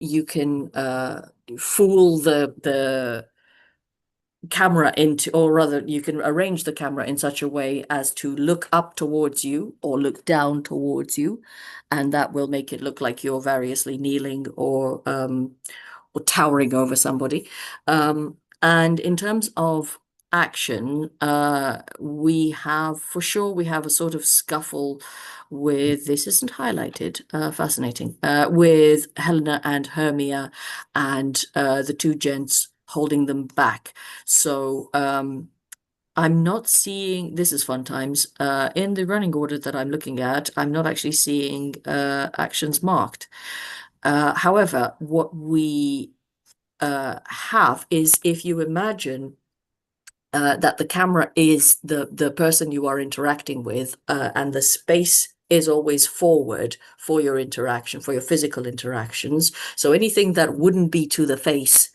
you can fool the camera into, or rather, you can arrange the camera in such a way as to look up towards you or look down towards you, and that will make it look like you're variously kneeling or towering over somebody. And in terms of action, we have a sort of scuffle with, this isn't highlighted, fascinating, with Helena and Hermia and the two gents holding them back. So I'm not seeing, this is fun times, in the running order that I'm looking at, I'm not actually seeing actions marked. However, what we have is, if you imagine that the camera is the person you are interacting with, and the space is always forward for your interaction, for your physical interactions. So anything that wouldn't be to the face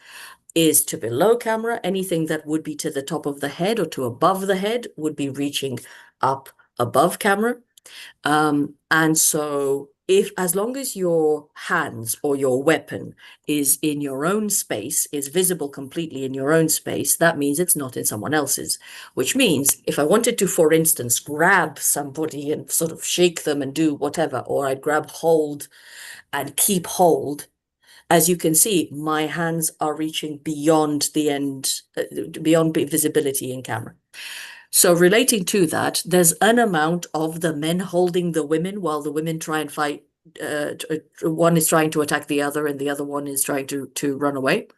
is to below camera. Anything that would be to the top of the head or to above the head would be reaching up above camera. And so if, as long as your hands or your weapon is in your own space, is visible completely in your own space, that means it's not in someone else's, which means if I wanted to, for instance, grab somebody and sort of shake them and do whatever, or I'd grab hold and keep hold, as you can see, my hands are reaching beyond the end, beyond visibility in camera. So relating to that, there's an amount of the men holding the women while the women try and fight. One is trying to attack the other, and the other one is trying to run away.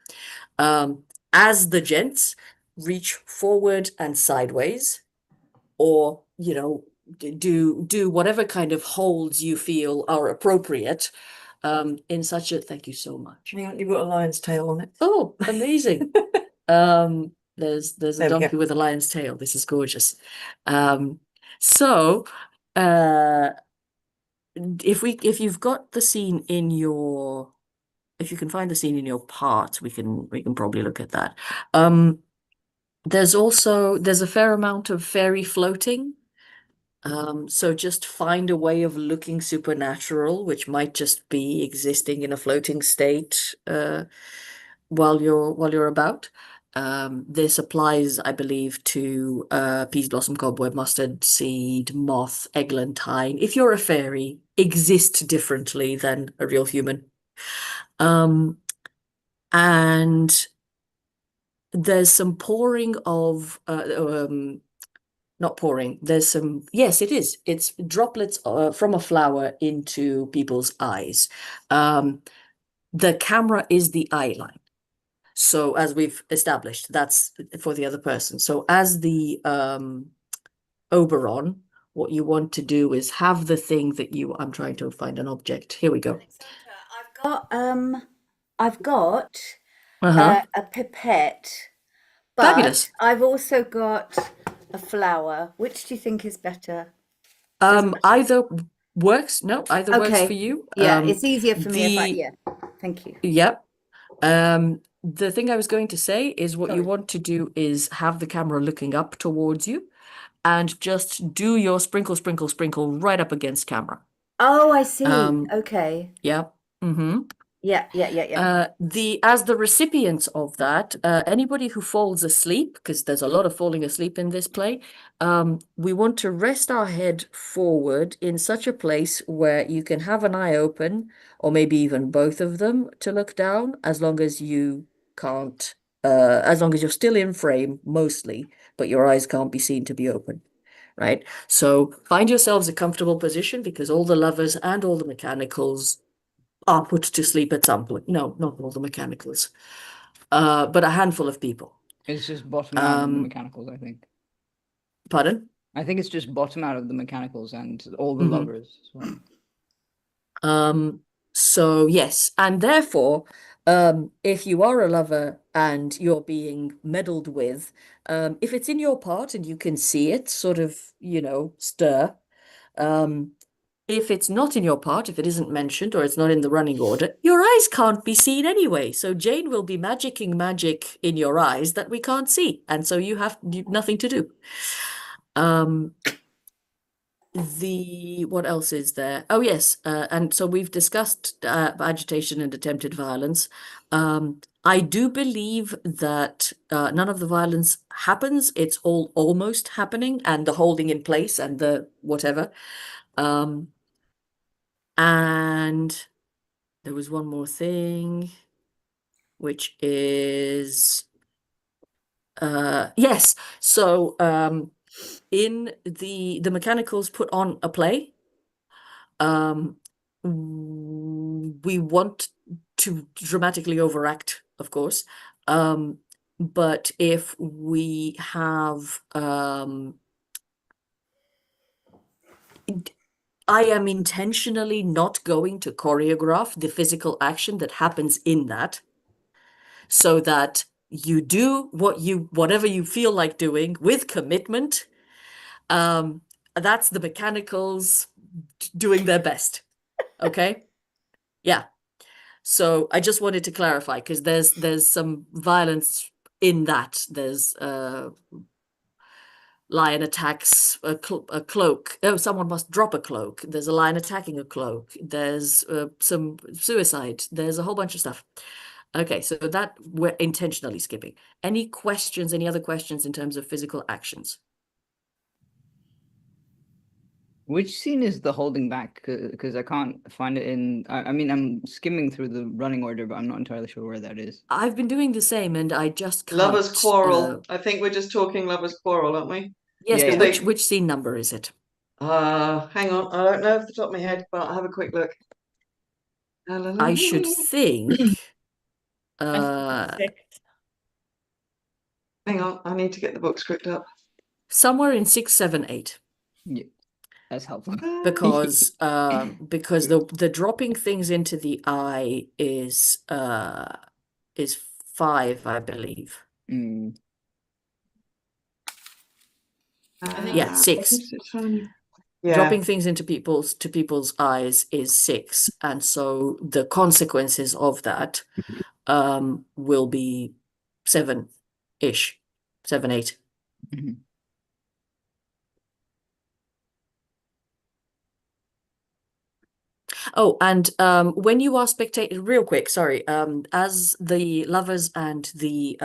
As the gents reach forward and sideways, or do whatever kind of holds you feel are appropriate. In such a, thank you so much. Hang on, you've got a lion's tail on it. Oh, amazing. There's a There we donkey go. with a lion's tail. This is gorgeous. So if you've got the scene in your, if you can find the scene in your part, we can probably look at that. There's a fair amount of fairy floating. So just find a way of looking supernatural, which might just be existing in a floating state while you're about. This applies, I believe, to peas blossom, cobweb, mustard seed, moth, eglantine. If you're a fairy, exist differently than a real human. And there's some pouring of not pouring, there's some, yes, it is. It's droplets from a flower into people's eyes. The camera is the eye line. So as we've established, that's for the other person. So as the Oberon, what you want to do is have the thing that I'm trying to find an object. Here we go. I've got Uh-huh. a pipette, but Fabulous. I've also got a flower. Which do you think is better? Doesn't matter. Either works. No, either works for Okay. you. Yeah, it's easier for me if I, The yeah. Thank you. Yep. The thing I was going to say is, what you Sorry. want to do is have the camera looking up towards you and just do your sprinkle, sprinkle, sprinkle right up against camera. Oh, I see. Um, Okay. yeah. Mm-hmm. Yeah. As the recipients of that, anybody who falls asleep, because there's a lot of falling asleep in this play, we want to rest our head forward in such a place where you can have an eye open, or maybe even both of them, to look down, as long as you can't, as long as you're still in frame mostly, but your eyes can't be seen to be open. Right? So find yourselves a comfortable position, because all the lovers and all the mechanicals are put to sleep at some point. No, not all the mechanicals, but a handful of people. It's just bottom out of the mechanicals, I think. Pardon? I think it's just bottom out of the mechanicals and all the lovers as well. So yes, and therefore, if you are a lover and you're being meddled with, if it's in your part and you can see it sort of, stir, if it's not in your part, if it isn't mentioned or it's not in the running order, your eyes can't be seen anyway. So Jane will be magicking magic in your eyes that we can't see. And so you have nothing to do. what else is there? Oh yes, and so we've discussed agitation and attempted violence. I do believe that none of the violence happens. It's all almost happening, and the holding in place and the whatever. And there was one more thing, which is yes. So in the mechanicals put on a play. We want to dramatically overact, of course. But if we have I am intentionally not going to choreograph the physical action that happens in that, so that you do whatever you feel like doing with commitment. That's the mechanicals doing their best. Okay? Yeah. So I just wanted to clarify, because there's some violence in that. There's lion attacks a cloak. Oh, someone must drop a cloak. There's a lion attacking a cloak. There's some suicide. There's a whole bunch of stuff. Okay, so that we're intentionally skipping. Any questions, any other questions in terms of physical actions? Which scene is the holding back? Because I can't find it in. I mean, I'm skimming through the running order, but I'm not entirely sure where that is. I've been doing the same, and I just can't. Lovers quarrel. I think we're just talking lovers quarrel, aren't we? Yes, Yeah, but yeah. which scene number is it? Hang on. I don't know off the top of my head, but I'll have a quick look. I should think. Six. Hang on, I need to get the book script up. Somewhere in 6, 7, 8. Yeah, that's helpful. Because the dropping things into the eye is 5, I believe. Mm. Yeah, 6. Yeah. Dropping things into people's eyes is 6, and so the consequences of that will be 7-ish, 7, 8. Mhm. Oh, and when you are spectating, real quick, sorry, as the lovers and the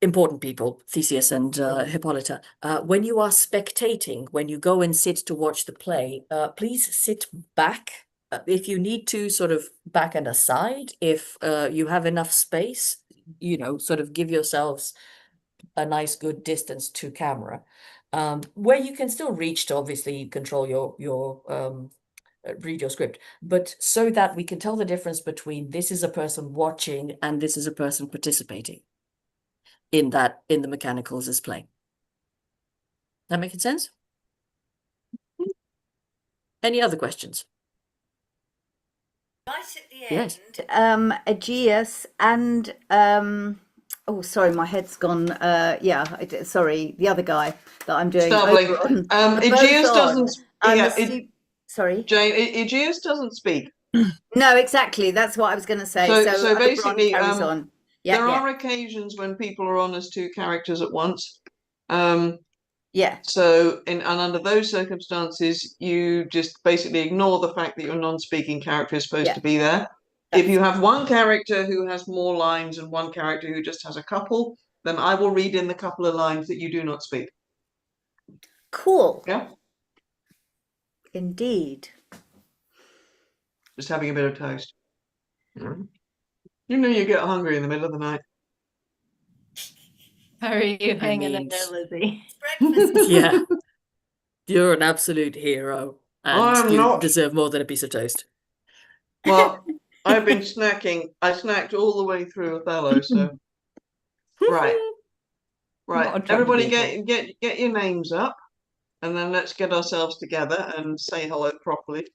important people, Theseus and Hippolyta, when you are spectating, when you go and sit to watch the play, please sit back. If you need to, sort of back and aside. If you have enough space, sort of give yourselves a nice good distance to camera, where you can still reach to obviously control your read your script, but so that we can tell the difference between this is a person watching and this is a person participating in the mechanicals as play. That making sense? Any other questions? Right at the Yes. end, Aegeus and oh, sorry, my head's gone. Sorry, the other guy that I'm doing Starveling. over on. Aegeus doesn't. Sorry, Jane. Aegeus doesn't speak. no, exactly. That's what I was going to say. So Oberon basically, carries on. Yeah, there yeah, are occasions when people are on as two characters at once. yeah. So and under those circumstances, you just basically ignore the fact that your non-speaking character is supposed Yeah. to be there. If you have one character who has more lines and one character who just has a couple, then I will read in the couple of lines that you do not speak. Cool. Yeah. Indeed. Just having a bit of toast. You know you get hungry in the middle of the night. How are you I hanging in mean, there, Lizzie? Breakfast. yeah, you're an absolute hero, and I'm you not. deserve more than a piece of toast. Well, I've been snacking. I snacked all the way through Othello, so right. Not a Everybody tragedy. get your names up, and then let's get ourselves together and say hello properly.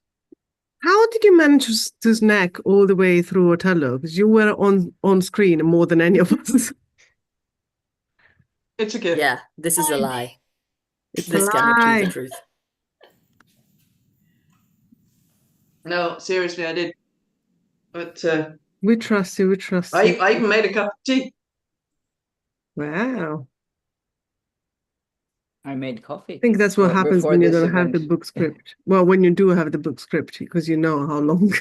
How did you manage to snack all the way through Othello? Because you were on screen more than any of us. It's a gift. Yeah, this is a lie. It's a This cannot be the lie. truth. No, seriously, I did. But We trust you. We trust you. I even made a cup of tea. Wow. I made coffee. I think that's what happens before when you this don't have the event. book script. Well, when you do have the book script, because you know how long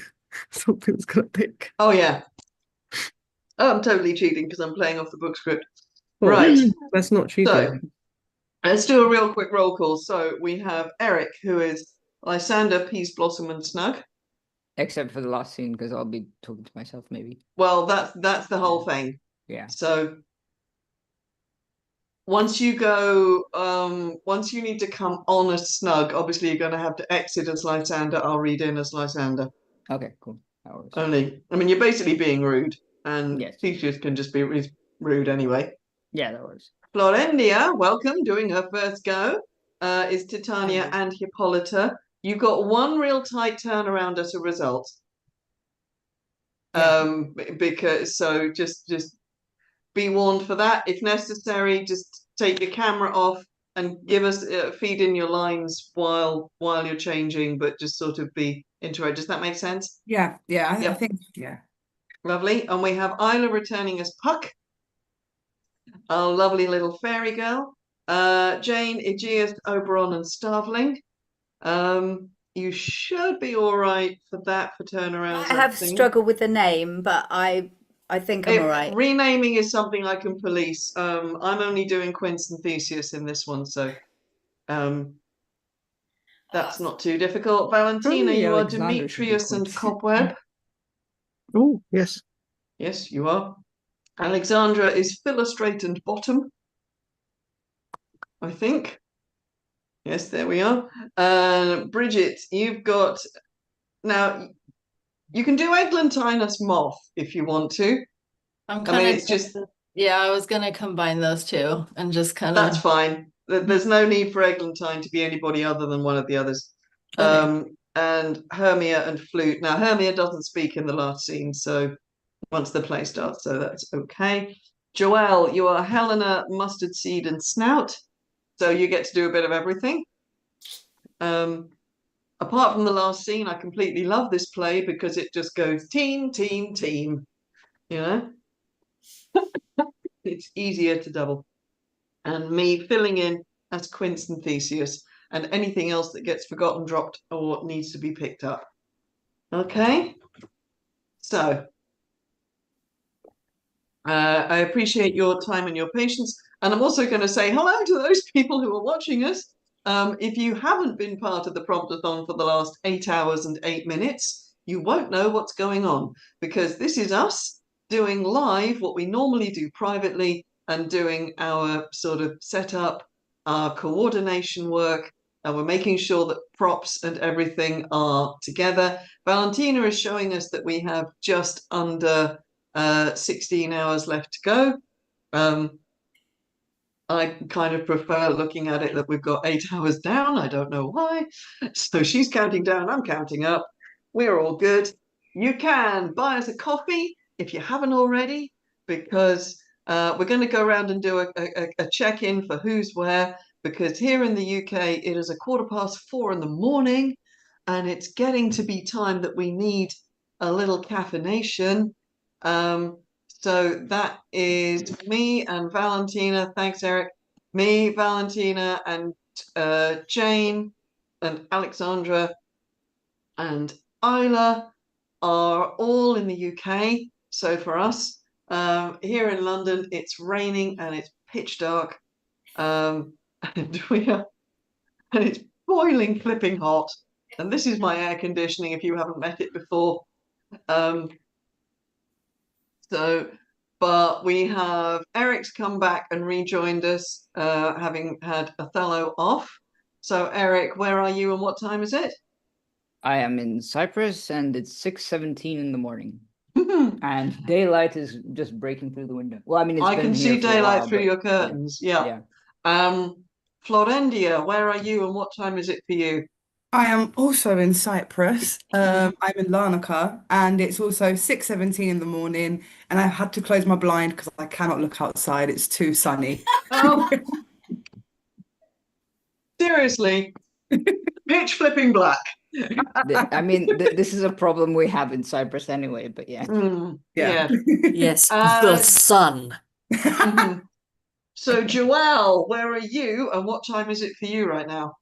something's gonna take. Oh yeah. Oh, I'm totally cheating because I'm playing off the book script. Oh, Right. that's not So cheating. let's do a real quick roll call. So we have Eric, who is Lysander, Peace, Blossom, and Snug. Except for the last scene, because I'll be talking to myself maybe. Well, that's the whole thing. Yeah. So once you go, once you need to come on as Snug, obviously you're going to have to exit as Lysander. I'll read in as Lysander. Okay, cool. That works. Only, I mean, you're basically being rude, and Yes. Theseus can just be rude anyway. Yeah, that works. Florendia, welcome, doing her first go, is Titania and Hippolyta. You've got one real tight turnaround as a result. Because so just be warned for that. If necessary, just take your camera off and give us feed in your lines while you're changing, but just sort of be into it. Does that make sense? Yeah, I Yep. think, yeah. Lovely. And we have Isla returning as Puck, our lovely little fairy girl. Jane, Aegeus, Oberon, and Starveling. You should be all right for that for turnarounds. I have struggled with the name, but I think I'm all right. Renaming is something I can police. I'm only doing Quince and Theseus in this one, so that's not too difficult. Valentina, Probably you are Alexander should be Demetrius and Quince. Cobweb. Oh, yes. Yes, you are. Alexandra is Philostrate and Bottom, I think. Yes, there we are. Bridget, you've got now. You can do Eglantine as Moth if you want to. I'm I kind mean, of it's just yeah, I was gonna combine those two and just kind that's of fine. There's no need for Eglantine to be anybody other than one of the others. Okay. And Hermia and Flute. Now, Hermia doesn't speak in the last scene, so once the play starts, so that's okay. Joelle, you are Helena, Mustard Seed, and Snout, so you get to do a bit of everything. Apart from the last scene, I completely love this play because it just goes team, team, team. You know, it's easier to double. And me filling in as Quince and Theseus, and anything else that gets forgotten, dropped, or needs to be picked up. Okay, so I appreciate your time and your patience, and I'm also going to say hello to those people who are watching us. If you haven't been part of the Promptathon for the last 8 hours and 8 minutes, you won't know what's going on, because this is us doing live what we normally do privately and doing our sort of setup, our coordination work, and we're making sure that props and everything are together. Valentina is showing us that we have just under 16 hours left to go. I kind of prefer looking at it that we've got 8 hours down. I don't know why. So she's counting down, I'm counting up. We're all good. You can buy us a coffee if you haven't already, because we're going to go around and do a check-in for who's where, because here in the UK, it is 4:15 in the morning, and it's getting to be time that we need a little caffeination. So that is me and Valentina. Thanks, Eric. Me, Valentina, and Jane, and Alexandra, and Isla are all in the UK. So for us, here in London, it's raining and it's pitch dark, and and it's boiling, flipping hot. And this is my air conditioning. If you haven't met it before. But we have Eric's come back and rejoined us, having had Othello off. So Eric, where are you and what time is it? I am in Cyprus and it's 6:17 in the morning. And daylight is just breaking through the window. Well, I mean, I can see daylight through your but curtains. Yeah. yeah. Florendia, where are you and what time is it for you? I am also in Cyprus. I'm in Larnaca, and it's also 6:17 in the morning, and I've had to close my blind because I cannot look outside. It's too sunny. Oh, seriously, pitch flipping black. I mean, this is a problem we have in Cyprus anyway, but yeah. Yeah. Yes, Uh, the sun. Mhm. So, Joelle, where are you and what time is it for you right now?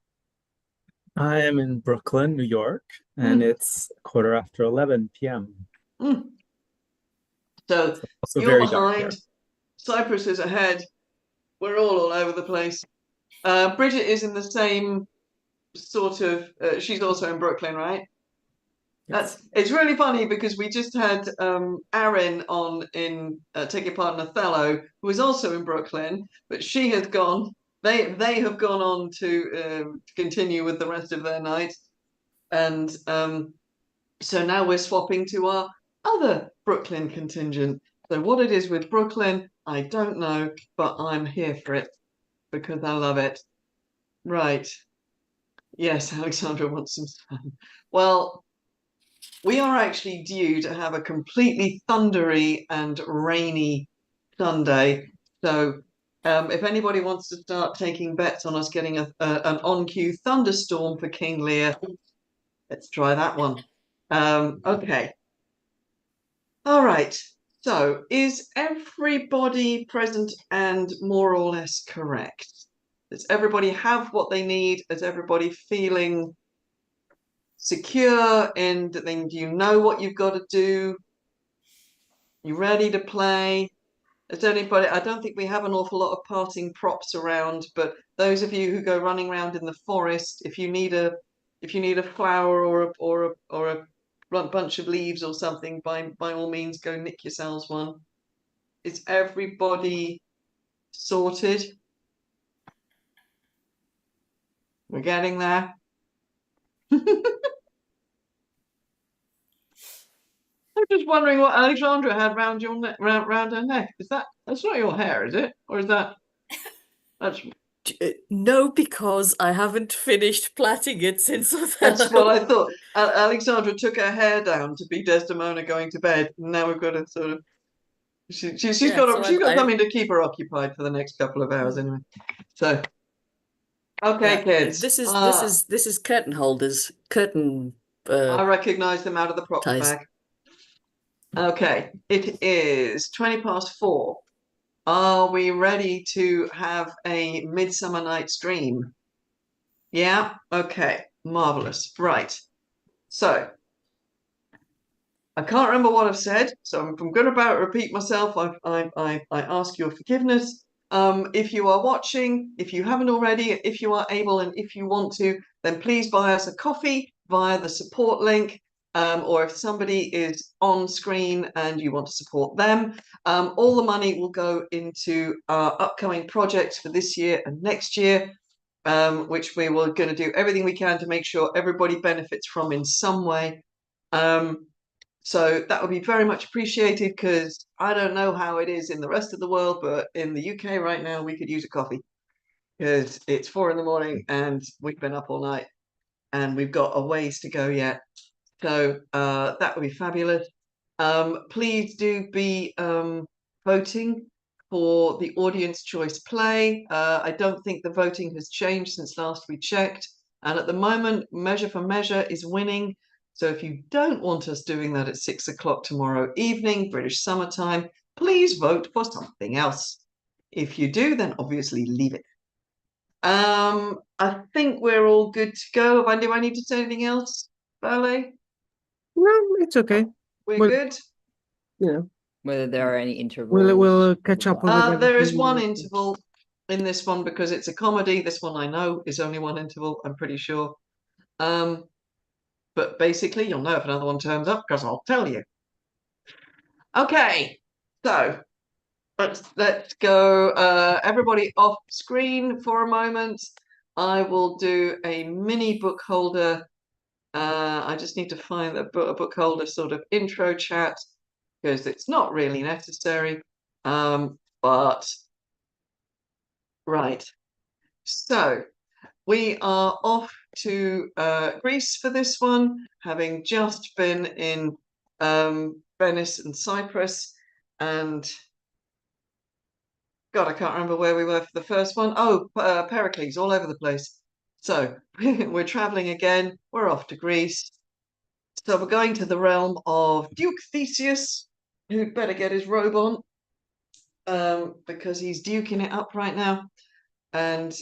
I am in Brooklyn, New York, and it's 11:15 p.m. Mm. So, Also you're very dark behind, here. Cyprus is ahead. We're all over the place. Bridget is in the same sort of, she's also in Brooklyn, right? Yes. It's really funny because we just had Erin on in taking part in Othello, who is also in Brooklyn, but she has gone. They have gone on to continue with the rest of their night, and so now we're swapping to our other Brooklyn contingent. So what it is with Brooklyn, I don't know, but I'm here for it because I love it. Right. Yes, Alexandra wants some sun. Well, we are actually due to have a completely thundery and rainy Sunday. So if anybody wants to start taking bets on us getting an on-cue thunderstorm for King Lear, let's try that one. Okay. All right. So is everybody present and more or less correct? Does everybody have what they need? Is everybody feeling secure and then you know what you've got to do? You ready to play? Is anybody? I don't think we have an awful lot of parting props around, but those of you who go running around in the forest, if you need a flower or a bunch of leaves or something, by all means go nick yourselves one. Is everybody sorted? We're getting there. I'm just wondering what Alexandra had round your neck, round her neck. That's not your hair, is it? Or is that's No, because I haven't finished plaiting it since that's what Othello. I thought. Alexandra took her hair down to be Desdemona going to bed. And now we've got to sort of she's Yeah, got so she's got I something to keep her occupied for the next couple of hours anyway. So okay, yeah, kids. this is curtain holders, curtain I recognize them out of the props ties. bag. Okay, it is 4:20. Are we ready to have a Midsummer Night's Dream? Yeah? Okay, marvelous. Right. So, I can't remember what I've said, so I'm going to about repeat myself. I ask your forgiveness. If you are watching, if you haven't already, if you are able and if you want to, then please buy us a coffee via the support link. Or if somebody is on screen and you want to support them, all the money will go into our upcoming projects for this year and next year, which we were going to do everything we can to make sure everybody benefits from in some way. So that would be very much appreciated because I don't know how it is in the rest of the world, but in the UK right now, we could use a coffee because it's 4 a.m. and we've been up all night and we've got a ways to go yet. So that would be fabulous. Please do be voting for the audience choice play. I don't think the voting has changed since last we checked. And at the moment, Measure for Measure is winning. So if you don't want us doing that at 6 o'clock tomorrow evening, British summertime, please vote for something else. If you do, then obviously leave it. I think we're all good to go. Do I need to say anything else, Ballet? No, it's okay. We're Well, good. you know, Whether there are any intervals. we'll catch up with There is everything. one interval in this one because it's a comedy. This one I know is only one interval, I'm pretty sure. But basically you'll know if another one turns up because I'll tell you. Okay, so let's go everybody off screen for a moment. I will do a mini book holder. I just need to find a book holder sort of intro chat because it's not really necessary. But right, so we are off to Greece for this one, having just been in Venice and Cyprus, and God, I can't remember where we were for the first one. Oh, Pericles, all over the place. So we're traveling again. We're off to Greece. So we're going to the realm of Duke Theseus, who'd better get his robe on. because he's duking it up right now. And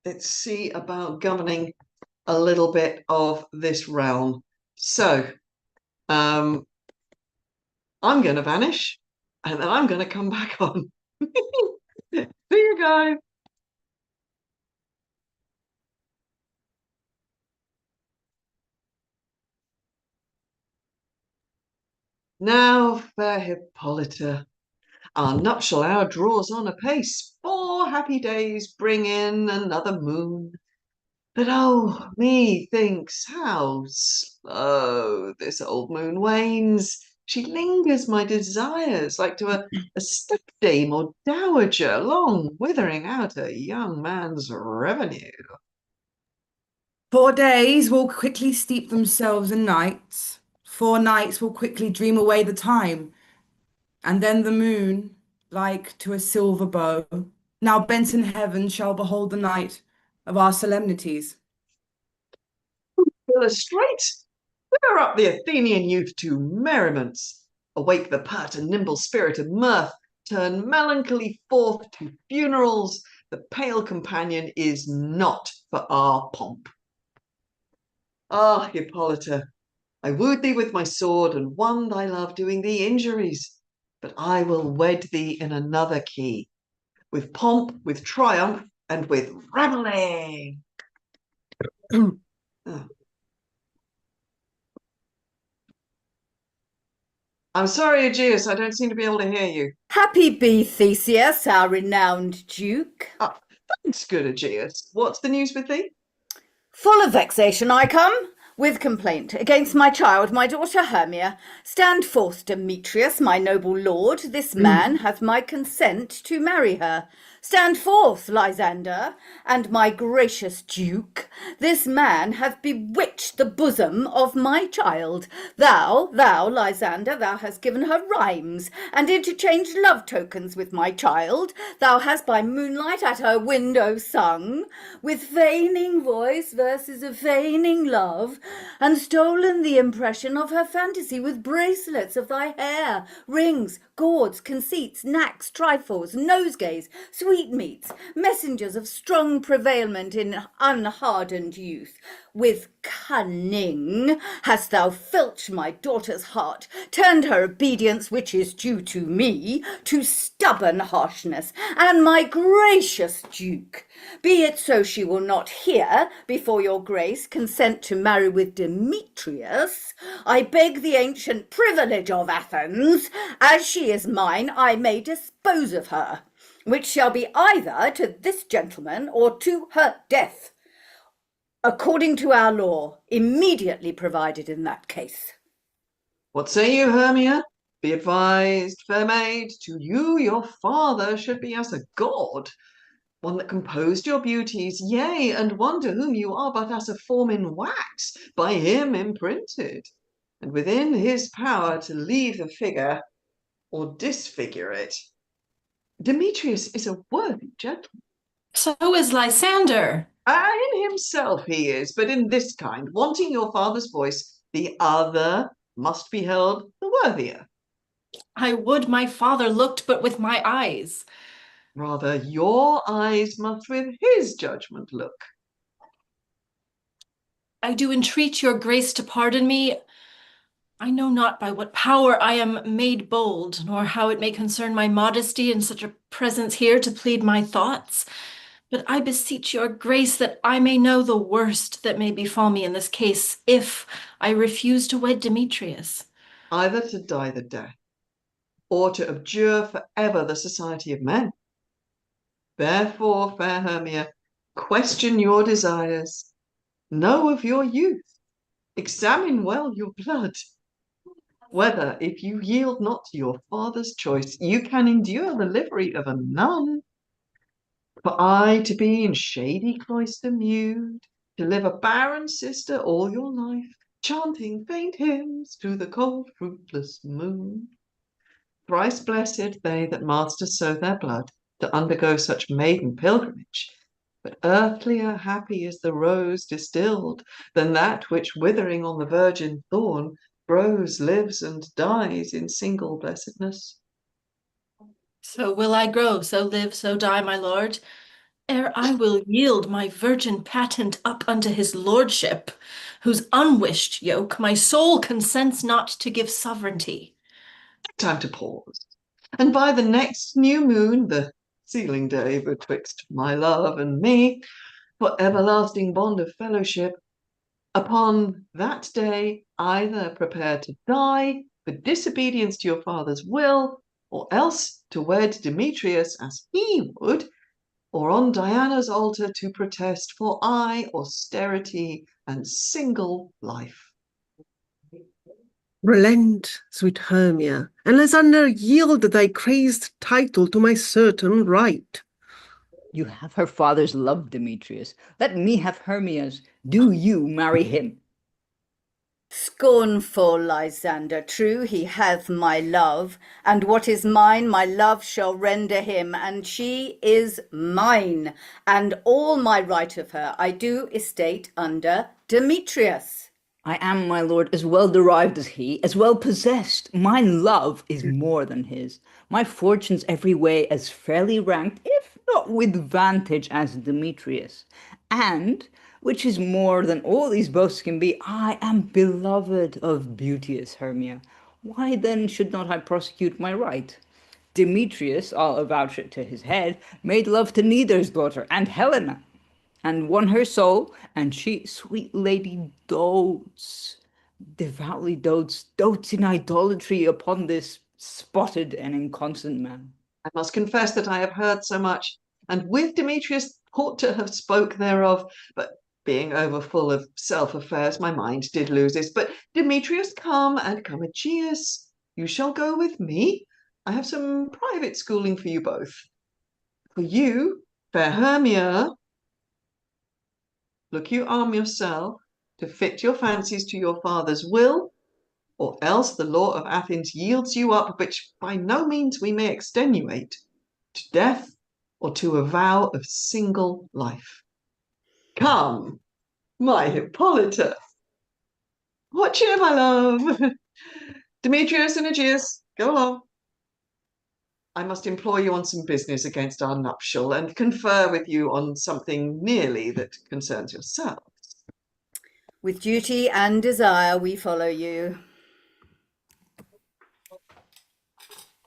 let's see about governing a little bit of this realm. So I'm going to vanish, and then I'm going to come back on. See you guys. Now, fair Hippolyta, our nuptial hour draws on apace. 4 happy days bring in another moon. But oh, methinks how slow this old moon wanes. She lingers my desires like to a stepdame or dowager, long withering out a young man's revenue. 4 days will quickly steep themselves in nights. 4 nights will quickly dream away the time. And then the moon, like to a silver bow, now bent in heaven, shall behold the night of our solemnities. Illustrate, stir up the Athenian youth to merriments, awake the pert and nimble spirit of mirth, turn melancholy forth to funerals. The pale companion is not for our pomp. Ah, Hippolyta, I wooed thee with my sword and won thy love doing thee injuries, but I will wed thee in another key, with pomp, with triumph, and with revelling. Oh. I'm sorry, Aegeus, I don't seem to be able to hear you. Happy be Theseus, our renowned duke. Ah, thanks, good Aegeus. What's the news with thee? Full of vexation I come, with complaint against my child, my daughter Hermia. Stand forth, Demetrius, my noble lord. This man hath my consent to marry her. Stand forth, Lysander, and my gracious duke. This man hath bewitched the bosom of my child. Thou, Lysander, thou hast given her rhymes, and interchanged love tokens with my child. Thou hast by moonlight at her window sung, with feigning voice, verses of feigning love, and stolen the impression of her fantasy with bracelets of thy hair, rings, gauds, conceits, knacks, trifles, nosegays, sweetmeats, messengers of strong prevailment in unhardened youth. With cunning hast thou filched my daughter's heart, turned her obedience, which is due to me, to stubborn harshness. And my gracious duke, be it so she will not hear, before your grace, consent to marry with Demetrius, I beg the ancient privilege of Athens, as she is mine, I may dispose of her, which shall be either to this gentleman or to her death, according to our law, immediately provided in that case. What say you, Hermia? Be advised, fair maid, to you your father should be as a god, one that composed your beauties, yea, and one to whom you are but as a form in wax, by him imprinted, and within his power to leave the figure or disfigure it. Demetrius is a worthy gentleman. So is Lysander. In himself he is, but in this kind, wanting your father's voice, the other must be held the worthier. I would my father looked but with my eyes. Rather, your eyes must with his judgment look. I do entreat your grace to pardon me. I know not by what power I am made bold, nor how it may concern my modesty in such a presence here to plead my thoughts. But I beseech your grace that I may know the worst that may befall me in this case, if I refuse to wed Demetrius. Either to die the death, or to abjure forever the society of men. Therefore, fair Hermia, question your desires, know of your youth, examine well your blood, whether, if you yield not to your father's choice, you can endure the livery of a nun. For I to be in shady cloister mewed, to live a barren sister all your life, chanting faint hymns to the cold fruitless moon. Thrice blessed they that master so their blood to undergo such maiden pilgrimage, but earthlier happy is the rose distilled than that which, withering on the virgin thorn, grows, lives, and dies in single blessedness. So will I grow, so live, so die, my lord, ere I will yield my virgin patent up unto his lordship, whose unwished yoke my soul consents not to give sovereignty. Time to pause. And by the next new moon, the sealing day betwixt my love and me, for everlasting bond of fellowship, upon that day either prepare to die for disobedience to your father's will, or else to wed Demetrius as he would, or on Diana's altar to protest for austerity and single life. Relent, sweet Hermia, and Lysander yield thy crazed title to my certain right. You have her father's love, Demetrius. Let me have Hermia's. Do you marry him? Scornful Lysander, true he hath my love, and what is mine my love shall render him, and she is mine, and all my right of her I do estate under Demetrius. I am, my lord, as well derived as he, as well possessed. My love is more than his. My fortunes every way as fairly ranked, if not with vantage, as Demetrius. And, which is more than all these boasts can be, I am beloved of beauteous Hermia. Why then should not I prosecute my right? Demetrius, I'll avouch it to his head, made love to neither's daughter, and Helena, and won her soul, and she, sweet lady, devoutly dotes in idolatry upon this spotted and inconstant man. I must confess that I have heard so much, and with Demetrius ought to have spoke thereof, but being over full of self-affairs, my mind did lose this. But Demetrius, come, and come Aegeus, you shall go with me. I have some private schooling for you both. For you, fair Hermia, look you arm yourself to fit your fancies to your father's will, or else the law of Athens yields you up, which by no means we may extenuate, to death or to a vow of single life. Come, my Hippolyta. What cheer, my love? Demetrius and Aegeus, go along. I must employ you on some business against our nuptial, and confer with you on something nearly that concerns yourself. With duty and desire we follow you.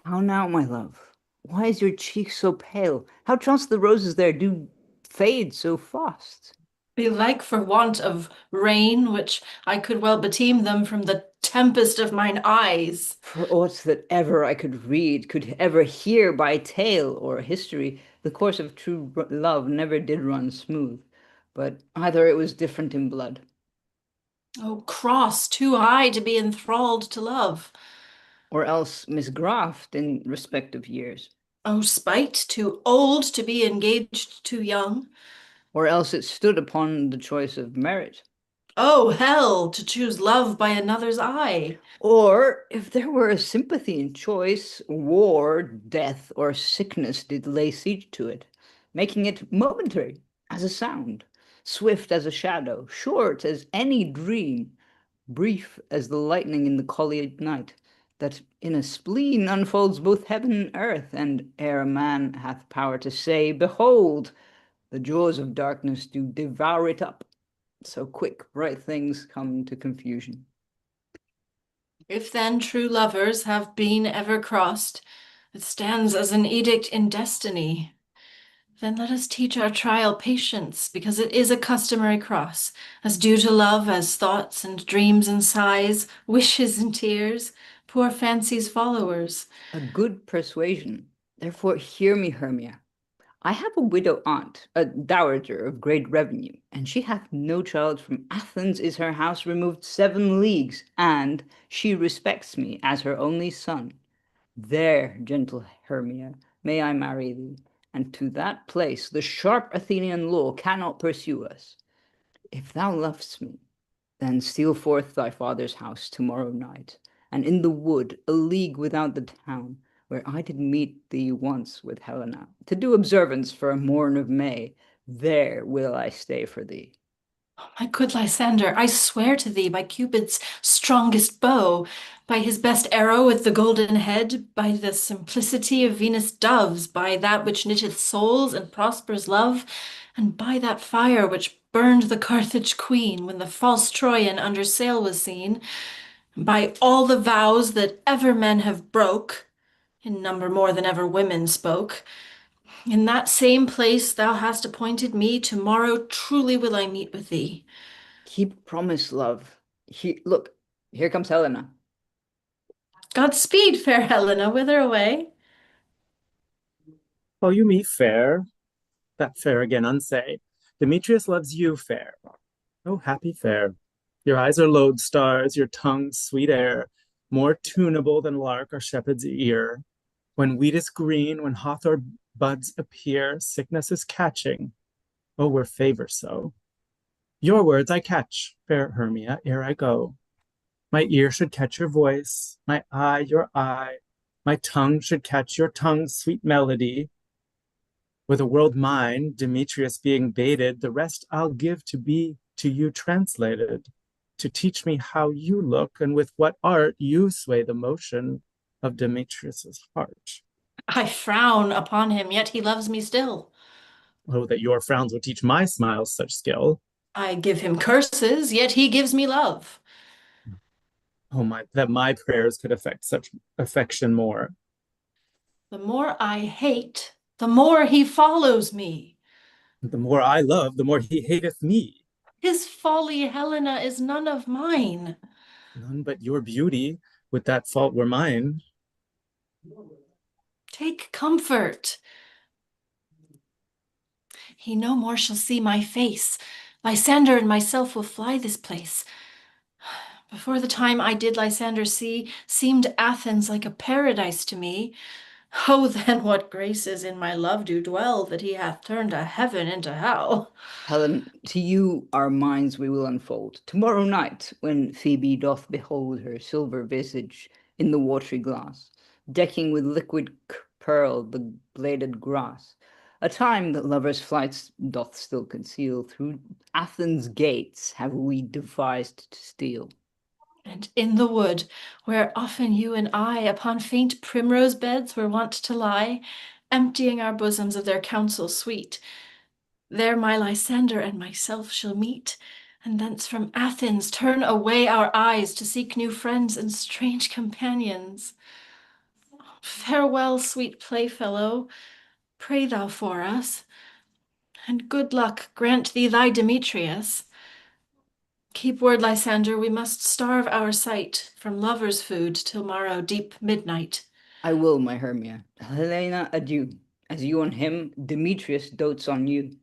How now, my love? Why is your cheek so pale? How chance the roses there do fade so fast? Belike for want of rain, which I could well beteem them from the tempest of mine eyes. For aught that ever I could read, could ever hear by tale or history, the course of true love never did run smooth, but either it was different in blood. Oh, cross too high to be enthralled to love. Or else misgraft in respect of years. Oh, spite too old to be engaged too young. Or else it stood upon the choice of merit. Oh, hell, to choose love by another's eye. Or, if there were a sympathy in choice, war, death, or sickness did lay siege to it, making it momentary as a sound, swift as a shadow, short as any dream, brief as the lightning in the collied night, that in a spleen unfolds both heaven and earth, and ere a man hath power to say, behold, the jaws of darkness do devour it up. So quick, bright things come to confusion. If then true lovers have been ever crossed, it stands as an edict in destiny. Then let us teach our trial patience, because it is a customary cross, as due to love as thoughts and dreams and sighs, wishes and tears, poor fancy's followers. A good persuasion. Therefore hear me, Hermia. I have a widow aunt, a dowager of great revenue, and she hath no child. From Athens is her house removed 7 leagues, and she respects me as her only son. There, gentle Hermia, may I marry thee, and to that place the sharp Athenian law cannot pursue us. If thou lovest me, then steal forth thy father's house tomorrow night, and in the wood, a league without the town, where I did meet thee once with Helena, to do observance for a morn of May, there will I stay for thee. My good Lysander, I swear to thee by Cupid's strongest bow, by his best arrow with the golden head, by the simplicity of Venus' doves, by that which knitteth souls and prospers love, and by that fire which burned the Carthage queen when the false Troyan under sail was seen, by all the vows that ever men have broke, in number more than ever women spoke. In that same place thou hast appointed me, tomorrow truly will I meet with thee. Keep promise, love. Look, here comes Helena. Godspeed, fair Helena, whither away? Call you me fair? That fair again unsay. Demetrius loves you fair. Oh, happy fair. Your eyes are lodestars, your tongue sweet air, more tunable than lark or shepherd's ear. When wheat is green, when hawthorn buds appear, sickness is catching. Oh, were favor so. Your words I catch, fair Hermia, ere I go. My ear should catch your voice, my eye your eye, my tongue should catch your tongue's sweet melody. Were the world mine, Demetrius being baited, the rest I'll give to be to you translated, to teach me how you look and with what art you sway the motion of Demetrius's heart. I frown upon him, yet he loves me still. Oh, that your frowns would teach my smiles such skill. I give him curses, yet he gives me love. Oh, that my prayers could affect such affection more. The more I hate, the more he follows me. The more I love, the more he hateth me. His folly, Helena, is none of mine. None but your beauty, with that fault were mine. Take comfort. He no more shall see my face. Lysander and myself will fly this place. Before the time I did Lysander see, seemed Athens like a paradise to me. Oh, then what graces in my love do dwell, that he hath turned a heaven into hell. Helen, to you our minds we will unfold. Tomorrow night, when Phoebe doth behold her silver visage in the watery glass, decking with liquid pearl the bladed grass, a time that lovers' flights doth still conceal, through Athens' gates have we devised to steal. And in the wood, where often you and I upon faint primrose beds were wont to lie, emptying our bosoms of their counsel sweet, there my Lysander and myself shall meet, and thence from Athens turn away our eyes to seek new friends and strange companions. Farewell, sweet playfellow, pray thou for us, and good luck grant thee thy Demetrius. Keep word, Lysander, we must starve our sight from lovers' food till morrow deep midnight. I will, my Hermia. Helena, adieu. As you on him, Demetrius dotes on you.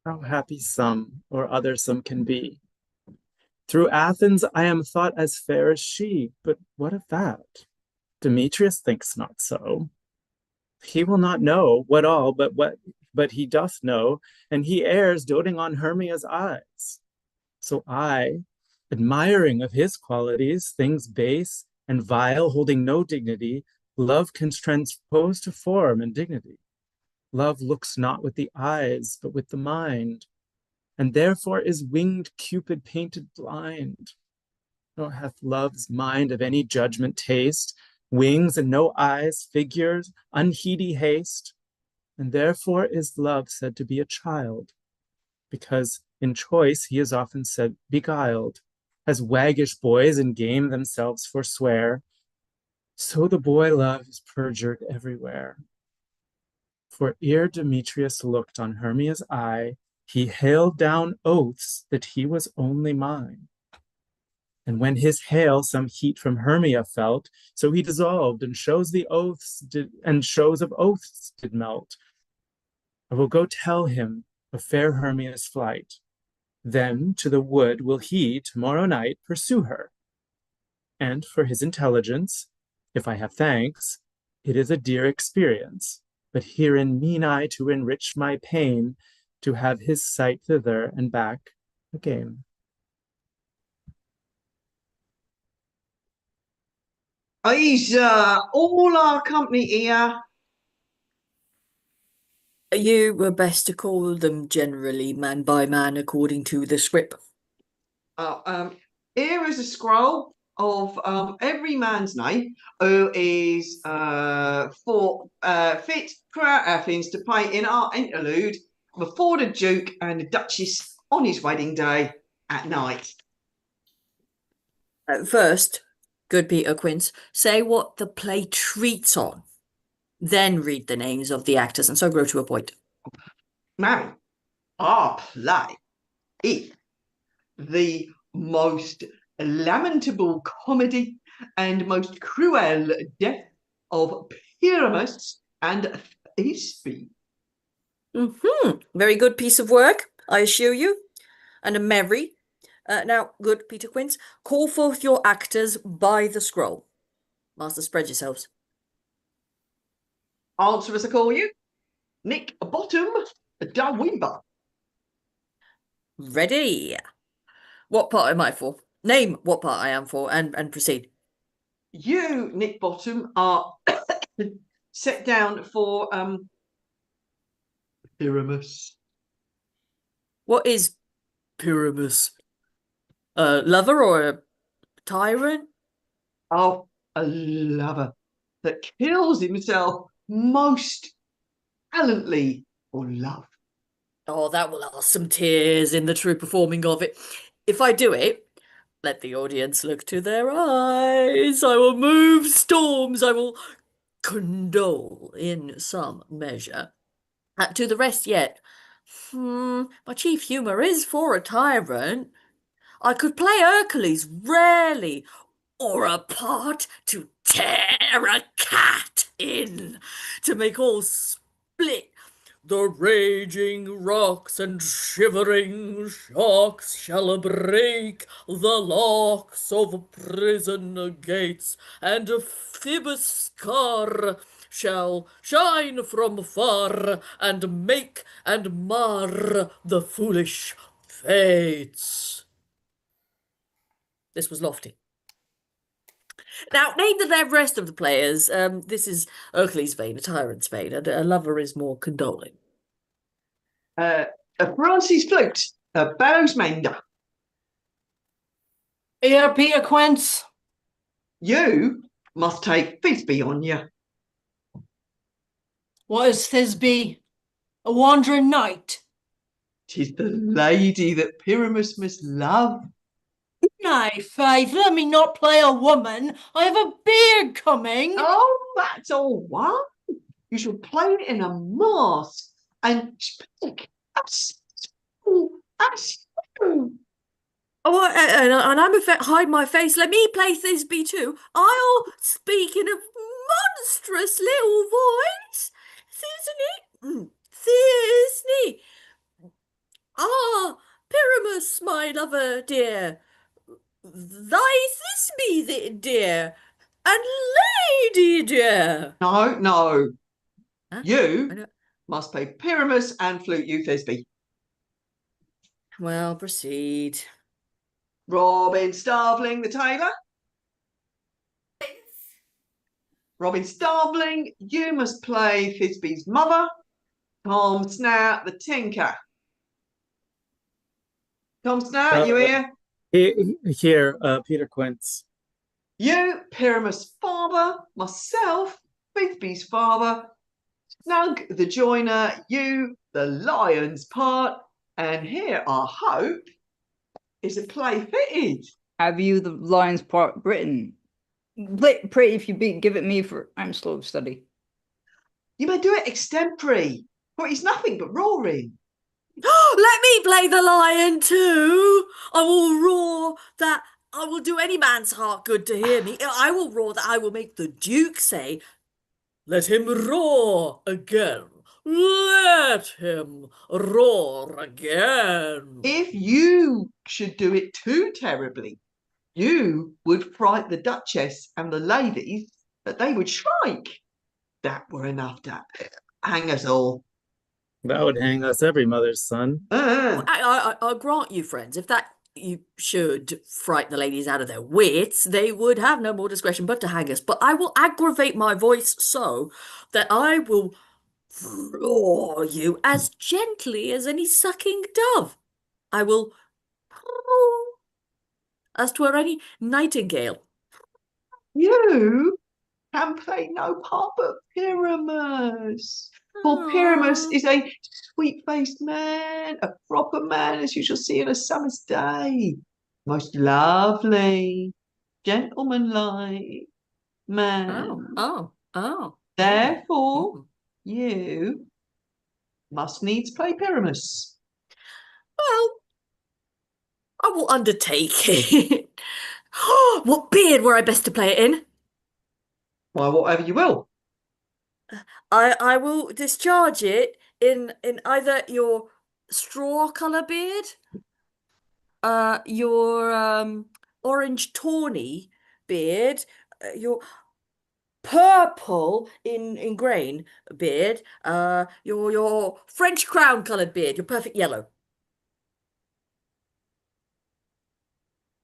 How happy some or other some can be. Through Athens I am thought as fair as she, but what of that? Demetrius thinks not so. He will not know what all, but he doth know, and he errs doting on Hermia's eyes. So I, admiring of his qualities, things base and vile, holding no dignity, love can transpose to form and dignity. Love looks not with the eyes, but with the mind, and therefore is winged Cupid painted blind. Nor hath love's mind of any judgment taste, wings and no eyes, figures, unheedy haste, and therefore is love said to be a child, because in choice he is often said beguiled, as waggish boys in game themselves forswear, so the boy love is perjured everywhere. For ere Demetrius looked on Hermia's eye, he hailed down oaths that he was only mine. And when his hail some heat from Hermia felt, so he dissolved, and shows of oaths did melt. I will go tell him of fair Hermia's flight. Then to the wood will he tomorrow night pursue her. And for his intelligence, if I have thanks, it is a dear experience. But herein mean I to enrich my pain, to have his sight thither and back again. Aisha, all our company here. You were best to call them generally man by man according to the script. Here is a scroll of every man's name who is for fit throughout Athens to play in our interlude before the Duke and the Duchess on his wedding day at night. First, good Peter Quince, say what the play treats on. Then read the names of the actors, and so grow to a point. Now, our play is the most lamentable comedy and most cruel death of Pyramus and Thisbe. Very good piece of work, I assure you, and a merry. Now, good Peter Quince, call forth your actors by the scroll. Master, spread yourselves. Answer as I call you. Nick Bottom, da Wimber. Ready. What part am I for? Name what part I am for and proceed. You, Nick Bottom, are set down for Pyramus. What is Pyramus? A lover or a tyrant? Oh, a lover that kills himself most gallantly for love. Oh, that will ask some tears in the true performing of it. If I do it, let the audience look to their eyes. I will move storms. I will condole in some measure. To the rest yet. My chief humour is for a tyrant. I could play Hercules rarely, or a part to tear a cat in, to make all split. The raging rocks and shivering shocks shall break the locks of prison gates, and Phoebus' scar shall shine from far, and make and mar the foolish fates. This was lofty. Now, name the rest of the players. This is Hercules' vein, a tyrant's vein, and a lover is more condoling. Francis Flute, Bellowsmender. Here, Peter Quince. You must take Thisbe on you. What is Thisbe? A wandering knight? 'Tis the lady that Pyramus must love. Nay, faith, let me not play a woman. I have a beard coming. Oh, that's all right. You shall play it in a mask and speak as you. Oh, and I'm hide my face. Let me play Thisbe too. I'll speak in a monstrous little voice. Thisne. Thisne. Ah, Pyramus, my lover dear. Thy Thisbe, dear, and lady dear. No. Huh? You must play Pyramus and flute you Thisbe. Well, proceed. Robin Starveling, the tailor. Robin Starveling, you must play Thisbe's mother. Tom Snout, the tinker. Tom Snout, you here? Here, Peter Quince. You, Pyramus' father, myself, Thisbe's father, Snug the joiner, you, the lion's part, and here I hope is a play fitted. Have you the lion's part written? Pray if you give it me, for I'm slow of study. You may do it extempore, for it's nothing but roaring. Let me play the lion too. I will roar that I will do any man's heart good to hear me. I will roar that I will make the Duke say, let him roar again. Let him roar again. If you should do it too terribly, you would fright the Duchess and the ladies that they would shrike. That were enough to hang us all. That would hang us every mother's son. I'll grant you, friends, if that you should frighten the ladies out of their wits, they would have no more discretion but to hang us. But I will aggravate my voice so that I will floor you as gently as any sucking dove. I will as 'twere any nightingale. You can play no part but Pyramus. For Pyramus is a sweet-faced man, a proper man, as you shall see in a summer's day. Most lovely, gentlemanlike man. Oh. Therefore, you must needs play Pyramus. Well, I will undertake it. What beard were I best to play it in? Why, whatever you will. I will discharge it in either your straw colour beard, your orange tawny beard, your purple in grain beard, your French crown coloured beard, your perfect yellow.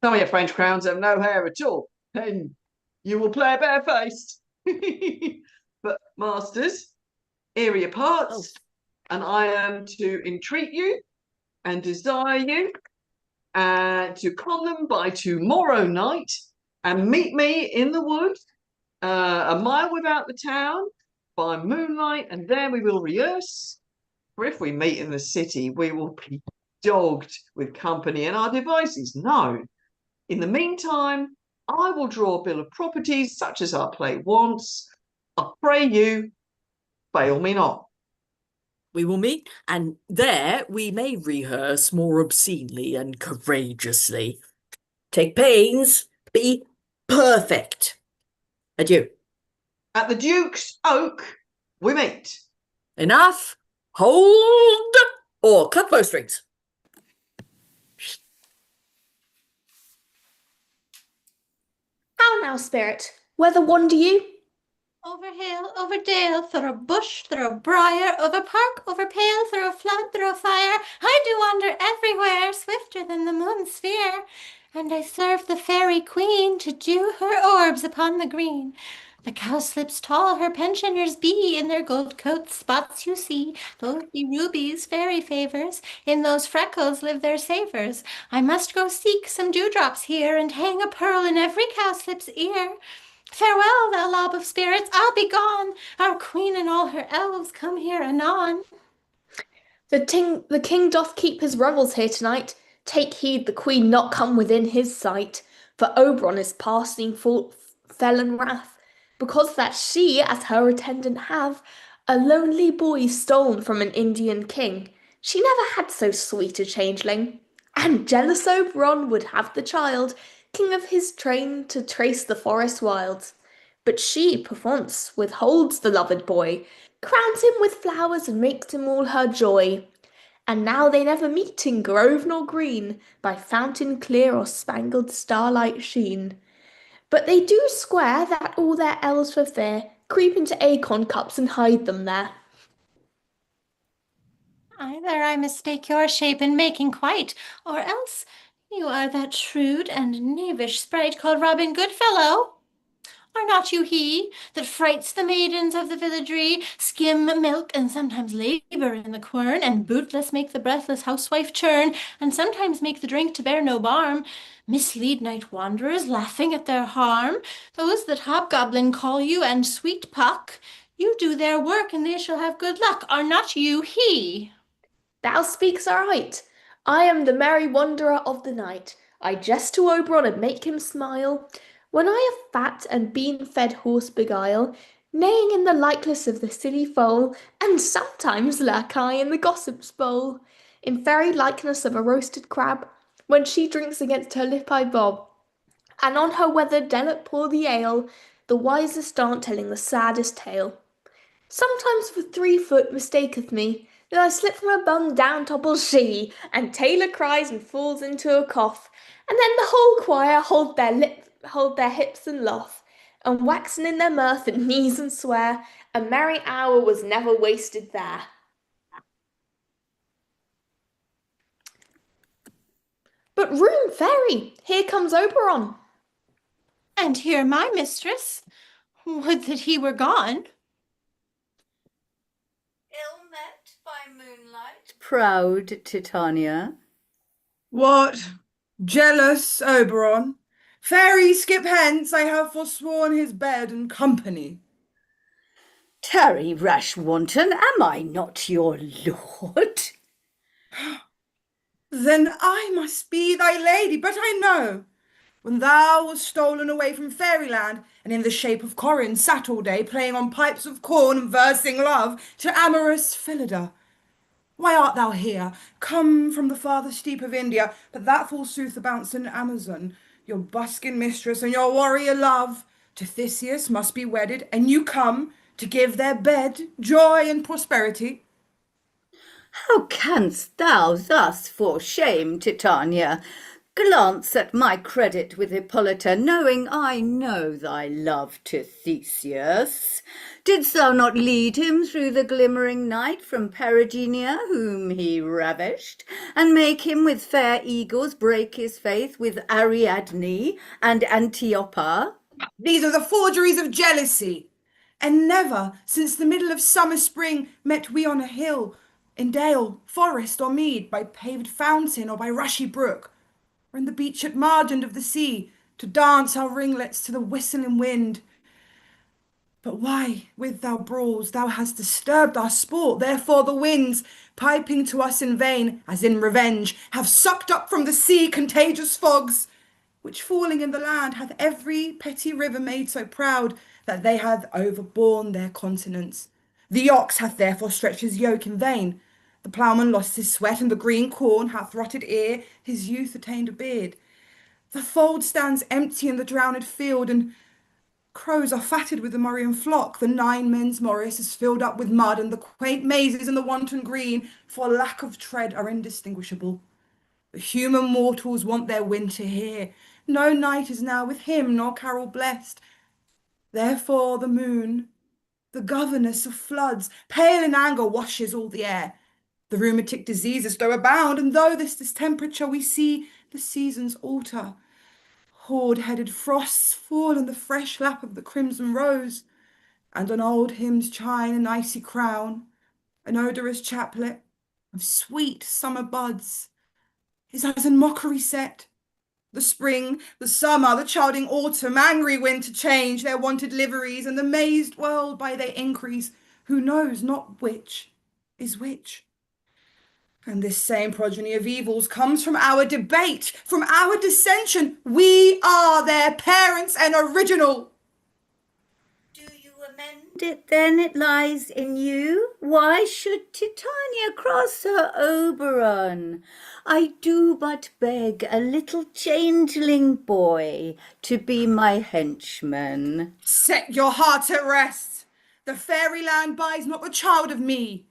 Some of your French crowns have no hair at all, and you will play barefaced. But masters, here are your parts, and I am to entreat you and desire you to come them by tomorrow night and meet me in the wood, a mile without the town, by moonlight, and there we will rehearse. For if we meet in the city, we will be dogged with company and our devices known. In the meantime, I will draw a bill of properties such as our play wants. I pray you, fail me not. We will meet, and there we may rehearse more obscenely and courageously. Take pains, be perfect. Adieu. At the Duke's Oak, we meet. Enough. Hold or cut bowstrings. How now, spirit? Whither wander you? Over hill, over dale, through bush, through briar, over park, over pale, through flood, through fire, I do wander everywhere, swifter than the moon's sphere. And I serve the fairy queen to dew her orbs upon the green. The cowslips tall her pensioners be, in their gold coats spots you see. Those be rubies, fairy favors, in those freckles live their savors. I must go seek some dewdrops here, and hang a pearl in every cowslip's ear. Farewell, thou lob of spirits, I'll be gone. Our queen and all her elves come here anon. The king doth keep his revels here tonight. Take heed the queen not come within his sight. For Oberon is passing full felon wrath, because that she, as her attendant have, a lonely boy stolen from an Indian king. She never had so sweet a changeling. And jealous Oberon would have the child, king of his train, to trace the forest wilds. But she, perforce, withholds the loved boy, crowns him with flowers, and makes him all her joy. And now they never meet in grove nor green, by fountain clear or spangled starlight sheen. But they do swear that all their elves for fear creep into acorn cups and hide them there. Either I mistake your shape in making quite, or else you are that shrewd and knavish sprite called Robin Goodfellow. Are not you he that frights the maidens of the villagery, skim milk, and sometimes labour in the quern, and bootless make the breathless housewife churn, and sometimes make the drink to bear no barm, mislead night wanderers, laughing at their harm, those that hobgoblin call you, and sweet Puck? You do their work, and they shall have good luck. Are not you he? Thou speaks aright. I am the merry wanderer of the night. I jest to Oberon and make him smile. When I a fat and bean-fed horse beguile, neighing in the likeness of the silly foal, and sometimes lurk I in the gossip's bowl, in fairy likeness of a roasted crab, when she drinks against her lip I bob, and on her weathered dellet pour the ale, the wisest aunt telling the saddest tale. Sometimes for 3 foot mistaketh me, then I slip from her bum, down topples she, and Taylor cries and falls into a cough, and then the whole choir hold their hips and laugh, and waxen in their mirth and knees and swear, a merry hour was never wasted there. But room, fairy, here comes Oberon. And here my mistress. Would that he were gone. proud, Titania. What? Jealous, Oberon? Fairy, skip hence, I have forsworn his bed and company. Tarry, rash wanton, am I not your lord? Then I must be thy lady, but I know. When thou wast stolen away from fairyland, and in the shape of Corin sat all day, playing on pipes of corn and versing love to amorous Phillida. Why art thou here, come from the farther steep of India, but that forsooth abounds in Amazon, your buskin mistress and your warrior love, to Theseus must be wedded, and you come to give their bed joy and prosperity? How canst thou thus, for shame, Titania, glance at my credit with Hippolyta, knowing I know thy love to Theseus? Didst thou not lead him through the glimmering night from Perigenia, whom he ravished, and make him with fair eagles break his faith with Ariadne and Antiopa? These are the forgeries of jealousy. And never since the middle of summer spring met we on a hill, in dale, forest, or mead, by paved fountain or by rushy brook, or in the beached margin of the sea, to dance our ringlets to the whistling wind. But why, with thou brawls, thou hast disturbed our sport, therefore the winds, piping to us in vain, as in revenge, have sucked up from the sea contagious fogs, which falling in the land hath every petty river made so proud that they hath overborne their continents. The ox hath therefore stretched his yoke in vain, the ploughman lost his sweat, and the green corn hath rotted ere his youth attained a beard. The fold stands empty in the drowned field, and crows are fatted with the Murrian flock. The 9 men's morris is filled up with mud, and the quaint mazes in the wanton green, for lack of tread, are indistinguishable. The human mortals want their winter here. No night is now with him, nor carol blessed. Therefore the moon, the governess of floods, pale in anger, washes all the air. The rheumatic diseases do abound, and though this distemperature we see the seasons alter. Hoard-headed frosts fall in the fresh lap of the crimson rose, and on old hymns chine an icy crown, an odorous chaplet of sweet summer buds is as in mockery set. The spring, the summer, the chiding autumn, angry winter change their wonted liveries, and the mazed world by their increase, who knows not which is which. And this same progeny of evils comes from our debate, from our dissension. We are their parents and original. Do you amend it then? It lies in you. Why should Titania cross her Oberon? I do but beg a little changeling boy to be my henchman. Set your heart at rest. The fairyland buys not the child of me.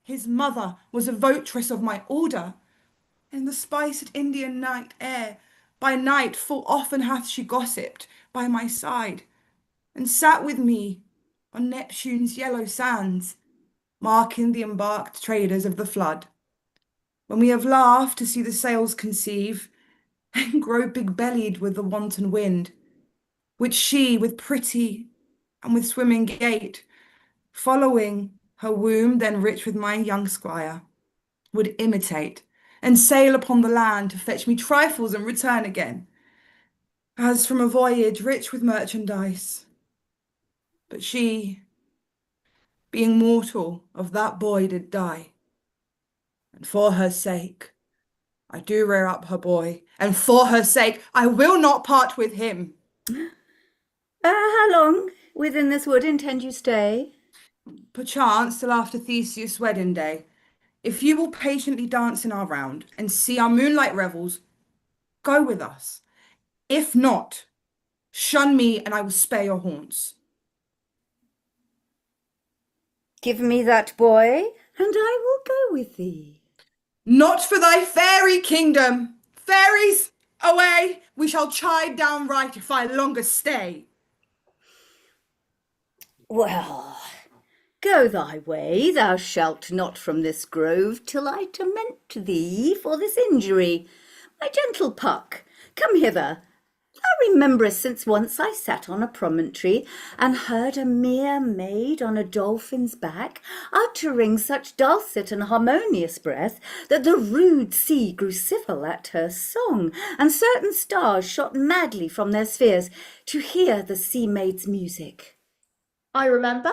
His mother was a votress of my order. In the spiced Indian night air, by night full often hath she gossiped by my side, and sat with me on Neptune's yellow sands, marking the embarked traders of the flood. When we have laughed to see the sails conceive, and grow big-bellied with the wanton wind, which she, with pretty and with swimming gait, following her womb then rich with my young squire, would imitate, and sail upon the land to fetch me trifles and return again, as from a voyage rich with merchandise. But she, being mortal, of that boy did die, and for her sake I do rear up her boy, and for her sake I will not part with him. How long within this wood intend you stay? Perchance till after Theseus' wedding day. If you will patiently dance in our round and see our moonlight revels, go with us. If not, shun me and I will spare your haunts. Give me that boy, and I will go with thee. Not for thy fairy kingdom. Fairies, away! We shall chide downright if I longer stay. Well, go thy way, thou shalt not from this grove till I torment thee for this injury. My gentle Puck, come hither, I remember since once I sat on a promontory and heard a mere maid on a dolphin's back uttering such dulcet and harmonious breath that the rude sea grew civil at her song, and certain stars shot madly from their spheres to hear the sea maid's music. I remember.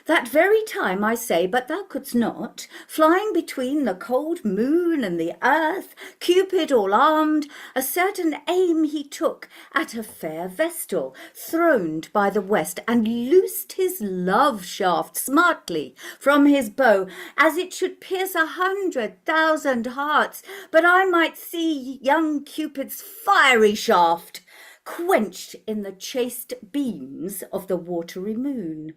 That very time, I say, but thou couldst not, flying between the cold moon and the earth, Cupid all armed, a certain aim he took at a fair vestal, throned by the west, and loosed his love shaft smartly from his bow, as it should pierce 100,000 hearts, but I might see young Cupid's fiery shaft quenched in the chaste beams of the watery moon,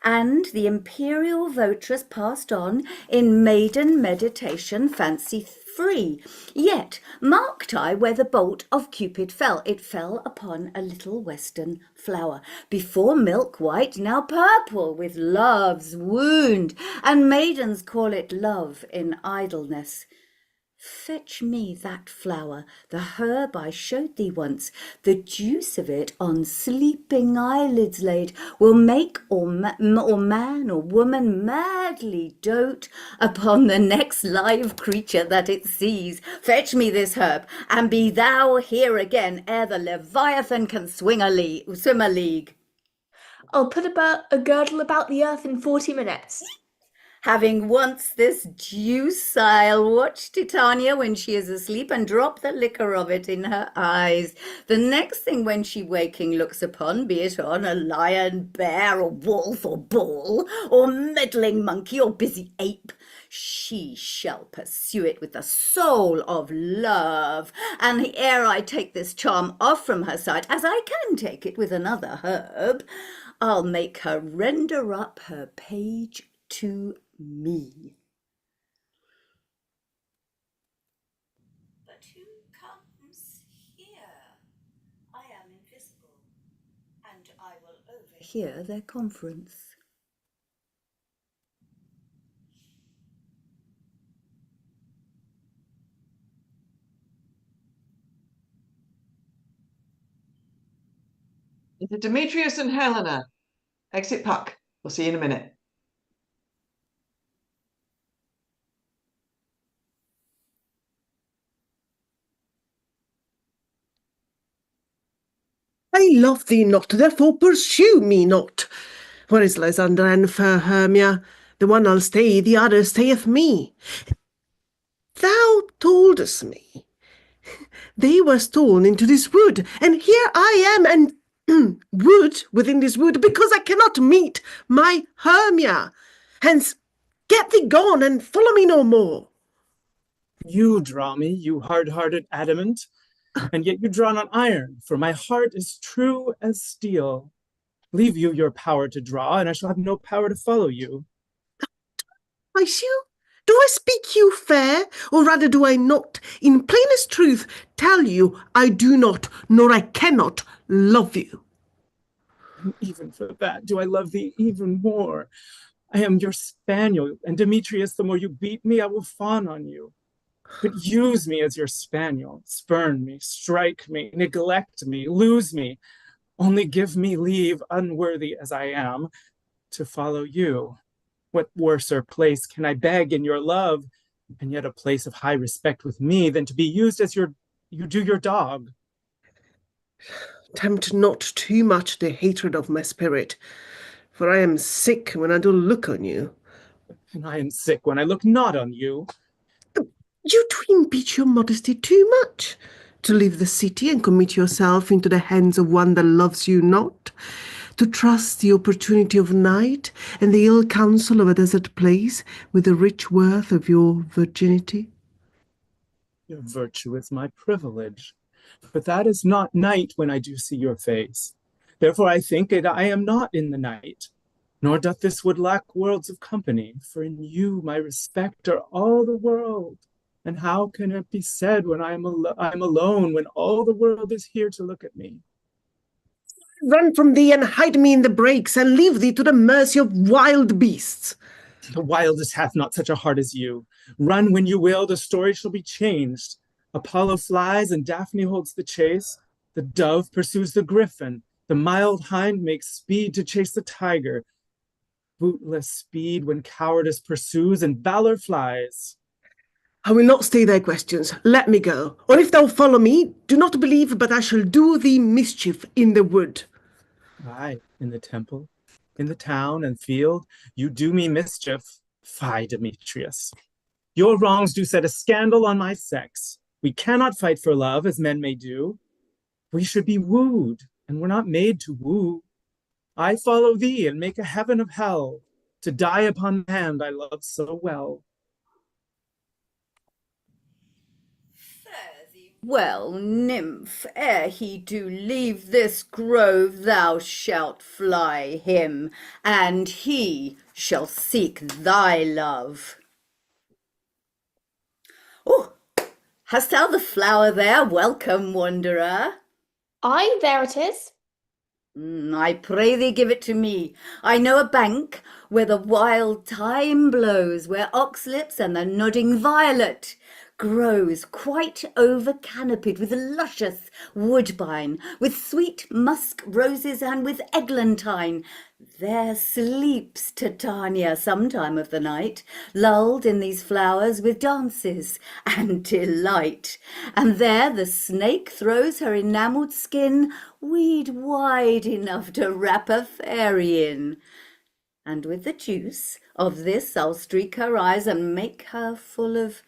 and the imperial votress passed on in maiden meditation fancy free. Yet marked I where the bolt of Cupid fell. It fell upon a little western flower, before milk white, now purple with love's wound, and maidens call it love in idleness. Fetch me that flower, the herb I showed thee once. The juice of it on sleeping eyelids laid will make or man or woman madly dote upon the next live creature that it sees. Fetch me this herb, and be thou here again ere the Leviathan can swim a league. I'll put a girdle about the earth in 40 minutes. Having once this juice, I'll watch Titania when she is asleep and drop the liquor of it in her eyes. The next thing when she waking looks upon, be it on a lion, bear, or wolf, or bull, or meddling monkey, or busy ape, she shall pursue it with the soul of love. And ere I take this charm off from her sight, as I can take it with another herb, I'll make her render up her page to me. But who comes here? I am invisible, and I will overhear their conference. Into Demetrius and Helena. Exit Puck. We'll see you in a minute. I love thee not, therefore pursue me not. Where is Lysander and fair Hermia? The one I'll stay, the other stayeth me. Thou toldest me they were stolen into this wood, and here I am, and wood within this wood, because I cannot meet my Hermia. Hence, get thee gone, and follow me no more. You draw me, you hard-hearted adamant, and yet you draw not iron, for my heart is true as steel. Leave you your power to draw, and I shall have no power to follow you. Twice you? Do I speak you fair, or rather do I not, in plainest truth, tell you I do not, nor I cannot love you? And even for that do I love thee even more. I am your spaniel, and Demetrius, the more you beat me, I will fawn on you. But use me as your spaniel, spurn me, strike me, neglect me, lose me. Only give me leave, unworthy as I am, to follow you. What worser place can I beg in your love, and yet a place of high respect with me, than to be used as you do your dog? Tempt not too much the hatred of my spirit, for I am sick when I do look on you. And I am sick when I look not on you. You do impeach your modesty too much, to leave the city and commit yourself into the hands of one that loves you not, to trust the opportunity of night and the ill counsel of a desert place with the rich worth of your virginity. Your virtue is my privilege, but that is not night when I do see your face. Therefore I think that I am not in the night, nor doth this wood lack worlds of company, for in you my respect are all the world. And how can it be said when I am alone, when all the world is here to look at me? Run from thee and hide me in the brakes, and leave thee to the mercy of wild beasts. The wildest hath not such a heart as you. Run when you will, the story shall be changed. Apollo flies and Daphne holds the chase. The dove pursues the griffin. The mild hind makes speed to chase the tiger. Bootless speed when cowardice pursues and valor flies. I will not stay their questions. Let me go. Or if thou follow me, do not believe, but I shall do thee mischief in the wood. Aye, in the temple, in the town and field, you do me mischief. Fie, Demetrius. Your wrongs do set a scandal on my sex. We cannot fight for love as men may do. We should be wooed, and we're not made to woo. I follow thee and make a heaven of hell, to die upon the hand I love so well. Fare thee well, nymph, ere he do leave this grove, thou shalt fly him, and he shall seek thy love. Oh, hast thou the flower there? Welcome, wanderer. Aye, there it is. I pray thee give it to me. I know a bank where the wild thyme blows, where oxlips and the nodding violet grows, quite over-canopied with luscious woodbine, with sweet musk roses and with eglantine. There sleeps Titania some time of the night, lulled in these flowers with dances and delight. And there the snake throws her enamelled skin weed wide enough to wrap a fairy in. And with the juice of this I'll streak her eyes and make her full of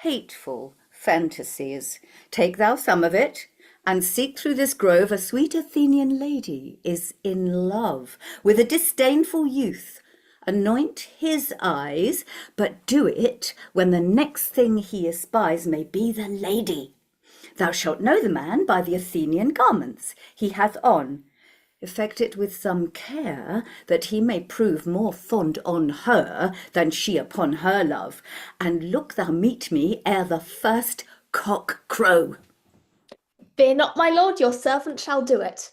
hateful fantasies. Take thou some of it, and seek through this grove. A sweet Athenian lady is in love with a disdainful youth. Anoint his eyes, but do it when the next thing he espies may be the lady. Thou shalt know the man by the Athenian garments he hath on. Effect it with some care, that he may prove more fond on her than she upon her love. And look thou meet me ere the first cock crow. Fear not, my lord, your servant shall do it.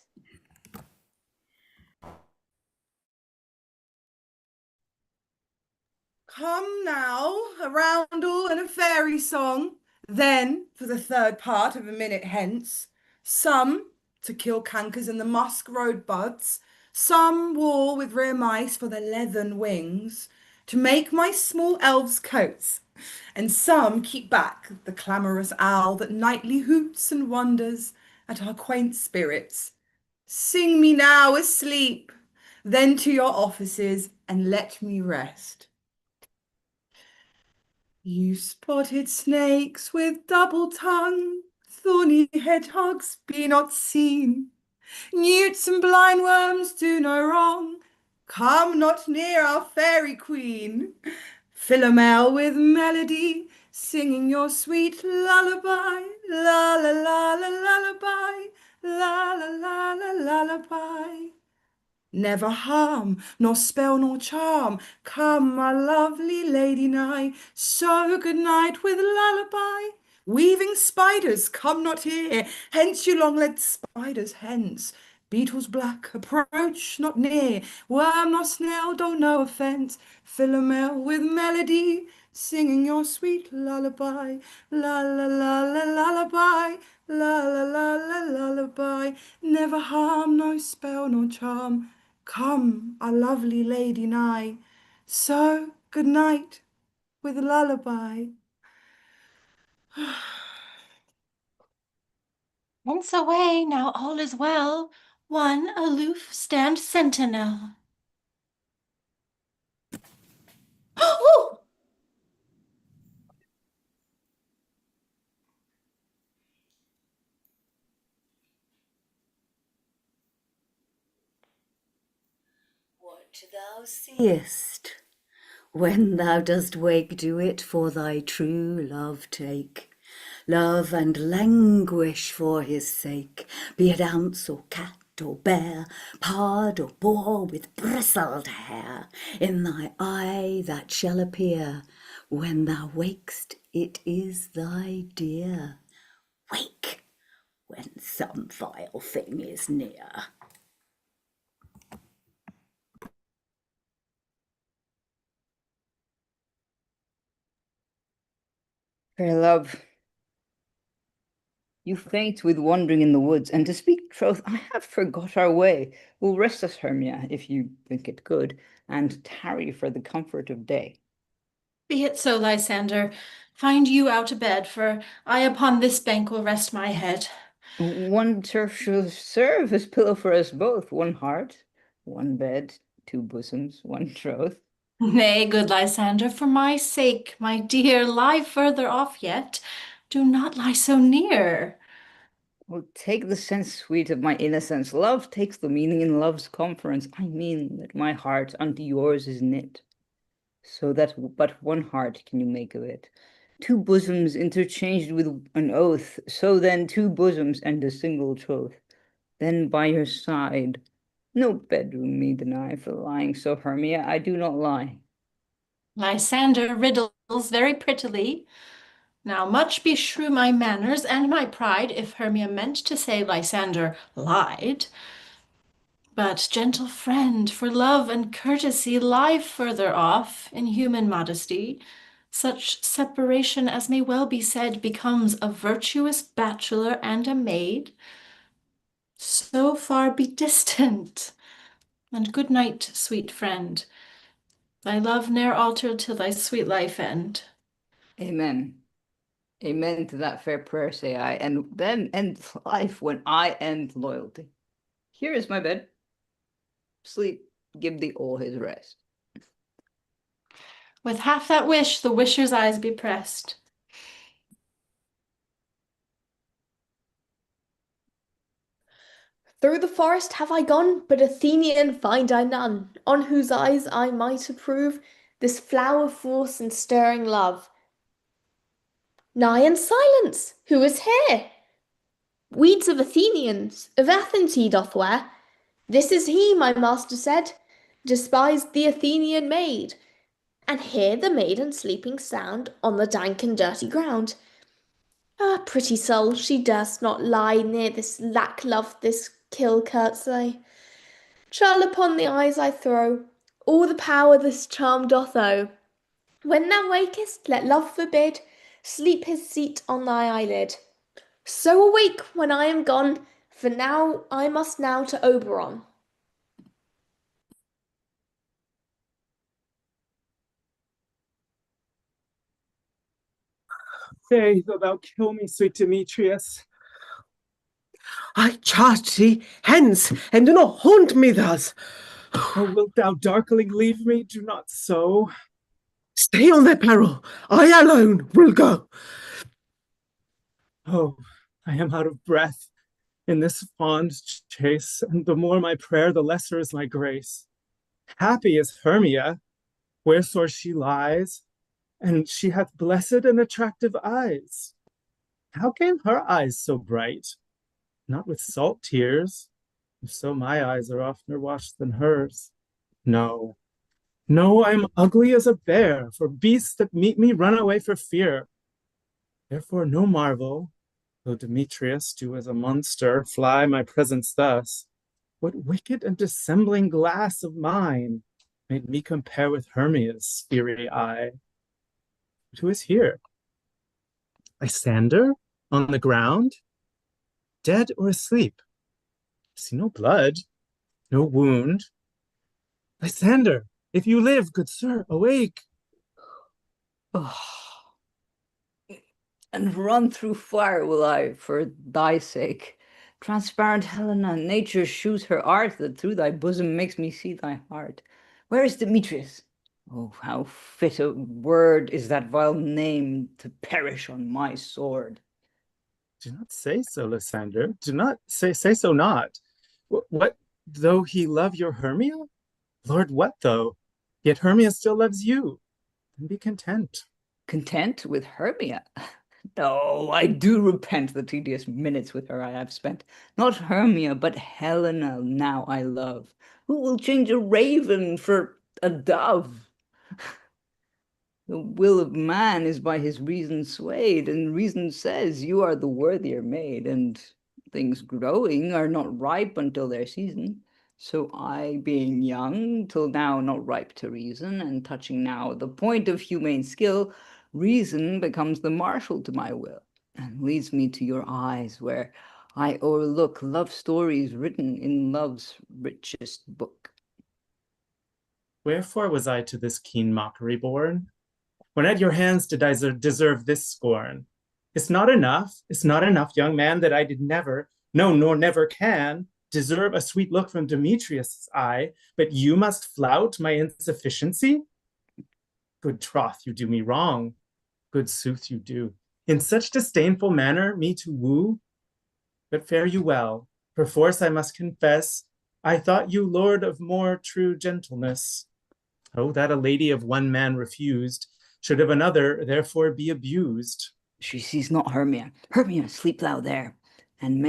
Come now, a roundel and a fairy song. Then, for the third part of a minute hence, some to kill cankers and the musk road buds, some war with rare mice for their leathern wings, to make my small elves coats, and some keep back the clamorous owl that nightly hoots and wonders at our quaint spirits. Sing me now asleep, then to your offices, and let me rest. You spotted snakes with double tongue, thorny hedgehogs, be not seen. Newts and blindworms do no wrong. Come not near our fairy queen. Philomel with melody, singing your sweet lullaby. La la la la lullaby, la la la la lullaby. Never harm, nor spell nor charm, come, my lovely lady nigh. So good night with lullaby. Weaving spiders, come not here, hence you long-legged spiders, hence. Beetles black, approach not near, worm nor snail, don't know offence. Philomel with melody, singing your sweet lullaby. La la la la lullaby, la la la la lullaby. Never harm, no spell nor charm, come, our lovely lady nigh. So good night with lullaby. Once away, now all is well. One aloof stand sentinel. Oh! What thou seest, when thou dost wake, do it for thy true love take. Love and languish for his sake, be it ounce or cat or bear, pard or boar with bristled hair. In thy eye that shall appear, when thou wakest, it is thy dear. Wake when some vile thing is near. Fair love, You faint with wandering in the woods, and to speak troth, I have forgot our way. Will rest us, Hermia, if you think it good, and tarry for the comfort of day. Be it so, Lysander. Find you out a bed, for I upon this bank will rest my head. One turf shall serve as pillow for us both, one heart, one bed, two bosoms, one troth. Nay, good Lysander, for my sake, my dear, lie further off yet. Do not lie so near. Well, take the sense sweet of my innocence. Love takes the meaning in love's conference. I mean that my heart unto yours is knit, so that but one heart can you make of it. Two bosoms interchanged with an oath, so then two bosoms and a single troth. Then by your side, no bedroom me deny, for lying so, Hermia, I do not lie. Lysander riddles very prettily. Now much beshrew my manners and my pride if Hermia meant to say Lysander lied. But, gentle friend, for love and courtesy, lie further off in human modesty. Such separation as may well be said becomes a virtuous bachelor and a maid. So far be distant. And good night, sweet friend. Thy love ne'er altered till thy sweet life end. Amen. Amen to that fair prayer, say I, and then ends life when I end loyalty. Here is my bed. Sleep, give thee all his rest. With half that wish, the wisher's eyes be pressed. Through the forest have I gone, but Athenian find I none, on whose eyes I might approve this flower force and stirring love. Nigh and silence! Who is here? Weeds of Athenians, of Athens he doth wear. This is he, my master said, despised the Athenian maid. And here the maiden sleeping sound on the dank and dirty ground. Ah, pretty soul, she durst not lie near this lack-love, this kill curtsey. Child, upon the eyes I throw all the power this charm doth owe. When thou wakest, let love forbid sleep his seat on thy eyelid. So awake when I am gone, for now I must now to Oberon. Say, though thou kill me, sweet Demetrius. I charge thee, hence, and do not haunt me thus. Oh, wilt thou darkling leave me? Do not so. Stay on thy peril. I alone will go. Oh, I am out of breath in this fond chase, and the more my prayer, the lesser is my grace. Happy is Hermia, wheresoe'er she lies, and she hath blessed and attractive eyes. How came her eyes so bright? Not with salt tears, if so my eyes are oftener washed than hers. No, no, I am ugly as a bear, for beasts that meet me run away for fear. Therefore no marvel, though Demetrius do as a monster fly my presence thus. What wicked and dissembling glass of mine made me compare with Hermia's fiery eye? But who is here? Lysander on the ground? Dead or asleep? I see no blood, no wound. Lysander, if you live, good sir, awake. Oh. And run through fire will I for thy sake. Transparent Helena, nature shews her art, that through thy bosom makes me see thy heart. Where is Demetrius? Oh, how fit a word is that vile name to perish on my sword. Do not say so, Lysander. Do not say so not. What though he love your Hermia? Lord, what though? Yet Hermia still loves you. Then be content. Content with Hermia? No, I do repent the tedious minutes with her I have spent. Not Hermia, but Helena now I love. Who will change a raven for a dove? The will of man is by his reason swayed, and reason says you are the worthier maid, and things growing are not ripe until their season. So I, being young, till now not ripe to reason, and touching now the point of humane skill, reason becomes the marshal to my will. and leads me to your eyes, where I o'erlook love stories written in love's richest book. Wherefore was I to this keen mockery born? When at your hands did I deserve this scorn? It's not enough, young man, that I did never, no, nor never can, deserve a sweet look from Demetrius' eye, but you must flout my insufficiency? Good troth, you do me wrong. Good sooth you do. In such disdainful manner me to woo? But fare you well. Perforce I must confess, I thought you lord of more true gentleness. Oh, that a lady of one man refused, should of another therefore be abused. She sees not Hermia. Hermia, sleep thou there, and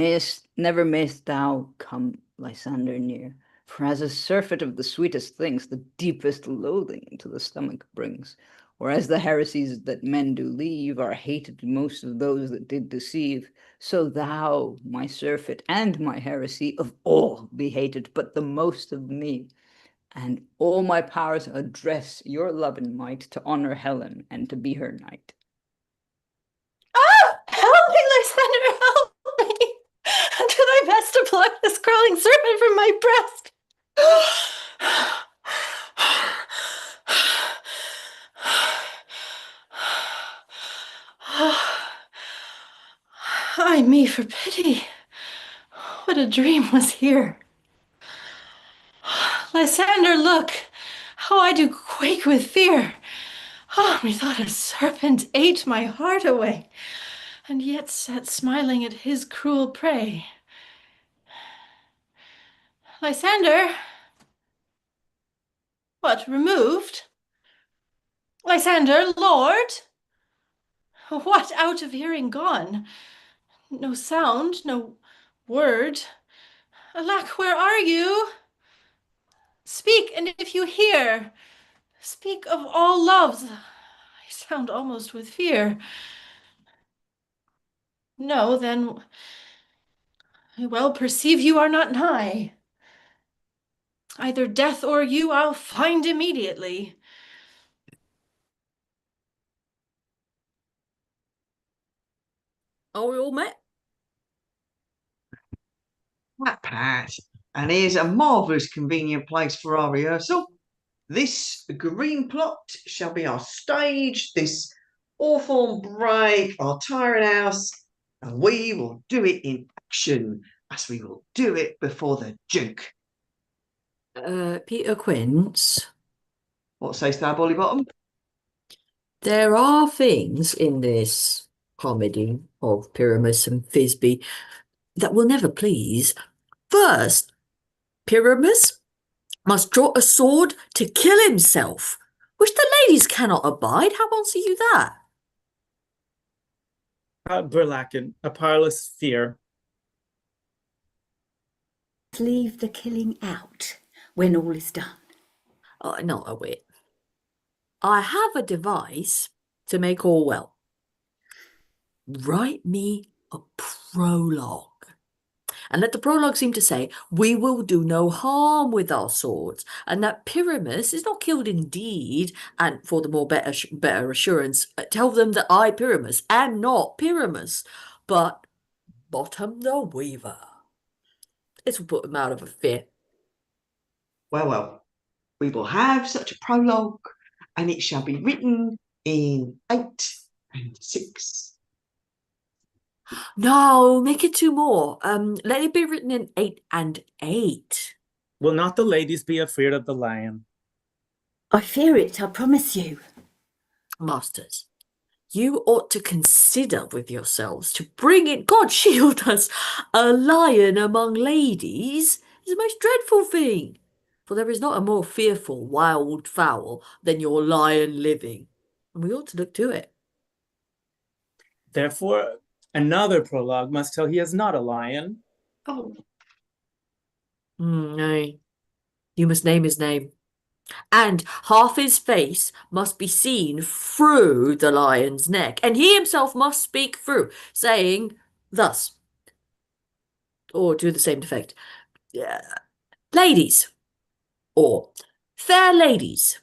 never mayst thou come Lysander near. For as a surfeit of the sweetest things, the deepest loathing to the stomach brings. Or as the heresies that men do leave are hated most of those that did deceive, so thou, my surfeit and my heresy, of all be hated, but the most of me. And all my powers address your love and might to honor Helen and to be her knight. Ah! Help me, Lysander, help me! Do thy best to pluck this crawling serpent from my breast. Ay me, for pity. What a dream was here. Lysander, look, how I do quake with fear. Ah, methought a serpent ate my heart away, and yet sat smiling at his cruel prey. Lysander? What, removed? Lysander, lord? What, out of hearing gone? No sound, no word. Alack, where are you? Speak, and if you hear, speak of all loves. I sound almost with fear. No, then I well perceive you are not nigh. Either death or you I'll find immediately. Are we all met? Pat, Pat. And here's a marvellous convenient place for our rehearsal. This green plot shall be our stage, this awful break, our tiring house, and we will do it in action, as we will do it before the Duke. Peter Quince, What says thou, Bollybottom? there are things in this comedy of Pyramus and Thisbe that will never please. First, Pyramus must draw a sword to kill himself, which the ladies cannot abide. How answer you that? Burlaken, a parlous fear. Leave the killing out when all is done. Not a whit. I have a device to make all well. Write me a prologue. And let the prologue seem to say, we will do no harm with our swords, and that Pyramus is not killed indeed, and for the better assurance, tell them that I, Pyramus, am not Pyramus, but Bottom the Weaver. This will put them out of a fit. Well, well, we will have such a prologue, and it shall be written in 8 and 6. No, make it 2 more. Let it be written in 8 and 8. Will not the ladies be afraid of the lion? I fear it, I promise you. Masters, you ought to consider with yourselves to bring in, God shield us, a lion among ladies is the most dreadful thing. For there is not a more fearful wild fowl than your lion living, and we ought to look to it. Therefore, another prologue must tell he is not a lion. Oh, Nay, you must name his name. And half his face must be seen through the lion's neck, and he himself must speak through, saying thus, or to the same effect, ladies, or fair ladies,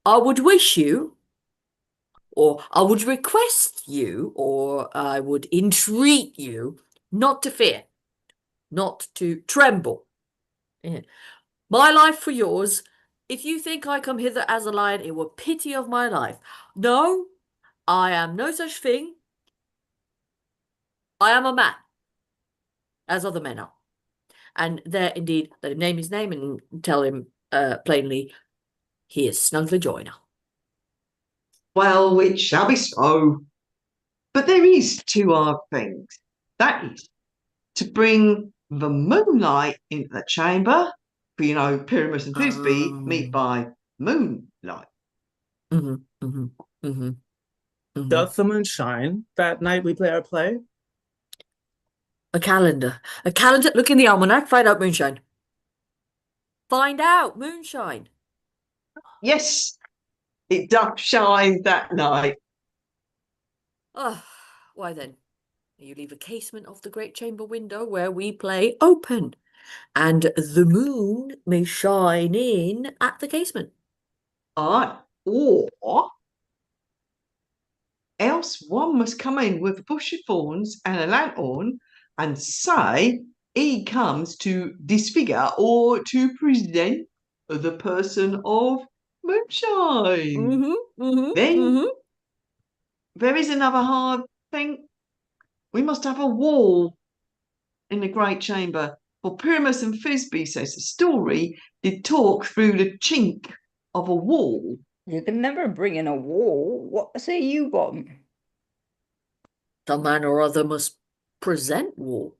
I would wish you, or I would request you, or I would entreat you not to fear, not to tremble. Yeah. My life for yours. If you think I come hither as a lion, it were pity of my life. No, I am no such thing. I am a man, as other men are. And there, indeed, let him name his name and tell him plainly, he is Snuggler Joyner. Well, it shall be so. But there is two hard things. That is to bring the moonlight into the chamber, for Pyramus and Thisbe meet by moonlight. Mm-hmm, mm-hmm, mm-hmm, mm-hmm. Doth the moon shine that night we play our play? A calendar. A calendar. Look in the almanac. Find out moonshine. Find out moonshine. Yes, it doth shine that night. Ah, why then? You leave a casement of the great chamber window where we play open, and the moon may shine in at the casement. Aye, or else one must come in with a bush of thorns and a lanthorn and say he comes to disfigure or to present the person of moonshine. Then there is another hard thing. We must have a wall in the great chamber. For Pyramus and Thisbe, says the story, did talk through the chink of a wall. You can never bring in a wall. What say you, Bottom? Some man or other must present wall.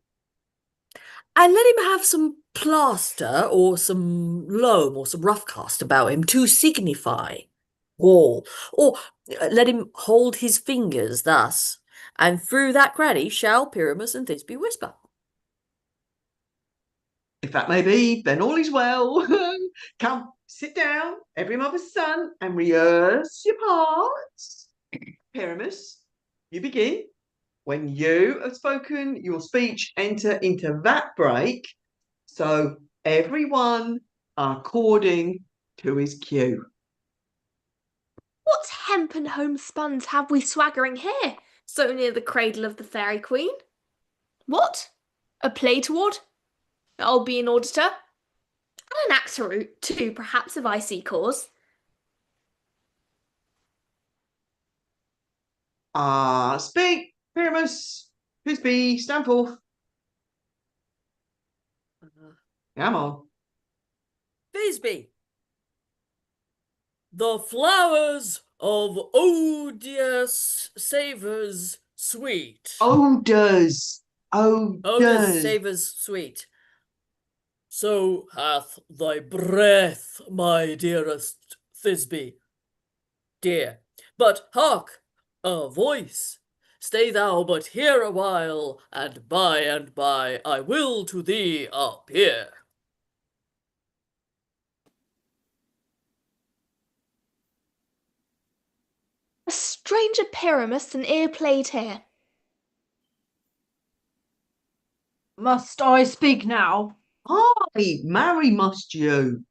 And let him have some plaster or some loam or some rough cast about him to signify wall. Or let him hold his fingers thus, and through that cranny shall Pyramus and Thisbe whisper. If that may be, then all is well. Come, sit down, every mother's son, and rehearse your parts. Pyramus, you begin. When you have spoken your speech, enter into that break. So everyone according to his cue. What hempen homespuns have we swaggering here, so near the cradle of the fairy queen? What? A play toward? I'll be an auditor. And an actor too, perhaps, if I see cause. Speak, Pyramus, Thisbe, stand forth. Come on. Thisbe, the flowers of odious savours sweet. Odors. Odors savours sweet. So hath thy breath, my dearest Thisbe. Dear, but hark, a voice. Stay thou but here a while, and by I will to thee appear. A stranger Pyramus and ear played here. Must I speak now? Aye, marry must you.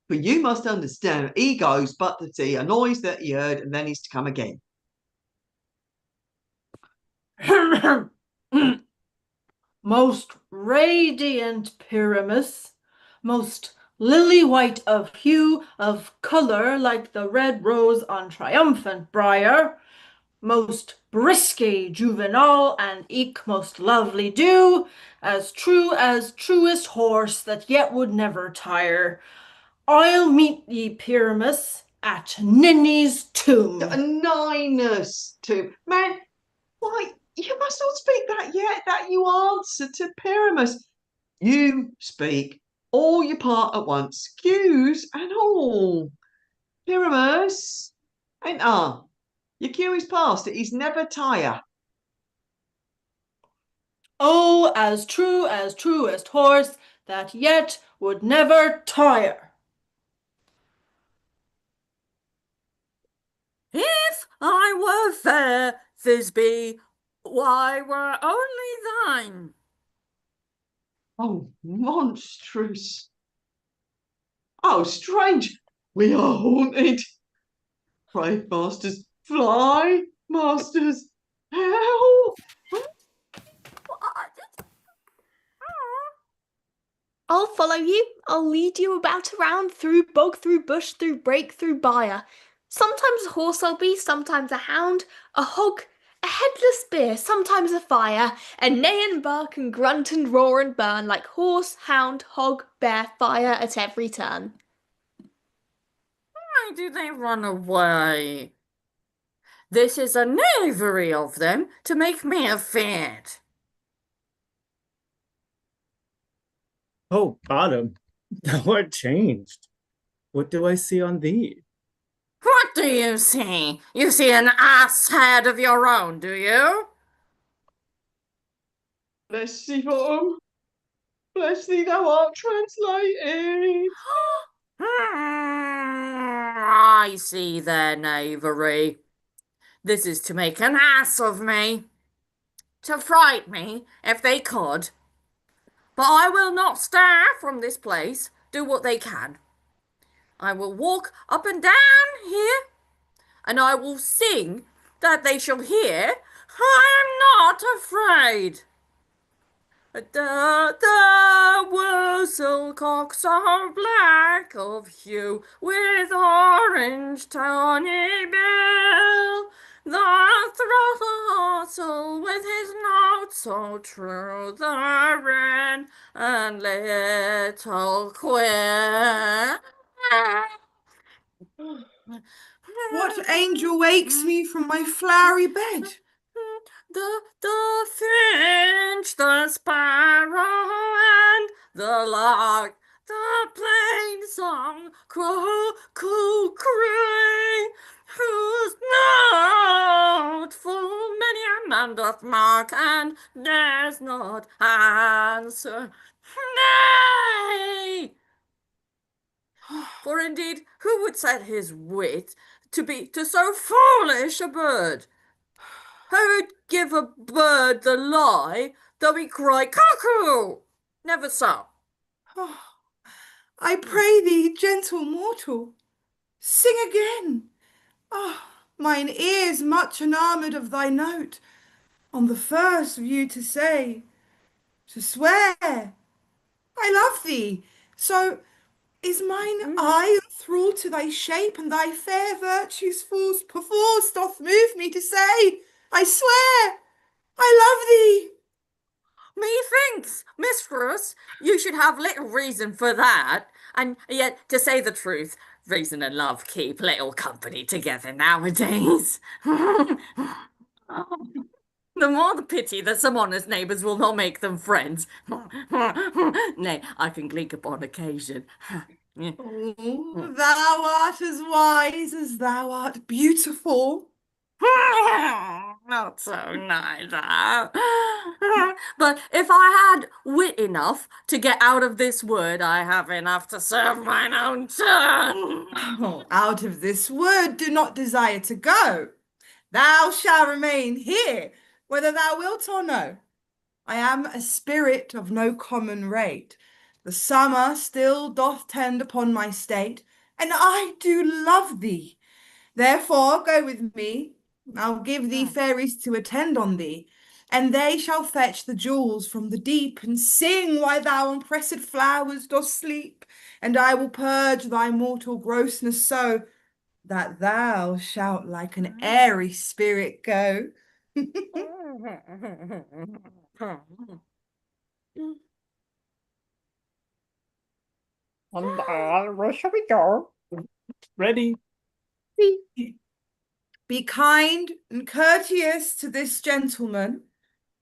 For you must understand, he goes but to see a noise that he heard, and then he's to come again. Most radiant Pyramus, most lily-white of hue, of colour like the red rose on triumphant briar, most brisky juvenile, and eke most lovely dew, as true as truest horse that yet would never tire. I'll meet ye, Pyramus, at Ninny's tomb. Ninus tomb. Man, why, you must not speak that yet, that you answer to Pyramus. You speak all your part at once, cues and all. Pyramus, enter. Your cue is past, it is never tire. Oh, as truest horse that yet would never tire. If I were fair, Thisbe, why were only thine? Oh, monstrous. Oh, strange. We are haunted. Brave masters, Fly, masters, help! I'll follow you. I'll lead you about around, through bog, through bush, through brake, through byre. Sometimes a horse I'll be, sometimes a hound, a hog, a headless spear, sometimes a fire, and neigh and bark and grunt and roar and burn like horse, hound, hog, bear, fire at every turn. Why do they run away? This is a knavery of them to make me afeard. Oh, Autumn, thou art changed. What do I see on thee? What do you see? You see an ass head of your own, do you? Bless thee, Bottom. Bless thee, thou art translated. I see their knavery. This is to make an ass of me, to fright me if they could. But I will not stir from this place, do what they can. I will walk up and down here, and I will sing that they shall hear I am not afraid. The whistlecocks are black of hue, with orange tawny bill. The throstle with his note so true, the wren and little quill. What angel wakes me from my flowery bed? The finch, the sparrow, and the lark, the plain song, cuckoo, crane, whose note full many a man doth mark, and dares not answer. Nay! For indeed, who would set his wit to be to so foolish a bird? Who would give a bird the lie, though he cry cuckoo? Never so. Oh, I pray thee, gentle mortal, sing again. Ah, mine ears much enamoured of thy note, on the first view to say, to swear, I love thee. So is mine eye enthralled to thy shape, and thy fair virtues perforce doth move me to say, I swear, I love thee. Methinks, mistress, you should have little reason for that. And yet, to say the truth, reason and love keep little company together nowadays. The more the pity that some honest neighbours will not make them friends. Nay, I can gleek upon occasion. Oh, thou art as wise as thou art beautiful. Not so neither. But if I had wit enough to get out of this wood, I have enough to serve mine own turn. Oh, out of this wood do not desire to go. Thou shalt remain here, whether thou wilt or no. I am a spirit of no common rate. The summer still doth tend upon my state, and I do love thee. Therefore go with me. I'll give thee fairies to attend on thee, and they shall fetch the jewels from the deep, and sing while thou on pressed flowers dost sleep, and I will purge thy mortal grossness so that thou shalt like an airy spirit go. Where shall we go? Ready? Be kind and courteous to this gentleman.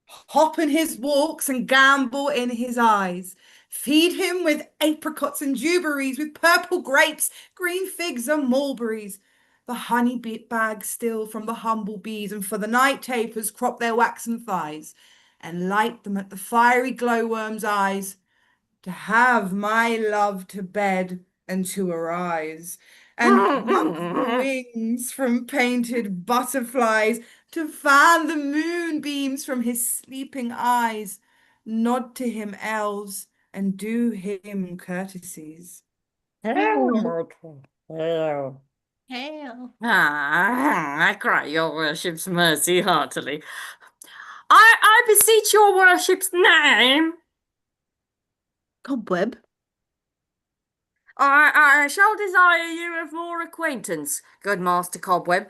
Hop in his walks and gambol in his eyes. Feed him with apricots and dewberries, with purple grapes, green figs and mulberries. The honey bag still from the humble bees, and for the night tapers crop their waxen thighs, and light them at the fiery glowworm's eyes. To have my love to bed and to arise, and pluck the wings from painted butterflies, to fan the moonbeams from his sleeping eyes, nod to him elves, and do him courtesies. Hail, mortal, hail. Hail. I cry your worship's mercy heartily. I beseech your worship's name. Cobweb. I shall desire you of more acquaintance, good Master Cobweb.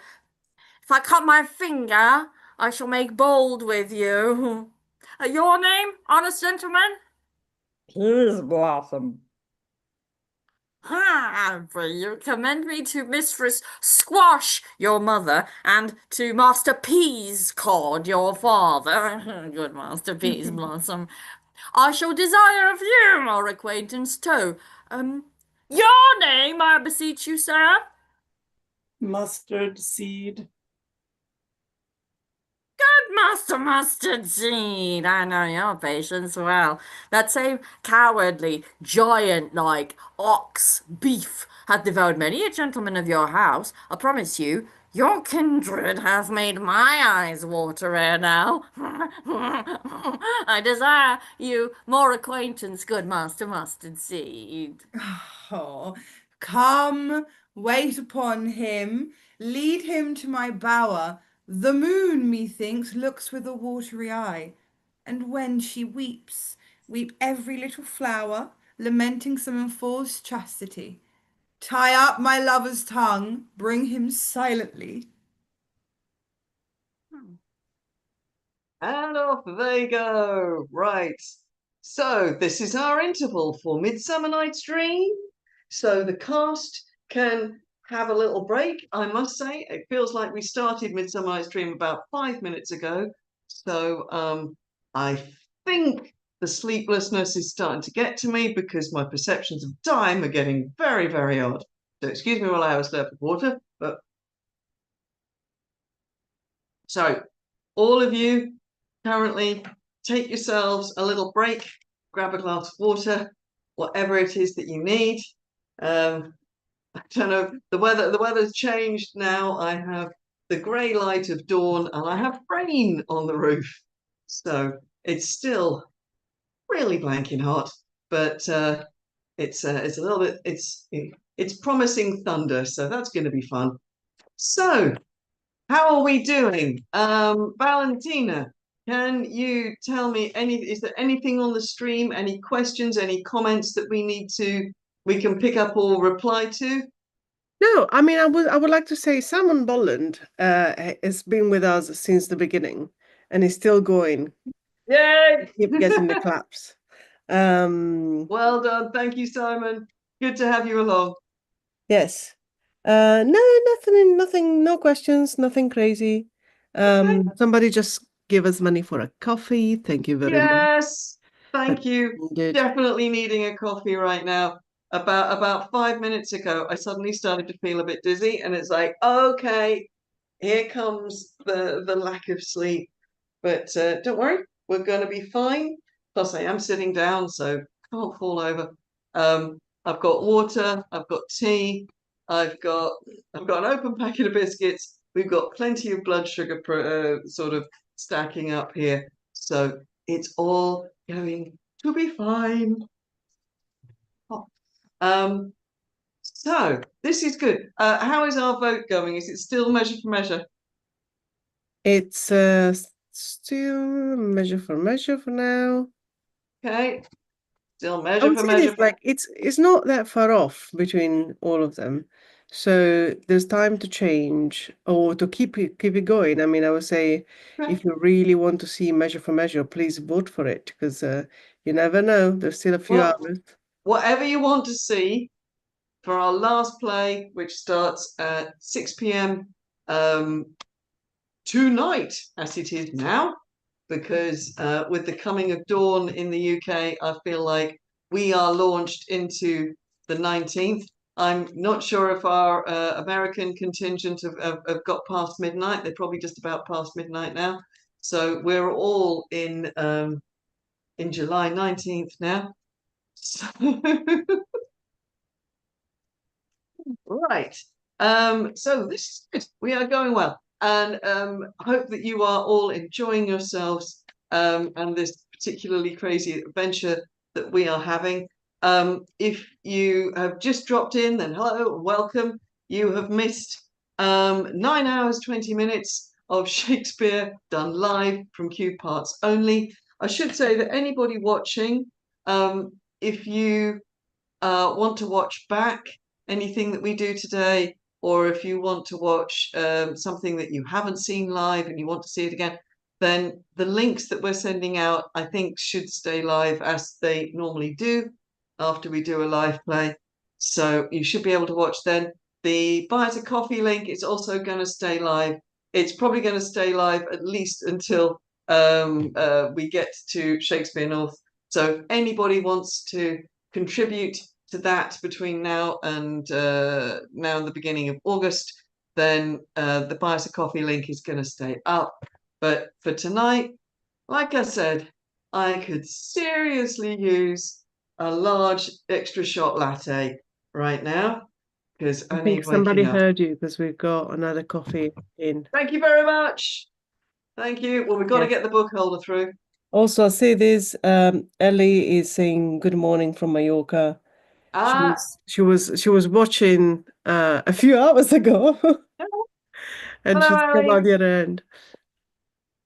If I cut my finger, I shall make bold with you. Your name, honest gentleman? Peas Blossom. For you commend me to Mistress Squash, your mother, and to Master Peas Cod, your father. Good Master Peas Blossom. I shall desire of you more acquaintance too. Your name, I beseech you, sir? Mustard seed. Good Master Mustard Seed. I know your patience well. That same cowardly, giant-like ox beef hath devoured many a gentleman of your house. I promise you, your kindred hath made my eyes water ere now. I desire you more acquaintance, good Master Mustard Seed. Oh, come, wait upon him, lead him to my bower. The moon, methinks, looks with a watery eye, and when she weeps, weep every little flower, lamenting some enforced chastity. Tie up my lover's tongue, bring him silently. And off they go. Right. So this is our interval for Midsummer Night's Dream. So the cast can have a little break. I must say, it feels like we started Midsummer Night's Dream about 5 minutes ago. So I think the sleeplessness is starting to get to me because my perceptions of time are getting very, very odd. So excuse me while I have a slurp of water. But so all of you currently take yourselves a little break, grab a glass of water, whatever it is that you need. I don't know, the weather's changed now. I have the grey light of dawn and I have rain on the roof. So it's still really blanking hot, but it's a little bit it's promising thunder, so that's going to be fun. So how are we doing? Valentina, can you tell me is there anything on the stream, any questions, any comments that we can pick up or reply to? No, I mean, I would like to say Salmon Bolland has been with us since the beginning and is still going. Yay! Keep getting the claps. Well done. Thank you, Simon. Good to have you along. Yes. No, nothing, no questions, nothing crazy. Okay. Somebody just give us money for a coffee. Thank you very much. Yes, thank That's you. needed. Definitely needing a coffee right now. About 5 minutes ago, I suddenly started to feel a bit dizzy, and it's like, okay, here comes the lack of sleep. But don't worry, we're going to be fine. Plus, I am sitting down, so can't fall over. I've got water, I've got tea, I've got an open packet of biscuits. We've got plenty of blood sugar sort of stacking up here, so it's all going to be fine. Oh. So this is good. How is our vote going? Is it still measure for measure? It's still measure for now. Okay, still I measure would for say measure. this, like it's not that far off between all of them. So there's time to change or to keep it going. I mean, I would say if you really want to see measure for measure, please vote for it because you never know. There's still a few Well, hours. whatever you want to see for our last play, which starts at 6 p.m. Tonight, as it is now, because with the coming of dawn in the UK, I feel like we are launched into the 19th. I'm not sure if our American contingent have got past midnight. They're probably just about past midnight now. So we're all in July 19th now. So right. So this is good. We are going well. And hope that you are all enjoying yourselves and this particularly crazy adventure that we are having. If you have just dropped in, then hello and welcome. you have missed 9 hours, 20 minutes of Shakespeare done live from Cube Parts only. I should say that anybody watching, if you want to watch back anything that we do today, or if you want to watch something that you haven't seen live and you want to see it again, then the links that we're sending out, I think, should stay live as they normally do after we do a live play. So you should be able to watch then. The Buy Us a Coffee link is also going to stay live. It's probably going to stay live at least until we get to Shakespeare North. So if anybody wants to contribute to that between now and the beginning of August, then the Buy Us a Coffee link is going to stay up. But for tonight, like I said, I could seriously use a large extra shot latte right now because I I think need somebody waking up. heard you because we've got another coffee in. Thank you very much. Thank you. Well, we've got to Yes. get the book holder through. Also, I see this. Ellie is saying good morning from Mallorca. She was watching a few hours ago, and Hello, she's come Ellie. on the other end.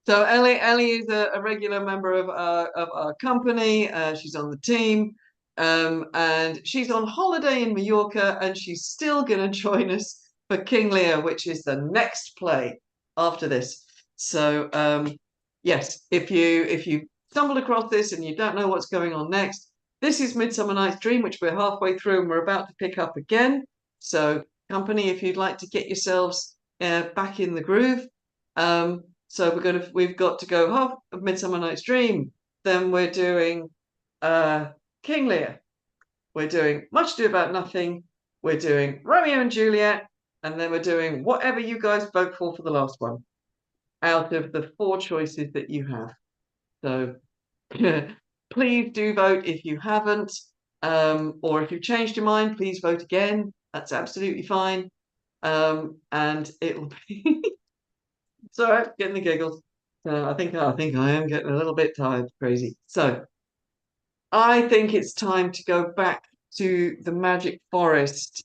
So Ellie is a regular member of our company. She's on the team, and she's on holiday in Mallorca, and she's still going to join us for King Lear, which is the next play after this. So yes, if you stumbled across this and you don't know what's going on next, this is Midsummer Night's Dream, which we're halfway through and we're about to pick up again. So company, if you'd like to get yourselves back in the groove. So we've got to go half of Midsummer Night's Dream. Then we're doing King Lear. We're doing Much Ado About Nothing. We're doing Romeo and Juliet. And then we're doing whatever you guys vote for the last one out of the 4 choices that you have. So please do vote if you haven't. Or if you've changed your mind, please vote again. That's absolutely fine. And it will be... Sorry, getting the giggles. I think I am getting a little bit tired, crazy. So I think it's time to go back to the Magic Forest.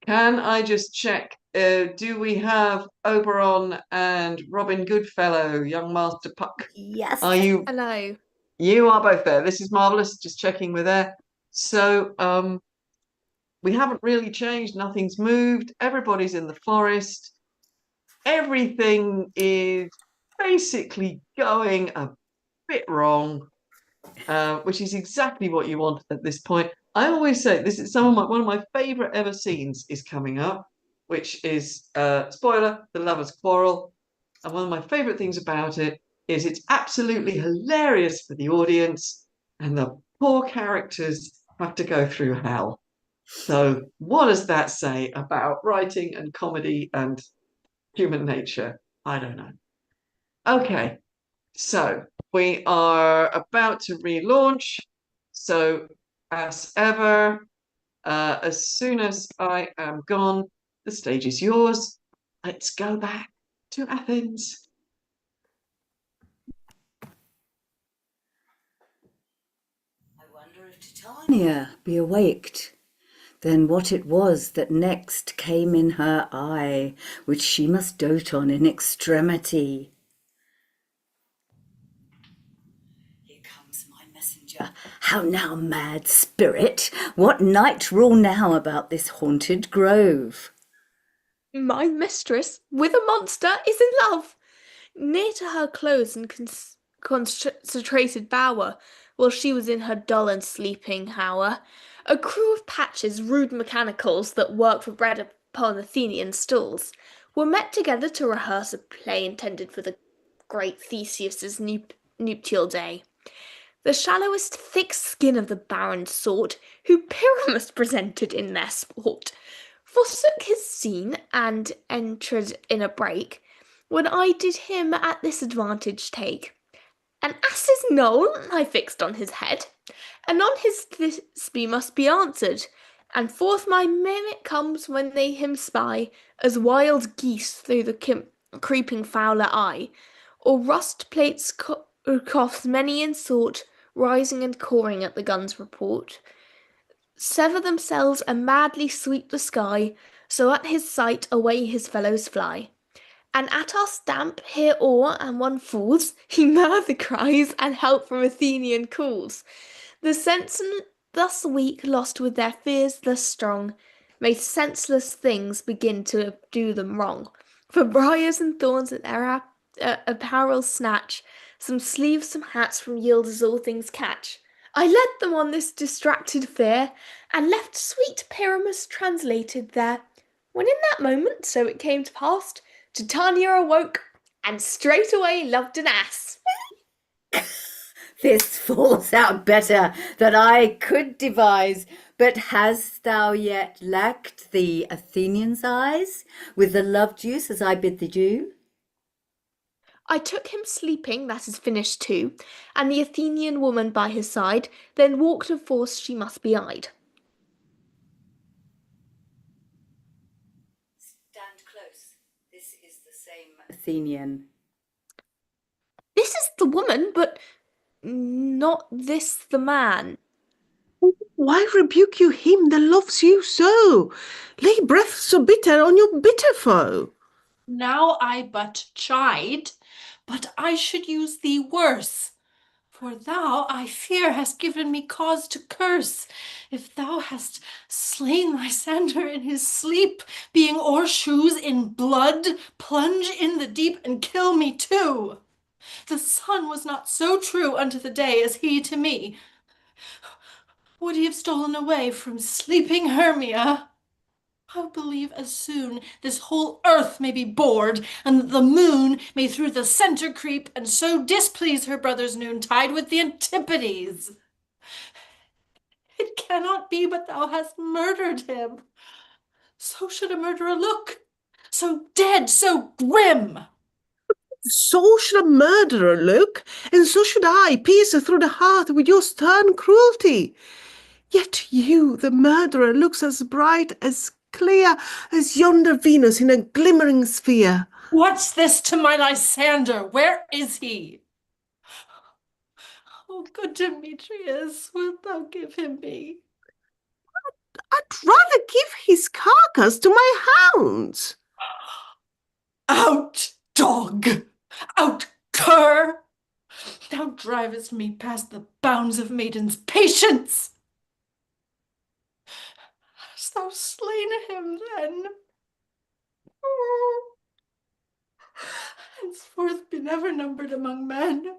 Can I just check? Do we have Oberon and Robin Goodfellow, young Master Puck? Yes. Are you? Hello. You are both there. This is marvelous. Just checking we're there. So we haven't really changed. Nothing's moved. Everybody's in the forest. Everything is basically going a bit wrong, which is exactly what you want at this point. I always say this is one of my favorite ever scenes is coming up, which is spoiler, the lovers' quarrel. And one of my favorite things about it is it's absolutely hilarious for the audience, and the poor characters have to go through hell. So what does that say about writing and comedy and human nature? I don't know. Okay, so we are about to relaunch. So as ever, as soon as I am gone, the stage is yours. Let's go back to Athens. I wonder if Titania be awaked. Then what it was that next came in her eye, which she must dote on in extremity. Here comes my messenger. How now, mad spirit? What night rule now about this haunted grove? My mistress, with a monster, is in love. Near to her close and concentrated bower, while she was in her dull and sleeping hour, a crew of patches, rude mechanicals that work for bread upon Athenian stalls, were met together to rehearse a play intended for the great Theseus's nuptial day. The shallowest thick skin of the barren sort, who Pyramus presented in their sport, forsook his scene and entered in a break, when I did him at this advantage take. An ass's knoll I fixed on his head, and on his thisbe must be answered, and forth my mimic comes when they him spy, as wild geese through the creeping fowler eye, or rust plates coughs many in sort, rising and cawing at the gun's report, sever themselves and madly sweep the sky, So at his sight away his fellows fly. And at our stamp here awe and one falls, he murther cries, and help from Athenian calls. The sense thus weak, lost with their fears thus strong, may senseless things begin to do them wrong. For briars and thorns at their apparel snatch, some sleeves, some hats from yield as all things catch. I led them on this distracted fear, and left sweet Pyramus translated there. When in that moment, so it came to pass, Titania awoke, and straightway loved an ass. This falls out better than I could devise. But hast thou yet lacked the Athenian's eyes with the love juice as I bid thee do? I took him sleeping, that is finished too, and the Athenian woman by his side, then walked of force she must be eyed. Stand close. This is the same Athenian. This is the woman, but not this the man. Why rebuke you him that loves you so? Lay breath so bitter on your bitter foe. Now I but chide, but I should use thee worse. For thou, I fear, hast given me cause to curse. If thou hast slain Lysander in his sleep, being o'ershoes in blood, plunge in the deep and kill me too. The sun was not so true unto the day as he to me. Would he have stolen away from sleeping Hermia? I believe as soon this whole earth may be bored, and that the moon may through the centre creep, and so displease her brother's noontide with the antipodes. It cannot be but thou hast murdered him. So should a murderer look, so dead, so grim. So should a murderer look, and so should I pierce through the heart with your stern cruelty. Yet you, the murderer, looks as bright, as clear as yonder Venus in a glimmering sphere. What's this to my Lysander? Where is he? Oh, good Demetrius, wilt thou give him me? I'd rather give his carcass to my hounds. Out, dog! Out, cur! Thou drivest me past the bounds of maiden's patience. Hast thou slain him, then? Henceforth be never numbered among men.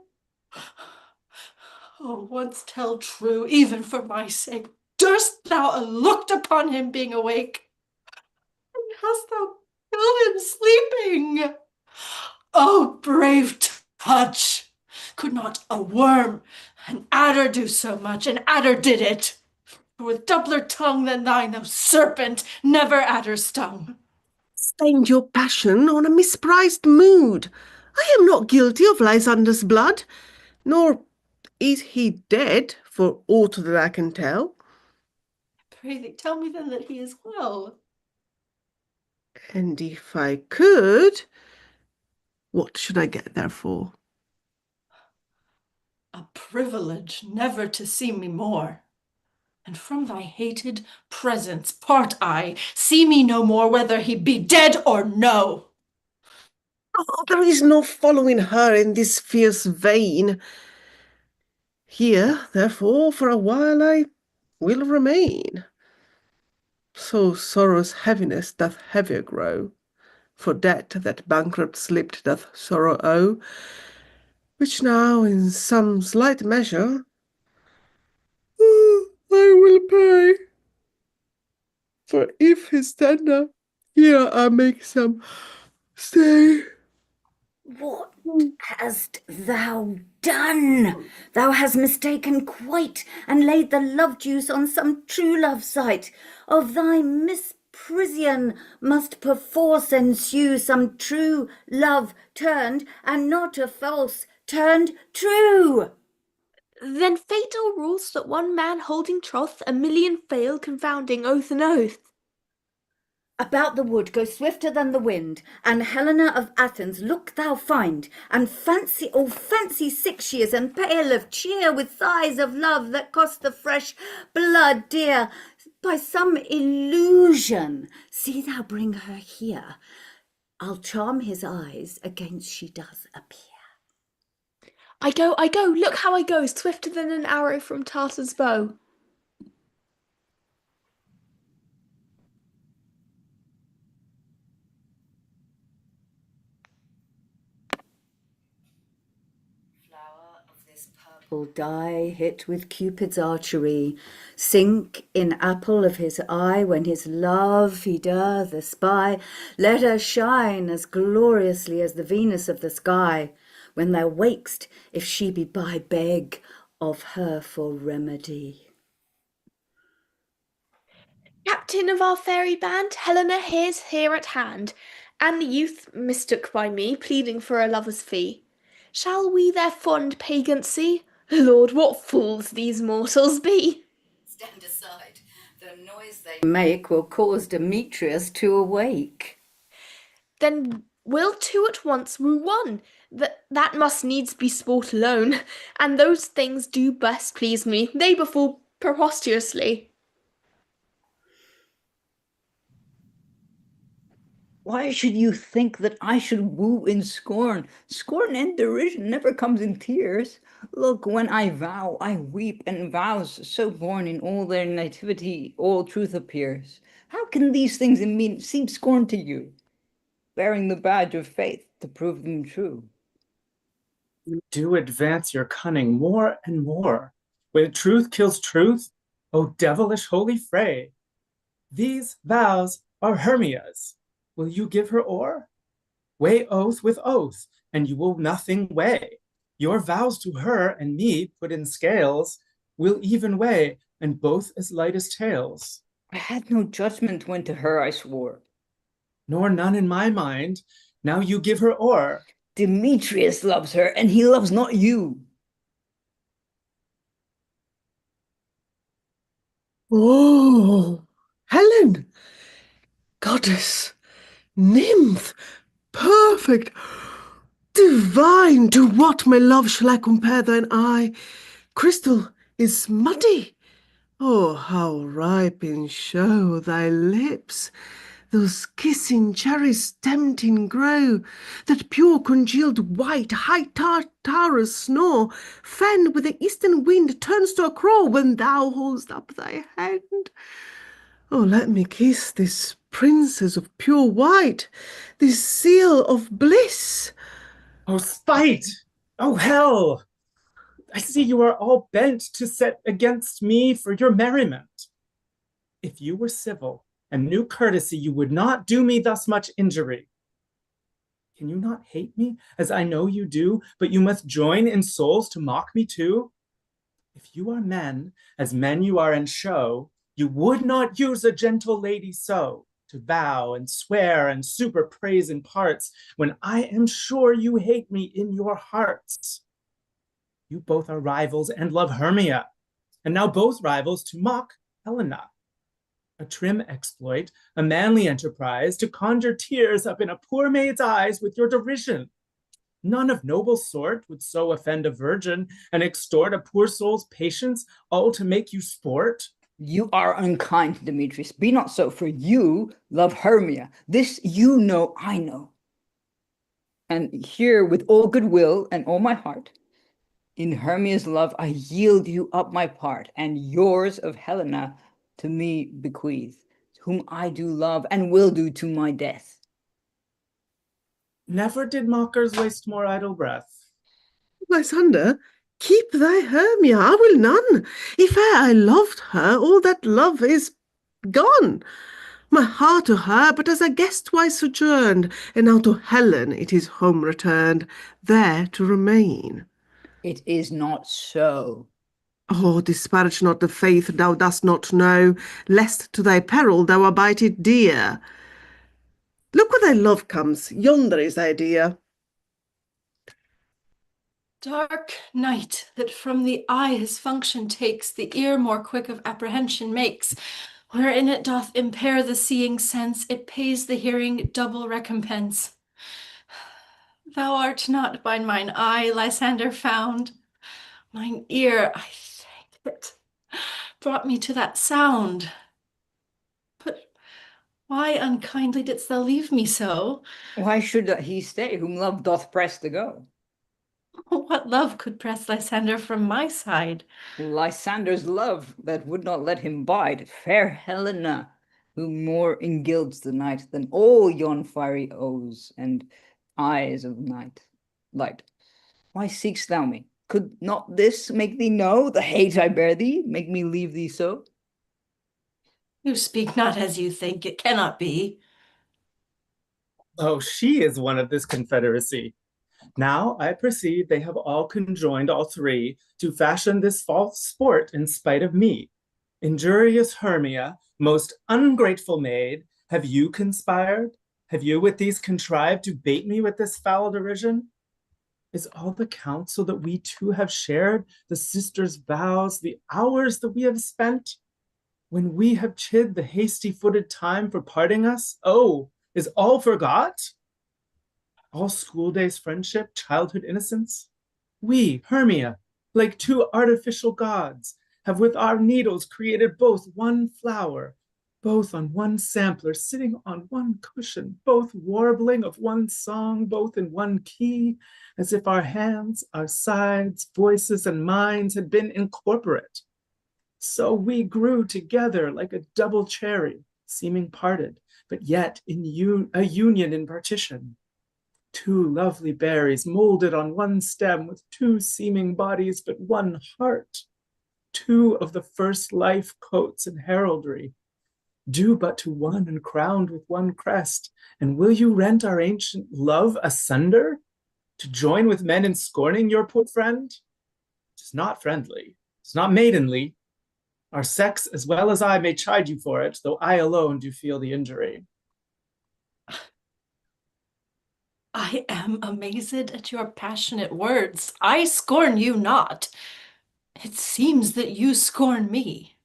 Oh, once tell true, even for my sake. Durst thou looked upon him being awake? And hast thou killed him sleeping? Oh, brave touch! Could not a worm, an adder do so much? An adder did it. For with doubler tongue than thine, thou serpent, never adder stung. Stained your passion on a misprized mood. I am not guilty of Lysander's blood, nor is he dead, for aught that I can tell. Pray thee, tell me then that he is well. And if I could, what should I get there for? A privilege never to see me more. And from thy hated presence part I, see me no more whether he be dead or no. Oh, there is no following her in this fierce vein. Here, therefore, for a while I will remain. So sorrow's heaviness doth heavier grow, for debt that bankrupt slipped doth sorrow owe, which now in some slight measure I will pay. For if his tender, here I make some stay. What hast thou done? Thou hast mistaken quite, and laid the love juice on some true love sight. Of thy misprision must perforce ensue some true love turned, and not a false turned true. Then fatal rules that one man holding troth, a million fail, confounding oath and oath. About the wood go swifter than the wind, and Helena of Athens look thou find, and fancy, oh fancy sick she is, and pale of cheer, with thighs of love that cost the fresh blood dear. By some illusion. See thou bring her here. I'll charm his eyes against she does appear. I go, look how I go, swifter than an arrow from Tartar's bow. Purple dye hit with Cupid's archery, sink in apple of his eye when his love he doth espy. Let her shine as gloriously as the Venus of the sky. When thou wakest, if she be by, beg of her for remedy. Captain of our fairy band, Helena here's here at hand, and the youth mistook by me, pleading for a lover's fee. Shall we their fond pagans see? Lord, what fools these mortals be! Stand aside, the noise they make will cause Demetrius to awake. Then we'll two at once woo one. That must needs be sport alone, and those things do best please me, they befall preposterously. Why should you think that I should woo in scorn? Scorn and derision never comes in tears. Look, when I vow, I weep, and vows so born in all their nativity, all truth appears. How can these things in me seem scorn to you? Bearing the badge of faith to prove them true. You do advance your cunning more and more. When truth kills truth, O devilish holy fray! These vows are Hermia's. Will you give her o'er? Weigh oath with oath, and you will nothing weigh. Your vows to her and me put in scales will even weigh, and both as light as tails. I had no judgment when to her I swore. Nor none in my mind. Now you give her o'er. Demetrius loves her, and he loves not you. Oh, Helen, goddess, nymph, perfect, divine, to what, my love, shall I compare thine eye? Crystal is muddy. Oh, how ripe in show thy lips! Those kissing cherries tempting grow, that pure congealed white, high Tara's snore, fan with the eastern wind turns to a crow when thou hold'st up thy hand. Oh, let me kiss this princess of pure white, this seal of bliss. Oh, spite! Oh, hell! I see you are all bent to set against me for your merriment. If you were civil and knew courtesy, you would not do me thus much injury. Can you not hate me, as I know you do, but you must join in souls to mock me too? If you are men, as men you are in show, you would not use a gentle lady so, to vow and swear and super praise in parts, when I am sure you hate me in your hearts. You both are rivals and love Hermia, and now both rivals to mock Helena. A trim exploit, a manly enterprise, to conjure tears up in a poor maid's eyes with your derision. None of noble sort would so offend a virgin and extort a poor soul's patience, all to make you sport. You are unkind, Demetrius. Be not so, for you love Hermia. This you know, I know. And here, with all good will and all my heart, in Hermia's love I yield you up my part, and yours of Helena to me bequeath, whom I do love and will do to my death. Never did mockers waste more idle breath. Lysander, keep thy Hermia, I will none. If e'er I loved her, all that love is gone. My heart to her but as a guest wise sojourned, and now to Helen it is home returned, there to remain. It is not so. Oh, disparage not the faith thou dost not know, lest to thy peril thou abide it dear. Look where thy love comes, yonder is thy dear. Dark night, that from the eye his function takes, the ear more quick of apprehension makes. Wherein it doth impair the seeing sense, it pays the hearing double recompense. Thou art not by mine eye, Lysander, found. Mine ear, I thank it, brought me to that sound. Why unkindly didst thou leave me so? Why should he stay whom love doth press to go? What love could press Lysander from my side? Lysander's love that would not let him bide, fair Helena, who more engilds the night than all yon fiery oes and eyes of night. Light, why seek'st thou me? Could not this make thee know the hate I bear thee, make me leave thee so? You speak not as you think, it cannot be. Oh, she is one of this confederacy. Now I perceive they have all conjoined, all three, to fashion this false sport in spite of me. Injurious Hermia, most ungrateful maid, have you conspired? Have you with these contrived to bait me with this foul derision? Is all the counsel that we two have shared, the sisters' vows, the hours that we have spent, when we have chid the hasty-footed time for parting us, oh, is all forgot? All school days friendship, childhood innocence? We, Hermia, like two artificial gods, have with our needles created both one flower, both on one sampler, sitting on one cushion, both warbling of one song, both in one key, as if our hands, our sides, voices, and minds had been incorporate. So we grew together like a double cherry, seeming parted, but yet in a union in partition. Two lovely berries molded on one stem with two seeming bodies, but one heart. Two of the first life coats and heraldry, due but to one and crowned with one crest. And will you rent our ancient love asunder to join with men in scorning your poor friend? 'Tis not friendly, 'tis not maidenly. Our sex, as well as I, may chide you for it, though I alone do feel the injury. I am amazed at your passionate words. I scorn you not. It seems that you scorn me.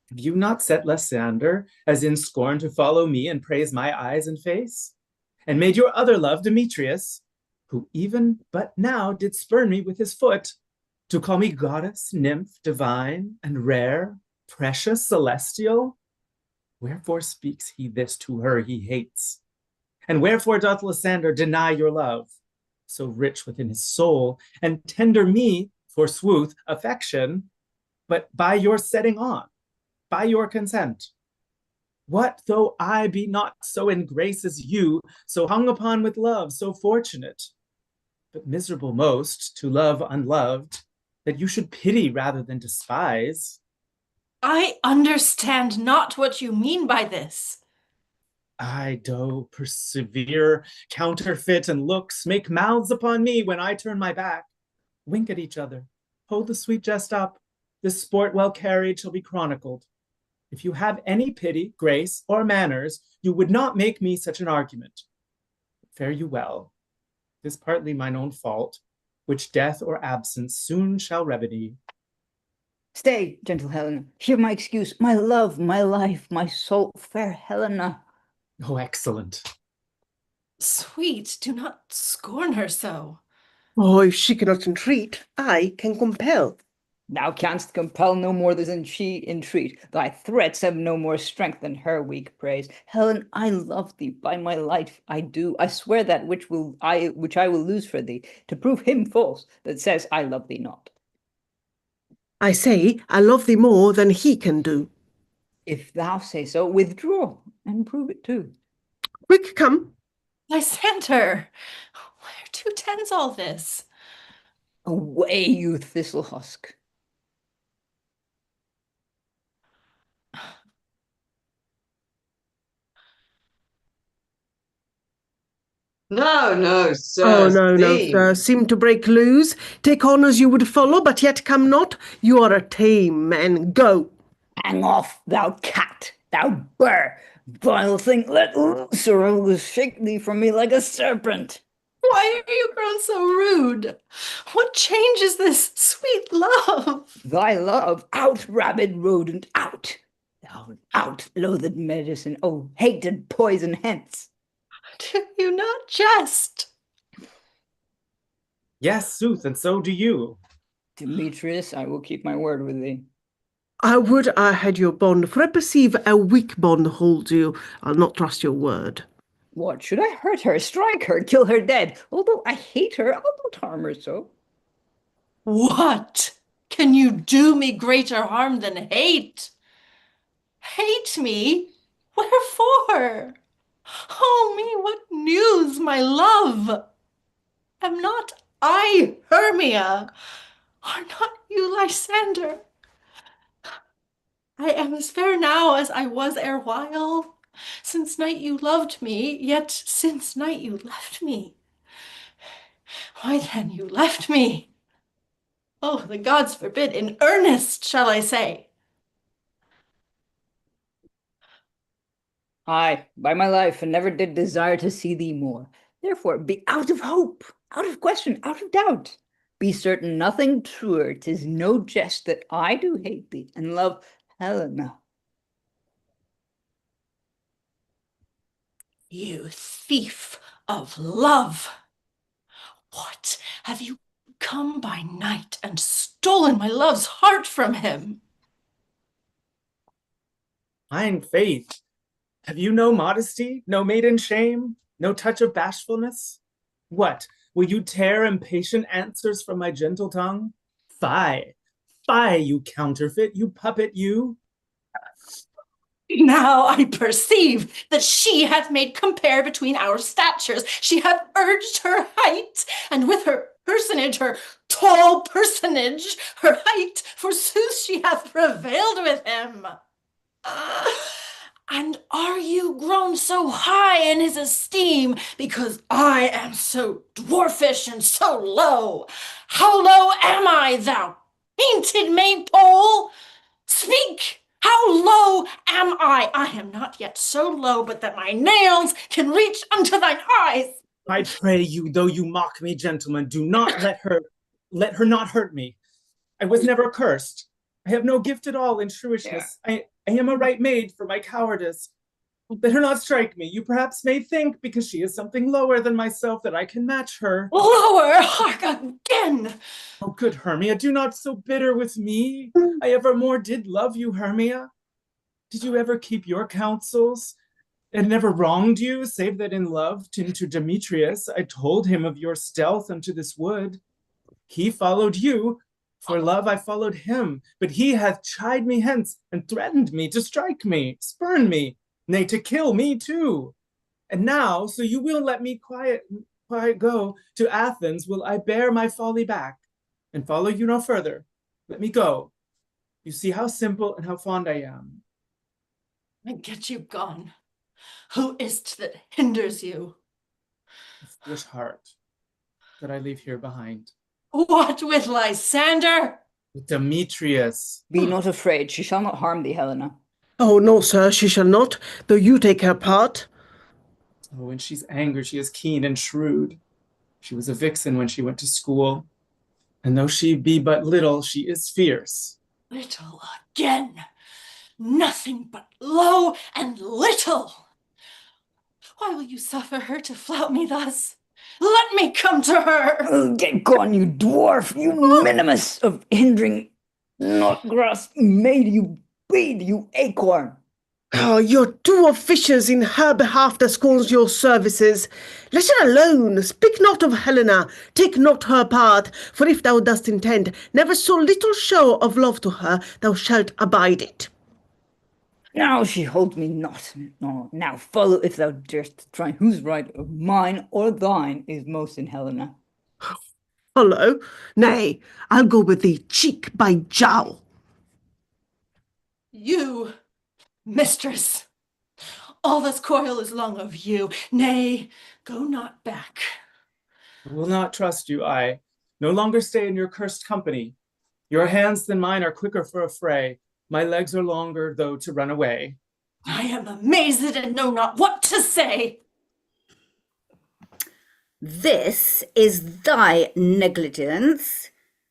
Have you not set Lysander, as in scorn, to follow me and praise my eyes and face? And made your other love, Demetrius, who even but now did spurn me with his foot, to call me goddess, nymph, divine, and rare, precious, celestial? Wherefore speaks he this to her he hates? And wherefore doth Lysander deny your love, so rich within his soul, and tender me, forsooth, affection, but by your setting on, by your consent? What though I be not so in grace as you, so hung upon with love, so fortunate, but miserable most to love unloved, that you should pity rather than despise? I understand not what you mean by this. I do persevere, counterfeit and looks, make mouths upon me when I turn my back, wink at each other, hold the sweet jest up. This sport well carried shall be chronicled. If you have any pity, grace, or manners, you would not make me such an argument. Fare you well. 'Tis partly mine own fault, which death or absence soon shall remedy. Stay, gentle Helena, hear my excuse, my love, my life, my soul, fair Helena. Oh, excellent. Sweet, do not scorn her so. Oh, if she cannot entreat, I can compel. Thou canst compel no more than she entreat. Thy threats have no more strength than her weak praise. Helen, I love thee, by my life I do. I swear that which I will lose for thee, to prove him false that says I love thee not. I say I love thee more than he can do. If thou say so, withdraw and prove it too. Quick, come. Lysander, where to tends all this? Away, you thistle husk. No, sir. Oh, no, Theme. sir. Seem to break loose. Take on as you would follow, but yet come not. You are a tame man. Go. Hang off, thou cat, thou burr, vile thing, let loose, or I will shake thee from me like a serpent. Why are you grown so rude? What change is this sweet love? Thy love, out, rabid rodent, out. Thou out, loathed medicine, oh, hated poison, hence. Do you not jest? Yes, sooth, and so do you. Demetrius, I will keep my word with thee. I would I had your bond, for I perceive a weak bond holds you. I'll not trust your word. What, should I hurt her, strike her, kill her dead? Although I hate her, I'll not harm her so. What? Can you do me greater harm than hate? Hate me? Wherefore? Oh me, what news, my love? Am not I Hermia? Are not you Lysander? I am as fair now as I was erewhile. Since night you loved me, yet since night you left me. Why then you left me? Oh, the gods forbid, in earnest shall I say. Aye, by my life, and never did desire to see thee more. Therefore, be out of hope, out of question, out of doubt. Be certain nothing truer, 'tis no jest that I do hate thee and love Helena. You thief of love! What, have you come by night and stolen my love's heart from him? Mine faith, have you no modesty, no maiden shame, no touch of bashfulness? What, will you tear impatient answers from my gentle tongue? Fie, fie, you counterfeit, you puppet, you! Now I perceive that she hath made compare between our statures. She hath urged her height, and with her personage, her tall personage, her height, forsooth she hath prevailed with him. And are you grown so high in his esteem because I am so dwarfish and so low? How low am I, thou painted maypole? Speak! How low am I? I am not yet so low but that my nails can reach unto thine eyes. I pray you, though you mock me, gentlemen, do not let her not hurt me. I was never cursed. I have no gift at all in shrewishness. I am a right maid for my cowardice. Let her not strike me. You perhaps may think, because she is something lower than myself, that I can match her. Lower? Hark again! Oh, good Hermia, do not so bitter with me. I evermore did love you, Hermia. Did you ever keep your counsels? And never wronged you, save that in love to Demetrius I told him of your stealth unto this wood. He followed you, for love I followed him, but he hath chid me hence, and threatened me to strike me, spurn me, nay, to kill me too. And now, so you will let me quiet go to Athens, will I bear my folly back, and follow you no further. Let me go. You see how simple and how fond I am. And get you gone. Who is't that hinders you? A foolish heart that I leave here behind. What with Lysander? With Demetrius. Be not afraid, she shall not harm thee, Helena. Oh, no, sir, she shall not, though you take her part. Oh, when she's angry, she is keen and shrewd. She was a vixen when she went to school, and though she be but little, she is fierce. Little again. Nothing but low and little. Why will you suffer her to flout me thus? Let me come to her. Oh, get gone, you dwarf, you minimus of hindering not grass maid, you weed, you acorn. Oh, you're two officials in her behalf that scorns your services. Let her alone. Speak not of Helena. Take not her part. For if thou dost intend never so little show of love to her, thou shalt abide it. Now she holds me not. No, now follow if thou durst try whose right of mine or thine is most in Helena. Follow? Nay, I'll go with thee cheek by jowl. You, mistress, all this coil is long of you. Nay, go not back. I will not trust you, I. No longer stay in your cursed company. Your hands than mine are quicker for a fray. My legs are longer, though, to run away. I am amazed and know not what to say. This is thy negligence.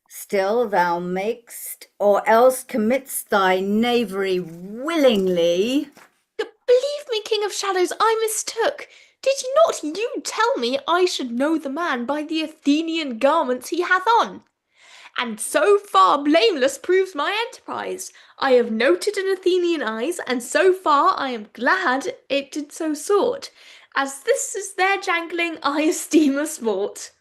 Still thou makest, or else committ'st thy knavery willingly. Believe me, King of Shadows, I mistook. Did not you tell me I should know the man by the Athenian garments he hath on? And so far blameless proves my enterprise. I have noted in Athenian eyes, and so far I am glad it did so sort. As this is their jangling, I esteem a sport.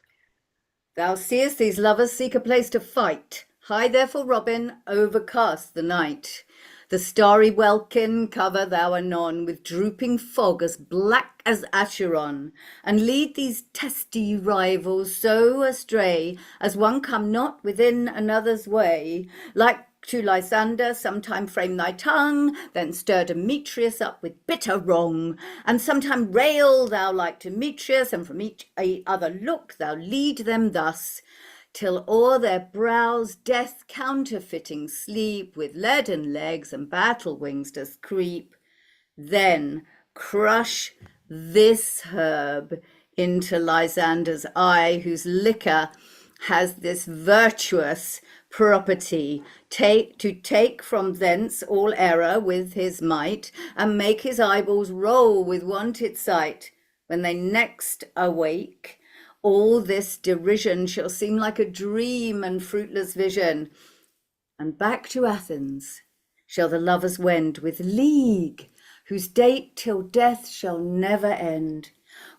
Thou seest these lovers seek a place to fight. Hie therefore, Robin, overcast the night. The starry welkin cover thou anon with drooping fog as black as Acheron, and lead these testy rivals so astray as one come not within another's way. Like to Lysander, sometime frame thy tongue, then stir Demetrius up with bitter wrong, and sometime rail thou like Demetrius, and from each other look thou lead them thus, till o'er their brows death counterfeiting sleep, with leaden legs and battle wings does creep. Then crush this herb into Lysander's eye, whose liquor has this virtuous property, to take from thence all error with his might, and make his eyeballs roll with wonted sight. When they next awake, all this derision shall seem like a dream and fruitless vision, and back to Athens shall the lovers wend with league, whose date till death shall never end.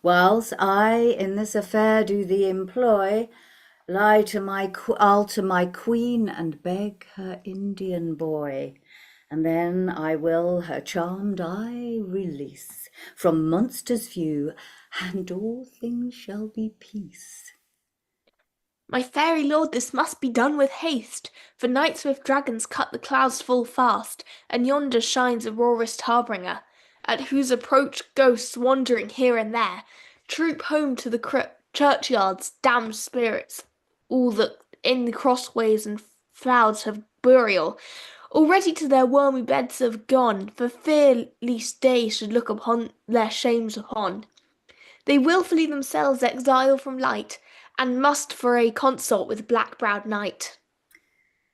Whilst I in this affair do thee employ, I'll to my queen and beg her Indian boy, and then I will her charmed eye release from monsters' view, and all things shall be peace. My fairy lord, this must be done with haste, for night swift dragons cut the clouds full fast, and yonder shines Aurora's harbinger, at whose approach ghosts wandering here and there troop home to the churchyards, damned spirits, all that in the crossways and clouds have burial, already to their wormy beds have gone, for fear least day should look upon their shames upon. They wilfully themselves exile from light, and must for a consort with black-browed night.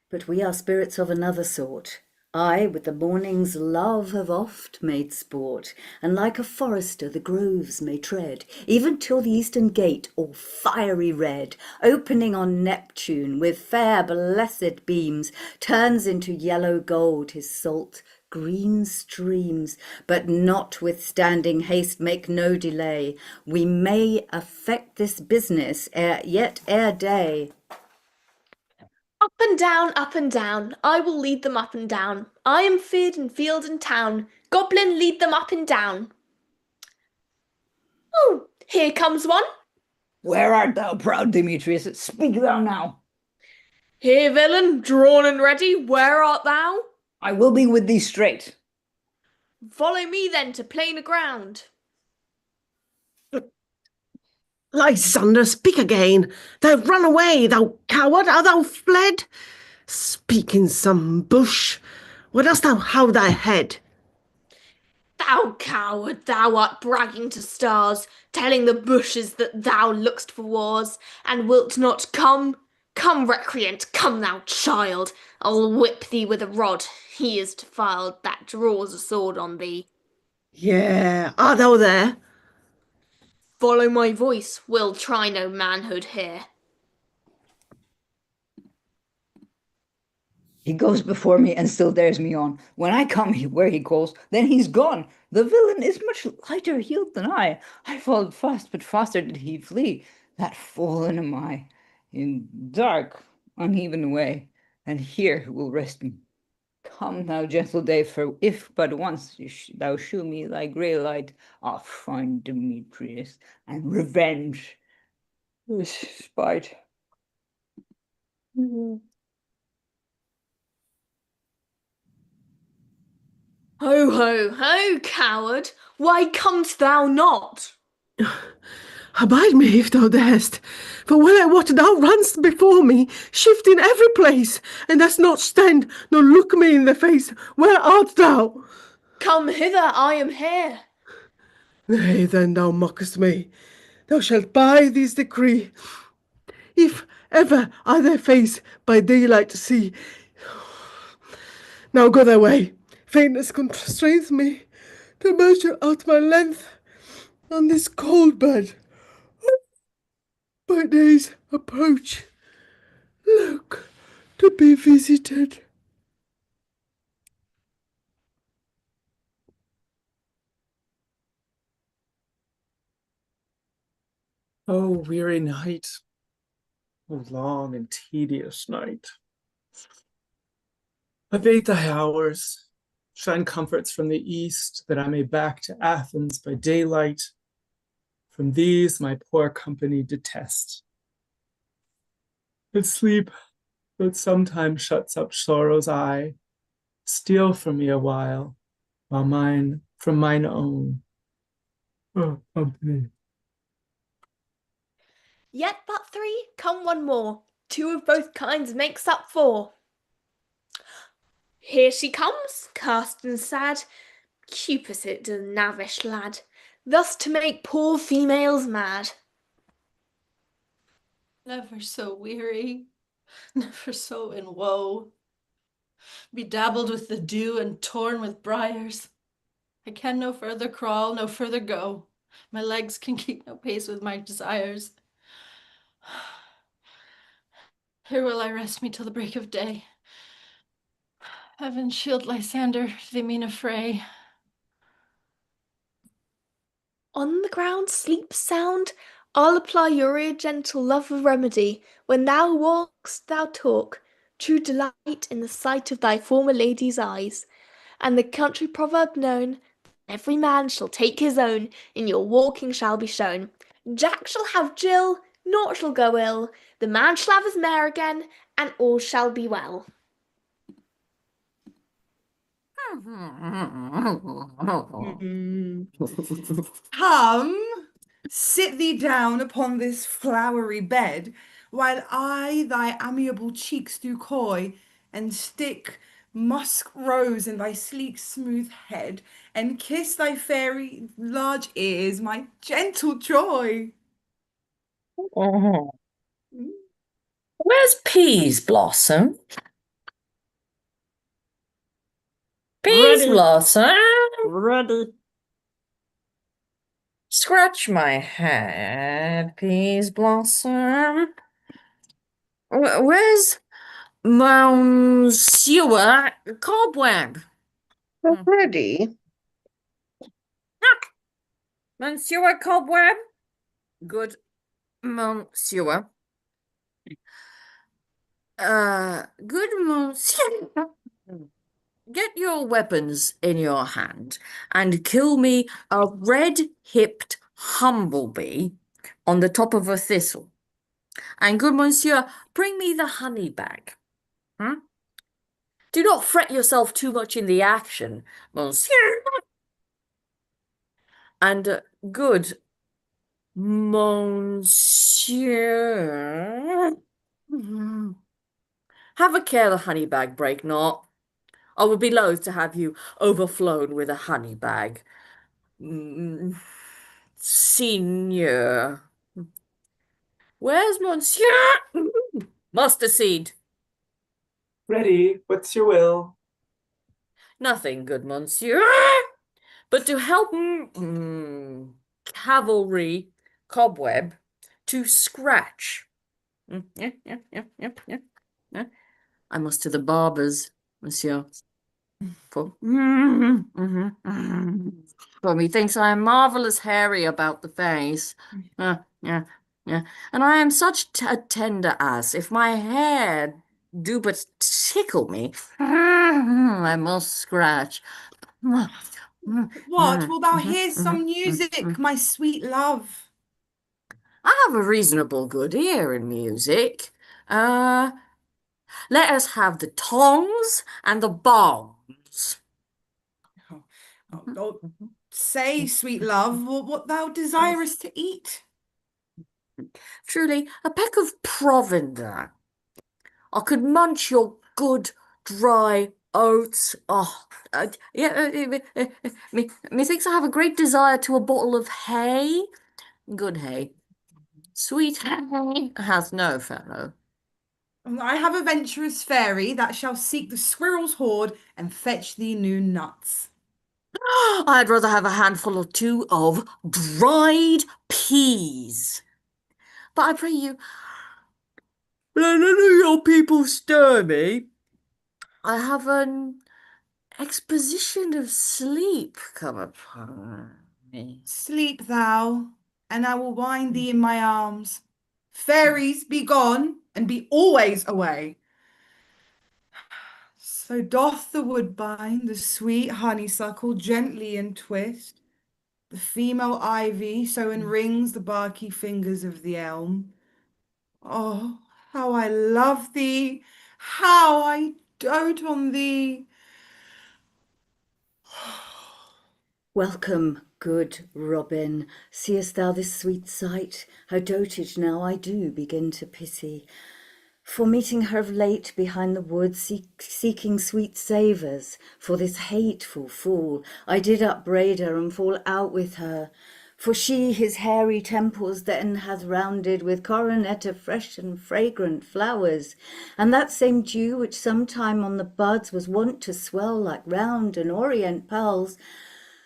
But we are spirits of another sort. I with the morning's love have oft made sport, and like a forester the groves may tread, even till the eastern gate, all fiery red, opening on Neptune with fair blessed beams, turns into yellow gold his salt green streams. But notwithstanding haste make no delay, we may effect this business ere day. Up and down, I will lead them up and down. I am feared in field and town. Goblin, lead them up and down. Oh, here comes one. Where art thou, proud Demetrius? Speak thou now. Here, villain, drawn and ready, where art thou? I will be with thee straight. Follow me then to plainer ground. Lysander, speak again. Thou run away, thou coward, art thou fled? Speak in some bush. Where dost thou hold thy head? Thou coward, thou art bragging to stars, telling the bushes that thou look'st for wars, and wilt not come? Come, recreant, come, thou child. I'll whip thee with a rod. He is defiled that draws a sword on thee. Yeah, art thou there? Follow my voice, we'll try no manhood here. He goes before me and still dares me on. When I come where he calls, then he's gone. The villain is much lighter heeled than I. I followed fast, but faster did he flee. That fallen am I, in dark, uneven way, and here will rest me. Come thou, gentle day, for if but once thou shew me thy grey light, I'll find Demetrius and revenge this spite. Ho, ho, ho, coward! Why comest thou not? Abide me if thou darest, for well I wot thou runst before me, shifting every place, and dost not stand nor look me in the face. Where art thou? Come hither, I am here. Nay, then thou mockest me. Thou shalt by this decree, if ever I thy face by daylight see. Now go thy way. Faintness constrains me to measure out my length on this cold bed. My days approach. Look, to be visited. Oh, weary night. Oh, long and tedious night. Abate thy hours. Shine comforts from the east, that I may back to Athens by daylight. From these my poor company detest. But sleep, that sometimes shuts up sorrow's eye, steal from me a while mine from mine own company. Yet but three, come one more. Two of both kinds makes up four. Here she comes, cast and sad, Cupid, the knavish lad, thus to make poor females mad. Never so weary, never so in woe, bedabbled with the dew and torn with briars. I can no further crawl, no further go. My legs can keep no pace with my desires. Here will I rest me till the break of day. Heaven shield Lysander, they mean a fray. On the ground sleep sound, I'll apply your ear gentle love of remedy. When thou walk'st, thou talk, true delight in the sight of thy former lady's eyes. And the country proverb known, every man shall take his own, in your walking shall be shown. Jack shall have Jill, naught shall go ill, the man shall have his mare again, and all shall be well. Come, sit thee down upon this flowery bed, while I thy amiable cheeks do coy, and stick musk rose in thy sleek smooth head, and kiss thy fairy large ears, my gentle joy. Where's Peas Blossom? Peas Ready. Blossom, Ready. scratch my head, Peas Blossom. Where's Monsieur Cobweb? Ready? Monsieur Cobweb? Good, Monsieur. Good Monsieur. Get your weapons in your hand and kill me a red-hipped humblebee on the top of a thistle. And good Monsieur, bring me the honey bag. Do not fret yourself too much in the action, Monsieur. And good Monsieur, have a care the honey bag break not. I would be loath to have you overflown with a honey bag. Senior. Where's Monsieur? Mustard seed. Ready, what's your will? Nothing, good Monsieur. But to help cavalry Cobweb to scratch. I must to the barber's, Monsieur. For methinks I am marvellous hairy about the face. Yeah. And I am such a tender ass. If my hair do but tickle me, I must scratch. What, wilt thou hear some music, my sweet love? I have a reasonable good ear in music. Let us have the tongs and the bongs. Say, sweet love, what thou desirest to eat? Truly, a peck of provender. I could munch your good dry oats. Methinks I have a great desire to a bottle of hay. Good hay. Sweet hay hath no fellow. I have a venturous fairy that shall seek the squirrel's hoard and fetch thee new nuts. I'd rather have a handful or two of dried peas. But I pray you, Let none of your people stir me. I have an exposition of sleep come upon me. Sleep thou, and I will wind thee in my arms. Fairies, be gone, and be always away. So doth the woodbine, the sweet honeysuckle, gently entwist. The female ivy so enrings the barky fingers of the elm. Oh, how I love thee! How I dote on thee! Welcome, good Robin. Seest thou this sweet sight? Her dotage now I do begin to pity. For meeting her of late behind the wood, seeking sweet savours, for this hateful fool, I did upbraid her and fall out with her. For she his hairy temples then hath rounded with coronet of fresh and fragrant flowers, and that same dew which sometime on the buds was wont to swell like round and orient pearls,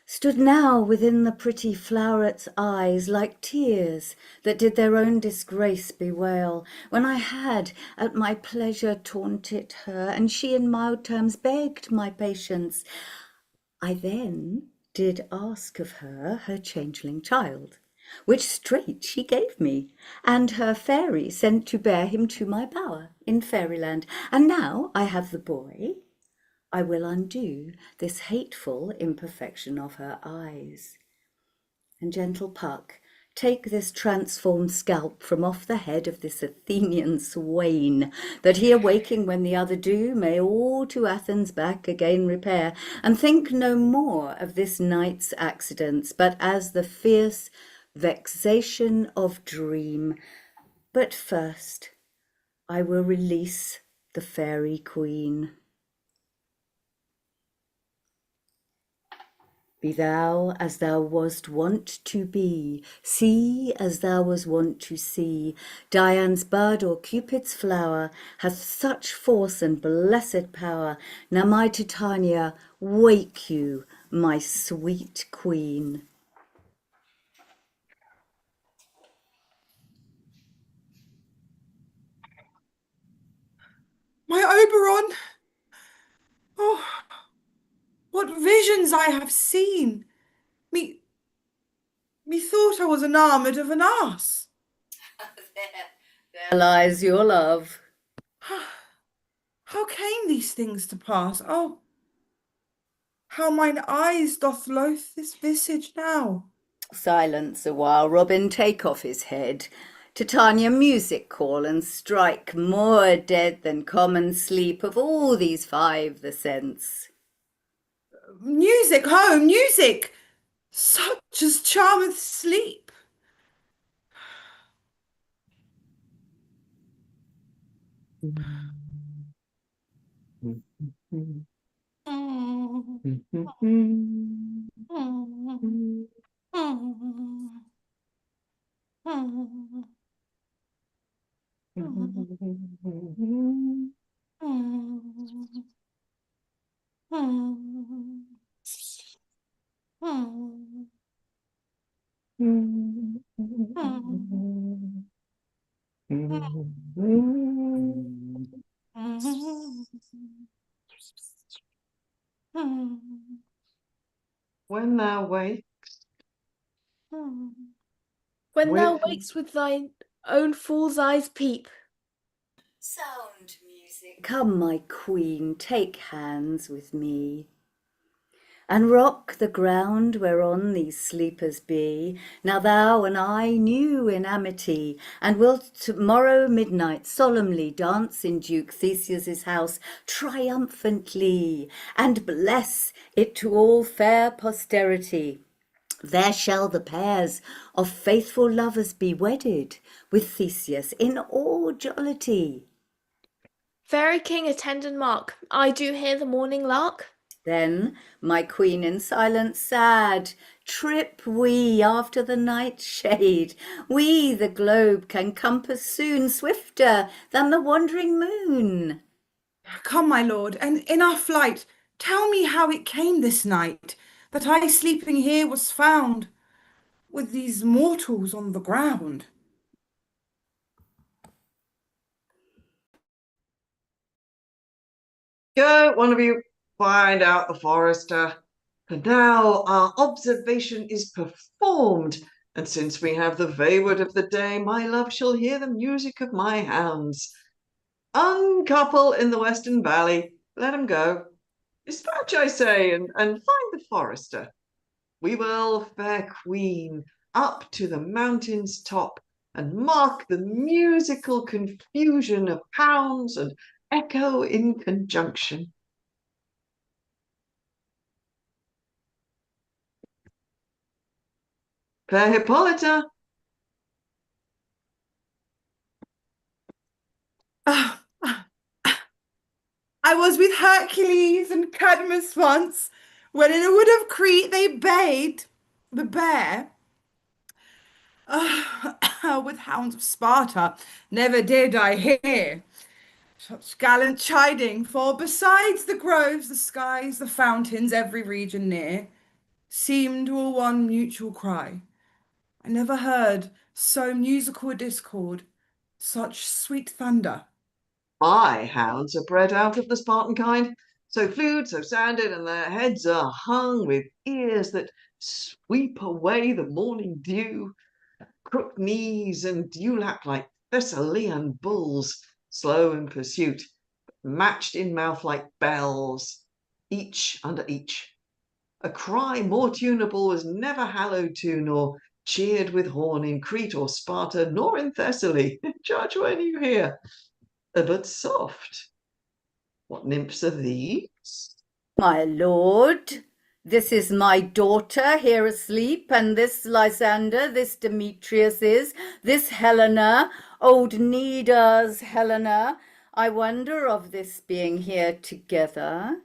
stood now within the pretty floweret's eyes like tears that did their own disgrace bewail, when I had at my pleasure taunted her, and she in mild terms begged my patience. I then did ask of her her changeling child, which straight she gave me, and her fairy sent to bear him to my bower in fairyland. And now I have the boy, I will undo this hateful imperfection of her eyes. And gentle Puck, take this transformed scalp from off the head of this Athenian swain, that he awaking when the other do, may all to Athens back again repair, and think no more of this night's accidents, but as the fierce vexation of dream. But first I will release the fairy queen. Be thou as thou wast wont to be, see as thou was wont to see. Dian's bud or Cupid's flower hath such force and blessed power. Now my Titania, wake you, my sweet queen. My Oberon! Oh, what visions I have seen! Methought I was enamoured of an ass. There lies your love. How came these things to pass? Oh, how mine eyes doth loathe this visage now. Silence a while, Robin, take off his head. Titania, music call, and strike more dead than common sleep of all these five the sense. Music, ho, music! Such as charmeth sleep. When thou wake, When thou with wakes with thine own fool's eyes peep. Sound music, come, my queen, take hands with me, and rock the ground whereon these sleepers be. Now thou and I new in amity, and will tomorrow midnight solemnly dance in Duke Theseus's house triumphantly, and bless it to all fair posterity. There shall the pairs of faithful lovers be wedded with Theseus in all jollity. Fairy king, attend and mark, I do hear the morning lark. Then, my queen, in silence sad, trip we after the night shade. We the globe can compass soon, swifter than the wandering moon. Come, my lord, and in our flight, tell me how it came this night that I sleeping here was found with these mortals on the ground. Go, one of you, find out the forester. And now our observation is performed, and since we have the wayward of the day, my love shall hear the music of my hounds. Uncouple in the western valley, let 'em go. Dispatch, I say, and find the forester. We will, fair queen, up to the mountain's top, and mark the musical confusion of hounds and echo in conjunction. Fair Hippolyta, I was with Hercules and Cadmus once, when in a wood of Crete they bayed the bear. With hounds of Sparta, never did I hear such gallant chiding, for besides the groves, the skies, the fountains, every region near, seemed all one mutual cry. I never heard so musical a discord, such sweet thunder. my hounds are bred out of the Spartan kind, so flued, so sounded, and their heads are hung with ears that sweep away the morning dew, crooked knees and dewlap like Thessalian bulls, slow in pursuit, matched in mouth like bells, each under each. A cry more tunable was never hallowed to, nor cheered with horn in Crete or Sparta, nor in Thessaly. Judge when you hear. But soft. What nymphs are these? My lord, this is my daughter here asleep, and this Lysander, this Demetrius is, this Helena, old Nida's Helena. I wonder of this being here together.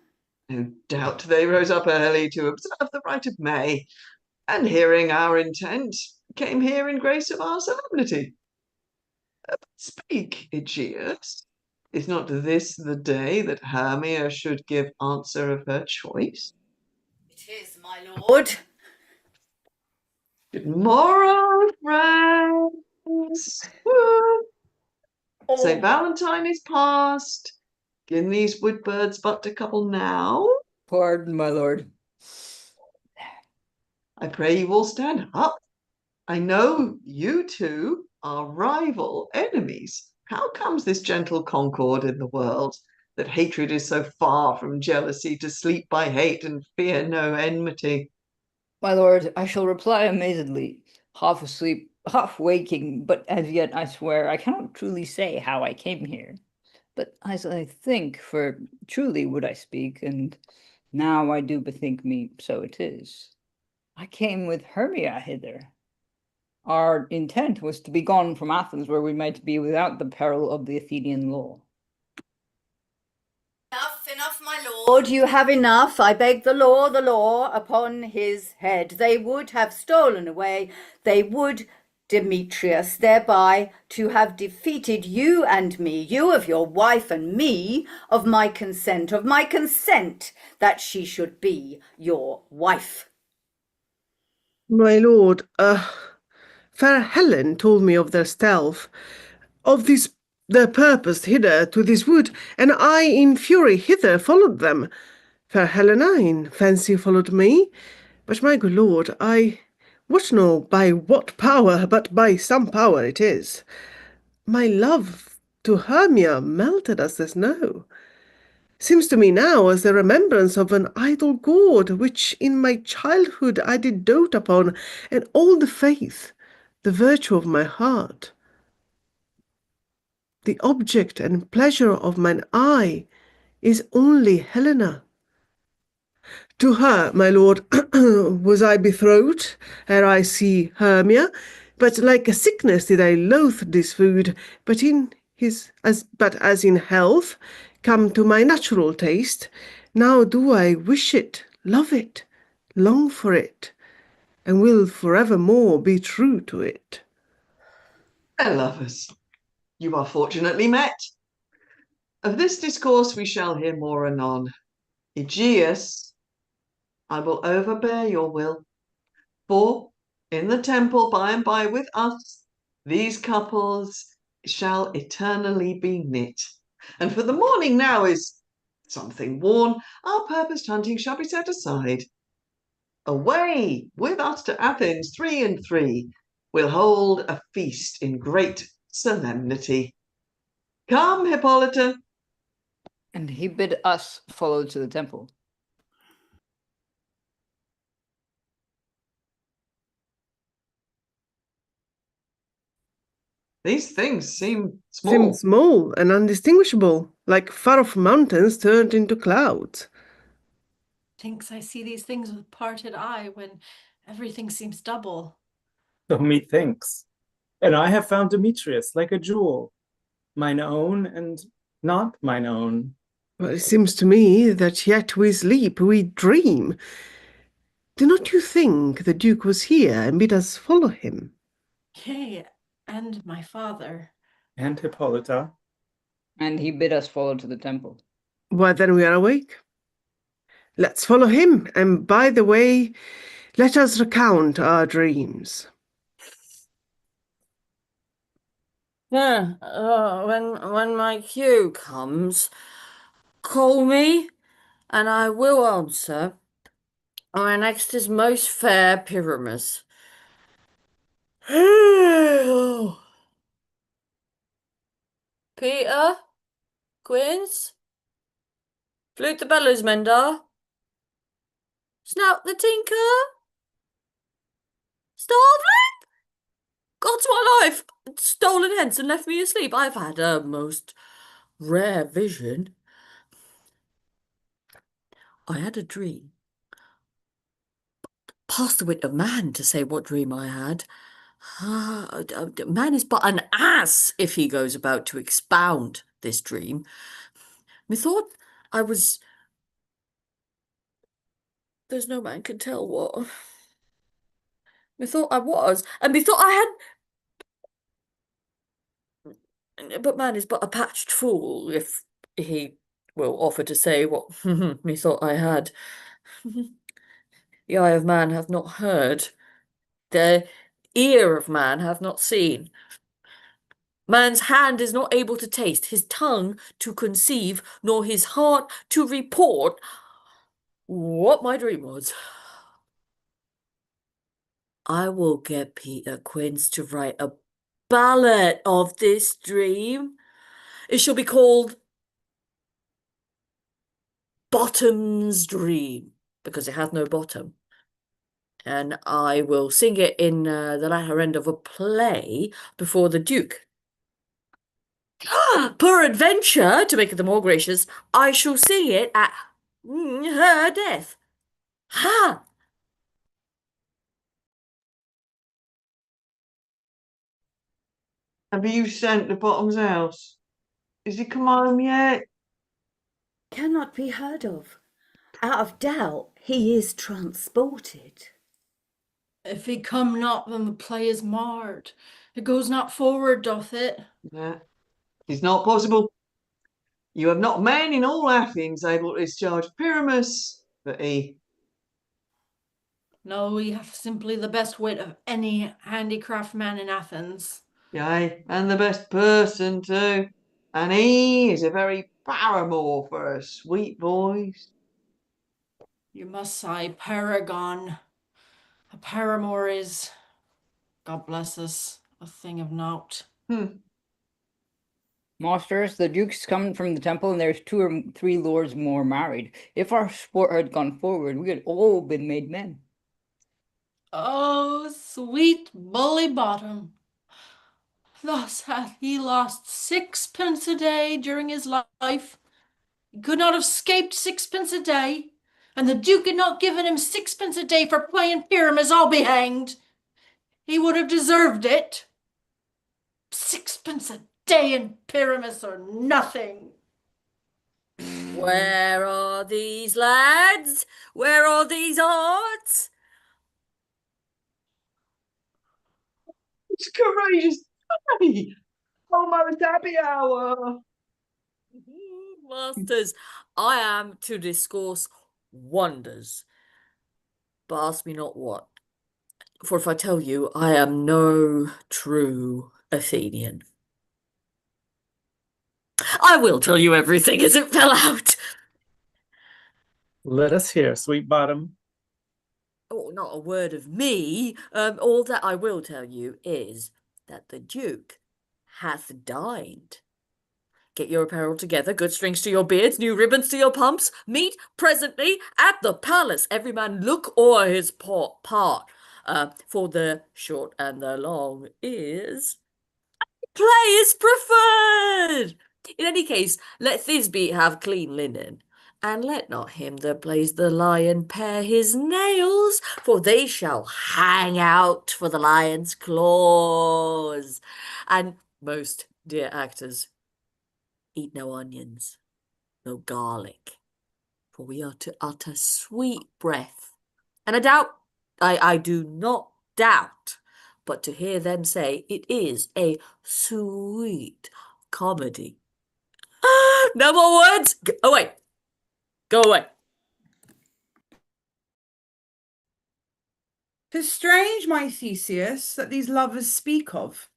No doubt they rose up early to observe the rite of May, and hearing our intent, came here in grace of our solemnity. Speak, Aegeus. Is not this the day that Hermia should give answer of her choice? It is, my lord. Good morrow, friends. Woo. St. Valentine is past. Can these wood birds but a couple now? Pardon, my lord. I pray you all stand up. I know you two are rival enemies. How comes this gentle concord in the world, that hatred is so far from jealousy, to sleep by hate and fear no enmity? My lord, I shall reply amazedly, half asleep, half waking, but as yet I swear I cannot truly say how I came here. But as I think, for truly would I speak, and now I do bethink me, so it is. I came with Hermia hither. Our intent was to be gone from Athens, where we might be without the peril of the Athenian law. Enough, my lord, you have enough. I beg the law upon his head. They would have stolen away, they would, Demetrius, thereby to have defeated you and me, you of your wife and me, of my consent that she should be your wife. My lord, fair Helen told me of their stealth, of their purpose hither to this wood, and I in fury hither followed them. Fair Helena in fancy followed me, but my good lord, I wot not by what power, but by some power it is. My love to Hermia melted as the snow. Seems to me now as the remembrance of an idle god, which in my childhood I did dote upon, and all the faith, the virtue of my heart. The object and pleasure of mine eye is only Helena. To her, my lord, was I betrothed, ere I see Hermia, but like a sickness did I loathe this food, but as in health, come to my natural taste, now do I wish it, love it, long for it, and will forevermore be true to it. Fair lovers, you are fortunately met. Of this discourse we shall hear more anon. Aegeus, I will overbear your will, for in the temple by and by with us, these couples shall eternally be knit. And for the morning now is Something worn, our purposed hunting shall be set aside. Away with us to Athens, 3 and 3. We'll hold a feast in great solemnity. Come, Hippolyta. And he bid us follow to the temple. These things seem small. Seem small and undistinguishable, like far-off mountains turned into clouds. Thinks I see these things with parted eye when everything seems double. So methinks. And I have found Demetrius like a jewel, mine own and not mine own. Well, it seems to me that yet we sleep, we dream. Do not you think the Duke was here and bid us follow him? Yea, and my father. And Hippolyta. And he bid us follow to the temple. Why, then we are awake. Let's follow him, and by the way, let us recount our dreams. Yeah, when my cue comes, call me, and I will answer. My next is most fair Pyramus. Peter, Quince, flute the bellows mender, snout the tinker, starveling. God's my life, stolen hence and left me asleep. I've had a most rare vision. I had a dream. Past the wit of man to say what dream I had. Man is but an ass if he goes about to expound this dream. Methought I was... There's no man can tell what. Methought I was, and methought I had... But man is but a patched fool if he will offer to say what methought I had. The eye of man hath not heard, the ear of man hath not seen. Man's hand is not able to taste, his tongue to conceive, nor his heart to report what my dream was. I will get Peter Quince to write a ballad of this dream. It shall be called Bottom's Dream, because it hath no bottom. And I will sing it in the latter end of a play before the Duke. Peradventure, to make it the more gracious, I shall sing it at her death. Ha! Have you sent to Bottom's house? Is he come home yet? Cannot be heard of. Out of doubt, he is transported. If he come not, then the play is marred. It goes not forward, doth it? Nah, it's not possible. You have not a man in all Athens able to discharge Pyramus, but he. No, we have simply the best wit of any handicraft man in Athens. Yea, and the best person too. And he is a very paramour for a sweet voice. You must say paragon. A paramour is, God bless us, a thing of note. Masters, the Duke's come from the temple, and there's 2 or 3 lords more married. If our sport had gone forward, we had all been made men. Oh, sweet bully bottom. Thus hath he lost 6pence a day during his life. He could not have scaped 6pence a day, and the Duke had not given him 6pence a day for playing Pyramus, I'll be hanged. He would have deserved it. 6pence a day in Pyramus or nothing. Where are these lads? Where are these arts? It's courageous. Hey, almost happy hour. Masters, I am to discourse wonders, but ask me not what. For if I tell you, I am no true Athenian. I will tell you everything as it fell out. Let us hear, sweet bottom. Oh, not a word of me. All that I will tell you is that the Duke hath dined. Get your apparel together, good strings to your beards, new ribbons to your pumps. Meet presently at the palace. Every man look o'er his part. For the short and the long is play is preferred. In any case, let Thisbe have clean linen, and let not him that plays the lion pare his nails, for they shall hang out for the lion's claws. And most dear actors, eat no onions, no garlic, for we are to utter sweet breath. And I do not doubt, but to hear them say it is a sweet comedy. No more words. Go away. Go away. 'Tis strange, my Theseus, that these lovers speak of.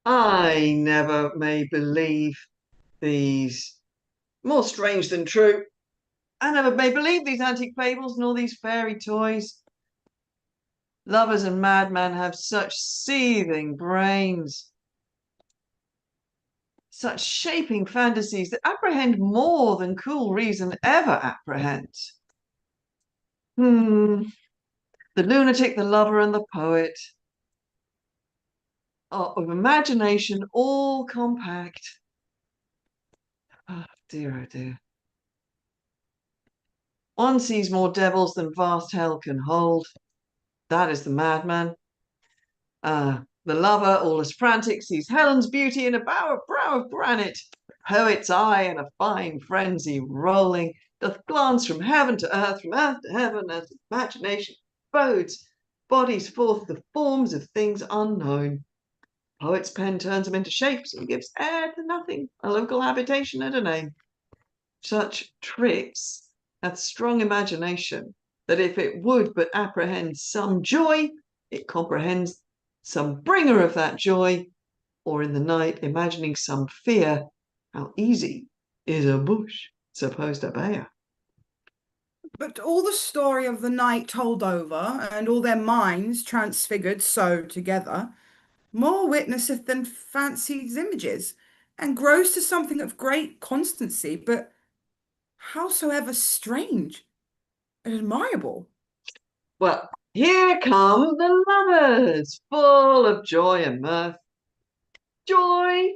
I never may believe these. More strange than true. I never may believe these antique fables nor these fairy toys. Lovers and madmen have such seething brains, such shaping fantasies that apprehend more than cool reason ever apprehends. The lunatic, the lover, and the poet are of imagination all compact. Oh dear, oh dear. One sees more devils than vast hell can hold. That is the madman. The lover, all as frantic, sees Helen's beauty in a brow of granite. The poet's eye in a fine frenzy rolling doth glance from heaven to earth, from earth to heaven, as imagination bodes bodies forth the forms of things unknown. Poet's pen turns them into shapes and gives air to nothing, a local habitation and a name. Such tricks hath strong imagination, that if it would but apprehend some joy, it comprehends some bringer of that joy, or in the night imagining some fear, how easy is a bush supposed to bear. But all the story of the night told over, and all their minds transfigured so together, more witnesseth than fancy's images, and grows to something of great constancy, but howsoever strange and admirable. Well, here come the lovers, full of joy and mirth. Joy,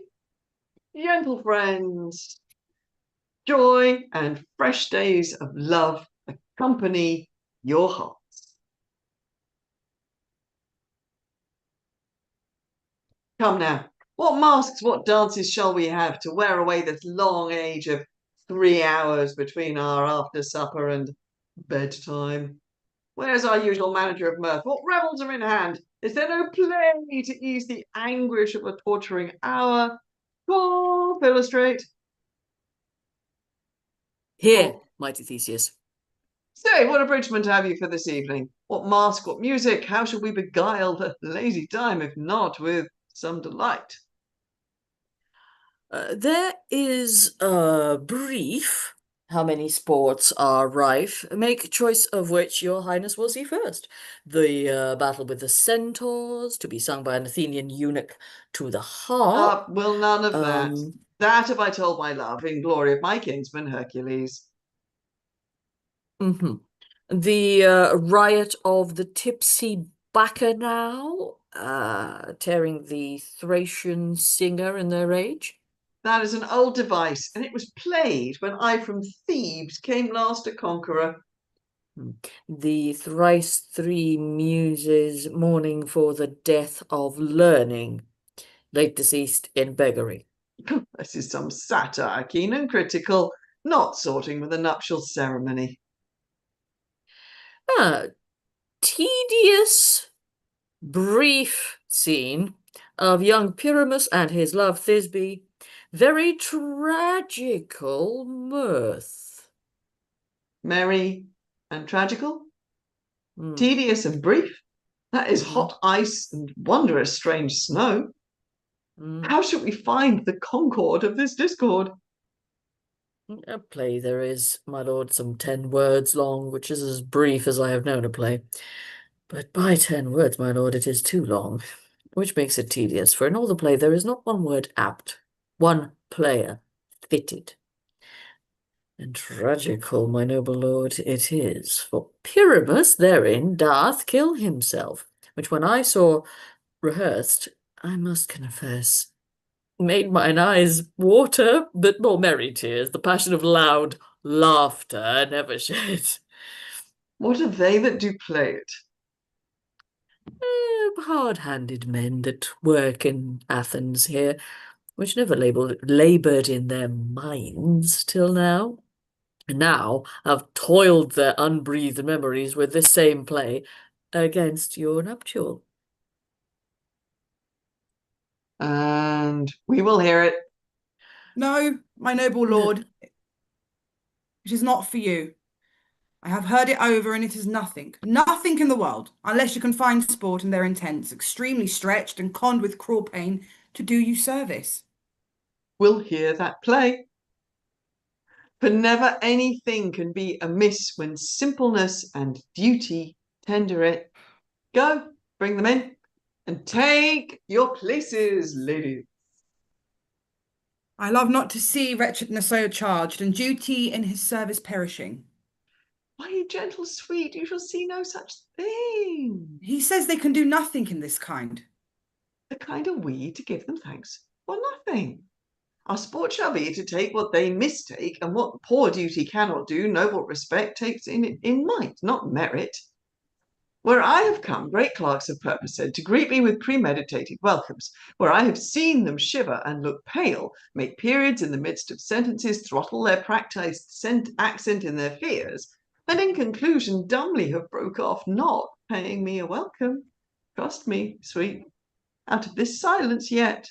gentle friends, joy and fresh days of love accompany your hearts. Come now, what masks, what dances shall we have to wear away this long age of 3 hours between our after supper and bedtime? Where's our usual manager of mirth? What revels are in hand? Is there no play to ease the anguish of a torturing hour? Call, illustrate. Here, mighty Theseus. Say, what abridgment have you for this evening? What mask, what music? How shall we beguile the lazy time, if not with some delight? There is a brief. How many sports are rife? Make choice of which your highness will see first. The battle with the centaurs, to be sung by an Athenian eunuch to the harp. Well, none of that. That have I told my love, in glory of my kinsman Hercules. The riot of the tipsy Bacchanal, tearing the Thracian singer in their rage. That is an old device, and it was played when I from Thebes came last a conqueror. The thrice three muses mourning for the death of learning, late deceased in beggary. This is some satire, keen and critical, not sorting with a nuptial ceremony. Tedious, brief scene of young Pyramus and his love Thisbe. Very tragical mirth. Merry and tragical? Tedious and brief? That is hot ice and wondrous strange snow. How shall we find the concord of this discord? A play there is, my lord, some 10 words long, which is as brief as I have known a play. But by 10 words, my lord, it is too long, which makes it tedious, for in all the play there is not one word apt, one player fitted. And tragical, my noble lord, it is, for Pyramus therein doth kill himself, which when I saw rehearsed, I must confess, made mine eyes water, but more merry tears, the passion of loud laughter never shed. What are they that do play it? Hard-handed men that work in Athens here, which never laboured in their minds till now. And now have toiled their unbreathed memories with this same play against your nuptial. And we will hear it. No, my noble lord, it is not for you. I have heard it over, and it is nothing, nothing in the world, unless you can find sport in their intents, extremely stretched and conned with cruel pain to do you service. We'll hear that play. For never anything can be amiss when simpleness and duty tender it. Go, bring them in, and take your places, ladies. I love not to see wretchedness so charged, and duty in his service perishing. Why, gentle sweet, you shall see no such thing. He says they can do nothing in this kind. The kind are we to give them thanks for nothing. Our sport shall be to take what they mistake, and what poor duty cannot do, noble respect takes in might, not merit. Where I have come, great clerks of purpose said, to greet me with premeditated welcomes, where I have seen them shiver and look pale, make periods in the midst of sentences, throttle their practised accent in their fears, and in conclusion dumbly have broke off, not paying me a welcome. Trust me, sweet, out of this silence yet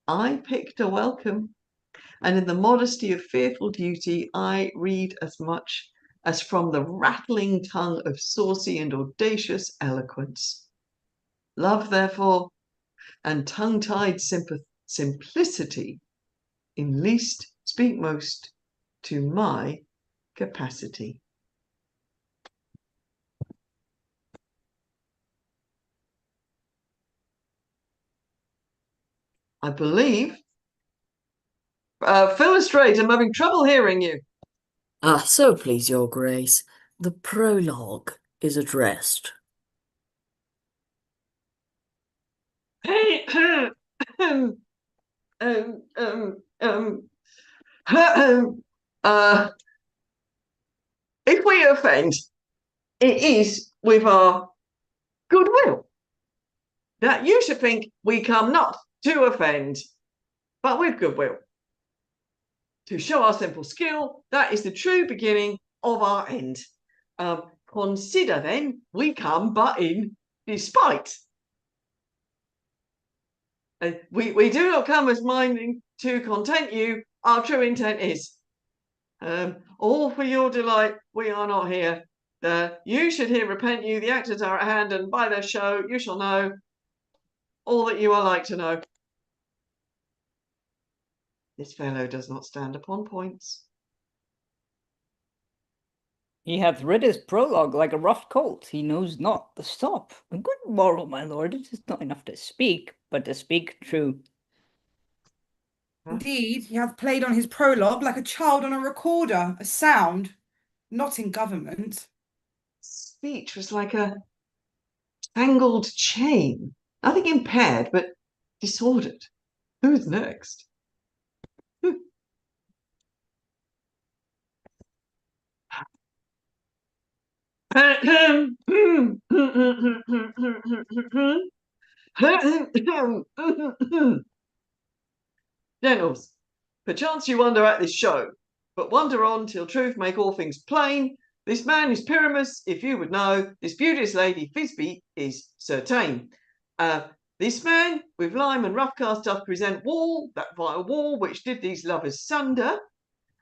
I picked a welcome, and in the modesty of fearful duty I read as much as from the rattling tongue of saucy and audacious eloquence. Love, therefore, and tongue-tied simplicity in least speak most to my capacity. I believe. Philostrate, I'm having trouble hearing you. Ah, so please your grace, the prologue is addressed. If we offend, it is with our goodwill. That you should think we come not to offend, but with goodwill. To show our simple skill, that is the true beginning of our end. Consider then, we come but in despite. We do not come as minding to content you, our true intent is. All for your delight, we are not here. You should here repent you, the actors are at hand, and by their show you shall know all that you are like to know. This fellow does not stand upon points. He hath read his prologue like a rough colt, he knows not the stop. A good moral, my lord, it is not enough to speak, but to speak true. Indeed, he hath played on his prologue like a child on a recorder, a sound, not in government. Speech was like a tangled chain, nothing impaired, but disordered. Who's next? Gentles, perchance you wonder at this show, but wonder on till truth make all things plain. This man is Pyramus, if you would know. This beauteous lady Thisbe is certain. This man with lime and rough cast doth present wall, that vile wall which did these lovers sunder,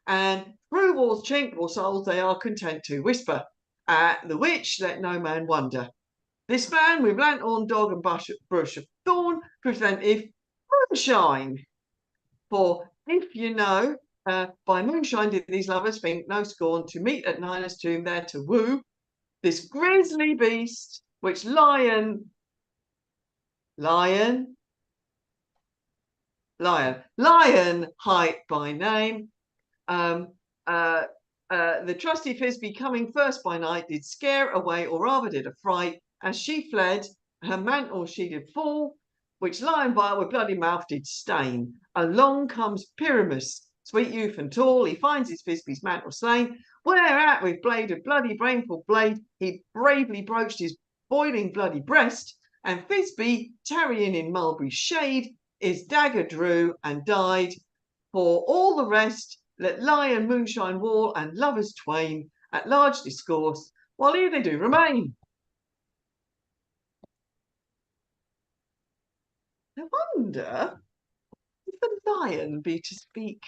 and through wall's chink or souls they are content to whisper. At the which let no man wonder. This man with lanthorn, dog, and brush of thorn preventeth moonshine. For if you know, by moonshine did these lovers think no scorn to meet at Nina's tomb there to woo this grisly beast, which lion height by name. The trusty Thisbe coming first by night did scare away, or rather did affright, as she fled, her mantle she did fall, which lion vile with bloody mouth did stain. Along comes Pyramus, sweet youth and tall, he finds his Thisbe's mantle slain, whereat with blade of bloody brainful blade, he bravely broached his boiling bloody breast, and Thisbe, tarrying in mulberry shade, his dagger drew and died. For all the rest, let lion, moonshine, wall, and lovers twain at large discourse, while here they do remain. I wonder if the lion be to speak.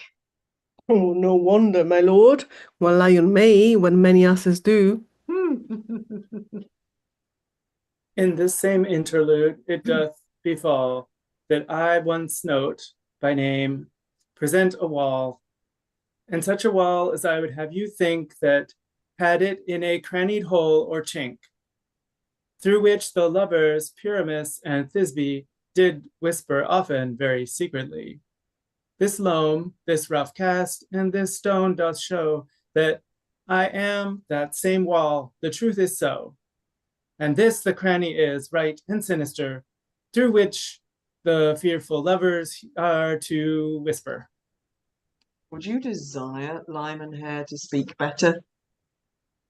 Oh, no wonder, my lord. One lion may, when many asses do. In this same interlude, it doth befall that I once note by name present a wall, and such a wall as I would have you think that had it in a crannied hole or chink, through which the lovers Pyramus and Thisbe did whisper often very secretly. This loam, this rough cast, and this stone doth show that I am that same wall, the truth is so. And this the cranny is, right and sinister, through which the fearful lovers are to whisper. Would you desire Lyman Hare to speak better?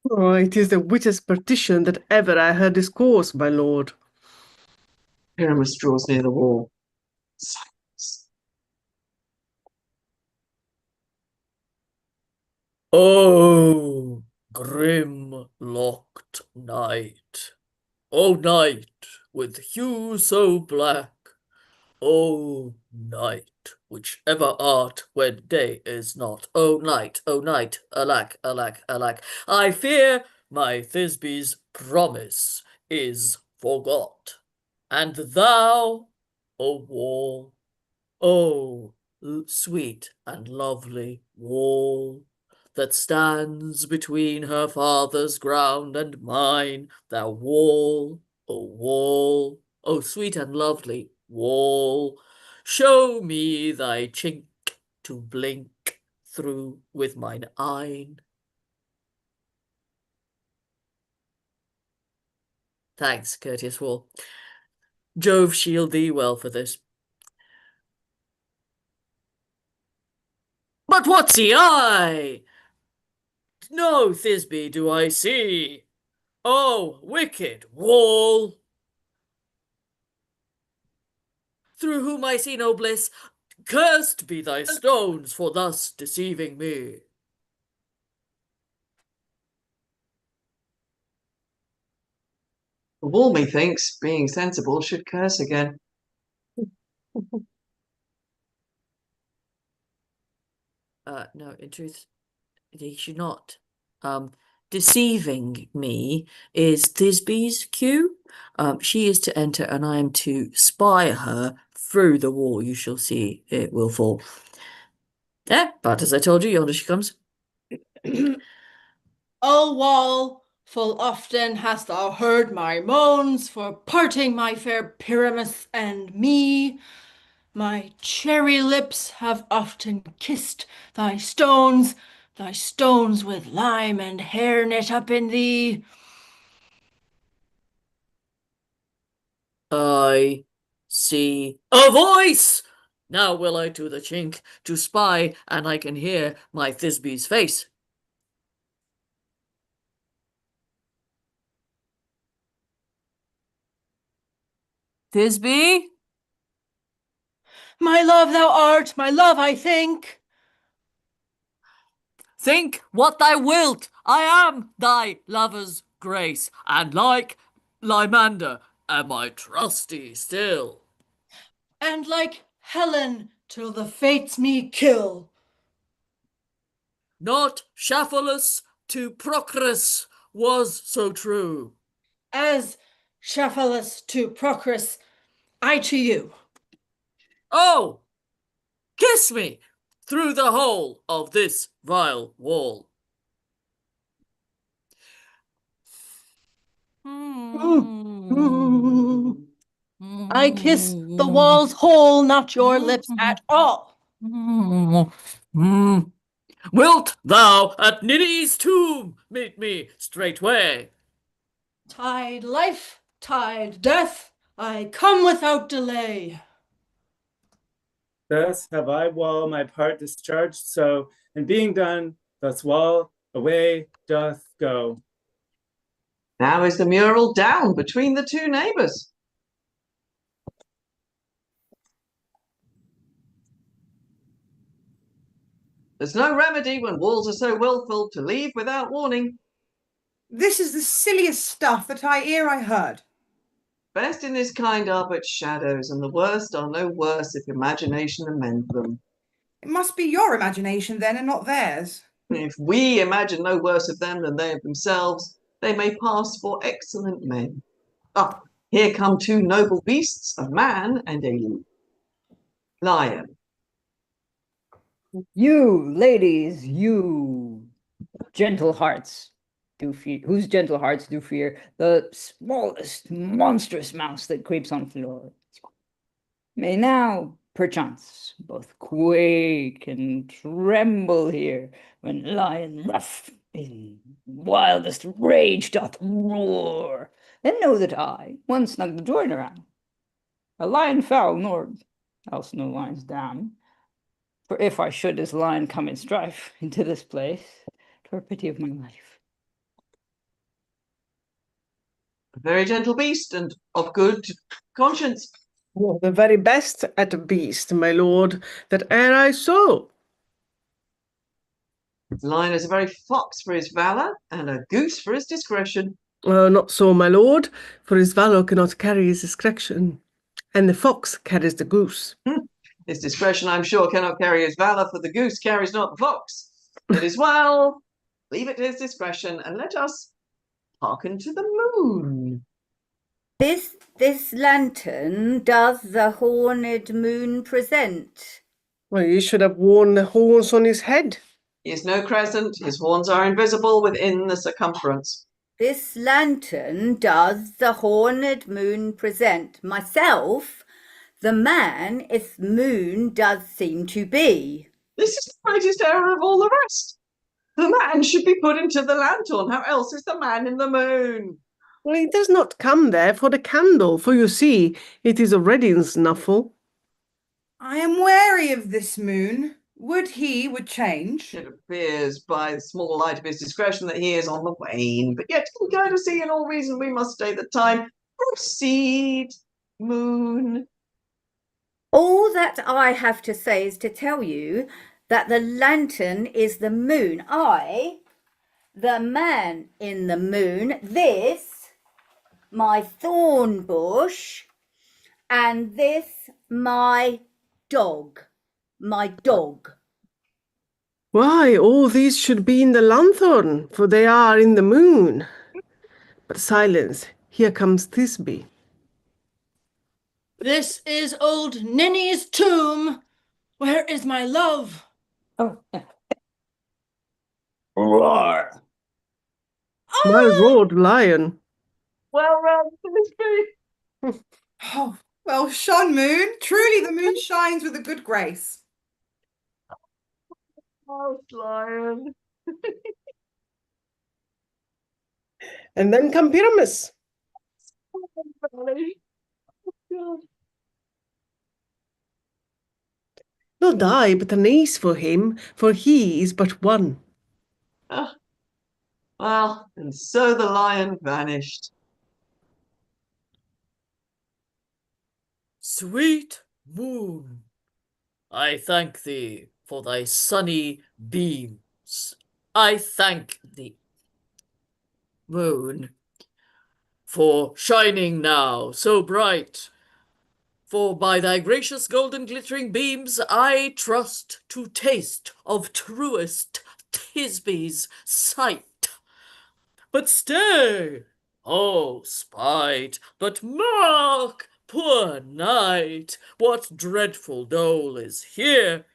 Oh, it is the wittiest petition that ever I heard discourse, my lord. Pyramus draws near the wall. Silence. Oh, grim locked night. Oh, night with hue so black. Oh, night, whichever art when day is not. Oh, night, alack, alack, alack. I fear my Thisbe's promise is forgot. And thou, O wall, O sweet and lovely wall, that stands between her father's ground and mine, thou wall, O sweet and lovely wall, show me thy chink to blink through with mine eyne. Thanks, courteous wall. Jove shield thee well for this. But what see I? No Thisbe do I see. Oh, wicked wall! Through whom I see no bliss, cursed be thy stones for thus deceiving me. The wall, methinks, being sensible, should curse again. No, in truth, he should not. Deceiving me is Thisbe's cue. She is to enter, and I am to spy her through the wall. You shall see it will fall. But as I told you, yonder she comes. O wall, full often hast thou heard my moans for parting my fair Pyramus and me. My cherry lips have often kissed thy stones with lime and hair knit up in thee. I see a voice! Now will I to the chink to spy, and I can hear my Thisbe's face. Thisbe? My love thou art, my love I think. Think what thou wilt, I am thy lover's grace, and like Lymander am I trusty still. And like Helen till the fates me kill. Not Shaphalus to Procrus was so true. As Shaphalus to Procrus, I to you. Oh, kiss me, through the hole of this vile wall. I kiss the wall's hole, not your lips at all. Wilt thou at Ninny's tomb meet me straightway? Tide life, tide death, I come without delay. Thus have I wall my part discharged, so, and being done, thus wall away doth go. Now is the mural down between the two neighbours. There's no remedy when walls are so wilful to leave without warning. This is the silliest stuff that I heard. Best in this kind are but shadows, and the worst are no worse if imagination amend them. It must be your imagination then, and not theirs. If we imagine no worse of them than they of themselves, they may pass for excellent men. Ah, here come two noble beasts, a man and a lion. You, ladies, you gentle hearts do fear, whose gentle hearts do fear the smallest monstrous mouse that creeps on floor, may now, perchance, both quake and tremble here when lion rough in wildest rage doth roar, and know that I once snug the joint around. A lion foul, nor else no lion's dam. For if I should as lion come in strife into this place, 'twere pity of my life. A very gentle beast and of good conscience. Oh, the very best at a beast, my lord, that e'er I saw. The lion is a very fox for his valour, and a goose for his discretion. Not so, my lord, for his valour cannot carry his discretion, and the fox carries the goose. His discretion, I'm sure, cannot carry his valour, for the goose carries not the fox. It is well, leave it to his discretion, and let us hearken to the moon. This lantern does the horned moon present. Well, he should have worn the horns on his head. He is no crescent, his horns are invisible within the circumference. This lantern does the horned moon present. Myself, the man its moon does seem to be. This is the greatest error of all the rest. The man should be put into the lantern. How else is the man in the moon? Well, he does not come there for the candle, for you see, it is already in snuffle. I am wary of this moon. Would he would change? It appears by the small light of his discretion that he is on the wane, but yet in courtesy and all reason we must stay the time. Proceed, moon. All that I have to say is to tell you that the lantern is the moon. I, the man in the moon, this, my thorn bush, and this, my dog. My dog. Why, all these should be in the lanthorn, for they are in the moon. But silence, here comes Thisbe. This is old Ninny's tomb. Where is my love? Oh, roar! My lord lion. Well, Thisbe. Oh, well shone, moon. Truly the moon shines with a good grace. House lion. And then come Pyramus. Not I, but an ace for him, for he is but one. Ah, well, and so the lion vanished. Sweet moon, I thank thee for thy sunny beams. I thank thee, moon, for shining now so bright. For by thy gracious golden glittering beams I trust to taste of truest Thisbe's sight. But stay, oh spite, but mark, poor knight, what dreadful dole is here.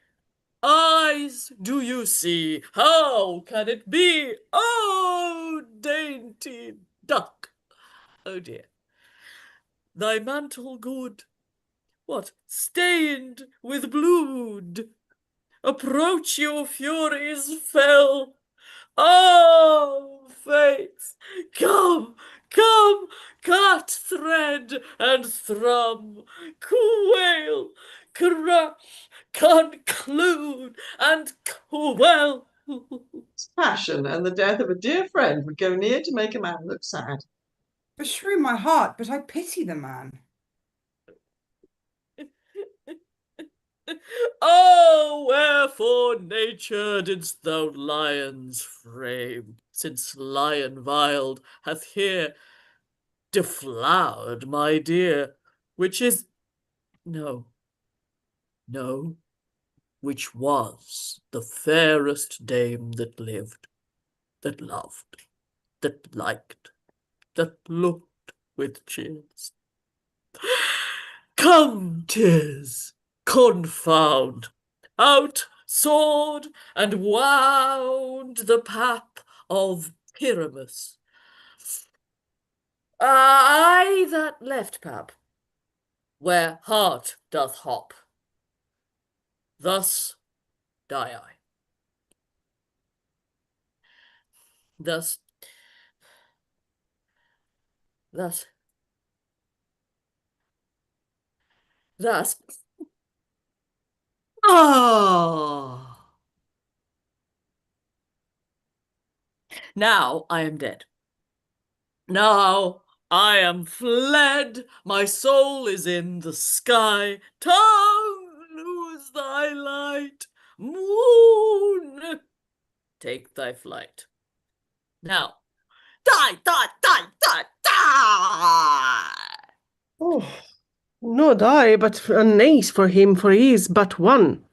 eyes do you see? How can it be? Oh, dainty duck. Oh dear. Thy mantle good, what, stained with blood? Approach your furies fell. Oh, fates, come, come, cut, thread, and thrum, quail, crush, conclude, and quell. Passion and the death of a dear friend would go near to make a man look sad. Beshrew my heart, but I pity the man. Oh, wherefore, nature, didst thou lions frame, since lion wild hath here deflowered my dear, which is, no, which was the fairest dame that lived, that loved, that liked, that looked with cheers. Come, tears, confound, out soared and wound the pap of Pyramus. I that left pap, where heart doth hop. Thus die I. Thus. Ah! Now I am dead. Now I am fled. My soul is in the sky. Tongue, lose thy light. Moon, take thy flight. Now, die, die, die, die, die! Oh, not I, but an ace for him, for he is but one.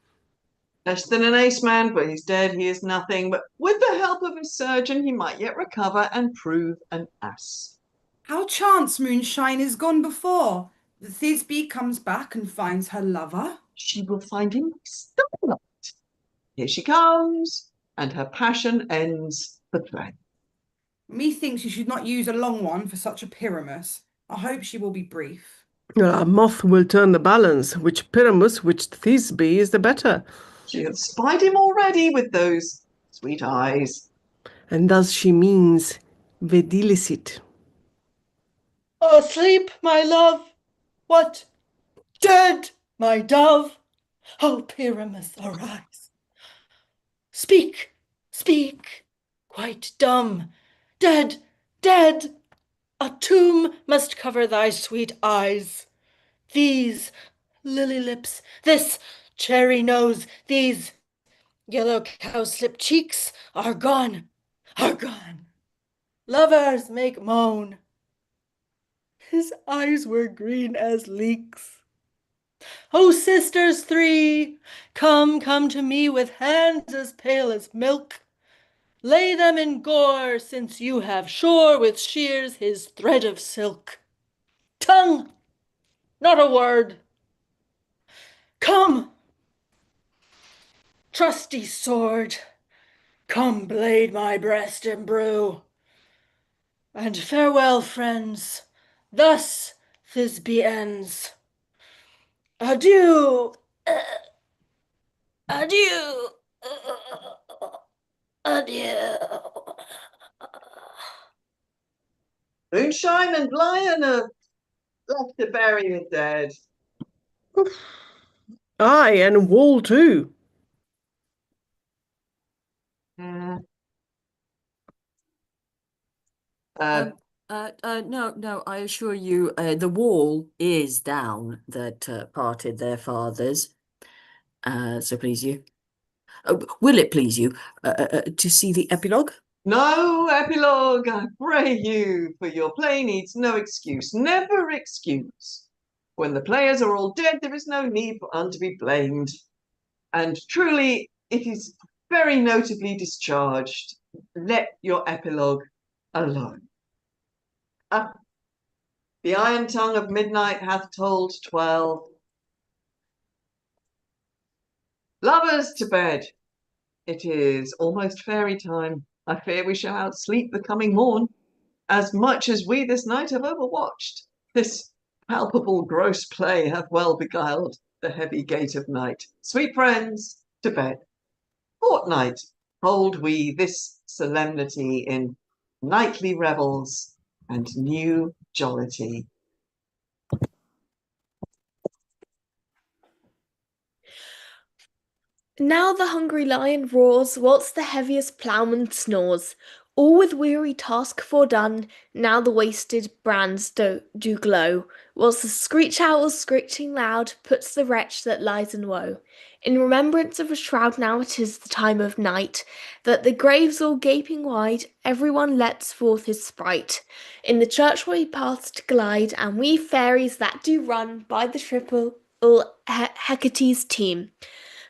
Less than an ace man, but he's dead, he is nothing. But with the help of his surgeon, he might yet recover and prove an ass. How chance moonshine is gone before. The Thisbe comes back and finds her lover. She will find him by starlight. Here she comes, and her passion ends the play. Methinks you should not use a long one for such a Pyramus. I hope she will be brief. A moth will turn the balance. Which Pyramus, which Thisbe is the better? She hath spied him already with those sweet eyes. And thus she means videlicet. Asleep, my love? What? Dead, my dove? O Pyramus, arise. Speak, speak, quite dumb. Dead, dead. A tomb must cover thy sweet eyes. These lily lips, this cherry nose, these yellow cowslip cheeks are gone, are gone. Lovers make moan. His eyes were green as leeks. O sisters three, come, come to me with hands as pale as milk. Lay them in gore, since you have shore with shears his thread of silk. Tongue, not a word. Come, trusty sword, come blade my breast imbrue. And farewell, friends, thus Thisbe ends. Adieu, adieu, adieu. Moonshine and Lion are left to bury the dead. Aye, and Wall too. No, I assure you, the wall is down that parted their fathers. So please you. Will it please you to see the epilogue? No epilogue, I pray you, for your play needs no excuse, never excuse. When the players are all dead, there is no need for one to be blamed. And truly, it is very notably discharged. Let your epilogue alone. The iron tongue of midnight hath told 12. Lovers to bed. It is almost fairy time. I fear we shall outsleep the coming morn, as much as we this night have overwatched. This palpable gross play hath well beguiled the heavy gate of night. Sweet friends, to bed. Fortnight, hold we this solemnity in nightly revels and new jollity. Now the hungry lion roars, whilst the heaviest ploughman snores. All with weary task foredone, now the wasted brands do glow, whilst the screech owl screeching loud puts the wretch that lies in woe. In remembrance of a shroud now it is the time of night, that the graves all gaping wide, every one lets forth his sprite. In the churchway paths to glide, and we fairies that do run by the triple Hecate's team.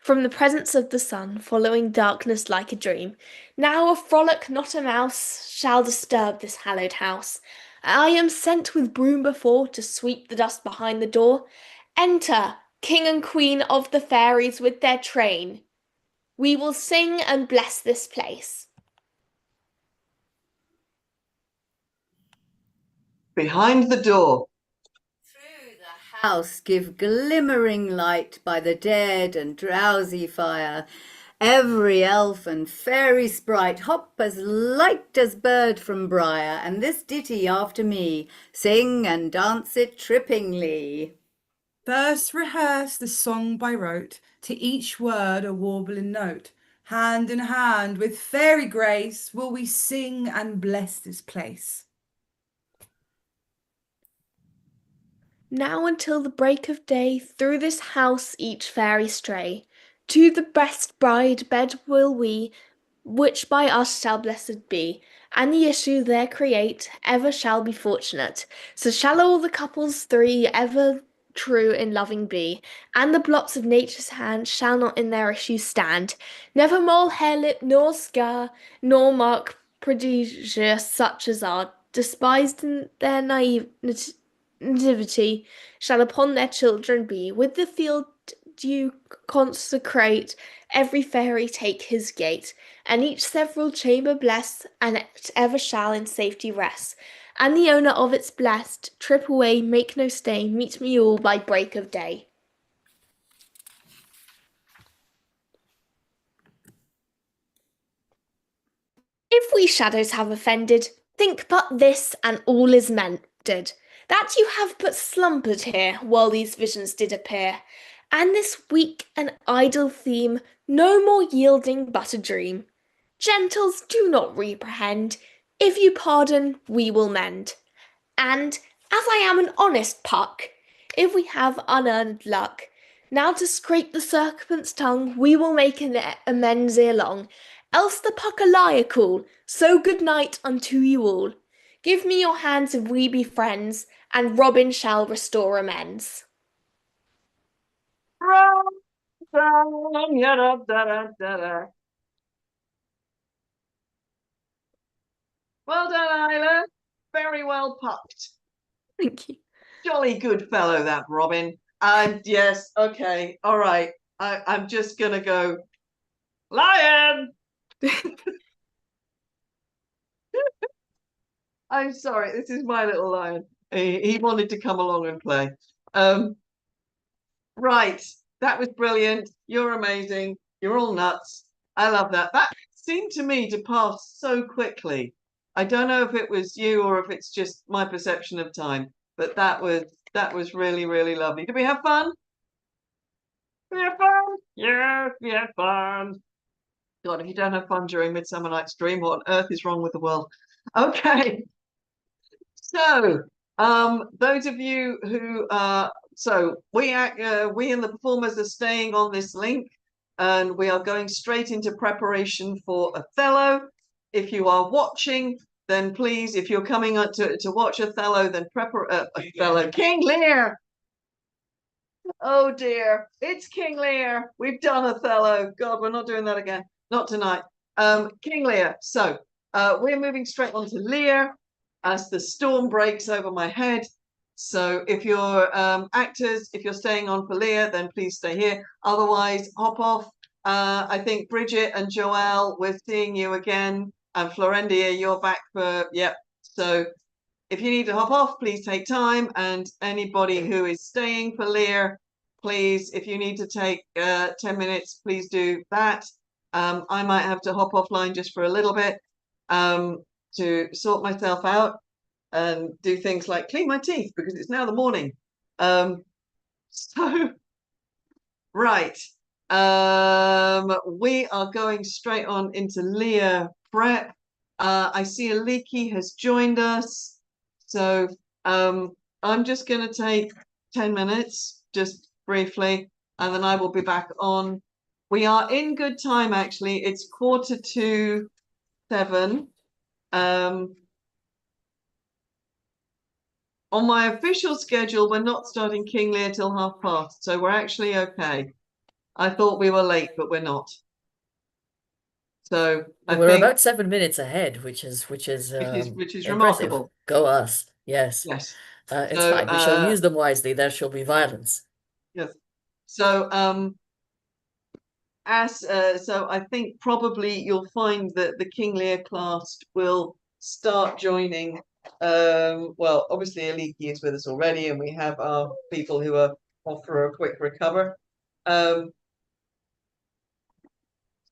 From the presence of the sun, following darkness like a dream. Now a frolic, not a mouse, shall disturb this hallowed house. I am sent with broom before to sweep the dust behind the door. Enter, king and queen of the fairies with their train. We will sing and bless this place. Behind the door. Through the house give glimmering light by the dead and drowsy fire. Every elf and fairy sprite hop as light as bird from briar, and this ditty after me sing and dance it trippingly. First rehearse the song by rote, to each word a warbling note. Hand in hand with fairy grace will we sing and bless this place. Now until the break of day, through this house each fairy stray. To the best bride bed will we, which by us shall blessed be, and the issue there create ever shall be fortunate. So shall all the couples three ever true in loving be, and the blots of nature's hand shall not in their issue stand. Never mole, hair, lip, nor scar, nor mark prodigious such as are despised in their nativity shall upon their children be. With the field dew consecrate, every fairy take his gate, and each several chamber bless, and it ever shall in safety rest. And the owner of it's blessed, trip away, make no stay, meet me all by break of day. If we shadows have offended, think but this, and all is mended, that you have but slumbered here while these visions did appear, and this weak and idle theme no more yielding but a dream. Gentles, do not reprehend, if you pardon, we will mend. And, as I am an honest puck, if we have unearned luck, now to scrape the serpent's tongue we will make an amends ere long, else the puck a liar call, so good night unto you all. Give me your hands if we be friends, and Robin shall restore amends. Well done, Isla. Very well pucked. Thank you. Jolly good fellow, that Robin. Yes, okay, all right. I'm just gonna go, lion. I'm sorry, this is my little lion. He wanted to come along and play. Right, that was brilliant. You're amazing. You're all nuts. I love that. That seemed to me to pass so quickly. I don't know if it was you or if it's just my perception of time, but that was really, really lovely. Did we have fun? We have fun? Yes, we had fun. God, if you don't have fun during Midsummer Night's Dream, what on earth is wrong with the world? Okay. So, those of you who we and the performers are staying on this link, and we are going straight into preparation for Othello. If you are watching, then please, if you're coming up to watch Othello, then Othello, King Lear. Oh dear, it's King Lear. We've done Othello. God, we're not doing that again. Not tonight. King Lear. So we're moving straight on to Lear as the storm breaks over my head. So if you're actors, if you're staying on for Lear, then please stay here. Otherwise, hop off I think Bridget and Joelle, we're seeing you again. And Florendia, you're back for, yep. So if you need to hop off, please take time. And anybody who is staying for LEAR, please, if you need to take 10 minutes, please do that. I might have to hop offline just for a little bit to sort myself out and do things like clean my teeth because it's now the morning. So, right. We are going straight on into LEAR prep. I see Aliki has joined us. So I'm just going to take 10 minutes, just briefly, and then I will be back on. We are in good time, actually. It's 6:45. On my official schedule, we're not starting King Lear till past, so we're actually okay. I thought we were late, but we're not. So we're about 7 minutes ahead, which is impressive. Remarkable. Go us. Yes. Yes. It's fine. We shall use them wisely. There shall be violence. Yes. So so I think probably you'll find that the King Lear class will start joining. Well, obviously Aliki is with us already, and we have our people who are off for a quick recover.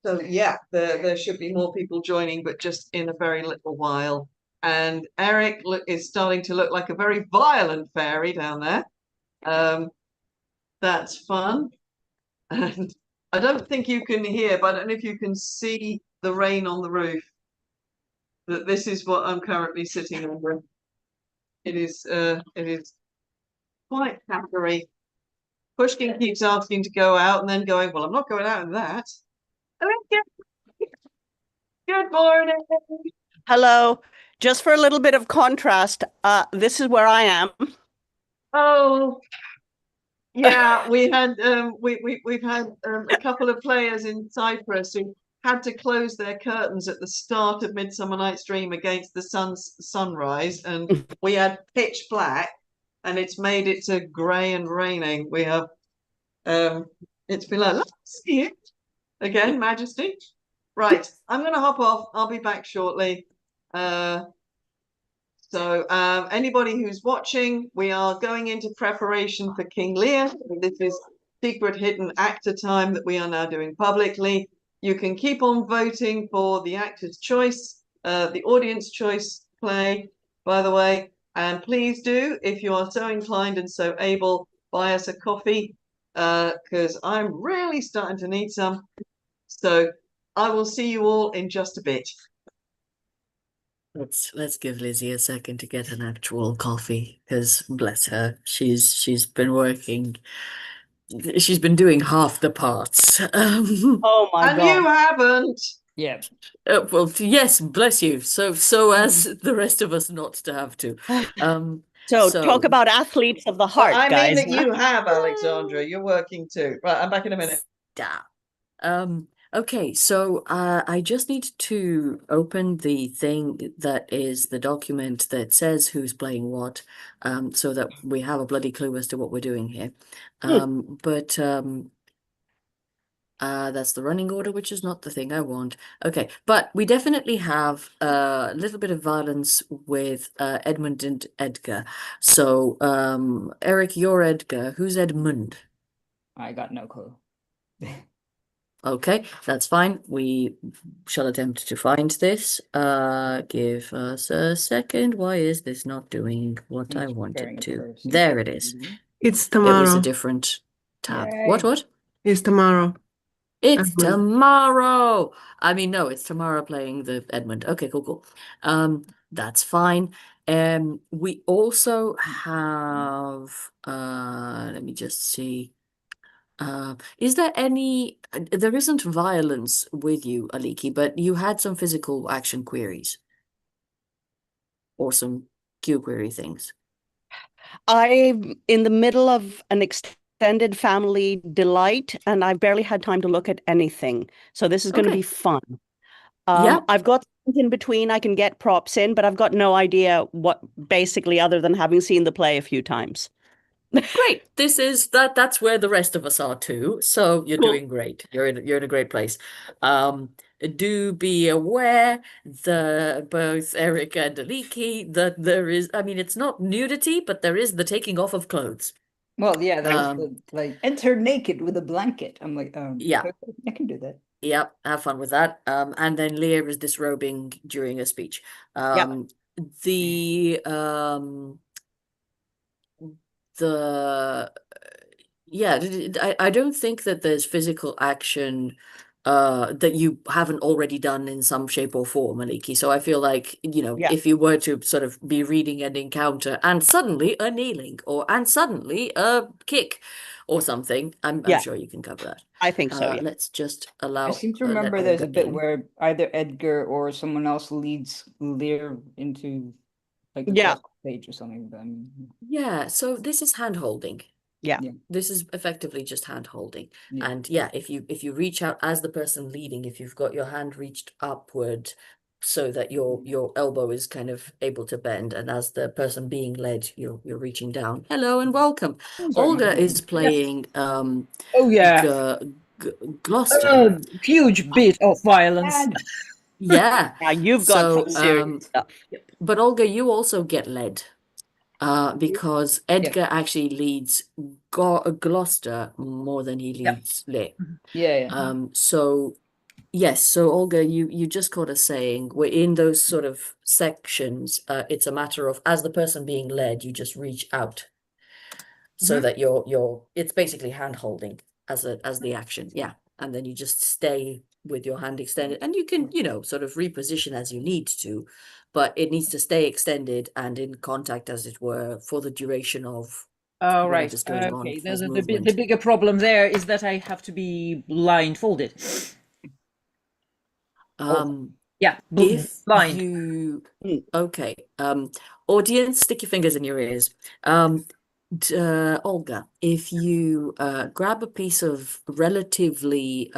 So yeah, there should be more people joining, but just in a very little while. And Eric is starting to look like a very violent fairy down there. That's fun. And I don't think you can hear, but I don't know if you can see the rain on the roof. That this is what I'm currently sitting under. It is quite scary. Pushkin keeps asking to go out and then going, well, I'm not going out in that. Good morning. Hello. Just for a little bit of contrast, this is where I am. Oh, yeah. We've had a couple of players in Cyprus who had to close their curtains at the start of Midsummer Night's Dream against the sunrise, and we had pitch black, and it's made it to grey and raining. We have it's been like, let's see it again, Majesty. Right, I'm going to hop off. I'll be back shortly. So anybody who's watching, we are going into preparation for King Lear. This is secret hidden actor time that we are now doing publicly. You can keep on voting for the actor's choice, the audience choice play, by the way. And please do, if you are so inclined and so able, buy us a coffee, because I'm really starting to need some. So I will see you all in just a bit. Let's give Lizzie a second to get an actual coffee, because bless her, she's been working. She's been doing half the parts. Oh my and God. you haven't. Yeah. Well, yes, bless you. So as the rest of us not to have to. So talk about athletes of the heart, I guys. mean that you have, Alexandra. You're working too. Right, I'm back in a minute. Stop. Okay, so I just need to open the thing that is the document that says who's playing what, so that we have a bloody clue as to what we're doing here. But that's the running order, which is not the thing I want. Okay, but we definitely have a little bit of violence with Edmund and Edgar. So, Eric, you're Edgar. Who's Edmund? I got no clue. Okay, that's fine. We shall attempt to find this. Give us a second. Why is this not doing what I wanted to? There it is. It's It was a tomorrow. different tab. Yay. What? It's tomorrow. It's Edmund. tomorrow. I mean, no, it's Tamara playing the Edmund. Okay, cool. That's fine. We also have, let me just see. Is there any, there isn't violence with you, Aliki, but you had some physical action queries or some Q query things. I'm in the middle of an extended family delight, and I've barely had time to look at anything. So this is going to Okay. be fun. Yeah. I've got things in between I can get props in, but I've got no idea what, basically, other than having seen the play a few times. Great. That's where the rest of us are too. So you're Cool. doing great. You're in a great place. Do be aware both Eric and Aliki that there is, I mean, it's not nudity, but there is the taking off of clothes. Well, yeah, there's Um, like enter naked with a blanket. I'm like, Yeah. okay, I can do that. Yep, have fun with that. And then Lear is disrobing during a speech. The the yeah, I don't think that there's physical action that you haven't already done in some shape or form, Maliki. So I feel like, Yeah. if you were to sort of be reading an encounter and suddenly a kneeling and suddenly a kick or something, I'm Yeah. sure you can cover that. I think so. Yeah. Let's just I allow seem to let remember there's a Olga bit in. where either Edgar or someone else leads Lear into like the Yeah. stage or something. But Yeah, so this is hand holding. Yeah. This is effectively just hand holding. Yeah. And yeah, if you reach out as the person leading, if you've got your hand reached upward so that your elbow is kind of able to bend, and as the person being led, you're reaching down. Hello and welcome. Sorry, Olga is playing Oh yeah, Gloucester. a huge bit of violence. Yeah. Yeah, you've got So, some serious stuff. but Olga, you also get led. Because Edgar actually leads Gloucester more than he leads Lear. Yeah. So yes, so Olga, you just caught us saying we're in those sort of sections. It's a matter of, as the person being led, you just reach out so that it's basically hand holding as the action. Yeah. And then you just stay with your hand extended, and you can, sort of reposition as you need to, but it needs to stay extended and in contact, as it were, for the duration of Oh, right. whatever's going on Okay. as The movement. bigger problem there is that I have to be blindfolded. Yeah, If blind. you okay, audience, stick your fingers in your ears. Olga, if you grab a piece of relatively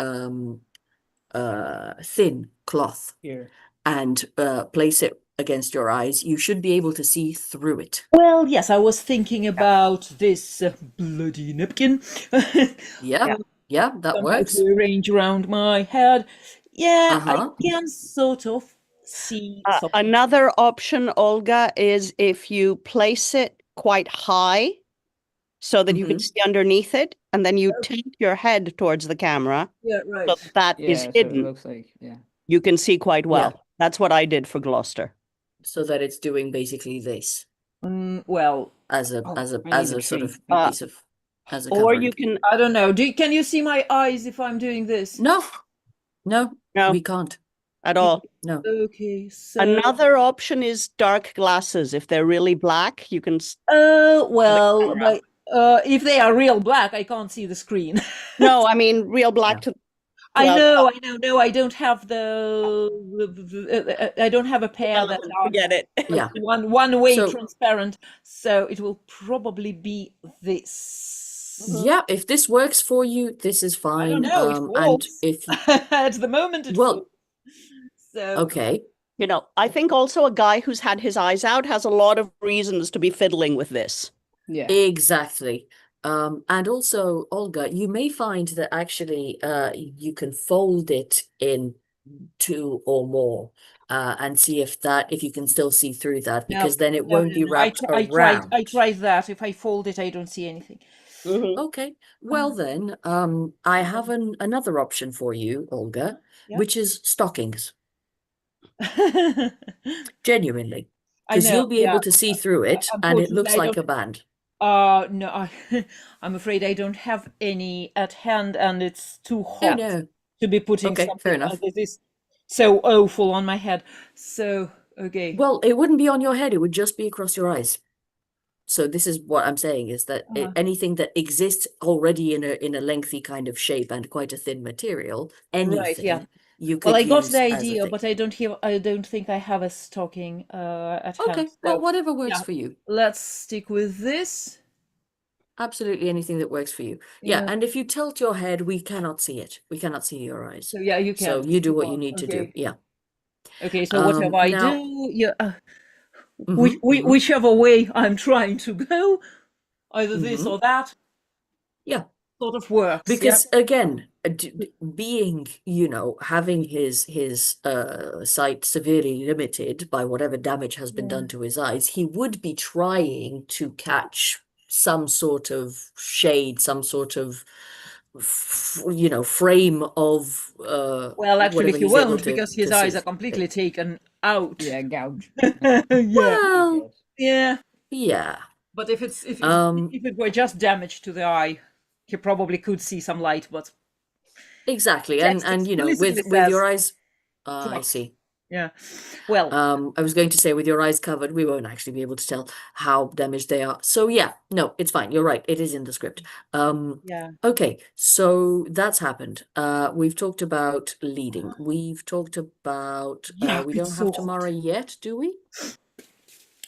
thin cloth Here. and place it against your eyes, you should be able to see through it. Well, yes, I was thinking about this bloody napkin. Yeah, that Somehow works. to arrange around my head. Yeah, I Uh-huh. can sort of see something. Another option, Olga, is if you place it quite high so that you can see underneath it, and then you tilt your head towards the camera. Yeah, right. So that is So it hidden. looks like, You can see quite well. Yeah. That's what I did for Gloucester. So that it's doing basically this Well, as a sort of piece of as a Or covering. you can. I don't know. Can you see my eyes if I'm doing this? No, No. we can't. At all. No. Okay, so Another option is dark glasses. If they're really black, you can. well, but if they are real black, I can't see the screen. No, I mean real black to. I well, know. No, I don't have I don't have a pair that are Forget it. Yeah. one way So- transparent. So it will probably be this. Yeah, if this works for you, this is I fine. don't know. It And works. if At the moment, it Well- works. So okay, I think also a guy who's had his eyes out has a lot of reasons to be fiddling with this. yeah. exactly. And also, Olga, you may find that actually you can fold it in two or more and see if you can still see through that, because then it won't be wrapped around. I tried that. If I fold it, I don't see anything. Okay, well then, I have another option for you, Olga, Yeah. which is stockings. Genuinely, I because know, you'll be yeah. able to see through it, and it looks Unfortunately, I like a band. No, I'm afraid I don't have any at hand, and it's too hot no. to be putting Okay, something fair enough. under this so awful on my head. So, okay. Well, it wouldn't be on your head, it would just be across your eyes. So this is what I'm saying, is that anything that exists already in a lengthy kind of shape and quite a thin material, anything yeah. you could Well, I got use the as a idea, thing. but I don't think I have a stocking at hand. Okay, well, So whatever works yeah. for you. let's stick with this. Absolutely anything that works for you. Yeah, and if you tilt your head, we cannot see it. We cannot see your eyes. So yeah, you can. So you do what you need to do. Okay. Yeah. Okay, so whatever I now- do, yeah, whichever way I'm trying to go, either this or that. Yeah. Sort of works. Because again, being, having his sight severely limited by whatever damage has been done to his eyes, he would be trying to catch some sort of shade, some sort of frame of Well, actually, whatever he he's able won't, because his to eyes see. are completely taken out. Yeah, gouge. Well, Yeah. yeah. But if it were just damage to the eye, he probably could see some light. But Exactly, text and explicitly with your says eyes, I close. see. Yeah. Well, I was going to say with your eyes covered, we won't actually be able to tell how damaged they are. So yeah, no, it's fine. You're right. It is in the script. yeah. Okay, so that's happened. We've talked about leading. We've talked about Yeah, we it's don't so have hot. Tamara yet, do we?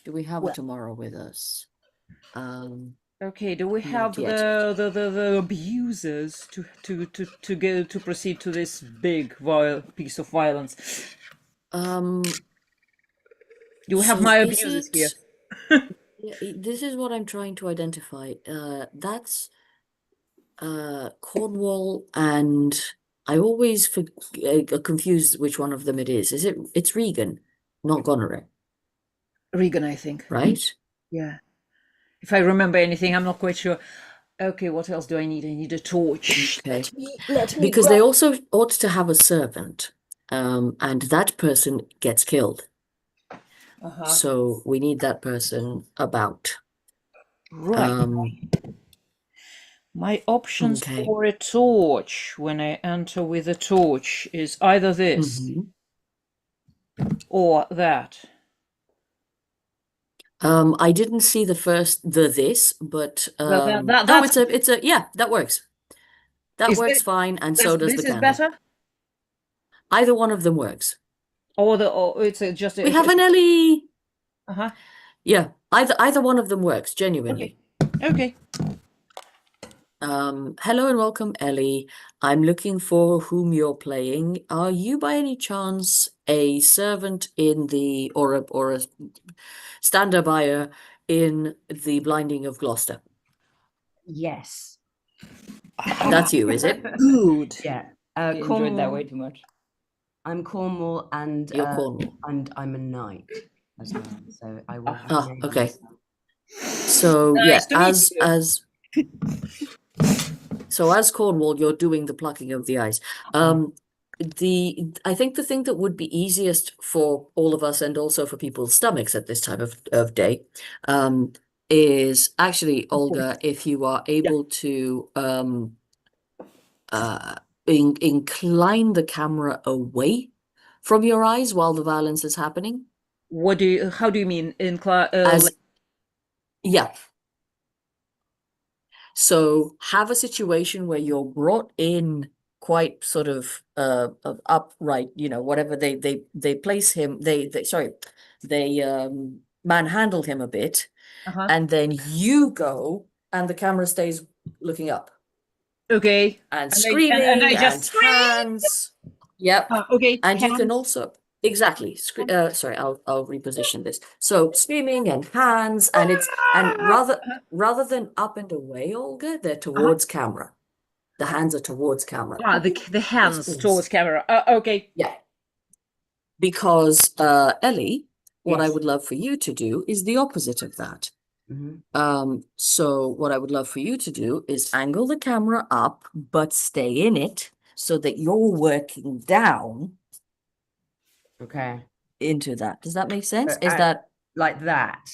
Do we have a Well. Tamara with us? Okay, do we have Not yet. the abusers to go to proceed to this big piece of violence? Do we have So my is abusers it? here? Yeah, this is what I'm trying to identify. That's Cornwall, and I always confuse which one of them it is. It's Regan, not Goneril, Regan, I think. right? Yeah. If I remember anything, I'm not quite sure. Okay, what else do I need? I need a torch. Okay. Let me Because grab. they also ought to have a servant, and that person gets killed. So we need that person about. Right. My options Okay. for a torch when I enter with a torch is either this or that. I didn't see the this, but Well, no, that's it's a yeah, that works. That Is works thi- fine, and so does this the is candle. better, Either one of them works. or it's just We have an Ellie. Uh-huh. Yeah, either one of them works, genuinely. Okay. Hello and welcome, Ellie. I'm looking for whom you're playing. Are you by any chance a servant in the or a stand buyer in the Blinding of Gloucester? Yes. That's you, is it? Good. Yeah. You enjoyed that Cornwall. way too much. I'm Cornwall, and You're Cornwall. and I'm a knight as well. So I will. Ah, okay. So Nice to meet you. as Cornwall, you're doing the plucking of the eyes. I think the thing that would be easiest for all of us and also for people's stomachs at this time of day, is actually, Olga, if you are able to incline the camera away from your eyes while the violence is happening. How do you mean Yeah. So have a situation where you're brought in quite sort of upright, whatever they place him, they manhandle him a bit, and then you go and the camera stays looking up. Okay. And screaming and I just scream. hands. Yep. Okay. And you can hands. also exactly sorry, I'll reposition this. So screaming and hands, and it's rather than up and away, Olga, they're towards camera. The hands are towards camera. The hands towards camera. Okay. Yeah. Because Ellie, what I would love for you to do is the opposite of that. So what I would love for you to do is angle the camera up, but stay in it so that you're working down. Okay. Into that. Does that make sense? Is that like that?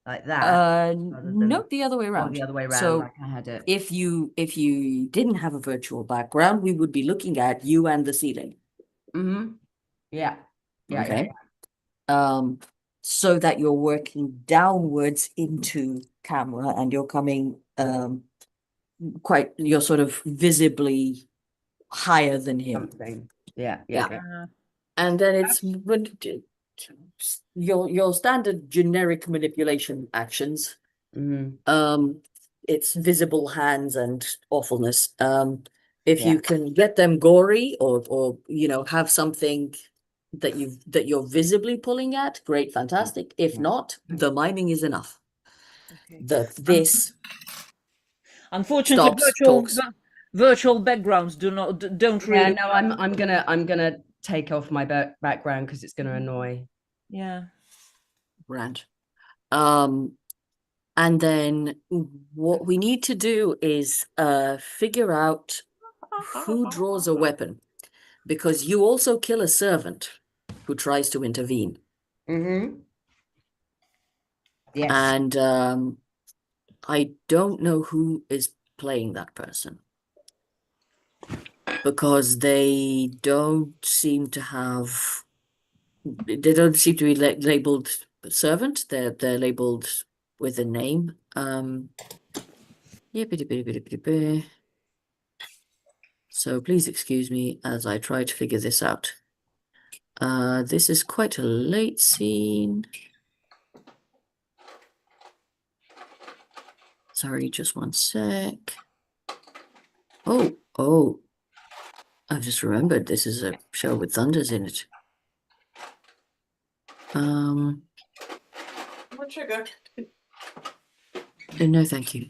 Like that? No, the other way around. The other way around. So like I had it. if you didn't have a virtual background, we would be looking at you and the ceiling. Yeah. Okay. So that you're working downwards into camera and you're coming you're sort of visibly higher than him. Something. Yeah. And then it's your standard generic manipulation actions. It's visible hands and awfulness. If you can get them gory or have something that you're visibly pulling at, great, fantastic. If not, the miming is enough. Okay. This Unfortunately, stops, talks. virtual backgrounds don't Yeah, really. no, I'm gonna take off my background because it's gonna annoy. Yeah. Right. And then what we need to do is figure out who draws a weapon, because you also kill a servant who tries to intervene. Mm-hmm. Yes. And I don't know who is playing that person, because they don't seem to be labeled servant. They're labeled with a name. So please excuse me as I try to figure this out. This is quite a late scene. Sorry, just one sec. Oh, I've just remembered this is a show with thunders in it. One trigger. No, thank you.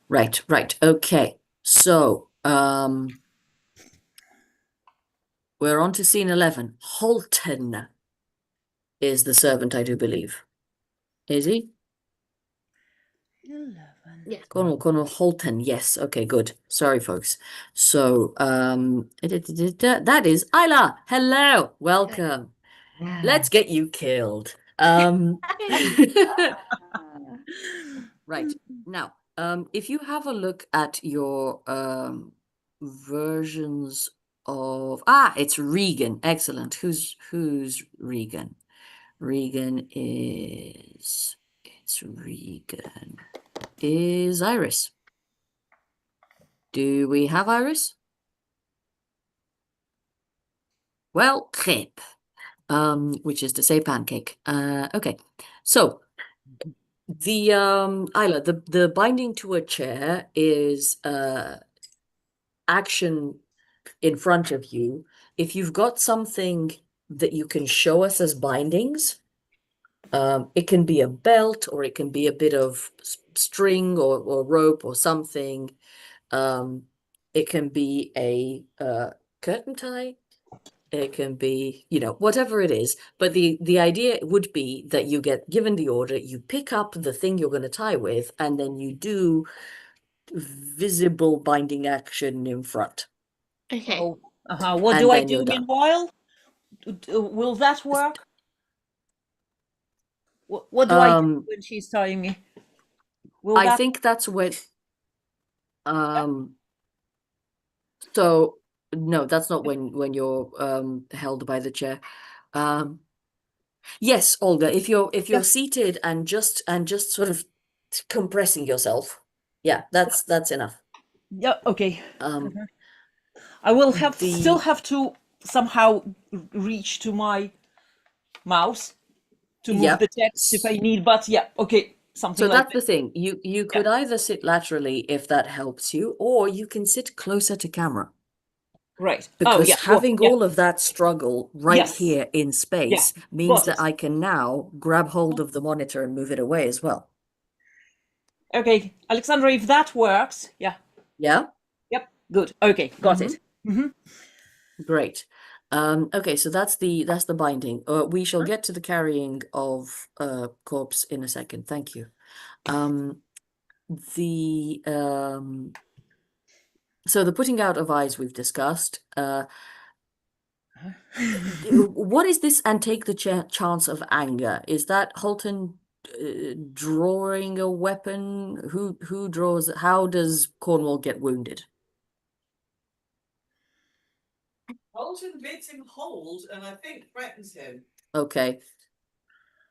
Right, okay. So, we're on to scene 11. Holton is the servant, I do believe. Is he? 11. Yes. Cornwall Holton. Yes. Okay, good. Sorry, folks. So, that is Isla. Hello. Welcome. Let's get you killed. Right. Now, if you have a look at your versions of it's Regan. Excellent. Who's Regan? Regan is Iris. Do we have Iris? Well, crepe, which is to say pancake. Okay. So the Isla, the binding to a chair is action in front of you. If you've got something that you can show us as bindings, it can be a belt, or it can be a bit of string or rope or something. It can be a curtain tie. It can be, whatever it is. But the idea would be that you get given the order, you pick up the thing you're going to tie with, and then you do visible binding action in front. Okay. Oh, what And do I then do you're done. meanwhile? Will that work? What do I do when she's tying me? I think that's when. So no, that's not when you're held by the chair. Yes, Olga, if you're seated and just sort of compressing yourself, yeah, that's enough. Yeah. Okay. I will still have to somehow reach to my mouse to move the text if I need, but yeah, okay, something So like that's the thing. You could either sit laterally if that helps you, or you can sit closer to camera. Right. Because Sure. having all of that struggle right here in space means that I can now grab hold of the monitor and move it away as well. Okay, Alexandra, if that works, yeah. Yeah? Yep, good. Okay, got it. Great. Okay, so that's the binding. We shall get to the carrying of corpse in a second. Thank you. So the putting out of eyes we've discussed. What is this and take the chance of anger? Is that Holton drawing a weapon? Who draws? How does Cornwall get wounded? Holton bids him hold and I think threatens him, Okay.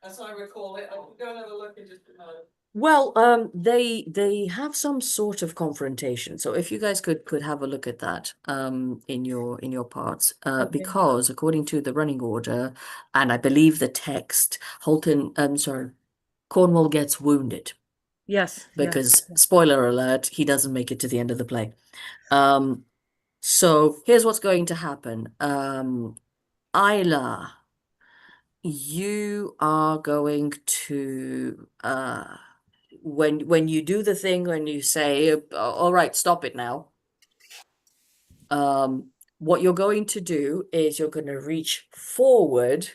as I recall it. I'll go and have a look in just a moment. Well, they have some sort of confrontation. So if you guys could have a look at that in your parts, because according to the running order, and I believe the text, Cornwall gets wounded. Yes. Because spoiler alert, he doesn't make it to the end of the play. So here's what's going to happen. Isla, you are going to when you do the thing when you say, all right, stop it now. What you're going to do is you're going to reach forward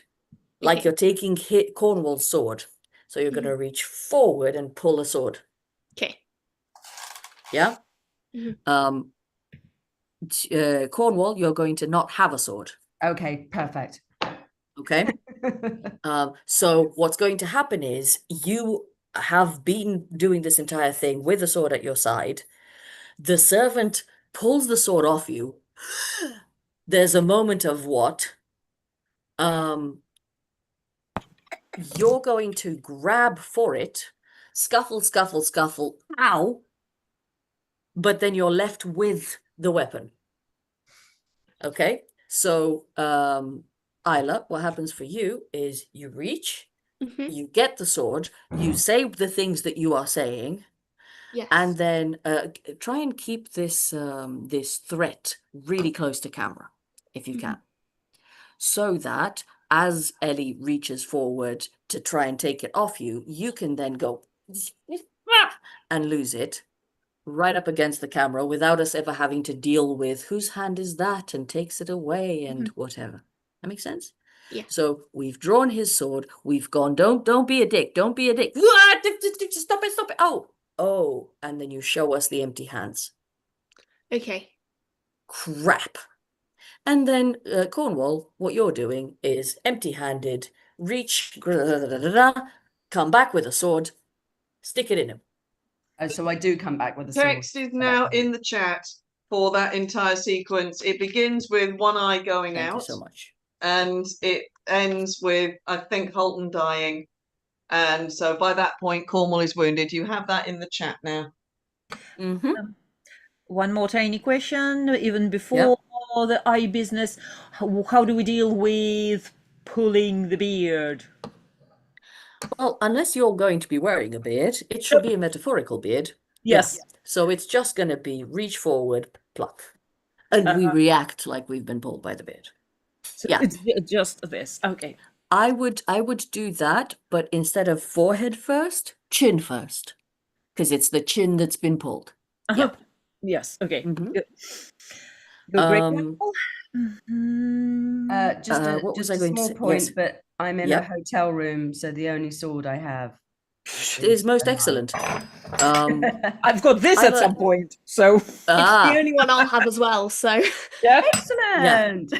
like Okay. you're taking Cornwall's sword. So you're going to reach forward and pull a sword. Okay. Yeah? Mhm. Cornwall, you're going to not have a sword. Okay, perfect. Okay? So what's going to happen is you have been doing this entire thing with a sword at your side. The servant pulls the sword off you. There's a moment of what? You're going to grab for it, scuffle, scuffle, scuffle, ow, but then you're left with the weapon. Okay? So, Isla, what happens for you is you reach, you get the sword, you say the things that you are saying, Yes. and then try and keep this this threat really close to camera, if you can. So that as Ellie reaches forward to try and take it off you, you can then go and lose it right up against the camera without us ever having to deal with whose hand is that and takes it away and whatever. That makes sense? Yeah. So we've drawn his sword. We've gone, don't be a dick. Don't be a dick. Stop it, stop it. Oh, and then you show us the empty hands. Okay. Crap. And then Cornwall, what you're doing is empty-handed, reach, come back with a sword, stick it in him. So I do come back with a sword. Text is now in the chat for that entire sequence. It begins with one eye going Thank out. you so much. And it ends with, I think, Holton dying. And so by that point, Cornwall is wounded. You have that in the chat now. One more tiny question, even before the eye business. How do we deal with pulling the beard? Well, unless you're going to be wearing a beard, it should be a metaphorical beard. Yes. Yeah. So it's just going to be reach forward, pluck. And we react like we've been pulled by the beard. So Yeah. it's just this. Okay. I would do that, but instead of forehead first, chin first. Because it's the chin that's been pulled. Yeah. Yes. Okay. Good. Just a, what was just I a going to small say? point, Yes. but I'm in a hotel room, so the only sword I have is most excellent. I've got this at some point, so it's the only one I'll have as well. So yeah, excellent.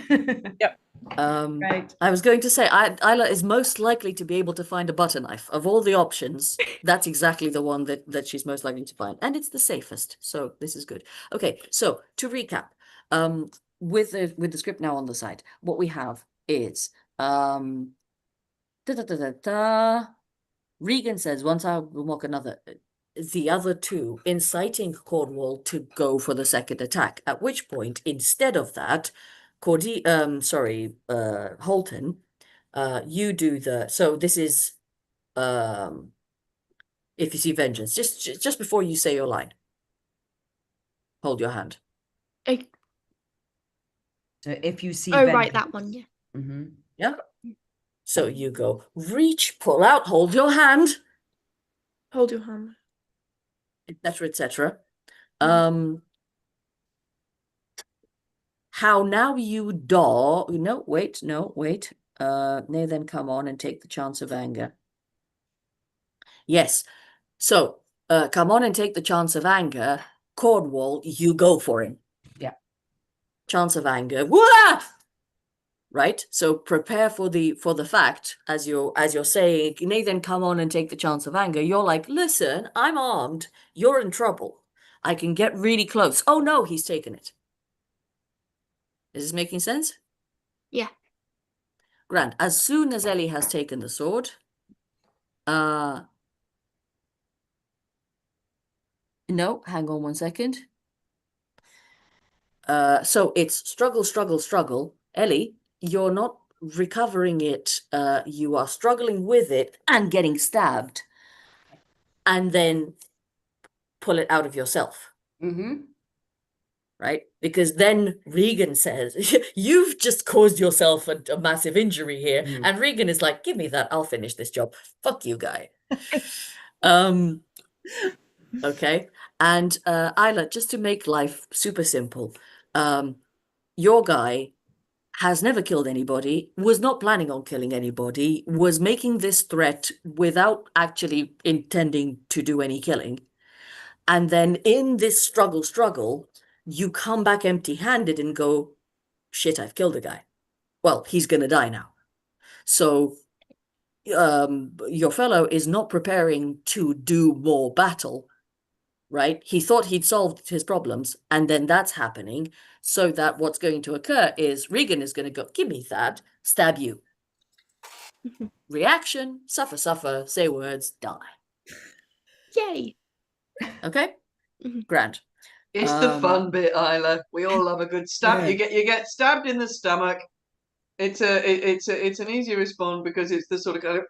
Yep. Right. I was going to say, Isla is most likely to be able to find a butter knife. Of all the options, that's exactly the one that she's most likely to find. And it's the safest. So this is good. Okay, so to recap, with the script now on the side, what we have is Regan says, once I will mock another, the other two inciting Cornwall to go for the second attack, at which point, instead of that, Holton, you do the, so this is, if you see vengeance, just before you say your line, hold your hand. So if you see right, that one, yeah. Yeah. So you go, reach, pull out, hold your hand. Hold your hand. Etc., etc. How now you wait. Nay, then come on and take the chance of anger. Yes. So, come on and take the chance of anger. Cornwall, you go for him. Yeah. Chance of anger. Wah! Right? So prepare for the fact as you're saying, nay, then come on and take the chance of anger. You're like, listen, I'm armed. You're in trouble. I can get really close. Oh no, he's taken it. Is this making sense? Yeah. Grand. As soon as Ellie has taken the sword, no, hang on 1 second. So it's struggle, struggle, struggle. Ellie, you're not recovering it. You are struggling with it and getting stabbed, and then pull it out of yourself. Right? Because then Regan says, you've just caused yourself a massive injury here. And Regan is like, give me that. I'll finish this job. Fuck you, guy. Okay. And Isla, just to make life super simple, your guy has never killed anybody, was not planning on killing anybody, was making this threat without actually intending to do any killing. And then in this struggle, you come back empty-handed and go, shit, I've killed a guy. Well, he's gonna die now. So your fellow is not preparing to do more battle, right? He thought he'd solved his problems, and then that's happening. So that what's going to occur is Regan is going to go, give me that, stab you. Reaction, suffer, say words, die. Yay. Okay? Grand. It's the fun bit, Isla. We all love a good stab. Yeah. You get stabbed in the stomach. It's an easy response because it's the sort of kind of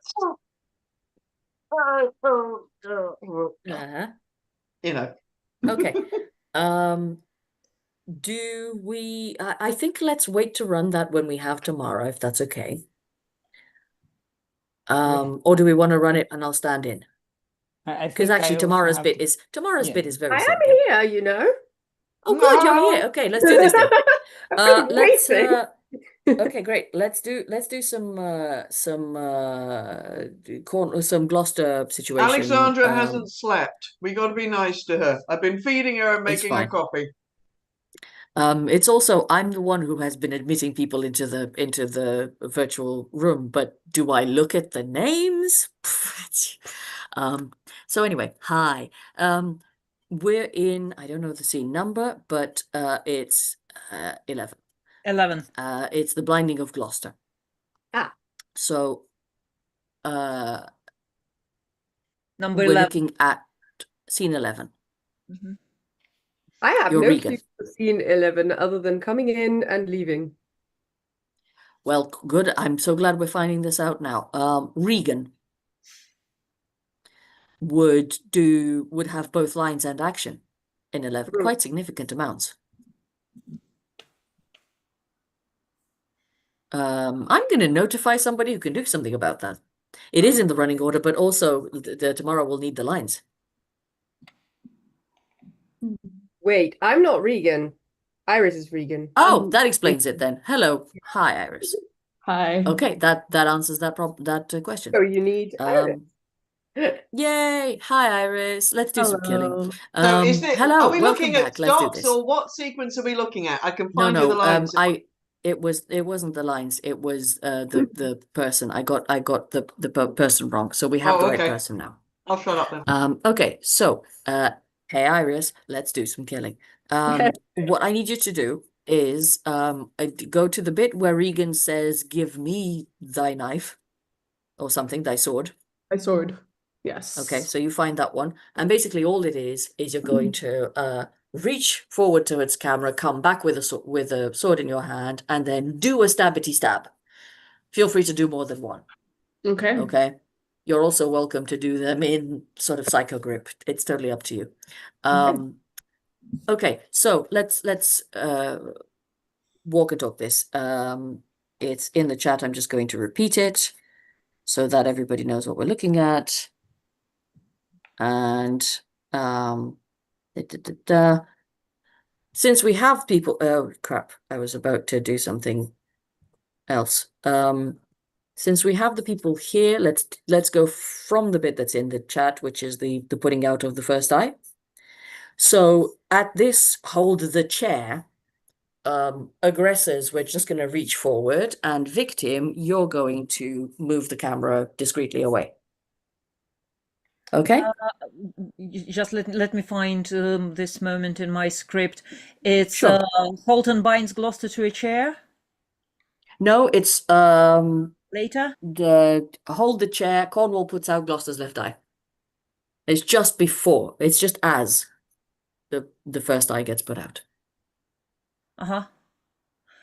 you know. Okay. Do we I think let's wait to run that when we have tomorrow, if that's okay. Or do we want to run it and I'll stand in? I Because think I actually also tomorrow's have bit to- is bit is very I am simple. here, you know. Oh, good, you're here. Okay, let's do this then. I've been Let's waiting. okay, great. Let's do some Gloucester situation. Alexandra hasn't slept. We got to be nice to her. I've been feeding her and It's making her fine. coffee. It's also I'm the one who has been admitting people into the virtual room, but do I look at the names? So anyway, hi. We're in, I don't know the scene number, but it's 11. 11. It's the blinding of Gloucester. Ah. So Number we're 11. looking at scene 11. I have You're no Regan. clue for scene 11 other than coming in and leaving. Well, good. I'm so glad we're finding this out now. Regan would have both lines and action in 11, quite significant amounts. I'm going to notify somebody who can do something about that. It is in the running order, but also tomorrow we'll need the lines. Wait, I'm not Regan. Iris is Regan. Oh, that explains it then. Hello. Hi, Iris. Hi. Okay, that answers that question. So you need Iris. Yay! Hi, Iris. Let's do some killing. So is it? Hello, Are we welcome looking at back. Let's do stops this. or what sequence are we looking at? I can No, find you the no. lines. It wasn't the lines. It was the person. I got the person wrong. So we have the right okay. person now. I'll shut up then. Okay. So hey, Iris, let's do some killing. What I need you to do is go to the bit where Regan says, "Give me thy knife," or something, thy sword. My sword. Yes. Okay, so you find that one, and basically all it is you're going to reach forward towards camera, come back with a sword in your hand, and then do a stabbity stab. Feel free to do more than one. Okay. Okay. You're also welcome to do them in sort of psycho grip. It's totally up to you. Okay, so let's walk and talk this. It's in the chat. I'm just going to repeat it so that everybody knows what we're looking at. And since we have people, oh crap, I was about to do something else. Since we have the people here, let's go from the bit that's in the chat, which is the putting out of the first eye. So at this hold the chair, aggressors, we're just going to reach forward, and victim, you're going to move the camera discreetly away. Okay. Just let me find this moment in my script. It's Sure. Holton binds Gloucester to a chair. No, it's Later. Hold the chair. Cornwall puts out Gloucester's left eye. It's just before. It's just as the first eye gets put out.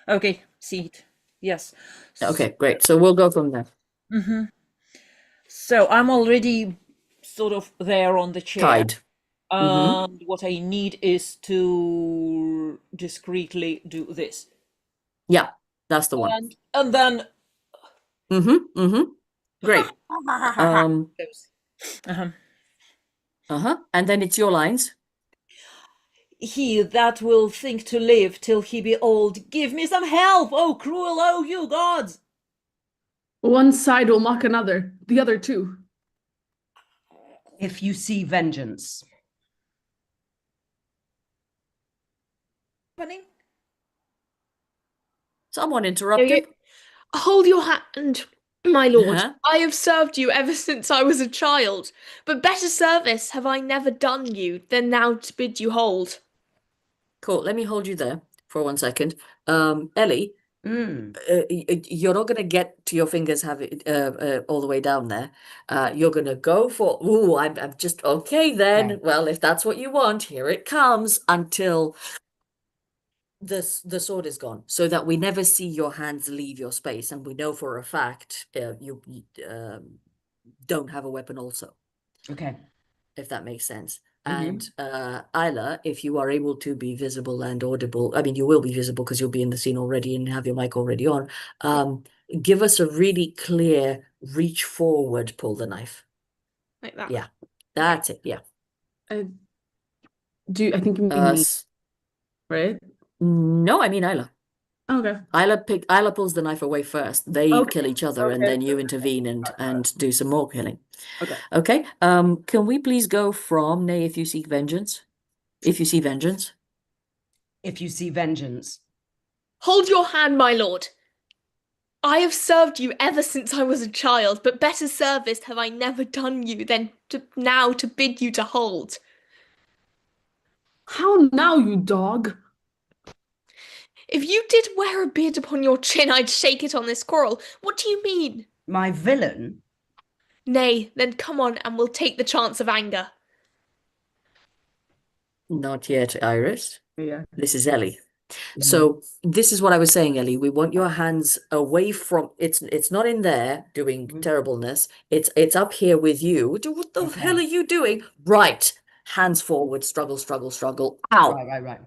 Okay, see it. Yes. Okay, great. So we'll go from there. So I'm already sort of there on the chair. Tied. And what I need is to discreetly do this. Yeah, that's the one. And then. Great. And then it's your lines. He that will think to live till he be old, give me some help, oh cruel, oh you gods! One side will mock another, the other too. If you see vengeance. Happening? Someone interrupted. Hold your hand, my lord. Uh-huh. I have served you ever since I was a child, but better service have I never done you than now to bid you hold. Cool. Let me hold you there for 1 second. Ellie, you're not going to get to your fingers have it all the way down there. You're going to go for, ooh, I'm just, okay then. Okay. Well, if that's what you want, here it comes until the sword is gone, so that we never see your hands leave your space, and we know for a fact you don't have a weapon also. Okay. If that makes sense. And Isla, if you are able to be visible and audible, I mean, you will be visible because you'll be in the scene already and have your mic already on. Give us a really clear reach forward, pull the knife. Like that. Yeah, that's it. Yeah. I think you mean me, right? No, I mean Isla. Okay. Isla pulls the knife away first. They Okay. kill each other, and Okay. then you intervene and do some more killing. Okay. Okay. Can we please go from nay if you seek vengeance? If you see vengeance. If you see vengeance. Hold your hand, my lord. I have served you ever since I was a child, but better service have I never done you than now to bid you to hold. How now, you dog? If you did wear a beard upon your chin, I'd shake it on this quarrel. What do you mean? My villain? Nay, then come on and we'll take the chance of anger. Not yet, Iris. Yeah. This is Ellie. So this is what I was saying, Ellie. We want your hands away from it's not in there doing terribleness. It's up here with you. What the hell are you doing? Right. Hands forward, struggle, struggle, struggle. Ow. Right.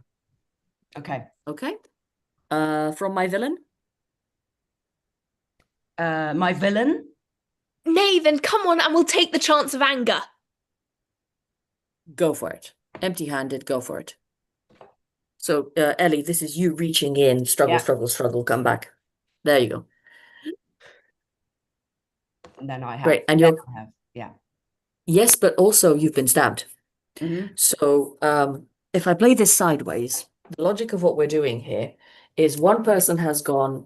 Okay. Okay. From my villain? My villain? Nay, then come on and we'll take the chance of anger. Go for it. Empty-handed, go for it. So, Ellie, this is you reaching in, struggle, struggle, struggle, come back. There you go. And then I have. Great, and you're. Yeah. Yes, but also you've been stabbed. So, if I play this sideways, the logic of what we're doing here is one person has gone,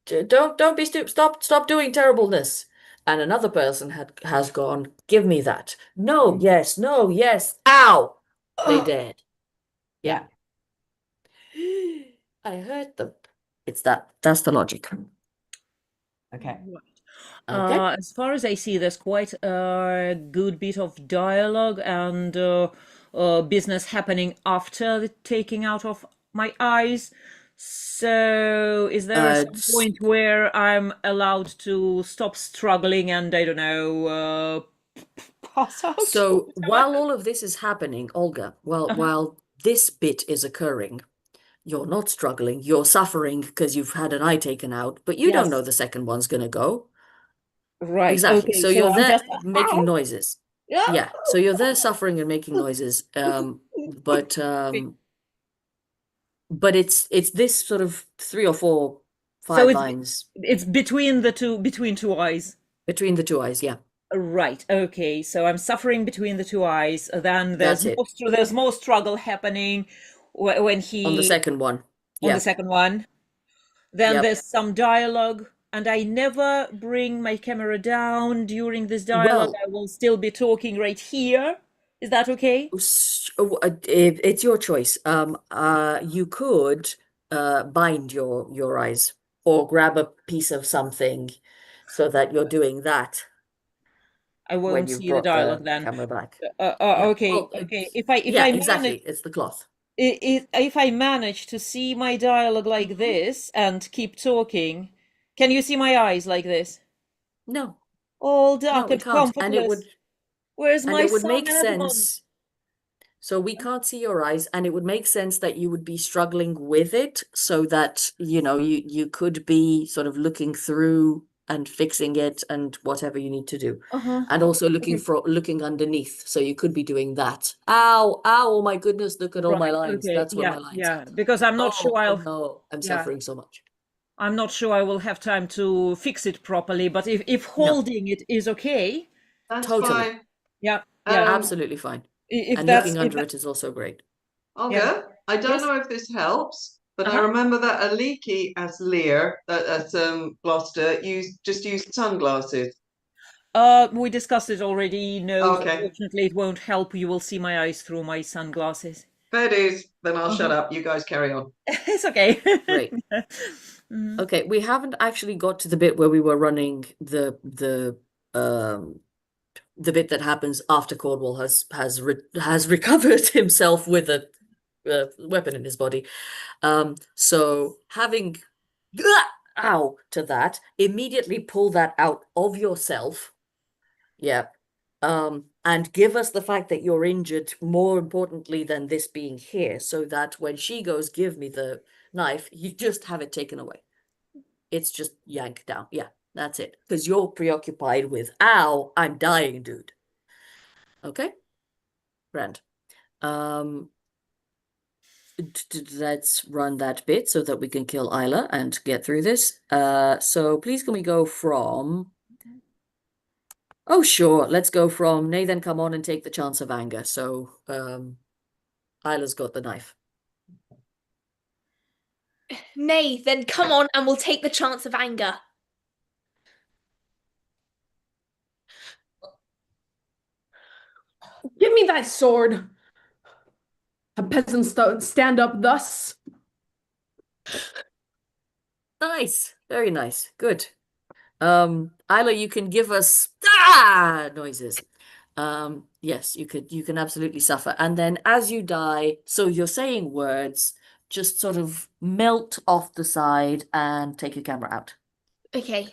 don't be stupid, stop doing terribleness. And another person has gone, give me that. No, yes, no, yes, ow! They dead. Yeah. I heard them. That's the logic. Okay. Okay. As far as I see, there's quite a good bit of dialogue and business happening after the taking out of my eyes. So is there some point where I'm allowed to stop struggling and, I don't know, pass out? So while all of this is happening, Olga, while this bit is occurring, you're not struggling, you're suffering because you've had an eye taken out, but you don't know the second one's going to go. Right. Exactly. Okay. So you're I'm there just making noises. Yeah. So you're there suffering and making noises. But it's this sort of 3 or 4, 5 lines. It's between two eyes. Between the 2 eyes, yeah. Right. Okay. So I'm suffering between the 2 eyes. Then there's more struggle happening when he on the second one. On the second one. Then there's some dialogue, and I never bring my camera down during this dialogue. I will still be talking right here. Is that okay? It's your choice. You could bind your eyes or grab a piece of something so that you're doing that. I won't see the dialogue then. Camera back. Okay. Well, okay. If I exactly, it's the cloth. If I manage to see my dialogue like this and keep talking, can you see my eyes like this? No. All dark and comfortless. And it would. Where's my it would son make and sense. So we can't see your eyes, and it would make sense that you would be struggling with it, so that you could be sort of looking through and fixing it and whatever you need to do. Uh-huh. And also looking Okay. for looking underneath. So you could be doing that. Ow, ow, oh my goodness, look at all my Right. lines. Okay. That's where Yeah. my lines Yeah. are. Because I'm not sure Oh I'll. no, I'm Yeah. suffering so much. I'm not sure I will have time to fix it properly. But if No, holding it is okay, That's totally. fine. yeah. Absolutely fine. If And that's looking if under that, it is also great. yeah. Olga, I don't Yes. know if this helps, but I Uh-huh. remember that a leaky as Lear at Gloucester used sunglasses. We discussed it already. No, Okay, unfortunately, it won't help. You will see my eyes through my sunglasses. fair dues. Then I'll shut Uh-huh. up. You guys carry on. It's okay. Great. Mm. Okay, we haven't actually got to the bit where we were running the bit that happens after Cornwall has recovered himself with a weapon in his body. So having ow to that, immediately pull that out of yourself. Yeah. And give us the fact that you're injured more importantly than this being here, so that when she goes, give me the knife, you just have it taken away. It's just yanked down. Yeah, that's it. Because you're preoccupied with, ow, I'm dying, dude. Okay? Grand. Let's run that bit so that we can kill Isla and get through this. So please can we go from... Oh, sure. Let's go from nay, then come on and take the chance of anger. So, Isla's got the knife. Nay, then come on and we'll take the chance of anger. Give me thy sword. A peasants don't stand up thus. Nice. Very nice. Good. Isla, you can give us noises. Yes, you can absolutely suffer. And then as you die, so you're saying words, just sort of melt off the side and take your camera out. Okay.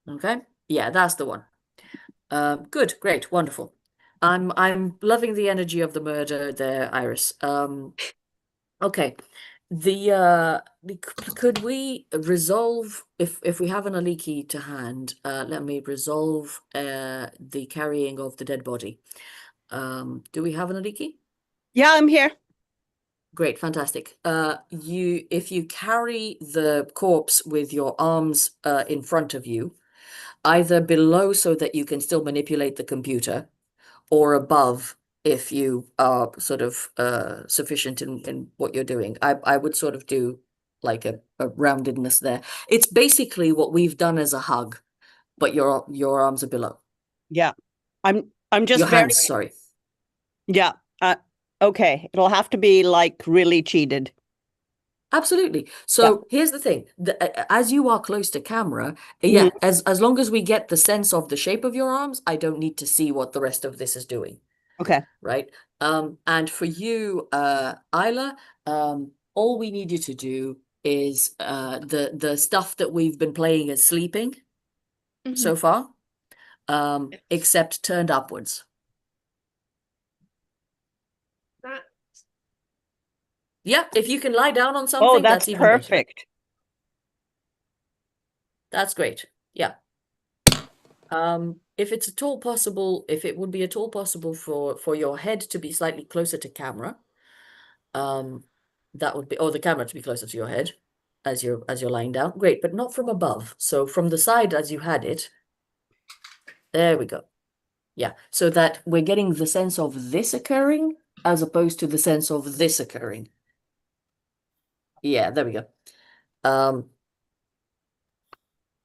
Okay? Yeah, that's the one. Good, great, wonderful. I'm loving the energy of the murder there, Iris. Okay. Could we resolve if we have an aliki to hand, let me resolve the carrying of the dead body. Do we have an aliki? Yeah, I'm here. Great, fantastic. If you carry the corpse with your arms in front of you, either below so that you can still manipulate the computer, or above if you are sort of sufficient in what you're doing. I would sort of do like a roundedness there. It's basically what we've done as a hug, but your arms are below. Yeah. I'm just Your very hands, sorry. Yeah. Okay. It'll have to be like really cheated. Absolutely. So here's the thing. As you are close to camera, yeah, as long as we get the sense of the shape of your arms, I don't need to see what the rest of this is doing. Okay. Right. And for you, Isla, all we need you to do is the stuff that we've been playing as sleeping so far, except turned upwards. Yeah, if you can lie down on something, that's even better. perfect. That's great. Yeah. If it's at all possible, if it would be at all possible for your head to be slightly closer to camera, that would be, or the camera to be closer to your head as you're lying down. Great, but not from above. So from the side as you had it. There we go. Yeah, so that we're getting the sense of this occurring as opposed to the sense of this occurring. Yeah, there we go.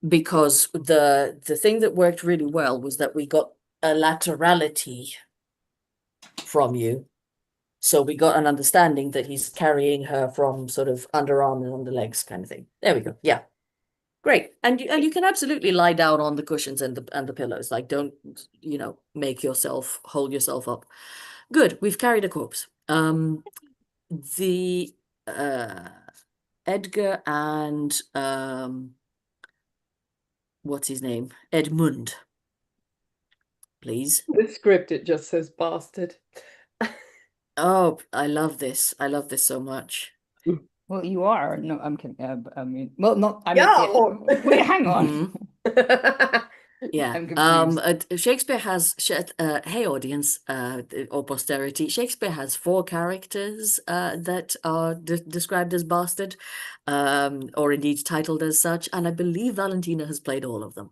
Because the thing that worked really well was that we got a laterality from you. So we got an understanding that he's carrying her from sort of underarm and underlegs kind of thing. There we go. Yeah. Great. And you can absolutely lie down on the cushions and the pillows. Like, don't, make yourself hold yourself up. Good. We've carried a corpse. The Edgar and what's his name? Edmund. Please. The script, it just says bastard. Oh, I love this. I love this so much. Well, you are. No, I'm kidding. I mean, well, not. I mean, Yeah. wait, hang on. Yeah. I'm confused. Shakespeare has, hey audience, or posterity, Shakespeare has 4 characters that are described as bastard, or indeed titled as such, and I believe Valentina has played all of them.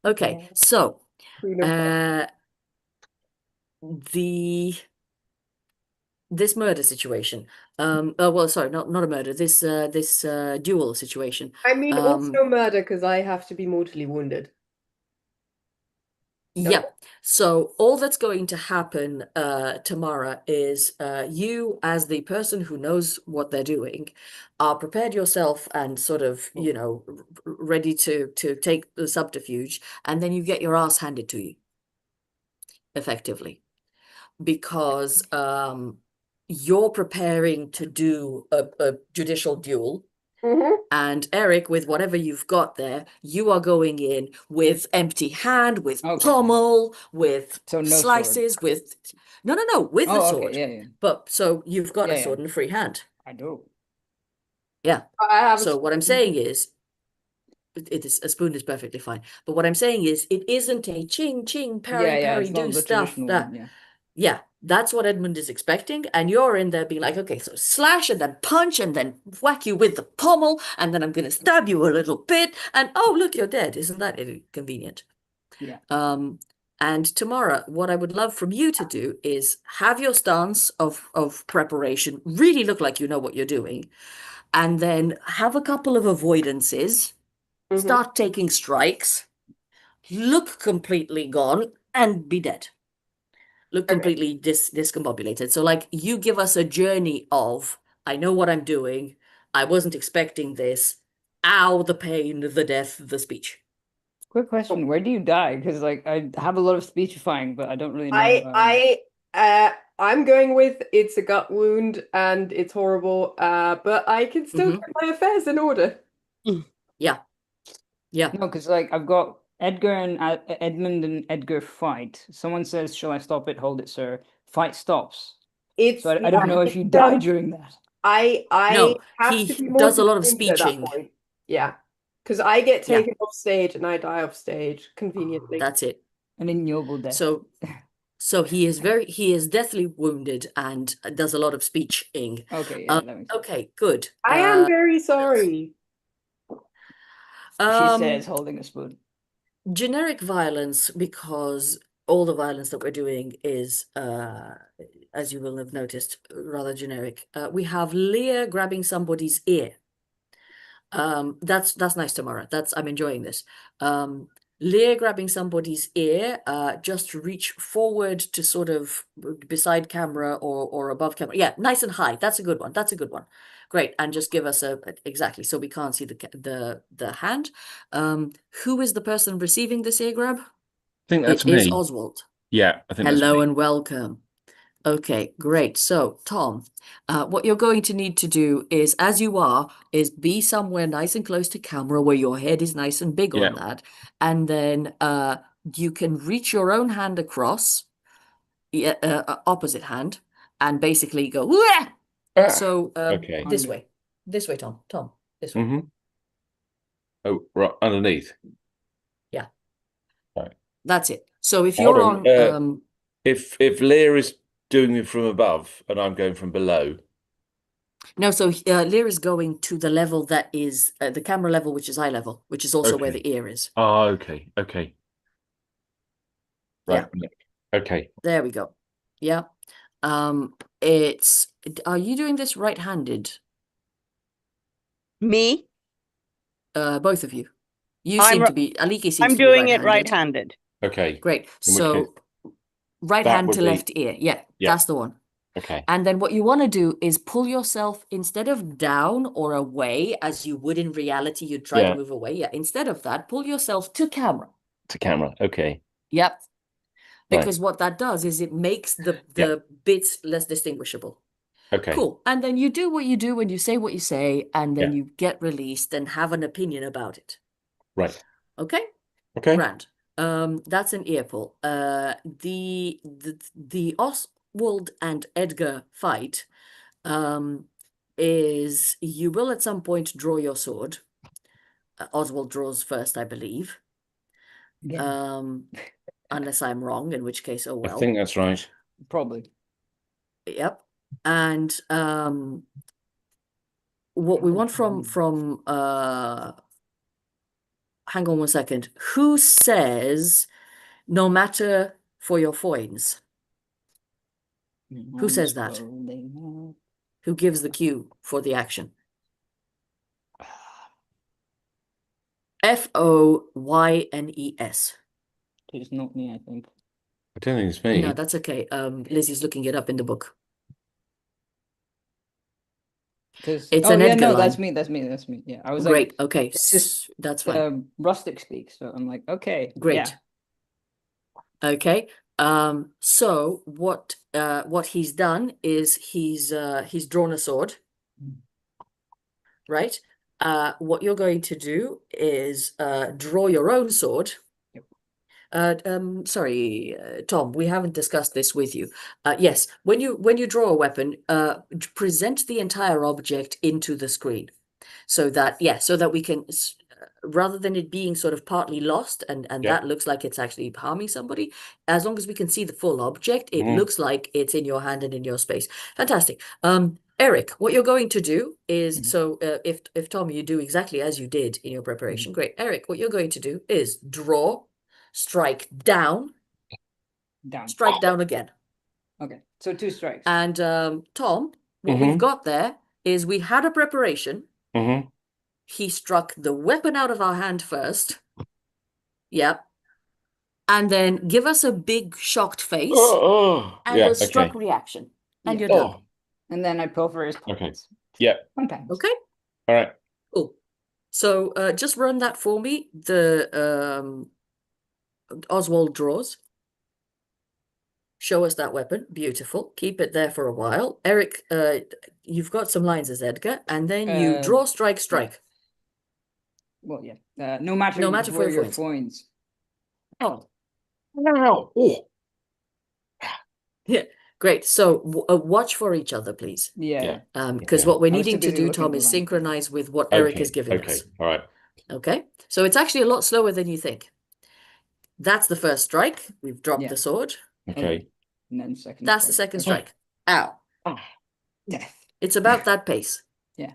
Okay, Yeah. so Queen of this murder situation, well, sorry, not a murder, this duel situation. I mean, also murder because I have to be mortally wounded. No? Yeah. So all that's going to happen, Tamara, is you, as the person who knows what they're doing, are prepared yourself and sort of, you know, ready to take the subterfuge, and then you get your ass handed to you, effectively, because you're preparing to do a judicial duel. And Eric, with whatever you've got there, you are going in with empty hand, with pommel, with So no slices, sword. with no, with the Oh, sword. okay, yeah. But so you've got a Yeah, sword and a free hand. I do. Yeah. I have So what I'm saying is, it is a spoon is perfectly fine. But what I'm saying is, it isn't a ching ching parry Yeah, parry it's not do the stuff traditional that. one, yeah. Yeah, that's what Edmund is expecting, and you're in there being like, okay, so slash and then punch and then whack you with the pommel, and then I'm going to stab you a little bit, and oh, look, you're dead. Isn't that convenient? Yeah. And Tamara, what I would love from you to do is have your stance of preparation really look like you know what you're doing, and then have a couple of avoidances, start taking strikes, look completely gone, and be dead. Look completely discombobulated. So like you give us a journey of, I know what I'm doing. I wasn't expecting this. Ow, the pain, the death, the speech. Quick question, where do you die? Because like I have a lot of speechifying, but I don't really know. I'm going with it's a gut wound and it's horrible, but I can still get my affairs in order. Yeah. Yeah. No, because like I've got Edgar and Edmund and Edgar fight. Someone says, "Shall I stop it? Hold it, sir." Fight stops. So I don't know if you die during that. I No, have to he be does a mortally lot of wounded at that speeching. point. Yeah, because I get taken off stage and I die off stage conveniently. That's it. An ignoble death. So he is deathly wounded and does a lot of speeching. Okay, yeah, that makes sense. Okay, good. I am very sorry. She says, holding a spoon. Generic violence, because all the violence that we're doing is, as you will have noticed, rather generic. We have Lear grabbing somebody's ear. That's nice, Tamara. I'm enjoying this. Lear grabbing somebody's ear, just reach forward to sort of beside camera or above camera. Yeah, nice and high. That's a good one. That's a good one. Great. And just give us exactly, so we can't see the hand. Who is the person receiving this ear grab? I think that's me. It is me. Oswald. Yeah, I think that's Hello me. and welcome. Okay, great. So, Tom, what you're going to need to do is, as you are, is be somewhere nice and close to camera where your head is nice and big on that. And then you can reach your own hand across, opposite hand, and basically go, Wah! So Okay. this way, Tom, this way. Oh, right, underneath. Yeah. Right. That's it. So if Hold you're on. If Lear is doing it from above and I'm going from below. No, so Lear is going to the level that is the camera level, which is eye level, which is also where the ear is. Oh, okay. Okay. Right. Yeah. Okay. There we go. Yeah. Are you doing this right-handed? Me? Both of you. You I'm seem to be, Aliki seems I'm to be doing it right-handed. right-handed. Okay. Great. So right hand to left ear. Yeah, that's the one. Okay. And then what you want to do is pull yourself, instead of down or away, as you would in reality, you'd try to move away. Yeah, instead of that, pull yourself to camera. To camera. Okay. Yep. Because what that does is it makes the bits less distinguishable. Okay. Cool. And then you do what you do and you say what you say, and then you get released and have an opinion about it. Right. Okay? Okay. Grand. That's an ear pull. The Oswald and Edgar fight. is you will at some point draw your sword. Oswald draws first, I believe. Unless I'm wrong, in which case, oh well. I think that's right. Probably. Yep. And what we want from hang on one second. Who says no matter for your foins? Who says that? Who gives the cue for the action? FOYNES. It's not me, I think. I don't think it's me. No, that's okay. Lizzie's looking it up in the book. It's an Edgar no, line. that's me. Yeah, I was Great. like, Okay, it's just that's fine. rustic speak. So I'm like, okay, Great. yeah. Okay. So what he's done is he's drawn a sword, right? What you're going to do is draw your own sword. Sorry, Tom, we haven't discussed this with you. Yes, when you draw a weapon, present the entire object into the screen, so that we can, rather than it being sort of partly lost and that looks like it's actually harming somebody, as long as we can see the full object, it looks like it's in your hand and in your space. Fantastic. Eric, what you're going to do is, so if Tom, you do exactly as you did in your preparation, great. Eric, what you're going to do is draw, strike down, strike down again. Okay, so 2 strikes. And Tom, what we've got there is we had a preparation. He struck the weapon out of our hand first. Yep. And then give us a big shocked face and a struck reaction. And you're done. And then I pilfer his pockets. Okay. Yeah. Sometimes. Okay. All right. Cool. So just run that for me. The Oswald draws. Show us that weapon. Beautiful. Keep it there for a while. Eric, you've got some lines as Edgar, and then you draw, strike, strike. Well, yeah. No matter for your foins. Oh. No. Oh. Yeah. Great. So watch for each other, please. Yeah. Because what we're needing to do, Tom, is synchronize with what Eric is giving us. All right. Okay. So it's actually a lot slower than you think. That's the first strike. We've dropped the sword. Okay. And then second. That's the second strike. Ow. Death. It's about that pace. Yeah.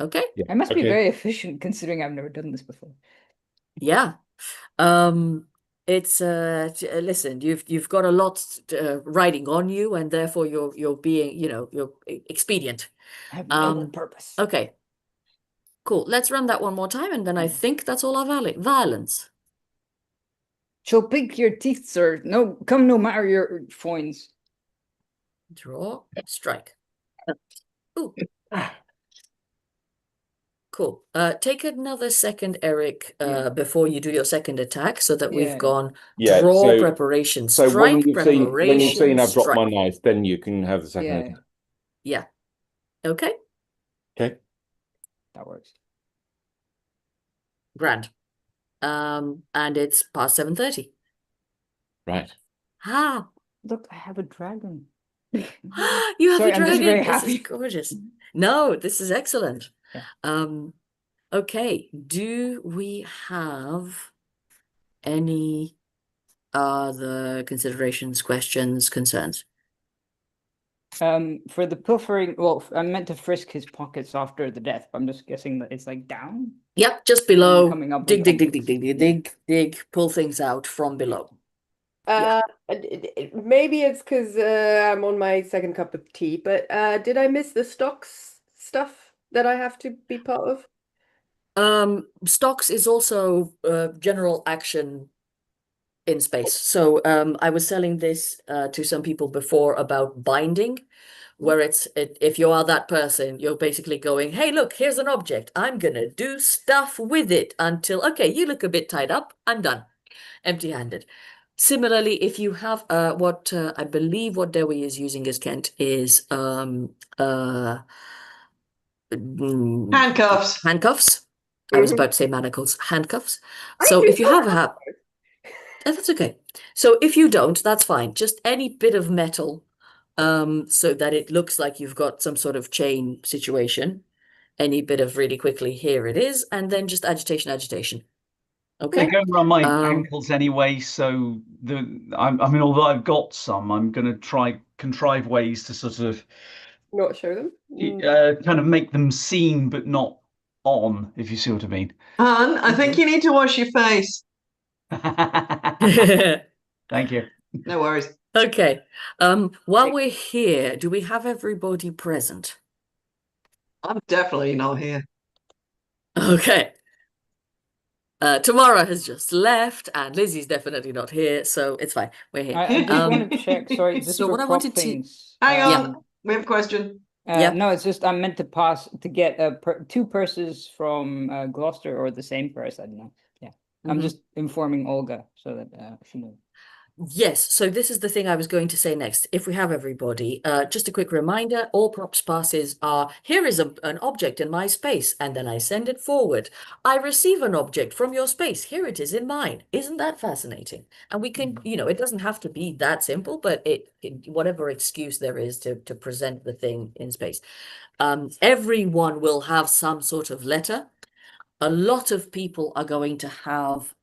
Okay. Yeah. I must be very efficient considering I've never done this before. Yeah. It's listen, you've got a lot riding on you, and therefore you're being, you're expedient. I have no purpose. Okay. Cool. Let's run that one more time, and then I think that's all our violence. She'll pick your teeth, sir. No, come no matter your foins. Draw, strike. Ooh. Cool. Take another second, Eric, before you do your second attack, so that we've gone draw, preparation, strike, so when you've preparation, seen I've dropped my strike. knife, then you can have the second attack. Yeah. Okay. Okay. That works. Grand. And it's past 7:30. Right. Ah, look, I have a dragon. You have Sorry, a I'm just dragon. very This happy. is gorgeous. No, this is excellent. Yeah. Okay. Do we have any other considerations, questions, concerns? For the pilfering, well, I meant to frisk his pockets after the death, but I'm just guessing that it's like down. Yep, just below. Coming up. Dig, pull things out from below. Maybe it's because I'm on my second cup of tea, but did I miss the stocks stuff that I have to be part of? Stocks is also general action in space. So I was selling this to some people before about binding, where if you are that person, you're basically going, hey, look, here's an object. I'm gonna do stuff with it until, okay, you look a bit tied up. I'm done. Empty-handed. Similarly, if you have what I believe what Dewi is using as Kent is Handcuffs. Handcuffs. I was about to say manacles. Handcuffs. So if you have that's okay. So if you don't, that's fine. Just any bit of metal so that it looks like you've got some sort of chain situation. Any bit of really quickly, here it is, and then just agitation, agitation. Okay. They're going around my ankles anyway, so I mean, although I've got some, I'm going to try contrive ways to sort of not show them, kind of make them seen but not on, if you see what I mean. Han, I think you need to wash your face. Thank you. No worries. Okay. While we're here, do we have everybody present? I'm definitely not here. Okay. Tamara has just left, and Lizzie's definitely not here, so it's fine. We're here. I just want to check. Sorry, just so for what I prop wanted to things. Hang on, yeah. we have a question. No, it's just I meant to pass to get two purses from Gloucester or the same purse. I don't know. Yeah, I'm just informing Olga so that she knows. Yes, so this is the thing I was going to say next. If we have everybody, just a quick reminder, all props passes are, here is an object in my space, and then I send it forward. I receive an object from your space. Here it is in mine. Isn't that fascinating? And we can, you know, it doesn't have to be that simple, but whatever excuse there is to present the thing in space. Everyone will have some sort of letter. A lot of people are going to have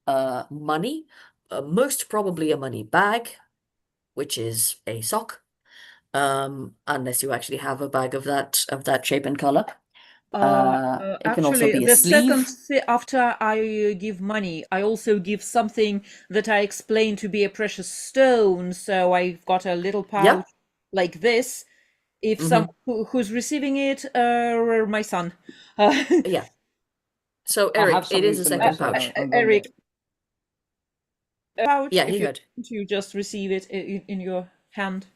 money. Most probably a money bag, which is a sock, unless you actually have a bag of that shape and color. It can also be a the sleeve. second after I give money, I also give something that I explain to be a precious stone. So I've got a little pouch like this. If who's receiving it, my son. Yeah. So Eric, it is a second pouch. Eric. Pouch, yeah, if you just receive it in your hand.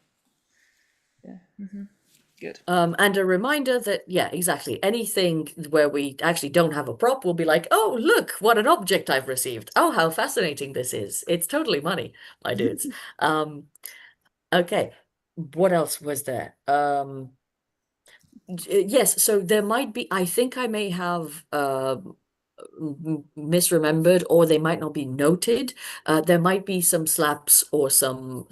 Yeah. Good. And a reminder that, yeah, exactly. Anything where we actually don't have a prop will be like, oh, look, what an object I've received. Oh, how fascinating this is. It's totally money, my dudes. Okay. What else was there? Yes, so there might be, I think I may have misremembered, or they might not be noted. There might be some slaps or some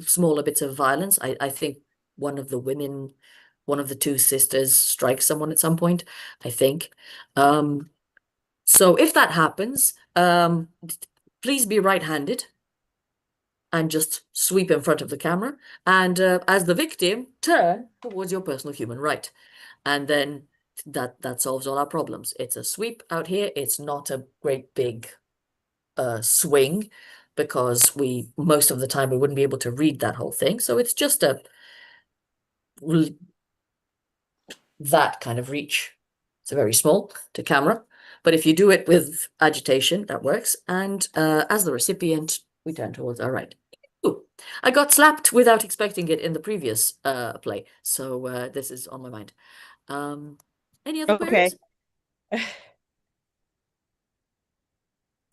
smaller bits of violence. I think one of the two sisters strikes someone at some point, I think. So if that happens, please be right-handed and just sweep in front of the camera. And as the victim, turn towards your personal human right. And then that solves all our problems. It's a sweep out here. It's not a great big swing, because most of the time we wouldn't be able to read that whole thing. So it's just that kind of reach. It's very small to camera, but if you do it with agitation, that works. And as the recipient, we turn towards our right. Ooh, I got slapped without expecting it in the previous play, so this is on my mind. Any other queries?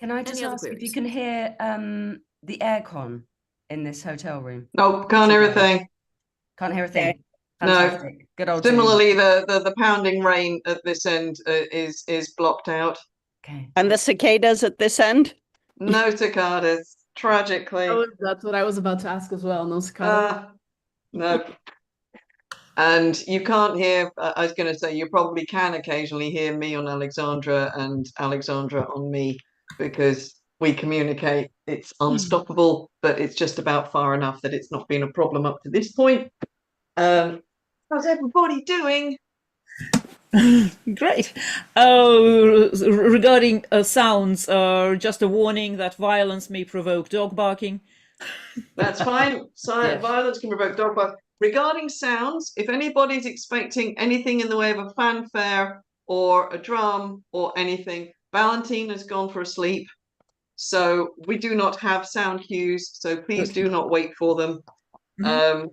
Can I just ask if you can hear the aircon in this hotel room? Nope, can't hear a thing. Can't hear a thing. Fantastic. No. Good old Similarly, the pounding rain at this end is blocked out. Okay. And the cicadas at this end? No cicadas, tragically. That's what I was about to ask as well. No cicadas. No. And you can't hear, I was going to say, you probably can occasionally hear me on Alexandra and Alexandra on me, because we communicate. It's unstoppable, but it's just about far enough that it's not been a problem up to this point. How's everybody doing? Great. Regarding sounds, just a warning that violence may provoke dog barking. That's fine. Violence can provoke dog bark. Regarding sounds, if anybody's expecting anything in the way of a fanfare or a drum or anything, Valentine has gone for a sleep. So we do not have sound cues. So please do not wait for them on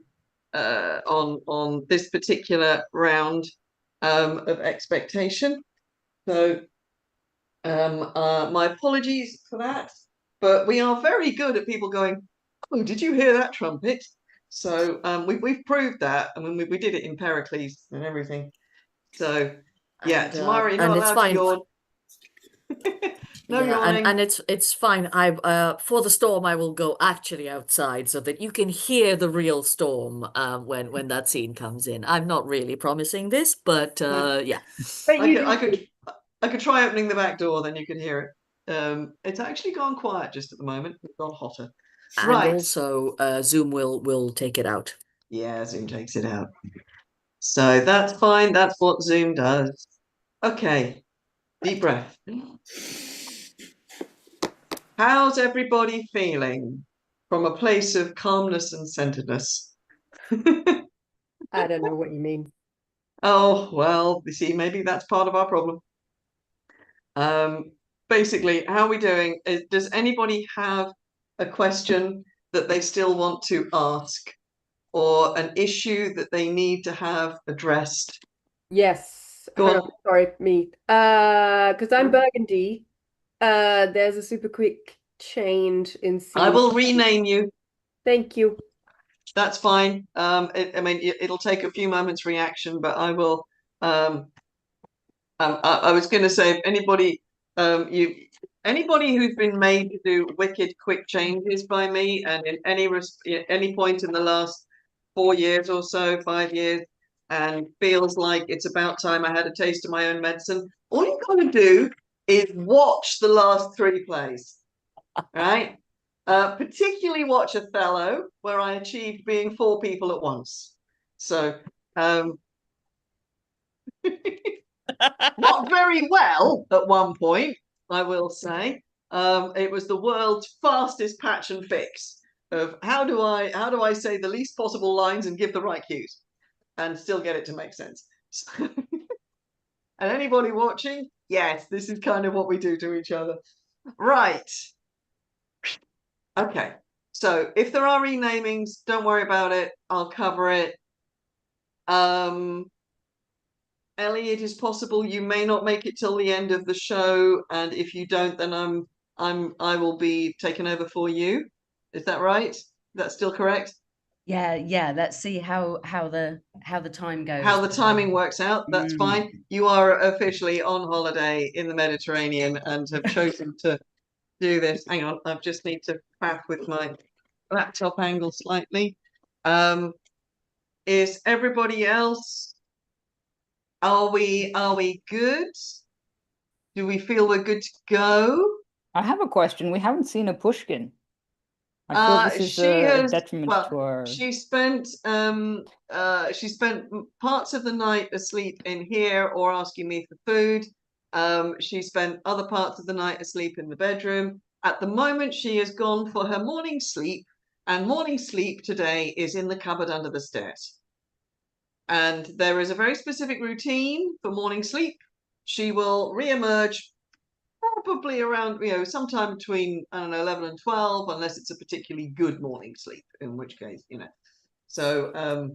this particular round of expectation. So my apologies for that. But we are very good at people going, oh, did you hear that trumpet? So we've proved that. I mean, we did it in Pericles and everything. So yeah, Tamara, you're not allowed to yawn. No Yeah, yawning. and it's fine. For the storm, I will go actually outside so that you can hear the real storm when that scene comes in. I'm not really promising this, but yeah. But you I could try opening the back door, then you could hear it. It's actually gone quiet just at the moment. It's gone hotter. And Right. also, Zoom will take it out. Yeah, Zoom takes it out. So that's fine. That's what Zoom does. Okay. Deep breath. How's everybody feeling from a place of calmness and centeredness? I don't know what you mean. Oh, well, you see, maybe that's part of our problem. Basically, how are we doing? Does anybody have a question that they still want to ask or an issue that they need to have addressed? Yes. Go Hang on. on, sorry, me. Because I'm Burgundy. There's a super quick change in scene. I will rename you. Thank you. That's fine. I mean, it'll take a few moments reaction, but I will. I was going to say, if anybody, anybody who's been made to do wicked quick changes by me, and in any point in the last 4 years or so, 5 years, and feels like it's about time I had a taste of my own medicine, all you've got to do is watch the last 3 plays, right? Particularly watch Othello, where I achieved being 4 people at once. So, not very well at one point, I will say. It was the world's fastest patch and fix of how do I say the least possible lines and give the right cues and still get it to make sense. And anybody watching, yes, this is kind of what we do to each other. Right. Okay. So if there are renamings, don't worry about it. I'll cover it. Ellie, it is possible you may not make it till the end of the show, and if you don't, then I will be taken over for you. Is that right? That's still correct? Yeah. Let's see how the time goes. How the timing works out. That's fine. You are officially on holiday in the Mediterranean and have chosen to do this. Hang on, I just need to faff with my laptop angle slightly. Is everybody else? Are we good? Do we feel we're good to go? I have a question. We haven't seen a Pushkin. I feel this is a detriment to our. She spent parts of the night asleep in here or asking me for food. She spent other parts of the night asleep in the bedroom. At the moment, she has gone for her morning sleep, and morning sleep today is in the cupboard under the stairs. And there is a very specific routine for morning sleep. She will re-emerge probably around, sometime between, I don't know, 11 and 12, unless it's a particularly good morning sleep, in which case, So,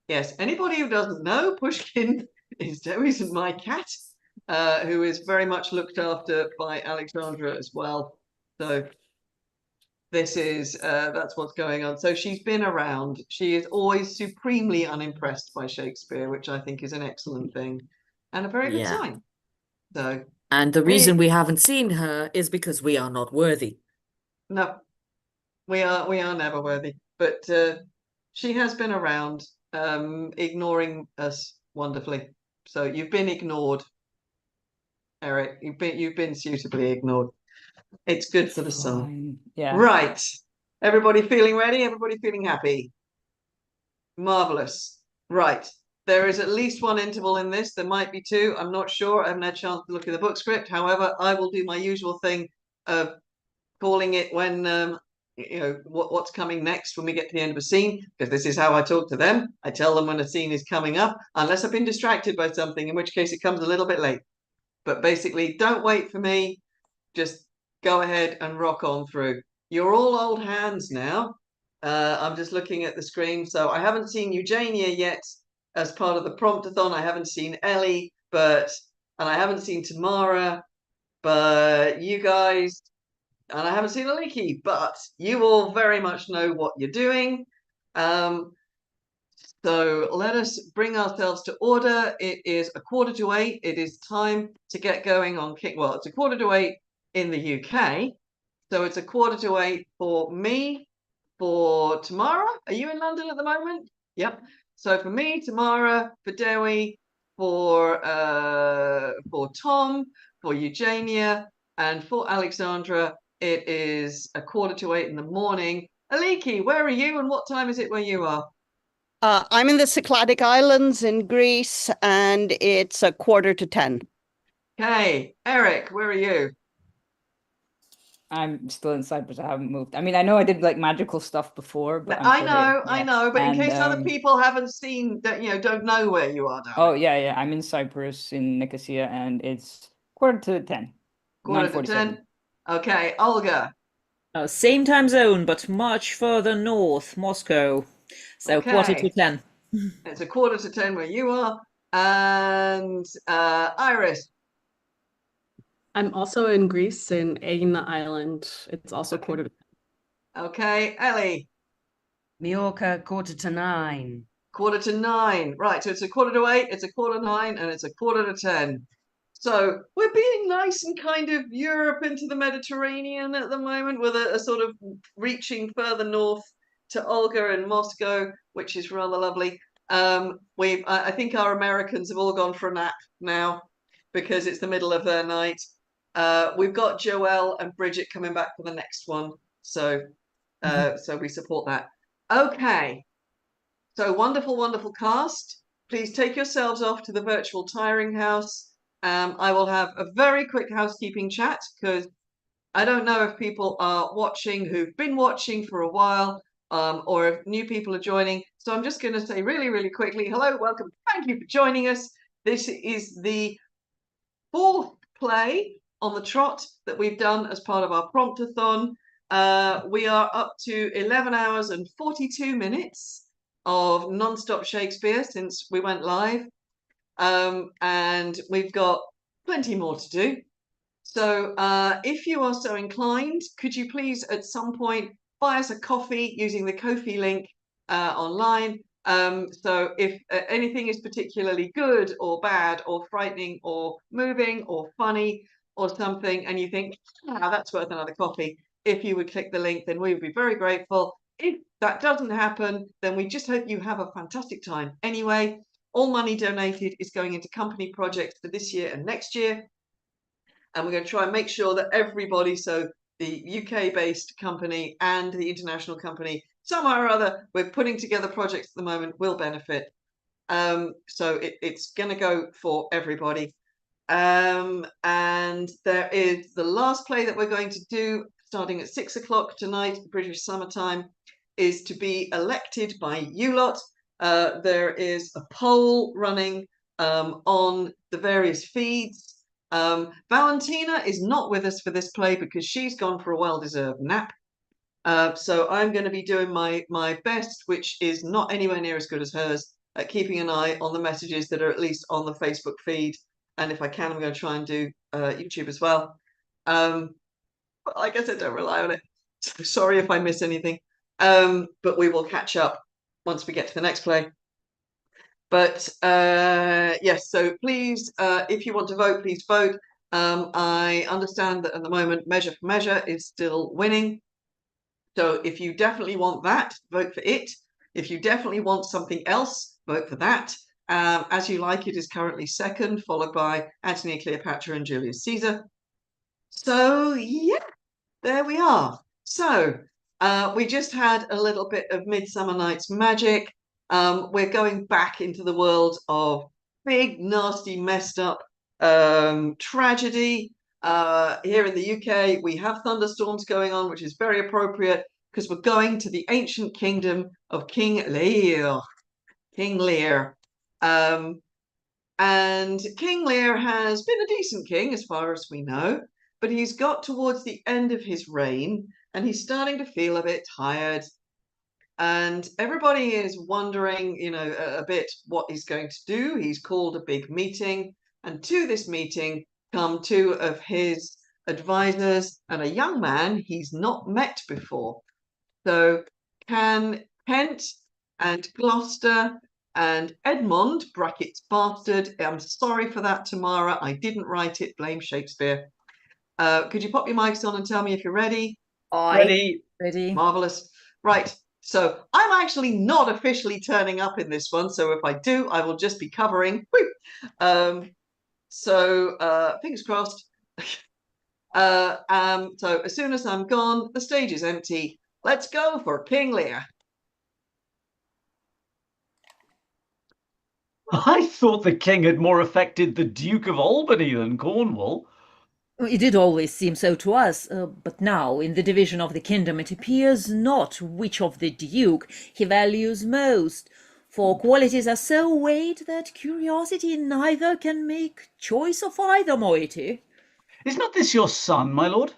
yes, anybody who doesn't know, Pushkin is Zoe's and my cat, who is very much looked after by Alexandra as well. So this is, that's what's going on. So she's been around. She is always supremely unimpressed by Shakespeare, which I think is an excellent thing and a very good sign. So, and the reason we haven't seen her is because we are not worthy. No, we are never worthy. But she has been around, ignoring us wonderfully. So you've been ignored, Eric. You've been suitably ignored. It's good for the sun. Yeah. Right. Everybody feeling ready? Everybody feeling happy? Marvelous. Right. There is at least one interval in this. There might be 2. I'm not sure. I haven't had a chance to look at the book script. However, I will do my usual thing of calling it when, what's coming next when we get to the end of a scene, because this is how I talk to them. I tell them when a scene is coming up, unless I've been distracted by something, in which case it comes a little bit late. But basically, don't wait for me. Just go ahead and rock on through. You're all old hands now. I'm just looking at the screen. So I haven't seen Eugenia yet as part of the promptathon. I haven't seen Ellie, and I haven't seen Tamara, but you guys, and I haven't seen Aliki, but you all very much know what you're doing. So let us bring ourselves to order. It is 7:45. It is time to get going on King. Well, it's 7:45 in the UK. So it's 7:45 for me, for Tamara. Are you in London at the moment? Yep. So for me, Tamara, for Dewi, for Tom, for Eugenia, and for Alexandra, it is 7:45 in the morning. Aliki, where are you and what time is it where you are? I'm in the Cycladic Islands in Greece, and it's 9:45. Okay, Eric, where are you? I'm still in Cyprus. I haven't moved. I mean, I know I did like magical stuff before, but I'm I still know, here. I Yeah. know, but in And, case other people haven't seen that, don't know where you are, darling. Oh yeah, I'm in Cyprus in Nicosia, and it's 9:45. 9:45. Okay, Olga. Same time zone, but much further north, Moscow. So Okay. 9:45. It's 9:45 where you are. And Iris. I'm also in Greece, in Aegina Island. It's also 9:45. Okay, Ellie. Majorca, 9:45. 9:45. Right, so it's 7:45, it's 9:45, and it's 9:45. So we're being nice and kind of Europe into the Mediterranean at the moment, with a sort of reaching further north to Olga and Moscow, which is rather lovely. I think our Americans have all gone for a nap now because it's the middle of their night. We've got Joelle and Bridget coming back for the next one, so so we support that. Okay, so wonderful, wonderful cast. Please take yourselves off to the virtual tiring house. I will have a very quick housekeeping chat because I don't know if people are watching who've been watching for a while, or if new people are joining. So I'm just going to say really, really quickly, hello, welcome, thank you for joining us. This is the 4th play on the trot that we've done as part of our promptathon. We are up to 11 hours and 42 minutes of non-stop Shakespeare since we went live. And we've got plenty more to do. So if you are so inclined, could you please at some point buy us a coffee using the Ko-fi link online? So if anything is particularly good or bad or frightening or moving or funny or something, and you think, that's worth another coffee, if you would click the link, then we would be very grateful. If that doesn't happen, then we just hope you have a fantastic time. Anyway, all money donated is going into company projects for this year and next year. And we're going to try and make sure that everybody, so the UK-based company and the international company, somehow or other, we're putting together projects at the moment, will benefit. So it's going to go for everybody. And there is the last play that we're going to do, starting at 6 o'clock tonight, British summertime, is to be elected by you lot. There is a poll running on the various feeds. Valentina is not with us for this play because she's gone for a well-deserved nap. So I'm going to be doing my best, which is not anywhere near as good as hers, at keeping an eye on the messages that are at least on the Facebook feed. And if I can, I'm going to try and do YouTube as well. But I guess I don't rely on it. So sorry if I miss anything. But we will catch up once we get to the next play. But yes, so please, if you want to vote, please vote. I understand that at the moment, Measure for Measure is still winning. So if you definitely want that, vote for it. If you definitely want something else, vote for that. As You Like It is currently second, followed by Antony and Cleopatra and Julius Caesar. So yeah, there we are. So we just had a little bit of Midsummer Night's Magic. We're going back into the world of big, nasty, messed up tragedy. Here in the UK, we have thunderstorms going on, which is very appropriate because we're going to the ancient kingdom of King Lear. King Lear. And King Lear has been a decent king as far as we know, but he's got towards the end of his reign and he's starting to feel a bit tired. And everybody is wondering, a bit what he's going to do. He's called a big meeting, and to this meeting come 2 of his advisors and a young man he's not met before. So can Kent and Gloucester and Edmond, brackets bastard. I'm sorry for that, Tamara. I didn't write it. Blame Shakespeare. Could you pop your mics on and tell me if you're ready? Ready. Ready. Marvelous. Right. So I'm actually not officially turning up in this one. So if I do, I will just be covering. Fingers crossed. So as soon as I'm gone, the stage is empty. Let's go for King Lear. I thought the king had more affected the Duke of Albany than Cornwall. It did always seem so to us, but now, in the division of the kingdom, it appears not which of the duke he values most, for qualities are so weighed that curiosity neither can make choice of either moiety. Is not this your son, my lord?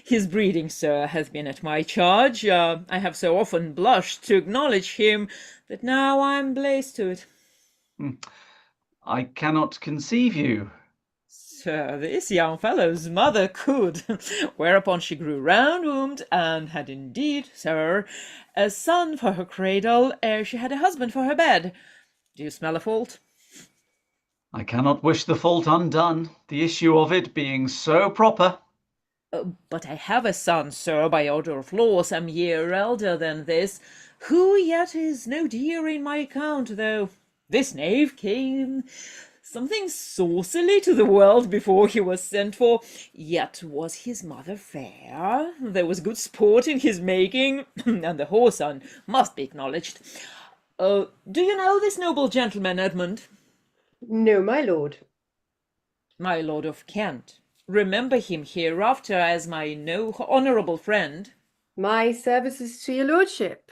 His breeding, sir, hath been at my charge. I have so often blushed to acknowledge him, that now I'm blazed to it. I cannot conceive you. Sir, this young fellow's mother could, whereupon she grew round-wombed, and had indeed, sir, a son for her cradle, ere she had a husband for her bed. Do you smell a fault? I cannot wish the fault undone, the issue of it being so proper. But I have a son, sir, by order of law, some year elder than this, who yet is no dear in my account, though this knave came something saucily to the world before he was sent for. Yet was his mother fair, there was good sport in his making, and the whoreson must be acknowledged. Do you know this noble gentleman, Edmund? No, my lord. My lord of Kent. Remember him hereafter as my honourable friend. My services to your lordship.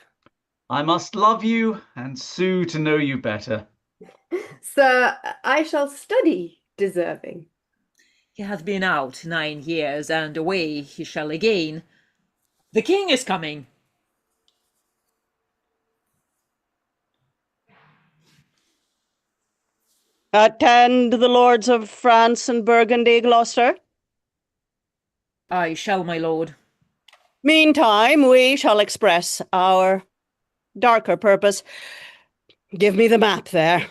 I must love you and sue to know you better. Sir, I shall study deserving. He hath been out 9 years, and away he shall again. The king is coming. Attend the lords of France and Burgundy, Gloucester. I shall, my lord. Meantime, we shall express our darker purpose. Give me the map there.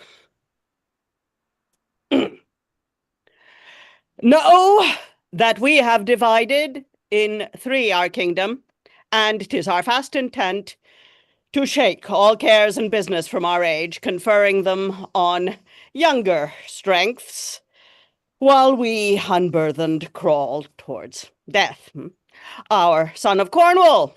Know that we have divided in 3 our kingdom, and 'tis our fast intent to shake all cares and business from our age, conferring them on younger strengths, while we unburthened crawl towards death. Our son of Cornwall,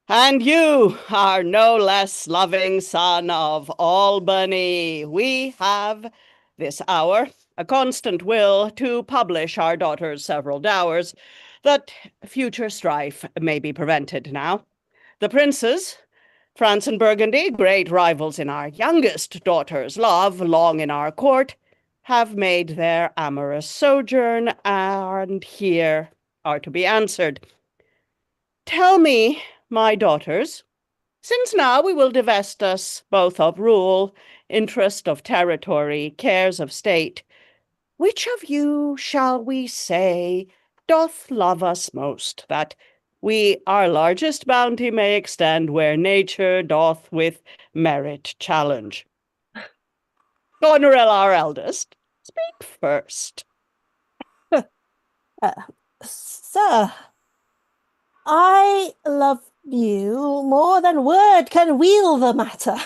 and you are no less loving son of Albany. We have this hour a constant will to publish our daughter's several dowers, that future strife may be prevented now. The princes, France and Burgundy, great rivals in our youngest daughter's love, long in our court, have made their amorous sojourn, and here are to be answered. Tell me, my daughters, since now we will divest us both of rule, interest of territory, cares of state, which of you shall we say doth love us most, that we our largest bounty may extend where nature doth with merit challenge? Goneril, our eldest, speak first. Sir, I love you more than word can wheel the matter,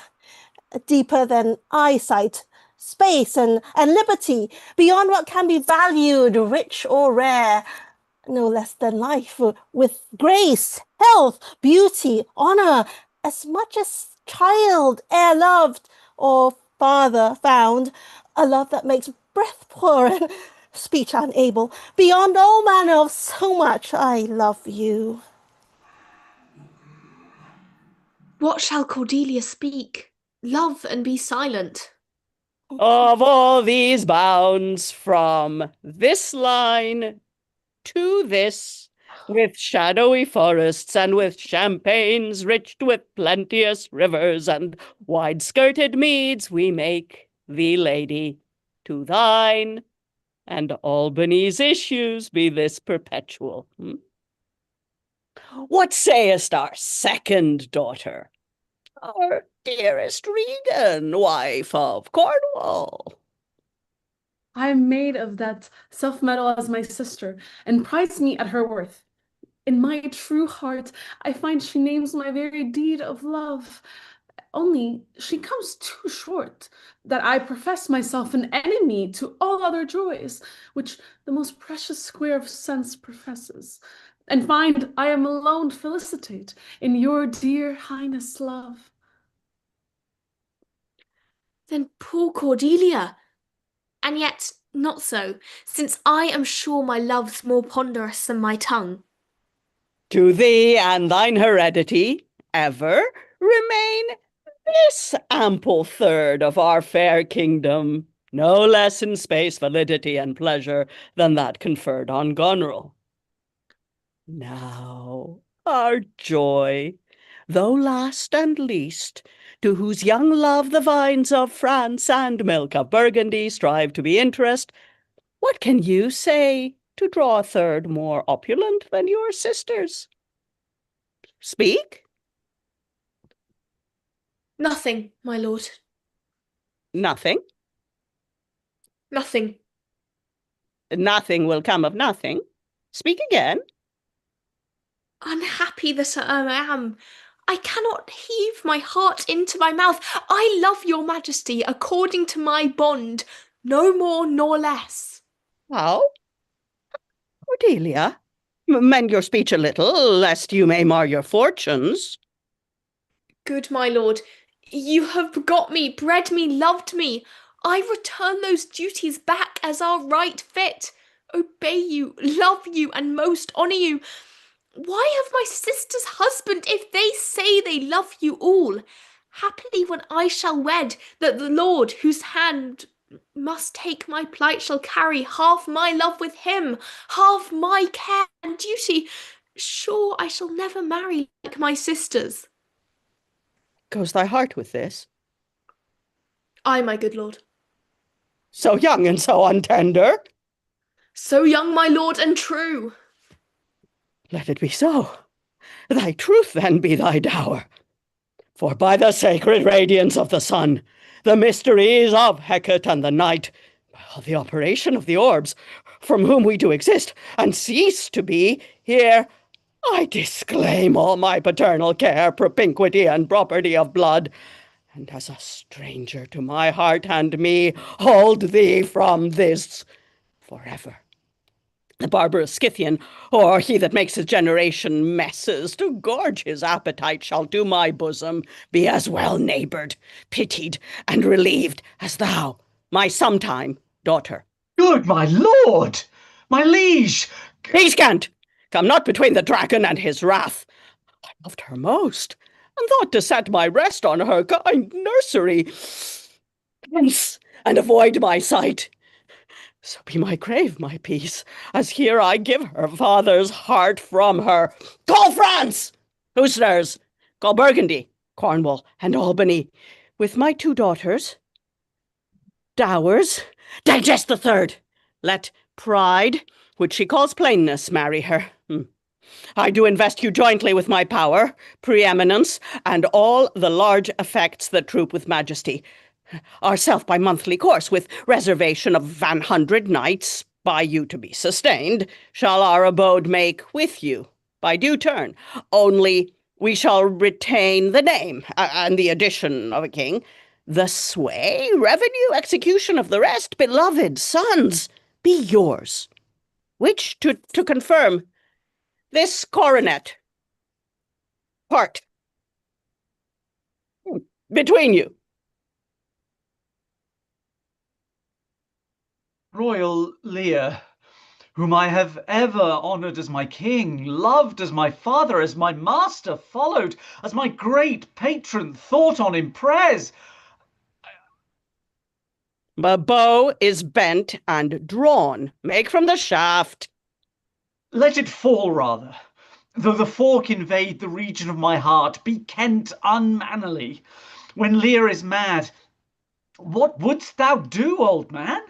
deeper than eyesight, space and liberty, beyond what can be valued, rich or rare, no less than life, with grace, health, beauty, honour, as much as child e'er loved, or father found, a love that makes breath poor and speech unable, beyond all manner of so much I love you. What shall Cordelia speak? Love and be silent. Of all these bounds, from this line to this, with shadowy forests and with champaigns rich with plenteous rivers and wide-skirted meads, we make thee lady to thine, and Albany's issues be this perpetual. What sayest our second daughter? Our dearest Regan, wife of Cornwall. I am made of that self-metal as my sister, and prides me at her worth. In my true heart, I find she names my very deed of love. Only she comes too short, that I profess myself an enemy to all other joys, which the most precious square of sense professes, and find I am alone felicitate in your dear highness' love. Then poor Cordelia, and yet not so, since I am sure my love's more ponderous than my tongue. To thee and thine heredity ever remain this ample third of our fair kingdom, no less in space, validity, and pleasure than that conferred on Goneril. Now, our joy, though last and least, to whose young love the vines of France and milk of Burgundy strive to be interest, what can you say to draw a third more opulent than your sisters? Speak. Nothing, my lord. Nothing. Nothing. Nothing will come of nothing. Speak again. Unhappy that I am. I cannot heave my heart into my mouth. I love your majesty according to my bond, no more nor less. How? Cordelia, mend your speech a little, lest you may mar your fortunes. Good my lord, you have begot me, bred me, loved me. I return those duties back as are right fit. Obey you, love you, and most honour you. Why have my sister's husband if they say they love you all? Happily when I shall wed, that the Lord whose hand must take my plight shall carry half my love with him, half my care and duty. Sure I shall never marry like my sisters. Goes thy heart with this? Ay, my good lord. So young and so untender? So young, my lord, and true. Let it be so. Thy truth then be thy dower. For by the sacred radiance of the sun, the mysteries of Hecate and the night, by all the operation of the orbs, from whom we do exist and cease to be, here I disclaim all my paternal care, propinquity, and property of blood, and as a stranger to my heart and me, hold thee from this forever. The barbarous Scythian, or he that makes his generation messes to gorge his appetite, shall to my bosom be as well neighboured, pitied, and relieved as thou, my sometime daughter. Good my lord, my liege. Be scant! Come not between the dragon and his wrath. I loved her most, and thought to set my rest on her kind nursery. Hence, and avoid my sight. So be my grave my peace, as here I give her father's heart from her. Call France! Who stirs? Call Burgundy, Cornwall, and Albany, with my 2 daughters. Dowers, digest the third. Let pride, which she calls plainness, marry her. I do invest you jointly with my power, preeminence, and all the large effects that troop with majesty. Ourself by monthly course, with reservation of 100 knights, by you to be sustained, shall our abode make with you, by due turn. Only we shall retain the name, and the addition of a king, the sway, revenue, execution of the rest, beloved sons, be yours. Which, to confirm, this coronet, part between you. Royal Lear, whom I have ever honoured as my king, loved as my father, as my master, followed, as my great patron, thought on in prayers. The bow is bent and drawn. Make from the shaft. Let it fall rather. Though the fork invade the region of my heart, be Kent unmannerly. When Lear is mad, what wouldst thou do, old man?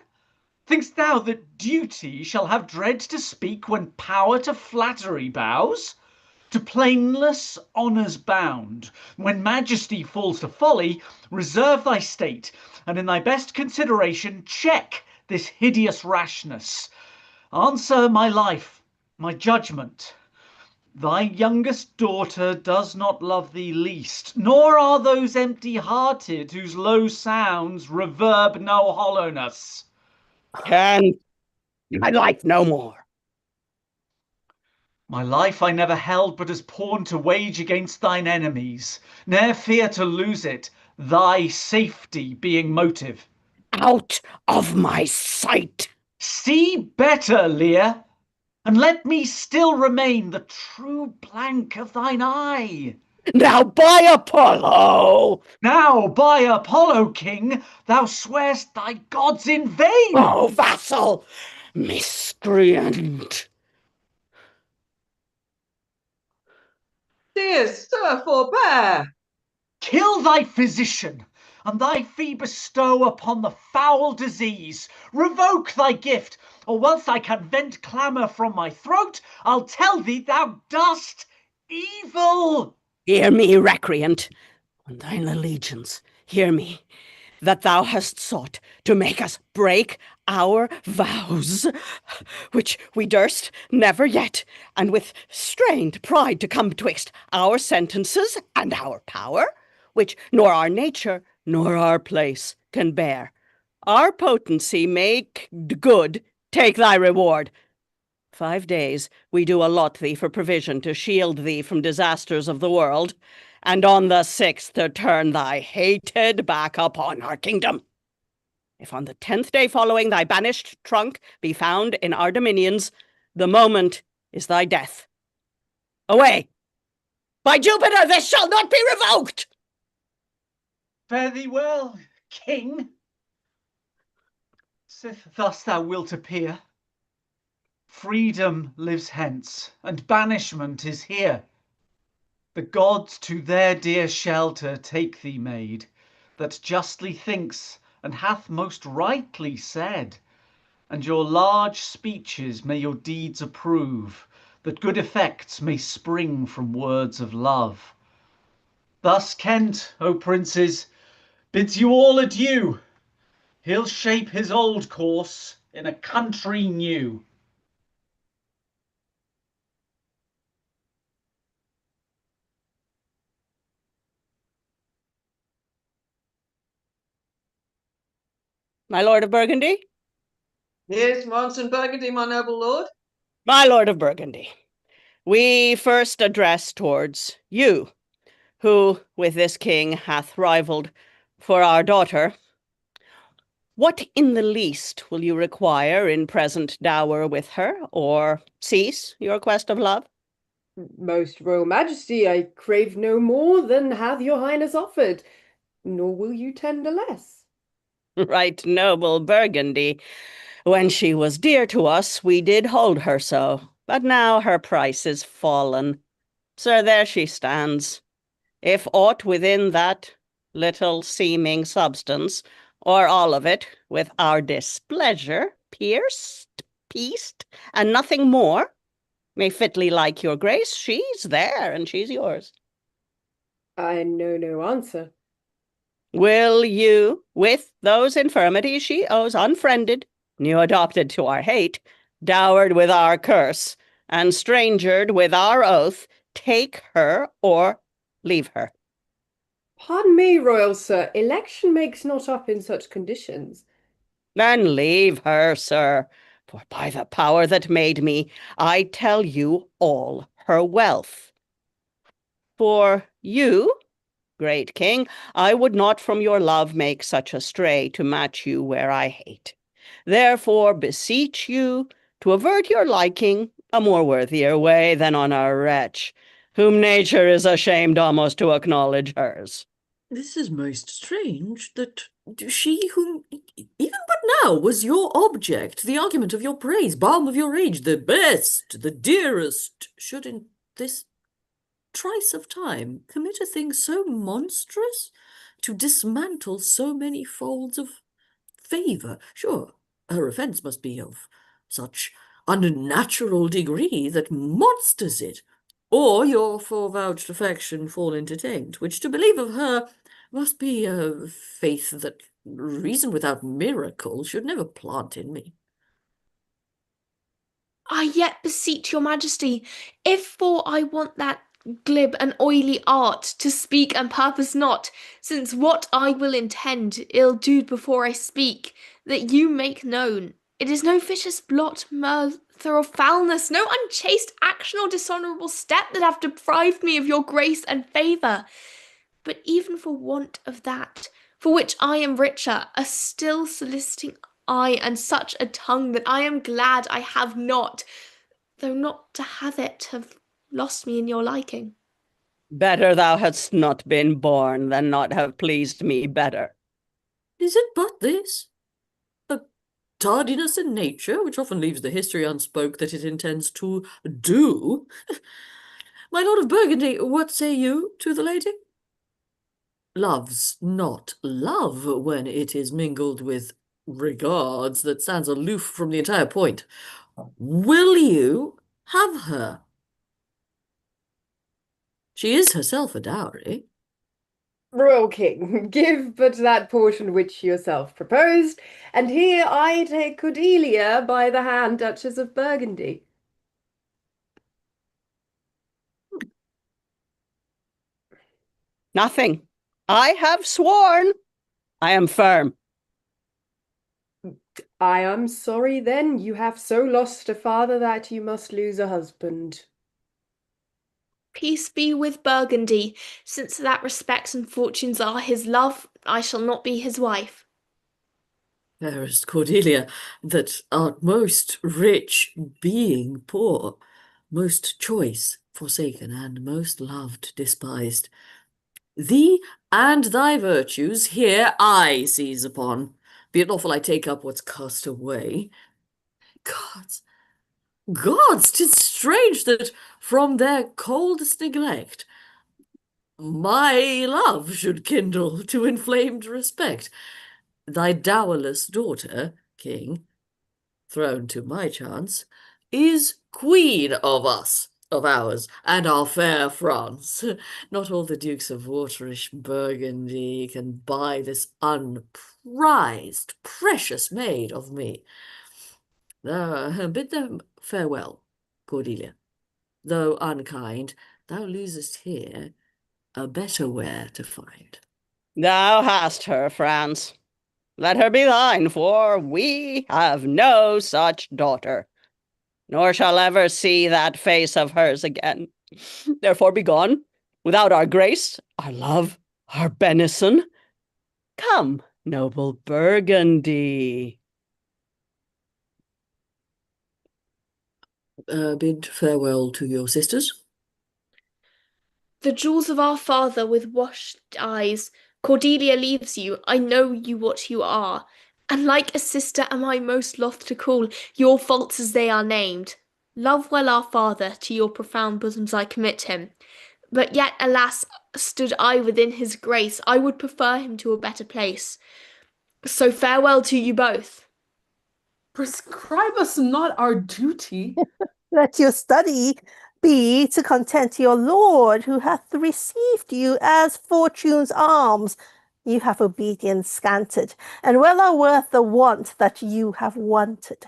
Think'st thou that duty shall have dread to speak when power to flattery bows? To plainness honours bound. When majesty falls to folly, reserve thy state, and in thy best consideration check this hideous rashness. Answer my life, my judgment. Thy youngest daughter does not love thee least, nor are those empty-hearted whose low sounds reverb no hollowness. Can my life no more? My life I never held but as pawn to wage against thine enemies. Ne'er fear to lose it, thy safety being motive. Out of my sight! See better, Lear, and let me still remain the true blank of thine eye. Now by Apollo! Now by Apollo, king, thou swear'st thy gods in vain! Oh, vassal! Miscreant! Dear sir, forbear! Kill thy physician, and thy fee bestow upon the foul disease. Revoke thy gift, or whilst I can vent clamour from my throat, I'll tell thee thou dost evil. Hear me, recreant, on thine allegiance. Hear me, that thou hast sought to make us break our vows, which we durst never yet, and with strained pride to come betwixt our sentences and our power, which nor our nature nor our place can bear. Our potency make good, take thy reward. 5 days we do allot thee for provision to shield thee from disasters of the world, and on the 6th to turn thy hated back upon our kingdom. If on the 10th day following thy banished trunk be found in our dominions, the moment is thy death. Away! By Jupiter, this shall not be revoked! Fare thee well, king. Sith thus thou wilt appear, freedom lives hence, and banishment is here. The gods to their dear shelter take thee, maid, that justly thinks and hath most rightly said. And your large speeches may your deeds approve, that good effects may spring from words of love. Thus Kent, O princes, bids you all adieu. He'll shape his old course in a country new. My lord of Burgundy? Yes, Monson Burgundy, my noble lord. My lord of Burgundy, we first address towards you, who with this king hath rivalled for our daughter. What in the least will you require in present dower with her, or cease your quest of love? Most royal majesty, I crave no more than hath your highness offered, nor will you tender less. Right noble Burgundy. When she was dear to us, we did hold her so, but now her price is fallen. Sir, there she stands. If aught within that little seeming substance, or all of it, with our displeasure, pierced, pieced, and nothing more, may fitly like your grace, she's there, and she's yours. I know no answer. Will you, with those infirmities she owes, unfriended, new adopted to our hate, dowered with our curse, and strangered with our oath, take her or leave her? Pardon me, royal sir, election makes not up in such conditions. Then leave her, sir, for by the power that made me, I tell you all her wealth. For you, great king, I would not from your love make such a stray to match you where I hate. Therefore beseech you to avert your liking a more worthier way than on a wretch, whom nature is ashamed almost to acknowledge hers. This is most strange, that she whom, even but now, was your object, the argument of your praise, balm of your age, the best, the dearest, should in this trice of time commit a thing so monstrous, to dismantle so many folds of favour. Sure, her offence must be of such unnatural degree that monsters it. or your forevouched affection fall into taint, which to believe of her must be a faith that reason without miracle should never plant in me. I yet beseech your majesty, if for I want that glib and oily art to speak and purpose not, since what I will intend ill do before I speak, that you make known. It is no vicious blot, mirth, or foulness, no unchaste action or dishonourable step that have deprived me of your grace and favour. But even for want of that, for which I am richer, a still soliciting eye and such a tongue that I am glad I have not, though not to have it have lost me in your liking. Better thou hadst not been born than not have pleased me better. Is it but this? A tardiness in nature, which often leaves the history unspoke that it intends to do? My lord of Burgundy, what say you to the lady? Love's not love when it is mingled with regards that stands aloof from the entire point. Will you have her? She is herself a dowry. Royal King, give but that portion which yourself proposed, and here I take Cordelia by the hand, Duchess of Burgundy. Nothing. I have sworn. I am firm. I am sorry then you have so lost a father that you must lose a husband. Peace be with Burgundy, since that respects and fortunes are his love, I shall not be his wife. Fairest Cordelia, that art most rich being poor, most choice forsaken, and most loved despised. Thee and thy virtues here I seize upon. Be it lawful I take up what's cast away. Gods, 'tis strange that from their coldest neglect my love should kindle to inflamed respect. Thy dowerless daughter, king, thrown to my chance, is queen of us, of ours, and our fair France. Not all the dukes of waterish Burgundy can buy this unprized, precious maid of me. Bid them farewell, Cordelia. Though unkind, thou losest here a better where to find. Thou hast her, France. Let her be thine, for we have no such daughter, nor shall ever see that face of hers again. Therefore be gone, without our grace, our love, our benison. Come, noble Burgundy. Bid farewell to your sisters. The jewels of our father with washed eyes, Cordelia leaves you, I know you what you are, and like a sister am I most loth to call your faults as they are named. Love well our father, to your profound bosoms I commit him. But yet, alas, stood I within his grace, I would prefer him to a better place. So farewell to you both. Prescribe us not our duty. Let your study be to content your lord, who hath received you as fortune's alms. You have obedience scanted, and well are worth the want that you have wanted.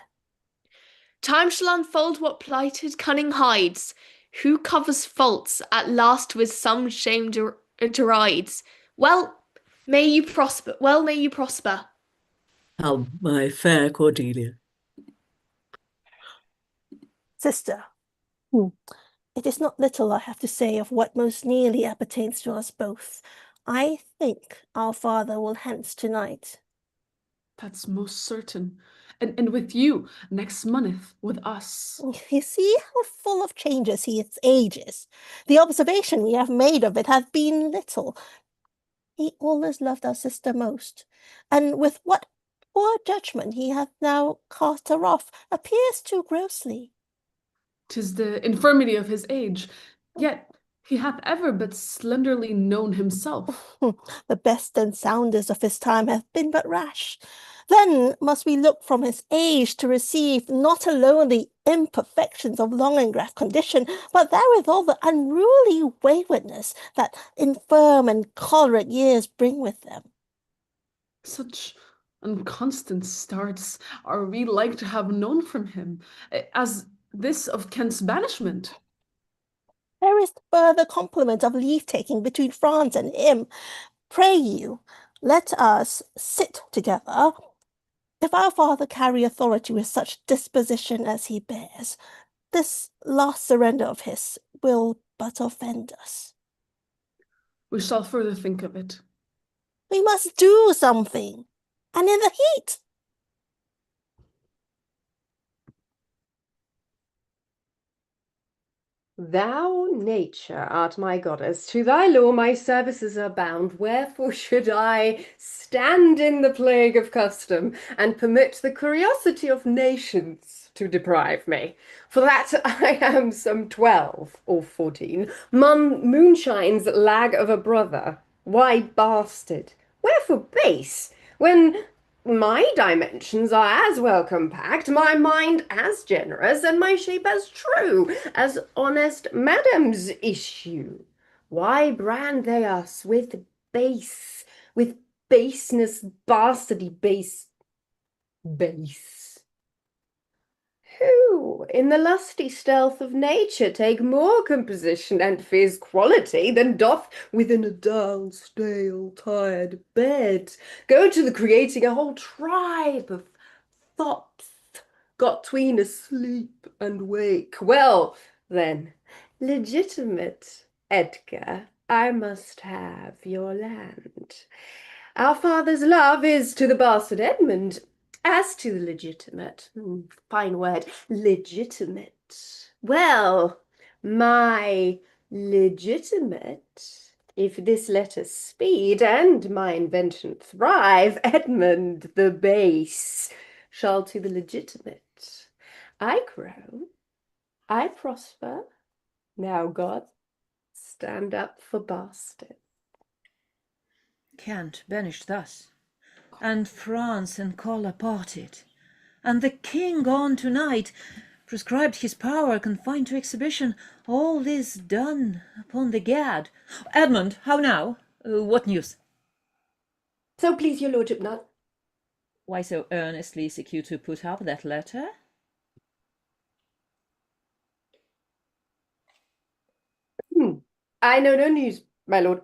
Time shall unfold what plighted cunning hides. Who covers faults at last with some shame derides. Well, may you prosper. Well, may you prosper. How, my fair Cordelia. Sister, it is not little I have to say of what most nearly appertains to us both. I think our father will hence tonight. That's most certain. And with you, next month, with us. You see how full of changes he ages. The observation we have made of it hath been little. He always loved our sister most, and with what poor judgment he hath now cast her off appears too grossly. 'Tis the infirmity of his age, yet he hath ever but slenderly known himself. The best and soundest of his time hath been but rash. Then must we look from his age to receive not alone the imperfections of long and graft condition, but therewithal the unruly waywardness that infirm and choleric years bring with them. Such inconstant starts are we like to have known from him, as this of Kent's banishment. There is further compliment of leave-taking between France and him. Pray you, let us sit together. If our father carry authority with such disposition as he bears, this last surrender of his will but offend us. We shall further think of it. We must do something, and in the heat. Thou, nature, art my goddess. To thy law my services are bound. Wherefore should I stand in the plague of custom and permit the curiosity of nations to deprive me? For that I am some 12 or 14, moonshine's lag of a brother. Why bastard? Wherefore base? When my dimensions are as well compact, my mind as generous, and my shape as true as honest madam's issue. Why brand they us with baseness, bastardy, base? Who, in the lusty stealth of nature, take more composition and fierce quality than doth within a dull, stale, tired bed, go to the creating a whole tribe of thoughts got tween asleep and wake. Well, then, legitimate Edgar, I must have your land. Our father's love is to the bastard Edmund, as to the legitimate, fine word, legitimate. Well, my legitimate, if this letter speed and my invention thrive, Edmund the base shall to the legitimate. I grow, I prosper. Now, God, stand up for bastard. Kent banished thus, and France and Colla parted, and the king gone tonight, prescribed his power confined to exhibition, all this done upon the gad. Edmund, how now? What news? So please your lordship not. Why so earnestly seek you to put up that letter? I know no news, my lord.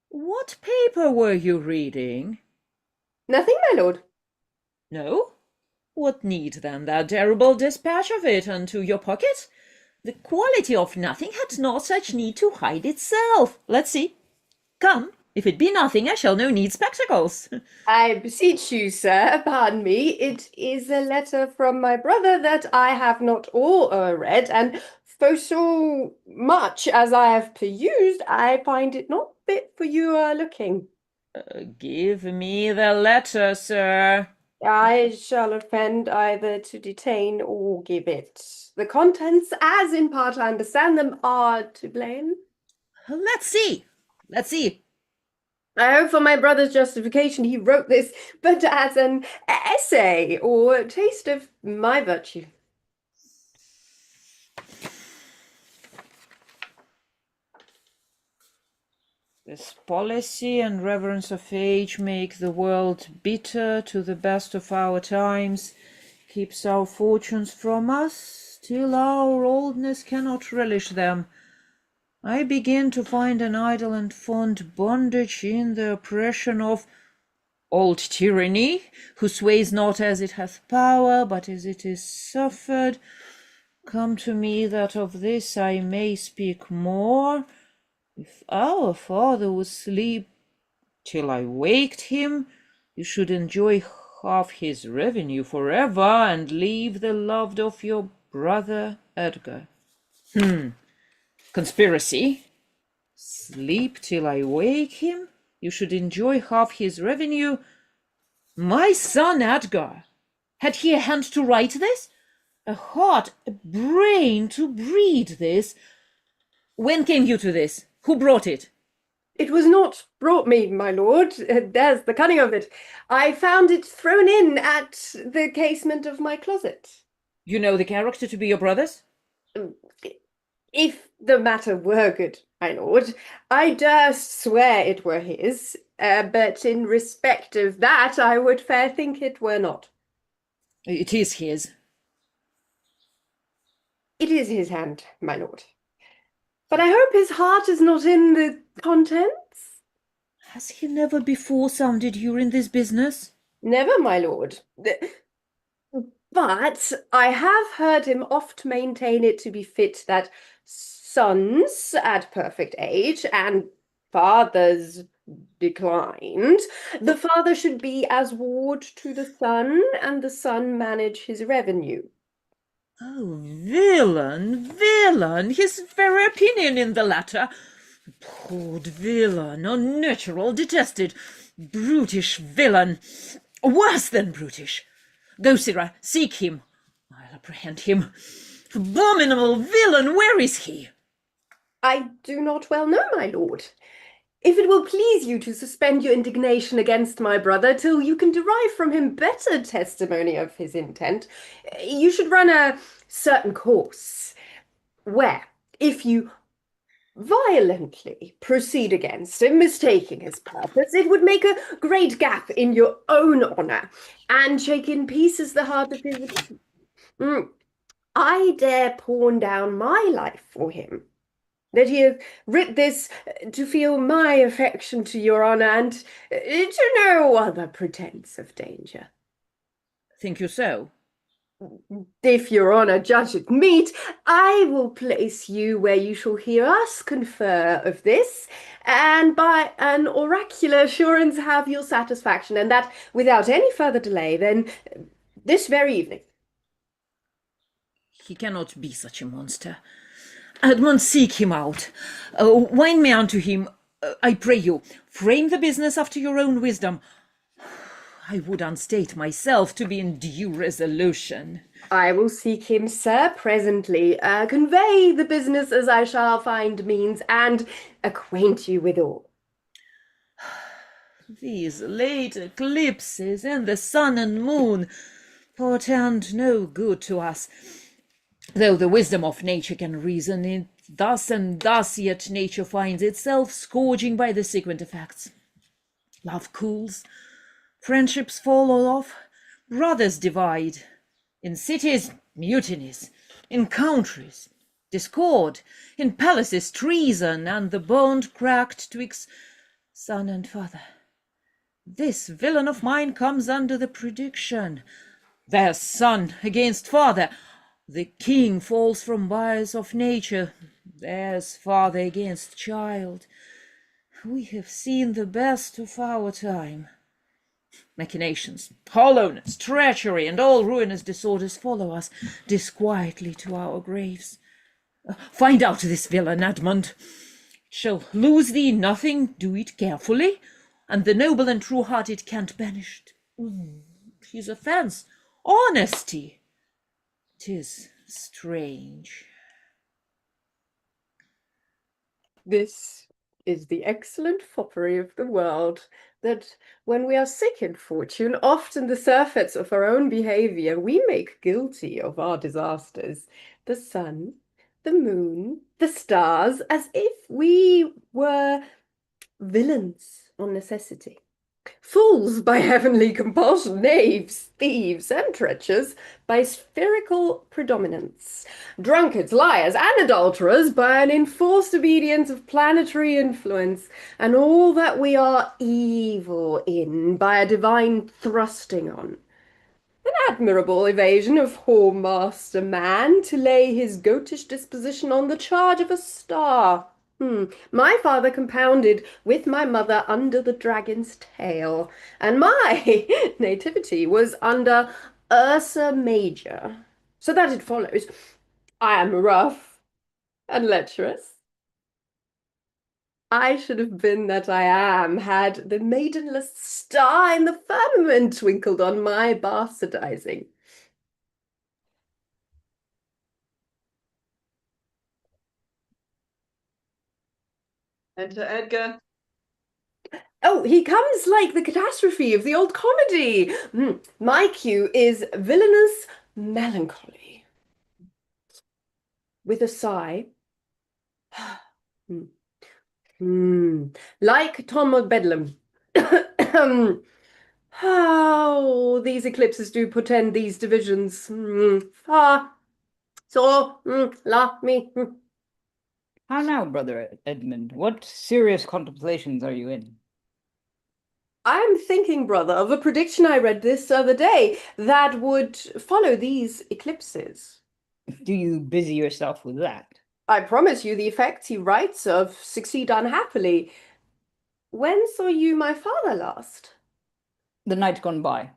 What paper were you reading? Nothing, my lord. No? What need then that terrible dispatch of it unto your pocket? The quality of nothing had not such need to hide itself. Let's see. Come, if it be nothing, I shall no need spectacles. I beseech you, sir, pardon me, it is a letter from my brother that I have not all read, and for so much as I have perused, I find it not fit for you looking. Give me the letter, sir. I shall offend either to detain or give it. The contents, as in part I understand them, are to blame. Let's see. Let's see. I hope for my brother's justification he wrote this, but as an essay or taste of my virtue. This policy and reverence of age make the world bitter to the best of our times, keeps our fortunes from us, till our oldness cannot relish them. I begin to find an idle and fond bondage in the oppression of old tyranny, who sways not as it hath power, but as it is suffered. Come to me that of this I may speak more. If our father was asleep till I waked him, you should enjoy half his revenue forever, and leave the loved of your brother Edgar. Conspiracy. Sleep till I wake him, you should enjoy half his revenue. My son Edgar, had he a hand to write this? A heart, a brain to breed this? When came you to this? Who brought it? It was not brought me, my lord. There's the cunning of it. I found it thrown in at the casement of my closet. You know the character to be your brother's? If the matter were good, my lord, I durst swear it were his, but in respect of that I would fair think it were not. It is his. It is his hand, my lord. But I hope his heart is not in the contents? Has he never before sounded you in this business? Never, my lord. But I have heard him oft maintain it to be fit that sons at perfect age and fathers declined, the father should be as ward to the son, and the son manage his revenue. Oh, villain, villain, his very opinion in the latter. Poor villain, unnatural, detested, brutish villain, worse than brutish. Go, sirrah, seek him. I'll apprehend him. Abominable villain, where is he? I do not well know, my lord. If it will please you to suspend your indignation against my brother till you can derive from him better testimony of his intent, you should run a certain course, where, if you violently proceed against him, mistaking his purpose, it would make a great gap in your own honour, and shake in pieces the heart of his... I dare pawn down my life for him, that he hath writ this to feel my affection to your honour, and to no other pretence of danger. Think you so? If your honour judge it meet, I will place you where you shall hear us confer of this, and by an oracular assurance have your satisfaction, and that without any further delay, then this very evening. He cannot be such a monster. Edmund, seek him out. Wind me unto him, I pray you. Frame the business after your own wisdom. I would unstate myself to be in due resolution. I will seek him, sir, presently. Convey the business as I shall find means, and acquaint you with all. These late eclipses and the sun and moon portend no good to us. Though the wisdom of nature can reason it thus and thus, yet nature finds itself scourging by the sequent effects. Love cools, friendships fall off, brothers divide. In cities, mutinies. In countries, discord. In palaces, treason, and the bond cracked twixt son and father. This villain of mine comes under the prediction. There's son against father. The king falls from bias of nature. There's father against child. We have seen the best of our time. Machinations, hollowness, treachery, and all ruinous disorders follow us disquietly to our graves. Find out this villain, Edmund. Shall lose thee nothing, do it carefully, and the noble and true-hearted can't banish his offence, honesty. 'Tis strange. This is the excellent foppery of the world, that when we are sick in fortune, often the surfeits of our own behaviour we make guilty of our disasters. The sun, the moon, the stars, as if we were villains on necessity. Fools by heavenly compulsion, knaves, thieves, and treachers by spherical predominance, drunkards, liars, and adulterers by an enforced obedience of planetary influence, and all that we are evil in by a divine thrusting on. An admirable evasion of whoremaster man to lay his goatish disposition on the charge of a star. My father compounded with my mother under the dragon's tail, and my nativity was under Ursa Major, so that it follows I am rough and lecherous. I should have been that I am, had the maidenless star in the firmament twinkled on my bastardizing. Enter Edgar. Oh, he comes like the catastrophe of the old comedy. My cue is villainous melancholy. With a sigh. Like Tom of Bedlam. How these eclipses do portend these divisions. Me. How now, brother Edmund? What serious contemplations are you in? I'm thinking, brother, of a prediction I read this other day that would follow these eclipses. Do you busy yourself with that? I promise you the effects he writes of succeed unhappily. When saw you my father last? The night gone by.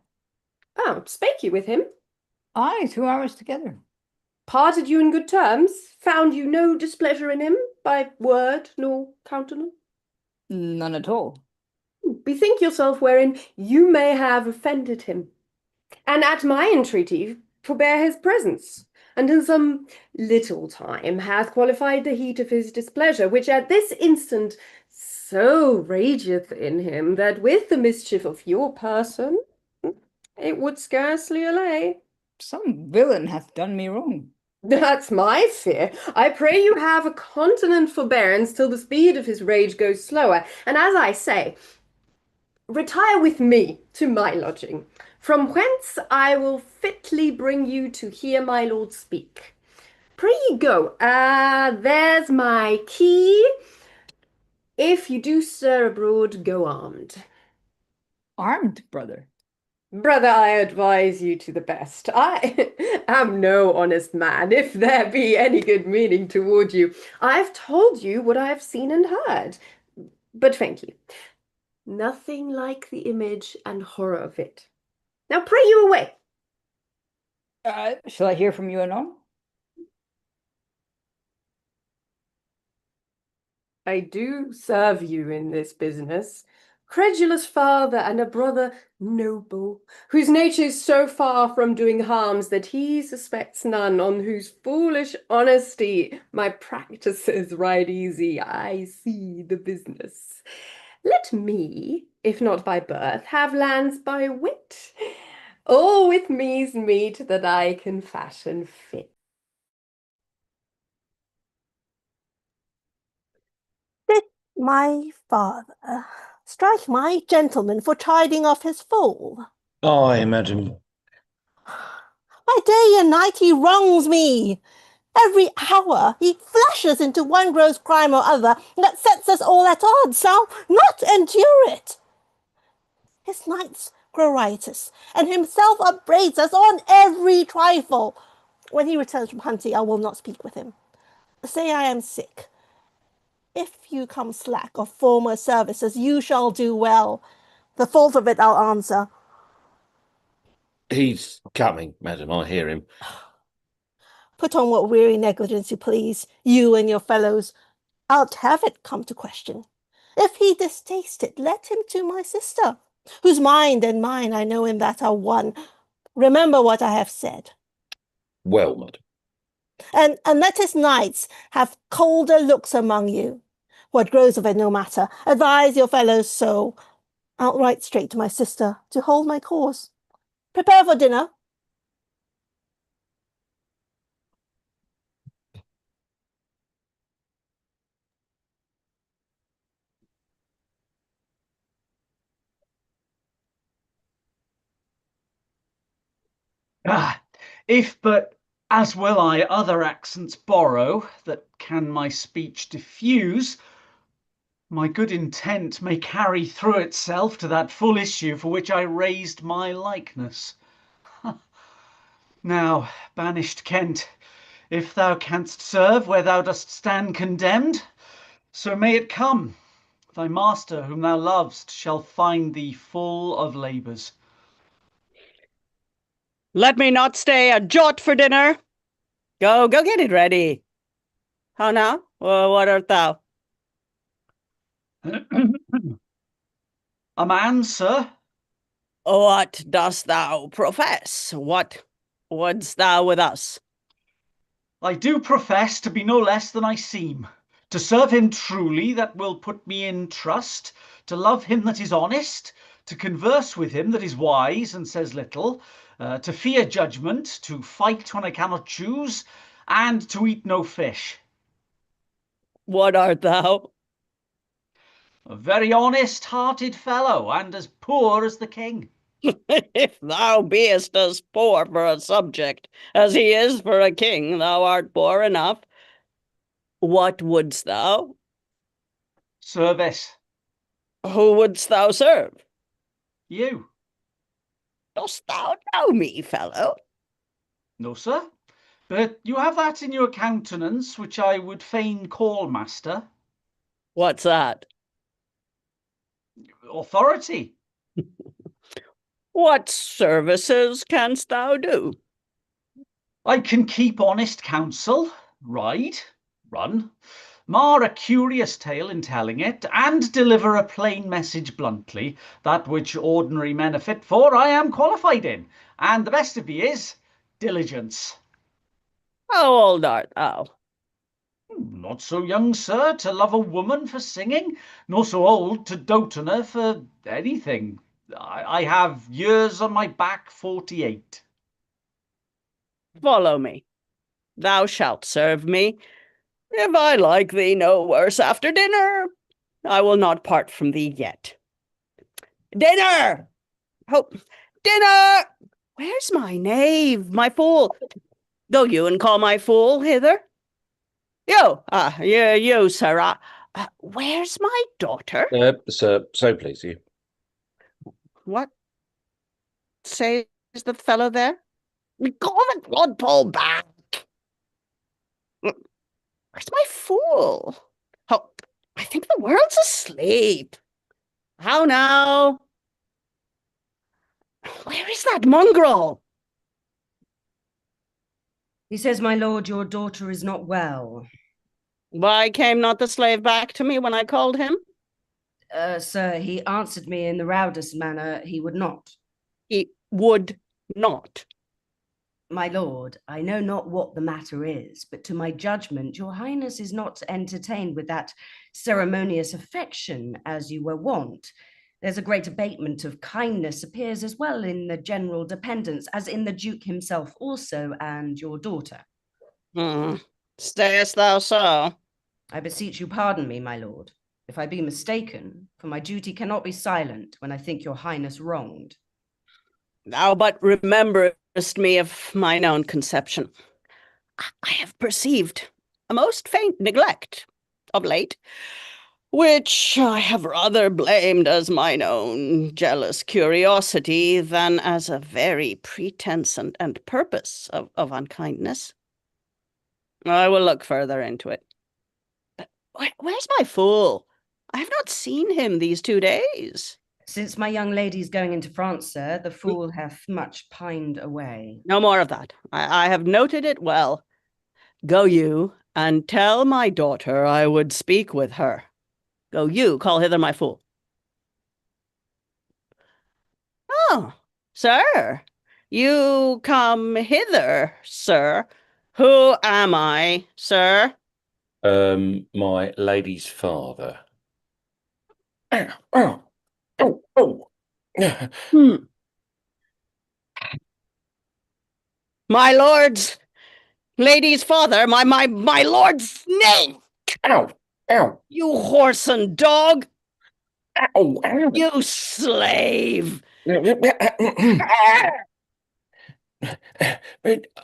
Oh, spake you with him? Aye, 2 hours together. Parted you in good terms? Found you no displeasure in him, by word nor countenance? None at all. Bethink yourself wherein you may have offended him, and at my entreaty forbear his presence, and in some little time hath qualified the heat of his displeasure, which at this instant so rageth in him that with the mischief of your person it would scarcely allay. Some villain hath done me wrong. That's my fear. I pray you have a continent forbearance till the speed of his rage goes slower, and as I say, retire with me to my lodging, from whence I will fitly bring you to hear my lord speak. Pray ye go. There's my key. If you do stir abroad, go armed. Armed, brother? Brother, I advise you to the best. I am no honest man, if there be any good meaning toward you. I've told you what I have seen and heard. But thank you. Nothing like the image and horror of it. Now pray you away. Shall I hear from you anon? I do serve you in this business. Credulous father and a brother noble, whose nature is so far from doing harms that he suspects none, on whose foolish honesty my practices ride easy. I see the business. Let me, if not by birth, have lands by wit. All with me's meet that I can fashion fit. Did my father strike my gentleman for chiding of his fool? I imagine. By day and night he wrongs me. Every hour he flashes into one gross crime or other that sets us all at odds. I'll not endure it. His nights grow riotous, and himself upbraids us on every trifle. When he returns from hunting, I will not speak with him. Say I am sick. If you come slack of former services, you shall do well. The fault of it I'll answer. He's coming, madam, I hear him. Put on what weary negligence you please, you and your fellows. I'll have it come to question. If he distaste it, let him to my sister, whose mind and mine I know in that are one. Remember what I have said. Well, madam. And let his knights have colder looks among you. What grows of it no matter. Advise your fellows so. I'll write straight to my sister to hold my course. Prepare for dinner. If but, as will I, other accents borrow, that can my speech diffuse, my good intent may carry through itself to that full issue for which I raised my likeness. Now, banished Kent, if thou canst serve where thou dost stand condemned, so may it come. Thy master, whom thou lovest, shall find thee full of labours. Let me not stay a jot for dinner. Go get it ready. How now? What art thou? A man, sir. What dost thou profess? What wouldst thou with us? I do profess to be no less than I seem, To serve him truly, that will put me in trust, to love him that is honest, to converse with him that is wise and says little, to fear judgment, to fight when I cannot choose, and to eat no fish. What art thou? A very honest-hearted fellow, and as poor as the king. If thou beest as poor for a subject as he is for a king, thou art poor enough. What wouldst thou? Service. Who wouldst thou serve? You. Dost thou know me, fellow? No, sir. But you have that in your countenance which I would fain call master. What's that? Authority. What services canst thou do? I can keep honest counsel, ride, run, mar a curious tale in telling it, and deliver a plain message bluntly. That which ordinary men are fit for, I am qualified in, and the best of me is diligence. How old art thou? Not so young, sir, to love a woman for singing, nor so old to dote on her for anything. I have years on my back, 48. Follow me. Thou shalt serve me. If I like thee no worse after dinner, I will not part from thee yet. Dinner! Oh, dinner! Where's my knave, my fool? Go you and call my fool hither. You, sir. Where's my daughter? Sir, so please you. What says the fellow there? Call the bloodpole back. Where's my fool? Oh, I think the world's asleep. How now? Where is that mongrel? He says, my lord, your daughter is not well. Why came not the slave back to me when I called him? Sir, he answered me in the rowdest manner. He would not. He would not. My lord, I know not what the matter is, but to my judgment, your highness is not entertained with that ceremonious affection as you were wont. There's a great abatement of kindness appears as well in the general dependence as in the duke himself also and your daughter. Stayest thou so? I beseech you pardon me, my lord, if I be mistaken, for my duty cannot be silent when I think your highness wronged. Thou but rememberest me of mine own conception. I have perceived a most faint neglect of late, which I have rather blamed as mine own jealous curiosity than as a very pretense and purpose of unkindness. I will look further into it. But where's my fool? I have not seen him these 2 days. Since my young lady's going into France, sir, the fool hath much pined away. No more of that. I have noted it well. Go you and tell my daughter I would speak with her. Go you, call hither my fool. Oh, sir, you come hither, sir. Who am I, sir? My lady's father. Oh. My lord's lady's father, my lord's name. Ow. You whoreson dog. Ow. You slave.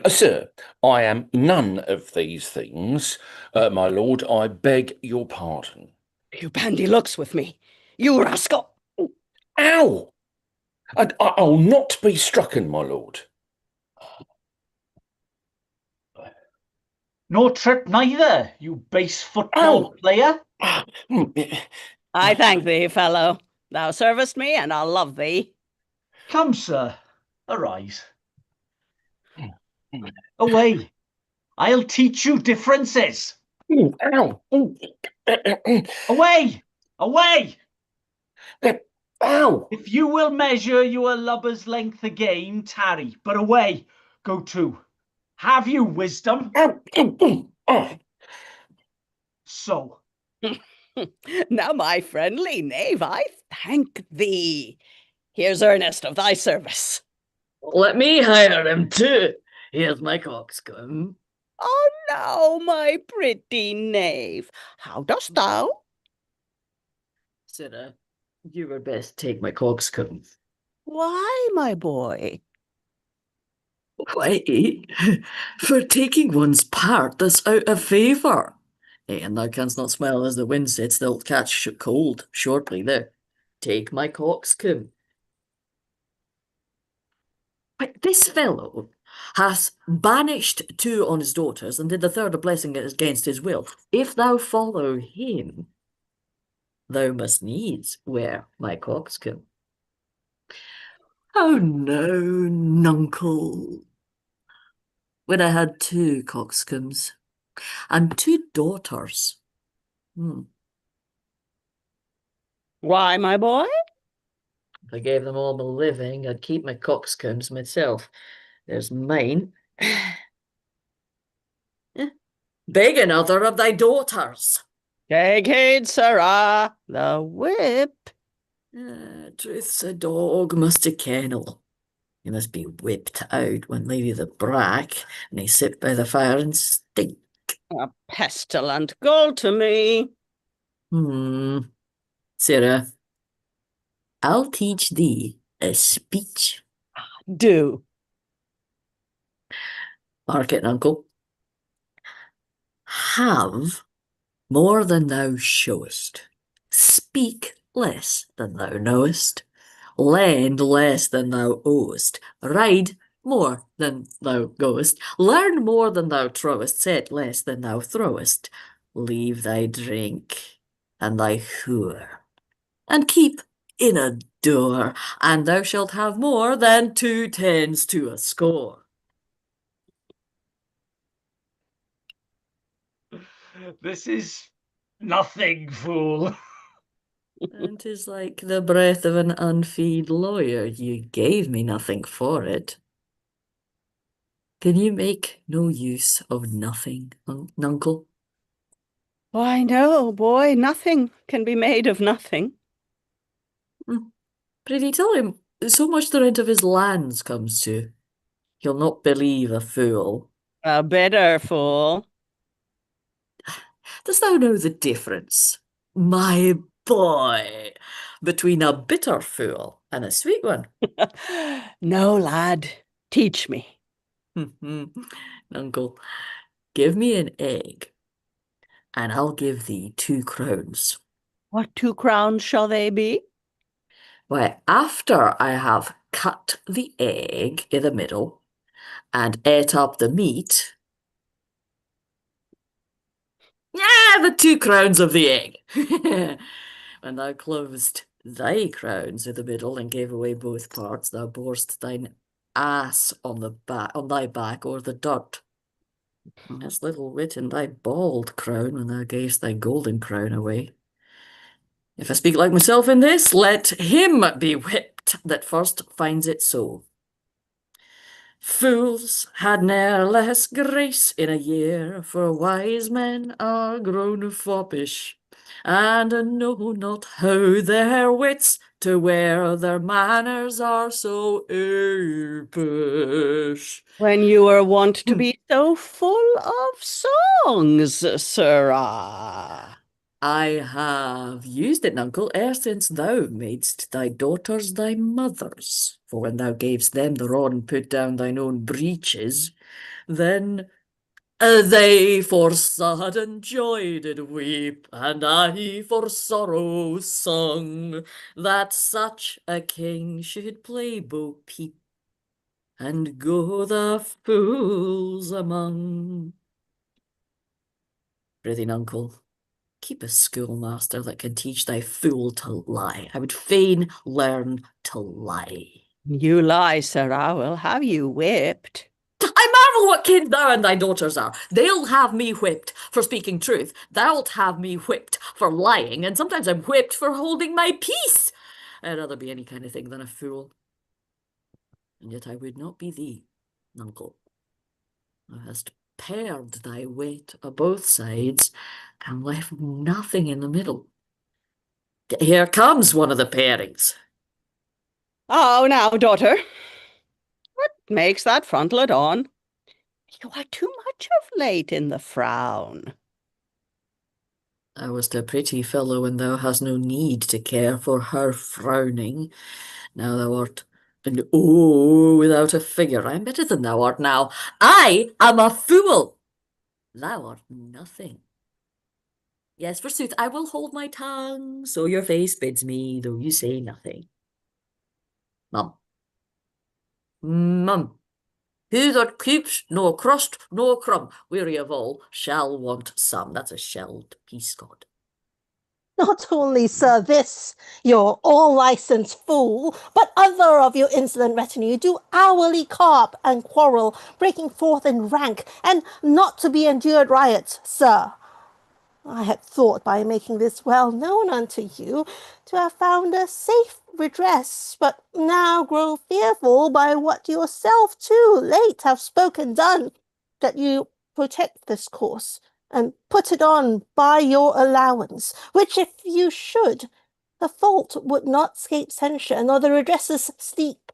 Sir, I am none of these things. My lord, I beg your pardon. You bandy looks with me, you rascal. Ow! I'll not be strucken, my lord. Nor trip neither, you base football player. I thank thee, fellow. Thou servest me, and I'll love thee. Come, sir, arise. Away. I'll teach you differences. Ow! Away! Away! Ow! If you will measure your lubber's length again, tarry, but away, go to. Have you wisdom? Oh. So, Now, my friendly knave, I thank thee. Here's earnest of thy service. Let me hire him too. Here's my coxcomb. Oh, now, my pretty knave, how dost thou? Sirrah, you were best take my coxcomb. Why, my boy? Why, for taking one's part that's out of favour. And thou canst not smell as the wind sits, thou'lt catch cold shortly there. Take my coxcomb. But this fellow hath banished two on his daughters, and did the third a blessing against his will. If thou follow him, thou must needs wear my coxcomb. Oh no, nuncle. When I had two coxcombs and two daughters. Why, my boy? If I gave them all my living, I'd keep my coxcombs myself. There's mine. Beg another of thy daughters. Take heed, sirrah, the whip. Truth's a dog must a kennel. He must be whipped out when Lady the Brack, and he sit by the fire and stink. A pestilent goal to me. Sarah, I'll teach thee a speech. Do. Mark it, uncle. Have more than thou showest. Speak less than thou knowest. Lend less than thou owest. Ride more than thou goest. Learn more than thou trowest. Set less than thou throwest. Leave thy drink and thy whore, and keep in a door, and thou shalt have more than 2 tens to a score. This is nothing, fool. And 'tis like the breath of an unfeed lawyer. You gave me nothing for it. Can you make no use of nothing, nuncle? Why, no, boy, nothing can be made of nothing. Prithee tell him, so much the rent of his lands comes to. He'll not believe a fool. A bitter fool. Dost thou know the difference, my boy, between a bitter fool and a sweet one? No, lad, teach me. Uncle, give me an egg, and I'll give thee 2 crowns. What 2 crowns shall they be? Why, after I have cut the egg in the middle and ate up the meat, the 2 crowns of the egg. When thou closed thy crowns in the middle and gave away both parts, thou borest thine ass on thy back o'er the dirt. And there's little wit in thy bald crown when thou gavest thy golden crown away. If I speak like myself in this, let him be whipped that first finds it so. Fools had ne'er less grace in a year, for wise men are grown foppish, and know not how their wits to wear, their manners are so apish. When you are wont to be so full of songs, sirrah. I have used it, uncle, ere since thou madest thy daughters thy mothers. For when thou gavest them the rod and put down thine own breeches, then they for sudden joy did weep, and I for sorrow sung, that such a king should play bo peep, and go the fools among. Prithee, uncle, keep a schoolmaster that can teach thy fool to lie. I would fain learn to lie. You lie, sirrah, will have you whipped. I marvel what kin thou and thy daughters are. They'll have me whipped for speaking truth. Thou'lt have me whipped for lying, and sometimes I'm whipped for holding my peace. I'd rather be any kind of thing than a fool. And yet I would not be thee, uncle. Thou hast pared thy weight o' both sides, and left nothing in the middle. Here comes one of the pairings. Oh, now, daughter, what makes that frontlet on? You are too much of late in the frown. Thou wast a pretty fellow, and thou hast no need to care for her frowning. Now thou art, and oh, without a figure, I am better than thou art now. I am a fool. Thou art nothing. Yes, forsooth, I will hold my tongue, so your face bids me, though you say nothing. Mum. Mum. Who that keeps no crust, no crumb, weary of all, shall want some. That's a shelled peascod. Not only, sir, this, your all-licensed fool, but other of your insolent retinue do hourly carp and quarrel, breaking forth in rank, and not to be endured riots, sir. I had thought by making this well known unto you to have found a safe redress, but now grow fearful by what yourself too late have spoken done, that you protect this course, and put it on by your allowance, which if you should, the fault would not scape censure, nor the redressers sleep,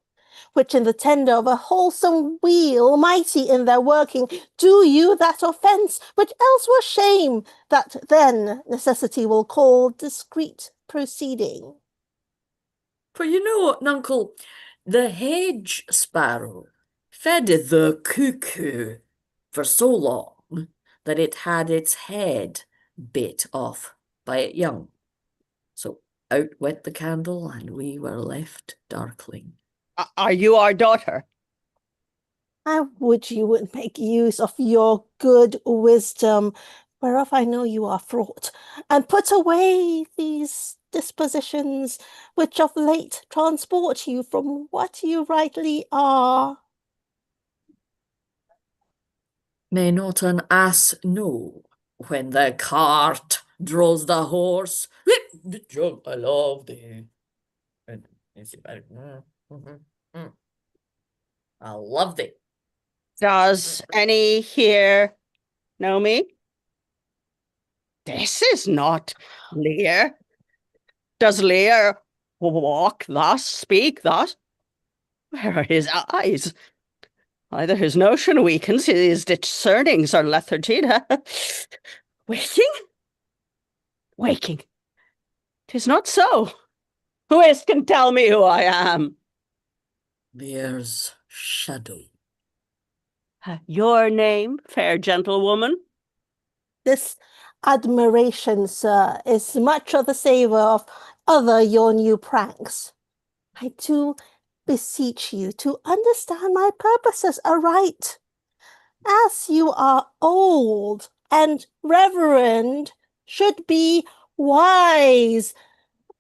which in the tender of a wholesome wheel, mighty in their working, do you that offence, which else were shame, that then necessity will call discreet proceeding. For you know, nuncle, the hedge sparrow fed the cuckoo for so long that it had its head bit off by it young. So out went the candle, and we were left darkling. Are you our daughter? I would you would make use of your good wisdom, whereof I know you are fraught, and put away these dispositions which of late transport you from what you rightly are. May not an ass know when the cart draws the horse? The jug, I love thee. I love thee. Does any here know me? This is not Lear. Does Lear walk thus, speak thus? Where are his eyes? Either his notion weakens, his discernings are lethargied. Waking? Waking. 'Tis not so. Who is can tell me who I am? Lear's shadow. Your name, fair gentlewoman? This admiration, sir, is much of the savour of other your new pranks. I do beseech you to understand my purposes aright. As you are old and reverend, should be wise.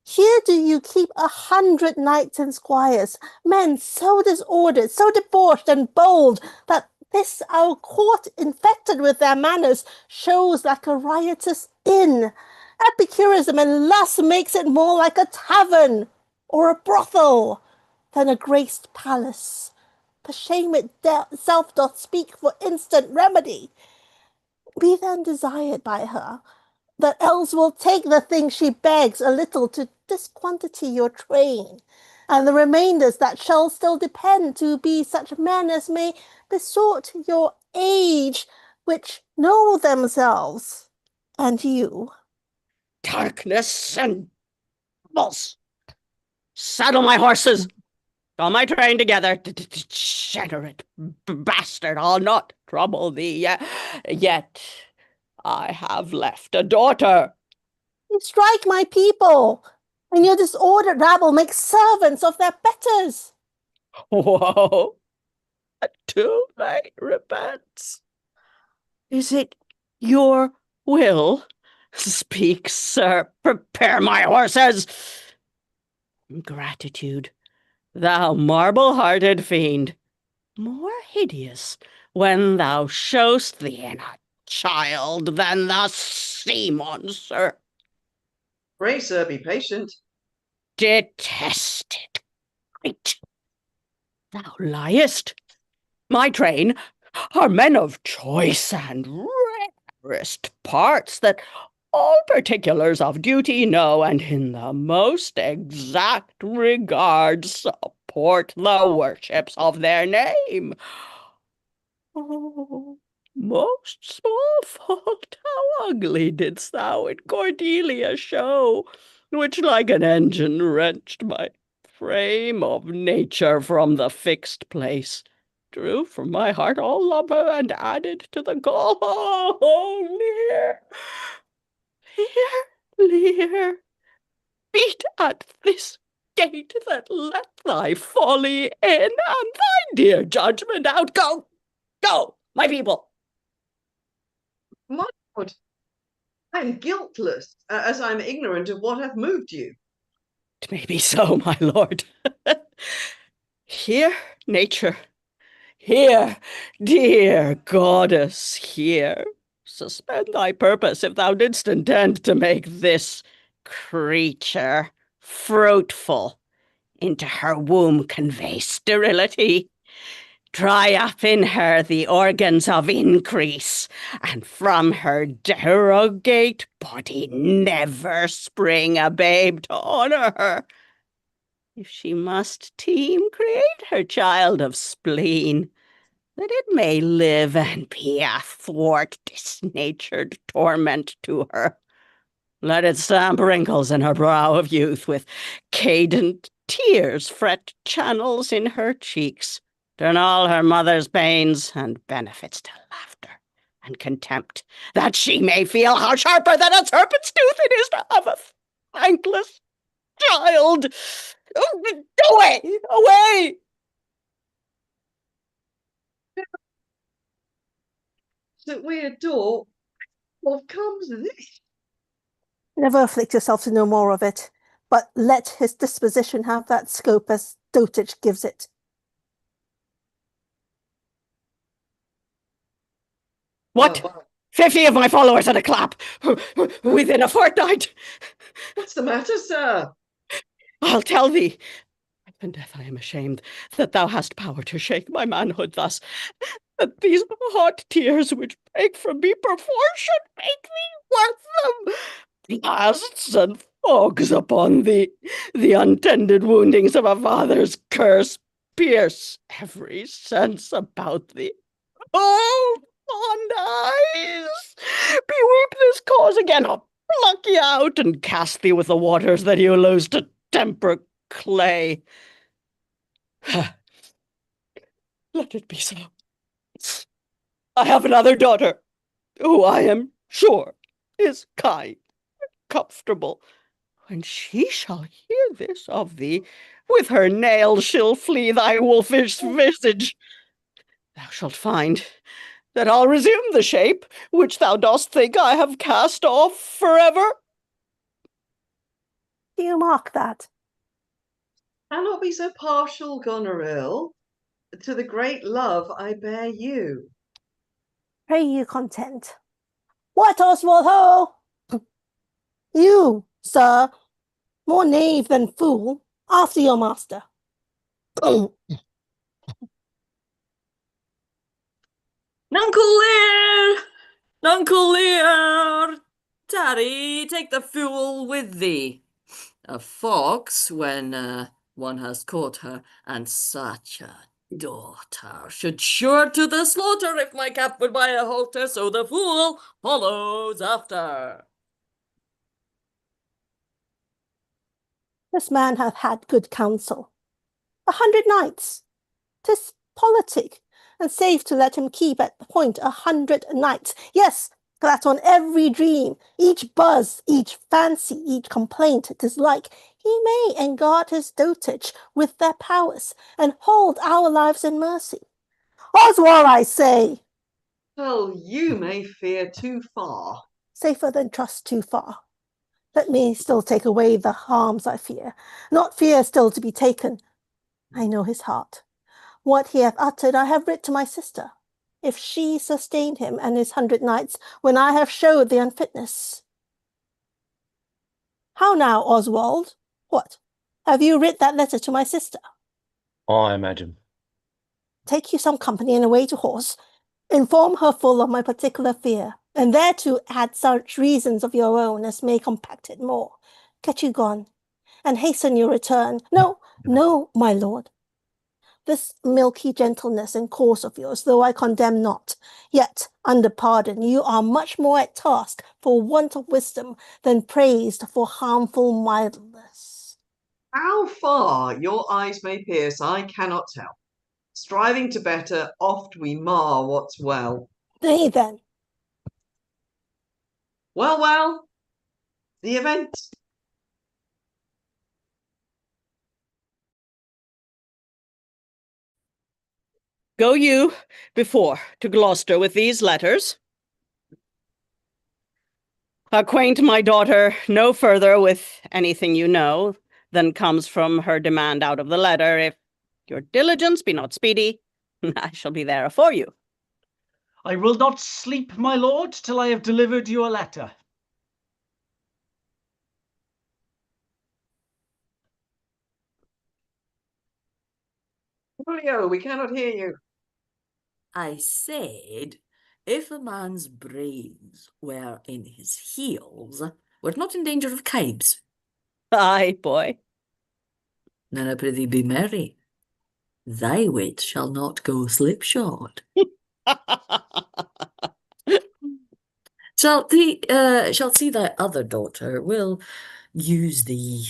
Here do you keep 100 knights and squires, men so disordered, so debauched and bold, that this our court, infected with their manners, shows like a riotous inn. Epicurism and lust makes it more like a tavern or a brothel than a graced palace. The shame itself doth speak for instant remedy. Be then desired by her, that else will take the thing she begs a little to disquantity your train, and the remainders that shall still depend to be such men as may besort your age, which know themselves, and you. Darkness and bulls. Saddle my horses. Call my train together. Degenerate bastard, I'll not trouble thee yet. I have left a daughter. You strike my people, and your disordered rabble make servants of their betters. Whoa, too late repents. Is it your will? Speak, sir, prepare my horses. Gratitude, thou marble-hearted fiend, more hideous when thou show'st thee in a child than the sea monster. Pray, sir, be patient. Detested creature, thou liest. My train, are men of choice and rarest parts, that all particulars of duty know, and in the most exact regard support the worships of their name. Oh, most small fault, how ugly didst thou in Cordelia show, which like an engine wrenched my frame of nature from the fixed place, drew from my heart all love, and added to the gall. Oh, Lear, Lear, Lear, beat at this gate that let thy folly in, and thy dear judgment out. Go, go, my people. My lord, I am guiltless, as I am ignorant of what hath moved you. It may be so, my lord. Here, nature, here, dear goddess, here. Suspend thy purpose if thou didst intend to make this creature fruitful. Into her womb convey sterility. Dry up in her the organs of increase, and from her derogate body never spring a babe to honor her. If she must teem, create her child of spleen, that it may live and be a thwart disnatured torment to her. Let it stamp wrinkles in her brow of youth, with cadent tears fret channels in her cheeks, turn all her mother's pains and benefits to laughter and contempt, that she may feel how sharper than a serpent's tooth it is to have a thankless child. Away! Away! That we adore, what comes of this? Never afflict yourself to know more of it, but let his disposition have that scope as dotage gives it. What? 50 of my followers at a clap within a fortnight. What's the matter, sir? I'll tell thee. In death I am ashamed that thou hast power to shake my manhood thus, that these hot tears which break from me proportion make thee worth them. Blasts and fogs upon thee, the untended woundings of a father's curse pierce every sense about thee. Oh, fond eyes, beweep this cause again. I'll pluck ye out and cast thee with the waters that you lose to temper clay. Let it be so. I have another daughter, who I am sure is kind, comfortable. When she shall hear this of thee, with her nails she'll flee thy wolfish visage. Thou shalt find that I'll resume the shape which thou dost think I have cast off forever. Do you mark that? Cannot be so partial, Goneril, to the great love I bear you. Pray you content. What, Oswald, ho! You, sir, more knave than fool, after your master. Nuncle Lear! Nuncle Lear! Daddy, take the fool with thee. A fox, when one has caught her, and such a daughter, should sure to the slaughter if my cap would buy a halter, so the fool follows after. This man hath had good counsel. 100 knights. 'Tis politic, and safe to let him keep at point 100 knights. Yes, that on every dream, each buzz, each fancy, each complaint, 'tis like he may enguard his dotage with their powers, and hold our lives in mercy. Oswald, I say! Well, you may fear too far. Safer than trust too far. Let me still take away the harms I fear, not fear still to be taken. I know his heart. What he hath uttered I have writ to my sister, if she sustain him and his 100 knights, when I have showed the unfitness. How now, Oswald? What, have you writ that letter to my sister? Aye, madam. Take you some company and away to horse. Inform her full of my particular fear, and thereto add such reasons of your own as may compact it more. Get you gone, and hasten your return. No, no, my lord. This milky gentleness and course of yours, though I condemn not, yet, under pardon, you are much more at task for want of wisdom than praised for harmful mildness. How far your eyes may pierce, I cannot tell. Striving to better, oft we mar what's well. Nay then. Well, well, the event. Go you before to Gloucester with these letters. Acquaint my daughter no further with anything you know than comes from her demand out of the letter. If your diligence be not speedy, I shall be there afore you. I will not sleep, my lord, till I have delivered your letter. Julio, we cannot hear you. I said, if a man's brains were in his heels, we're not in danger of kibes. Aye, boy. Now, prithee, be merry. Thy wit shall not go slipshod. Shall see thy other daughter will use thee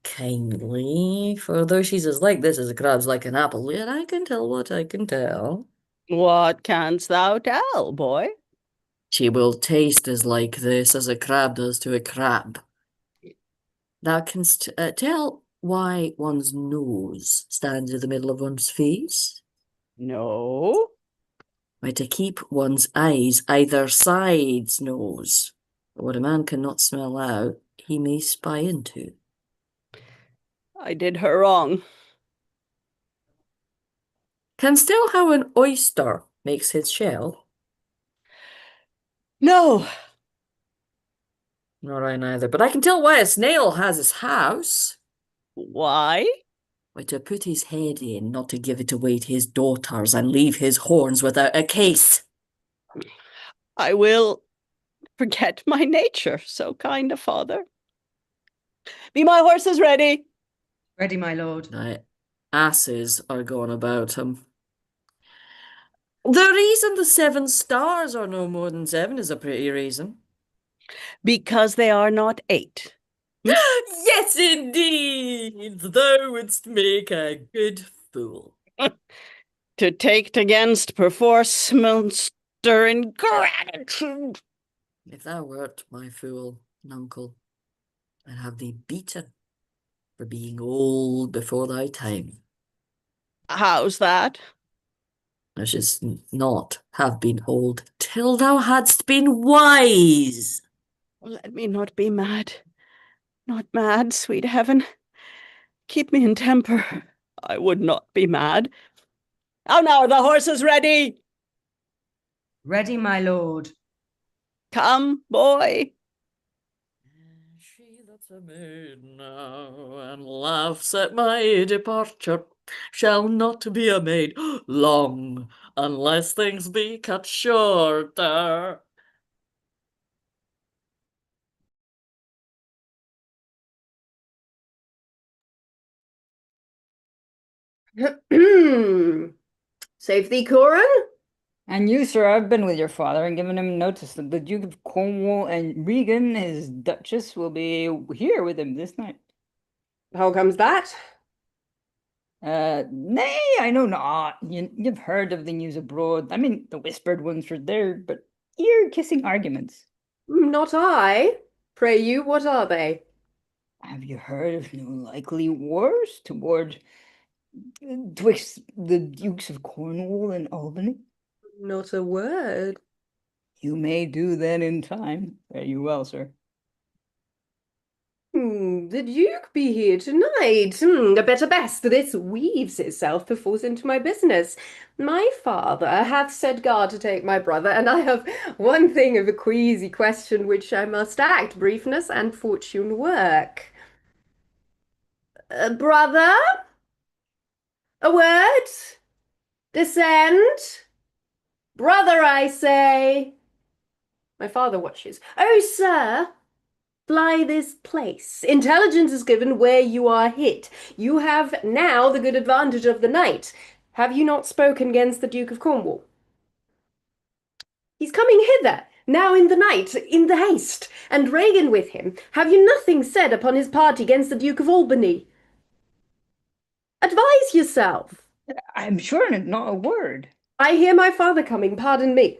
kindly, for though she's as like this as a crab's like an apple, yet I can tell what I can tell. What canst thou tell, boy? She will taste as like this as a crab does to a crab. Thou canst tell why one's nose stands in the middle of one's face? No. Why, to keep one's eyes either side's nose. What a man cannot smell out, he may spy into. I did her wrong. Canst tell how an oyster makes his shell? No. Nor I neither, but I can tell why a snail has his house. Why? Why, to put his head in, not to give it away to his daughters and leave his horns without a case. I will forget my nature, so kind a father. Be my horses ready? Ready, my lord. Aye, asses are going about him. The reason the 7 stars are no more than 7 is a pretty reason. Because they are not 8. Yes, indeed! Thou wouldst make a good fool. To take against perforce monster ingratitude. If thou wert my fool, nuncle, I'd have thee beaten for being old before thy time. How's that? Thou shouldst not have been old till thou hadst been wise. Let me not be mad. Not mad, sweet heaven. Keep me in temper. I would not be mad. How now, are the horses ready? Ready, my lord. Come, boy. She that's a maid now and laughs at my departure shall not be a maid long, unless things be cut shorter. Save thee, Corin. And you, sir, I've been with your father and given him notice that the Duke of Cornwall and Regan, his Duchess, will be here with him this night. How comes that? Nay, I know not. You've heard of the news abroad. I mean, the whispered ones are there, but ear-kissing arguments. Not I. Pray you, what are they? Have you heard of no likely wars twixt the Dukes of Cornwall and Albany? Not a word. You may do then in time. Fare you well, sir. The Duke be here tonight. A better best. This weaves itself perforce into my business. My father hath said guard to take my brother, and I have one thing of a queasy question which I must act, briefness and fortune work. Brother? A word? Descend? Brother, I say. My father watches. Oh, sir, fly this place. Intelligence is given where you are hid. You have now the good advantage of the night. Have you not spoken against the Duke of Cornwall? He's coming hither, now in the night, in the haste, and Regan with him. Have you nothing said upon his party against the Duke of Albany? Advise yourself. I'm sure not a word. I hear my father coming, pardon me.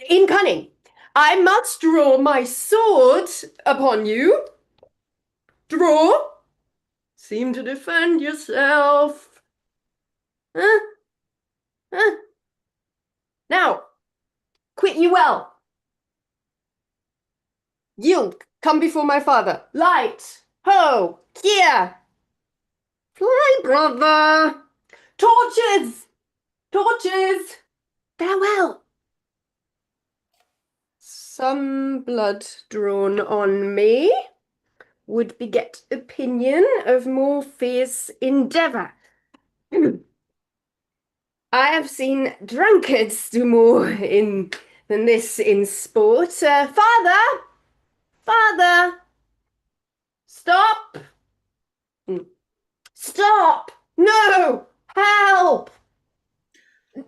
In cunning, I must draw my sword upon you. Draw. Seem to defend yourself. Huh? Huh? Now, quit you well. Yield, come before my father. Light, ho, here. Fly, brother. Torches, torches. Farewell. Some blood drawn on me would beget opinion of more fierce endeavour. I have seen drunkards do more than this in sport. Father! Father! Stop! Stop! No! Help!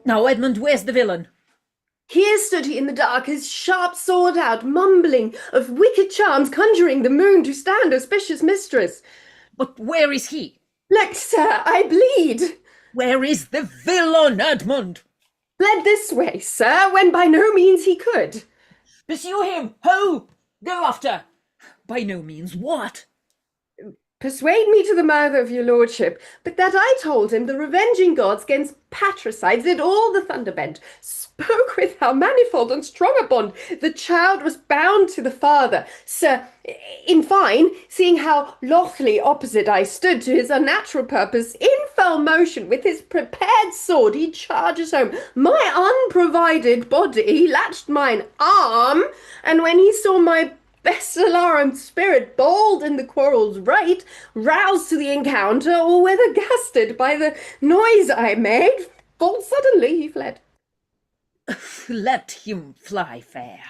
Now, Edmund, where's the villain? Here stood he in the dark, his sharp sword out, mumbling of wicked charms, conjuring the moon to stand auspicious mistress. But where is he? Look, sir, I bleed. Where is the villain, Edmund? Fled this way, sir, when by no means he could. Pursue him! Ho! Go after! By no means what? Persuade me to the murder of your lordship, but that I told him the revenging gods gainst patricides did all the thunder bend, spoke with how manifold and strong a bond the child was bound to the father. Sir, in fine, seeing how lothly opposite I stood to his unnatural purpose, in fell motion with his prepared sword he charges home. My unprovided body latched mine arm, and when he saw my best alarmed spirit, bold in the quarrel's right, roused to the encounter, or whether gasted by the noise I made, full suddenly he fled. Let him fly fair.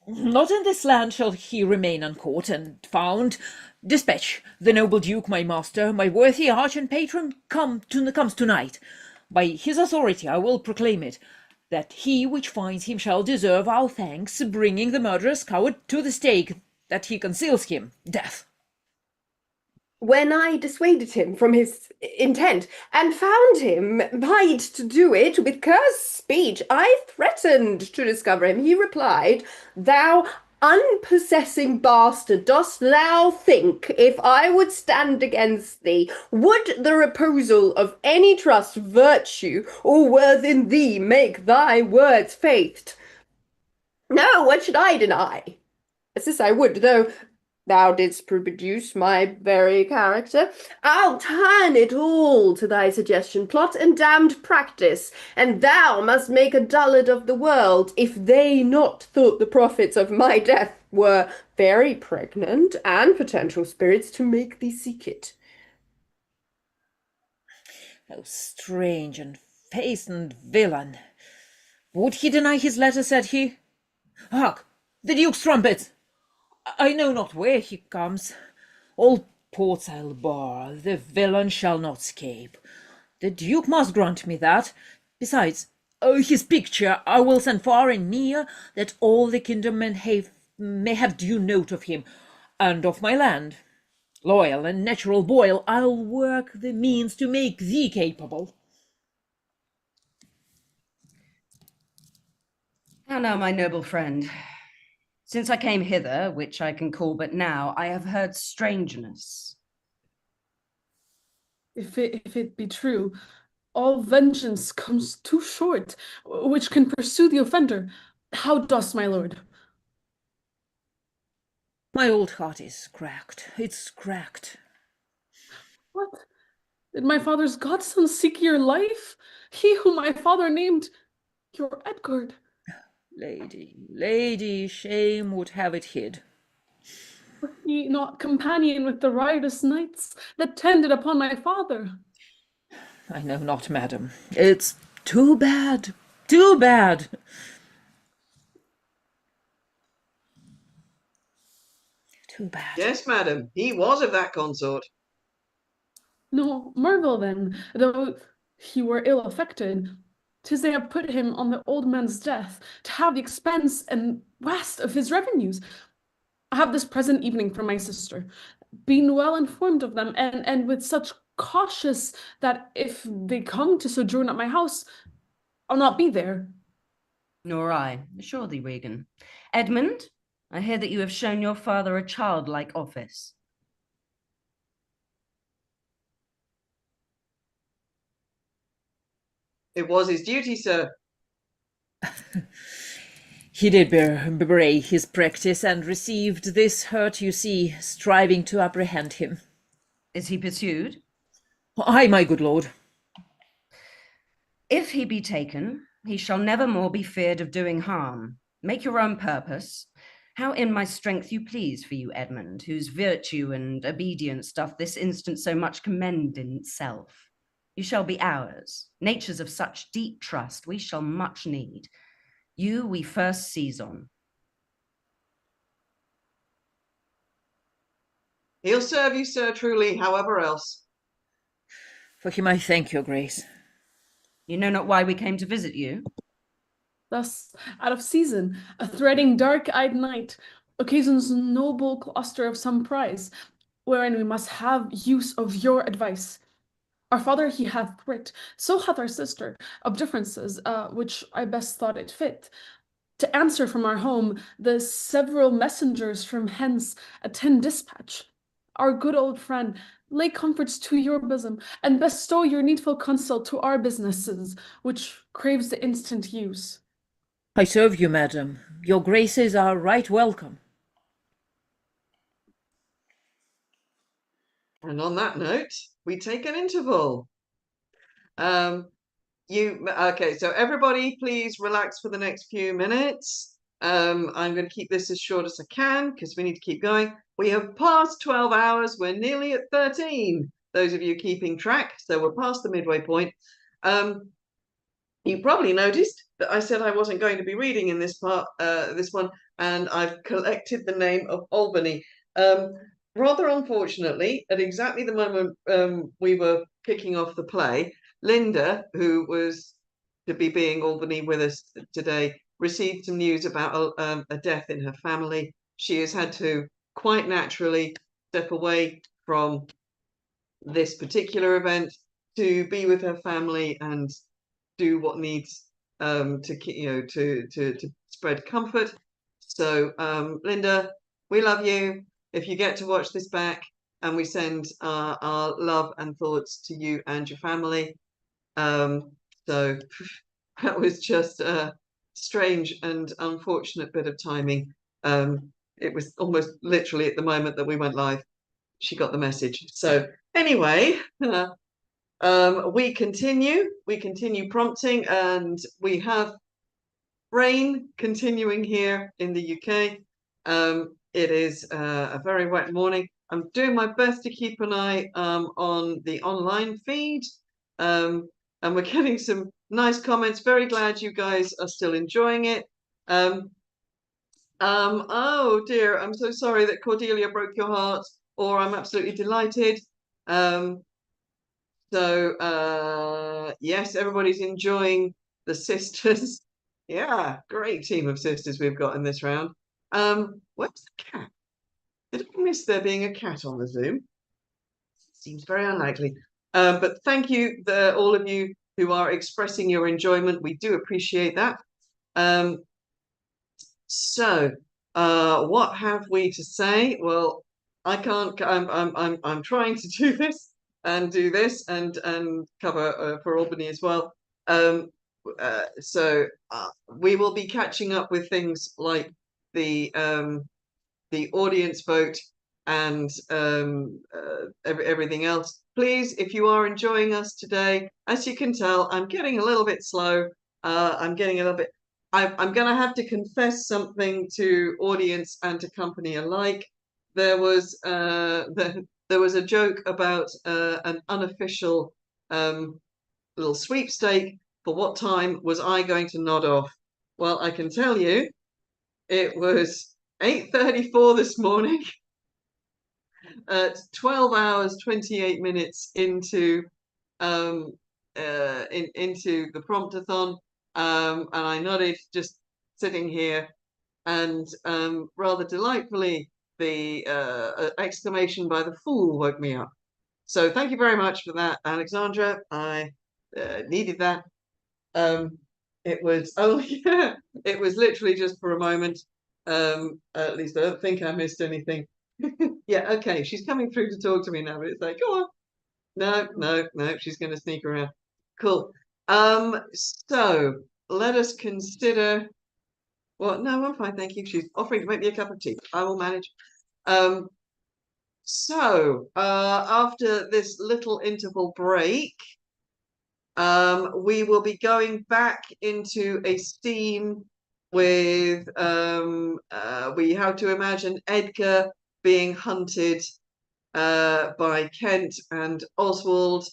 Not in this land shall he remain uncaught and found. Dispatch the noble duke, my master, my worthy arch and patron, comes tonight. By his authority I will proclaim it, that he which finds him shall deserve our thanks, bringing the murderous coward to the stake, that he conceals him, death. When I dissuaded him from his intent, and found him might to do it with cursed speech, I threatened to discover him. He replied, Thou unpossessing bastard, dost thou think, if I would stand against thee, would the reposal of any trust, virtue, or worth in thee make thy words faithed? No, what should I deny? As this I would, though thou didst produce my very character. I'll turn it all to thy suggestion, plot and damned practice, and thou must make a dullard of the world, if they not thought the profits of my death were very pregnant and potential spirits to make thee seek it. O strange and fastened villain! Would he deny his letter, said he? Hark! The duke's trumpet! I know not where he comes. All ports I'll bar, the villain shall not scape. The duke must grant me that. Besides, his picture I will send far and near, that all the kingdom may have due note of him, and of my land. Loyal and natural boy, I'll work the means to make thee capable. How now, my noble friend? Since I came hither, which I can call but now, I have heard strangeness. If it be true, all vengeance comes too short, which can pursue the offender. How dost, my lord? My old heart is cracked. It's cracked. What? Did my father's godson seek your life? He whom my father named your Edgard. Lady, shame would have it hid. Was he not companion with the riotous knights that tended upon my father? I know not, madam. It's too bad, Too bad. Too bad. Yes, madam, he was of that consort. No marvel then, though he were ill affected, 'tis they have put him on the old man's death, to have the expense and waste of his revenues. I have this present evening from my sister, been well informed of them, and with such cautious that if they come to sojourn at my house, I'll not be there. Nor I, assure thee, Regan. Edmund, I hear that you have shown your father a childlike office. It was his duty, sir. He did bewray his practice and received this hurt, you see, striving to apprehend him. Is he pursued? Aye, my good lord. If he be taken, he shall never more be feared of doing harm. Make your own purpose. How in my strength you please for you, Edmund, whose virtue and obedience doth this instant so much commend in itself. You shall be ours. Natures of such deep trust we shall much need. You we first seize on. He'll serve you, sir, truly, however else. For him I thank your grace. You know not why we came to visit you? Thus, out of season, a threading dark-eyed night occasions noble cluster of some prize, wherein we must have use of your advice. Our father he hath writ, so hath our sister, of differences, which I best thought it fit, to answer from our home the several messengers from hence attend dispatch. Our good old friend, lay comforts to your bosom, and bestow your needful counsel to our businesses, which craves the instant use. I serve you, madam. Your graces are right welcome. And on that note, we take an interval. Okay, so everybody please relax for the next few minutes. I'm going to keep this as short as I can because we need to keep going. We have passed 12 hours. We're nearly at 13. Those of you keeping track, so we're past the midway point. You probably noticed that I said I wasn't going to be reading in this part, this one, and I've collected the name of Albany. Rather unfortunately, at exactly the moment we were kicking off the play, Linda, who was to be being Albany with us today, received some news about a death in her family. She has had to quite naturally step away from this particular event to be with her family and do what needs to spread comfort. So Linda, we love you. If you get to watch this back, and we send our love and thoughts to you and your family. So that was just a strange and unfortunate bit of timing. It was almost literally at the moment that we went live, she got the message. So anyway, we continue prompting, and we have rain continuing here in the UK. It is a very wet morning. I'm doing my best to keep an eye on the online feed, and we're getting some nice comments. Very glad you guys are still enjoying it. Oh dear, I'm so sorry that Cordelia broke your heart, or I'm absolutely delighted. Yes, everybody's enjoying the sisters. Yeah, great team of sisters we've got in this round. Where's the cat? Did I miss there being a cat on the Zoom? Seems very unlikely. But thank you, all of you who are expressing your enjoyment. We do appreciate that. What have we to say? Well, I can't. I'm trying to do this and cover for Albany as well. We will be catching up with things like the audience vote and everything else. Please, if you are enjoying us today, as you can tell, I'm getting a little bit slow. I'm getting a little bit. I'm going to have to confess something to audience and to company alike. There was a joke about an unofficial little sweepstake for what time was I going to nod off? Well, I can tell you it was 8:34 this morning at 12 hours 28 minutes into into the promptathon, and I nodded just sitting here, and rather delightfully the exclamation by the fool woke me up. So thank you very much for that, Alexandra. I needed that. It was it was literally just for a moment. At least I don't think I missed anything. Yeah, okay, she's coming through to talk to me now, but it's like, go on. No, she's going to sneak around. Cool. So let us consider. Well, no, I'm fine, thank you. She's offering to make me a cup of tea. I will manage. So after this little interval break, we will be going back into a scene with we have to imagine Edgar being hunted by Kent and Oswald,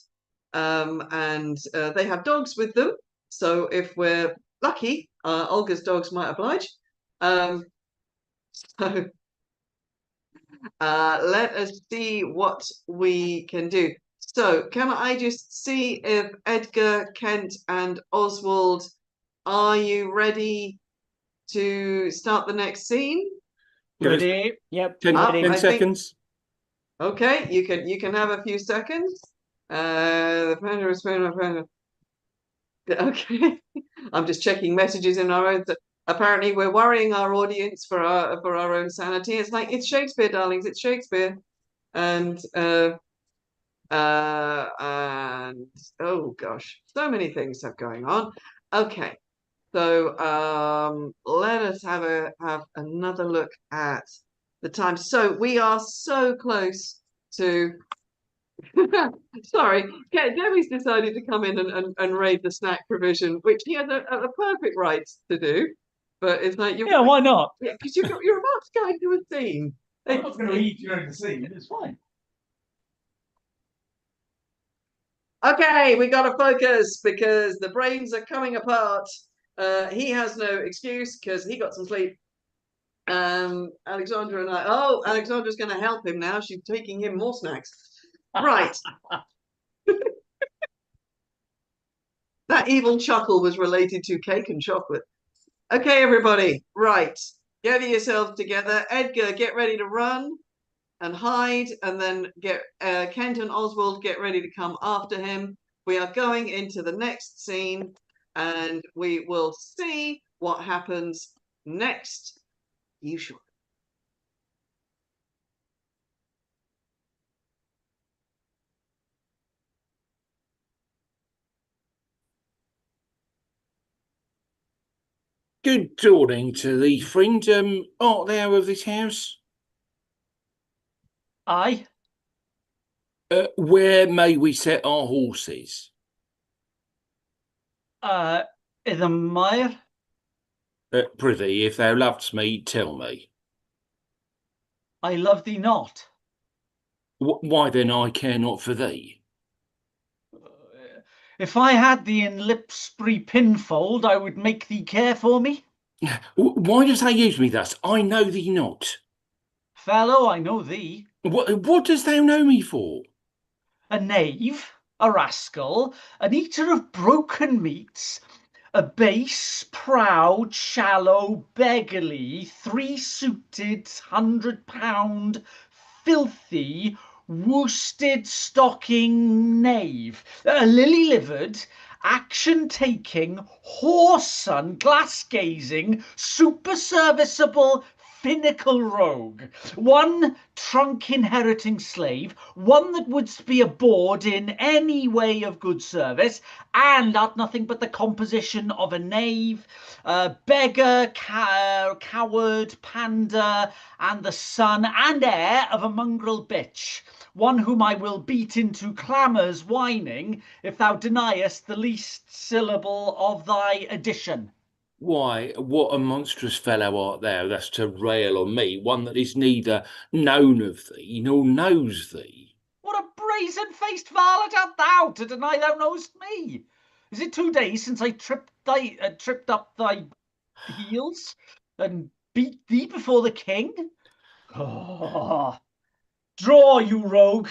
and they have dogs with them. So if we're lucky, Olga's dogs might oblige. So let us see what we can do. So can I just see if Edgar, Kent, and Oswald, are you ready to start the next scene? Ready? Yep. 10 seconds. Okay, you can have a few seconds. The panda is okay. I'm just checking messages in our own. Apparently, we're worrying our audience for our own sanity. It's like, it's Shakespeare, darlings. It's Shakespeare, and oh gosh, so many things are going on. Okay, so let us have another look at the time. So we are so close to. Sorry, Debbie's decided to come in and raid the snack provision, which he has a perfect right to do. But it's like, yeah, why not? Yeah, because you're about to go into a scene. I'm not going to eat during the scene. It's fine. Okay, we got to focus because the brains are coming apart. He has no excuse because he got some sleep. Alexandra and I. Oh, Alexandra's going to help him now. She's taking him more snacks. Right. That evil chuckle was related to cake and chocolate. Okay, everybody. Right. Gather yourselves together. Edgar, get ready to run and hide, and then get Kent and Oswald, get ready to come after him. We are going into the next scene, and we will see what happens next. You sure? Good morning to thee, friend. Art thou of this house? Aye. Where may we set our horses? In the mire? Prithee, if thou lovest me, tell me. I love thee not. Why then I care not for thee? If I had thee in Lipsbury pinfold, I would make thee care for me. Why dost thou use me thus? I know thee not. Fellow, I know thee. What dost thou know me for? A knave, a rascal, an eater of broken meats, a base, proud, shallow, beggarly, three-suited, £100, filthy, worsted-stocking knave, a lily-livered, action-taking, whoreson, glass-gazing, super-serviceable, finical rogue, one trunk-inheriting slave, one that wouldst be aboard in any way of good service, and art nothing but the composition of a knave, beggar, coward, pander, and the son and heir of a mongrel bitch, one whom I will beat into clamours whining if thou deniest the least syllable of thy addition. Why, what a monstrous fellow art thou, thus to rail on me, one that is neither known of thee nor knows thee? What a brazen-faced varlet art thou, to deny thou knowest me? Is it 2 days since I tripped up thy heels and beat thee before the king? Oh, draw, you rogue!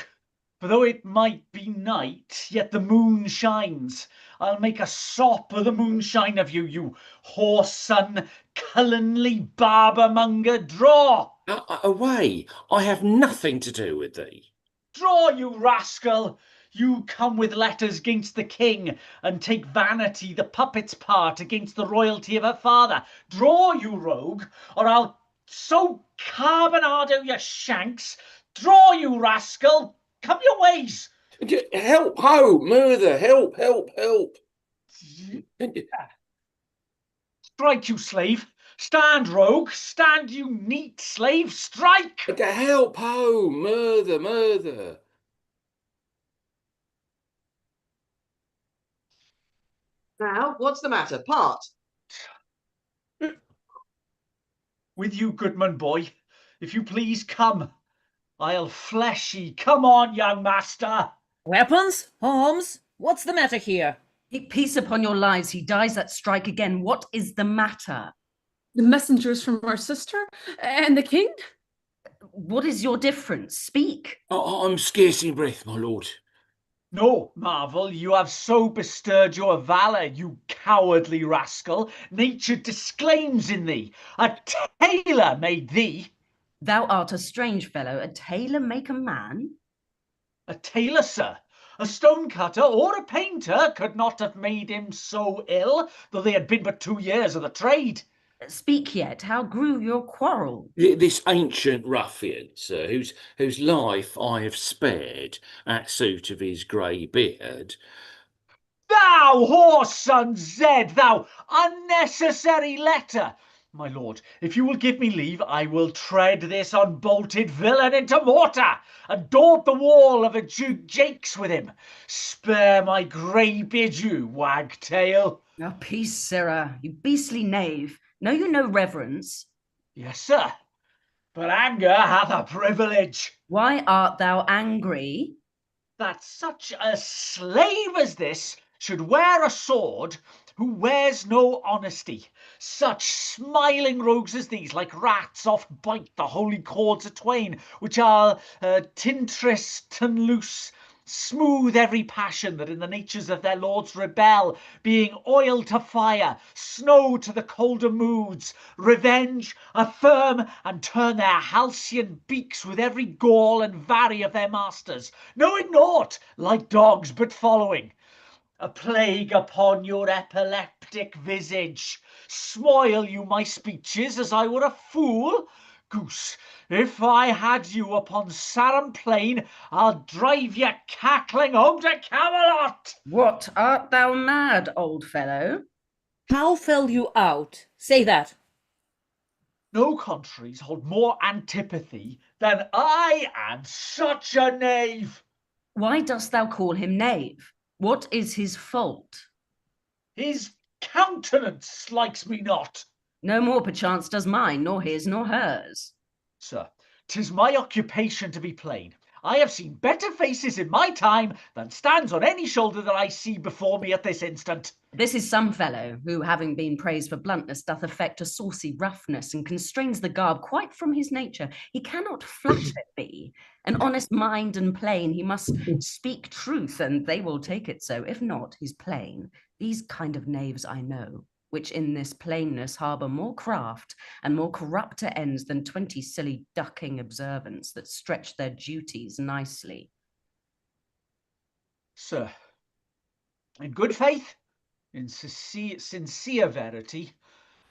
For though it might be night, yet the moon shines. I'll make a sop of the moonshine of you, you whoreson, cullenly barbermonger. Draw! Away! I have nothing to do with thee. Draw, you rascal! You come with letters against the king, and take Vanity the puppet's part against the royalty of her father. Draw, you rogue, or I'll so carbonado your shanks. Draw, you rascal! Come your ways! Help, ho, murder, help, help, help. Strike, you slave! Stand, rogue! Stand, you neat slave! Strike! Help, ho, murder, murder. Now, what's the matter? Part. With you, goodman boy. If you please, come. I'll flesh ye. Come on, young master. Weapons? Arms? What's the matter here? Take peace upon your lives. He dies that strike again. What is the matter? The messengers from our sister and the king? What is your difference? Speak. I'm scarce in breath, my lord. No, Marvel, you have so bestirred your valour, you cowardly rascal. Nature disclaims in thee. A tailor made thee. Thou art a strange fellow. A tailor make a man? A tailor, sir. A stonecutter or a painter could not have made him so ill, though they had been but 2 years of the trade. Speak yet. How grew your quarrel? This ancient ruffian, sir, whose life I have spared at suit of his grey beard. Thou whoreson Zed, thou unnecessary letter! My lord, if you will give me leave, I will tread this unbolted villain into mortar, and daunt the wall of a Duke Jakes with him. Spare my grey beard, you wagtail. Now peace, sirrah, you beastly knave. Know you no reverence? Yes, sir, but anger hath a privilege. Why art thou angry? That such a slave as this should wear a sword who wears no honesty. Such smiling rogues as these, like rats, oft bite the holy cords a twain, which are tintress and loose, smooth every passion that in the natures of their lords rebel, being oil to fire, snow to the colder moods, revenge, affirm, and turn their halcyon beaks with every gall and vary of their masters, knowing naught, like dogs, but following. A plague upon your epileptic visage. Spoil you my speeches as I were a fool? Goose, if I had you upon Sarum Plain, I'll drive you cackling home to Camelot. What, art thou mad, old fellow? How fell you out? Say that. No contraries hold more antipathy than I and such a knave. Why dost thou call him knave? What is his fault? His countenance likes me not. No more perchance does mine, nor his, nor hers. Sir, 'tis my occupation to be plain. I have seen better faces in my time than stands on any shoulder that I see before me at this instant. This is some fellow who, having been praised for bluntness, doth affect a saucy roughness, and constrains the garb quite from his nature. He cannot flatter be. An honest mind and plain, he must speak truth, and they will take it so. If not, he's plain. These kind of knaves I know, which in this plainness harbour more craft and more corrupter ends than 20 silly ducking observants that stretch their duties nicely. Sir, in good faith, in sincere verity,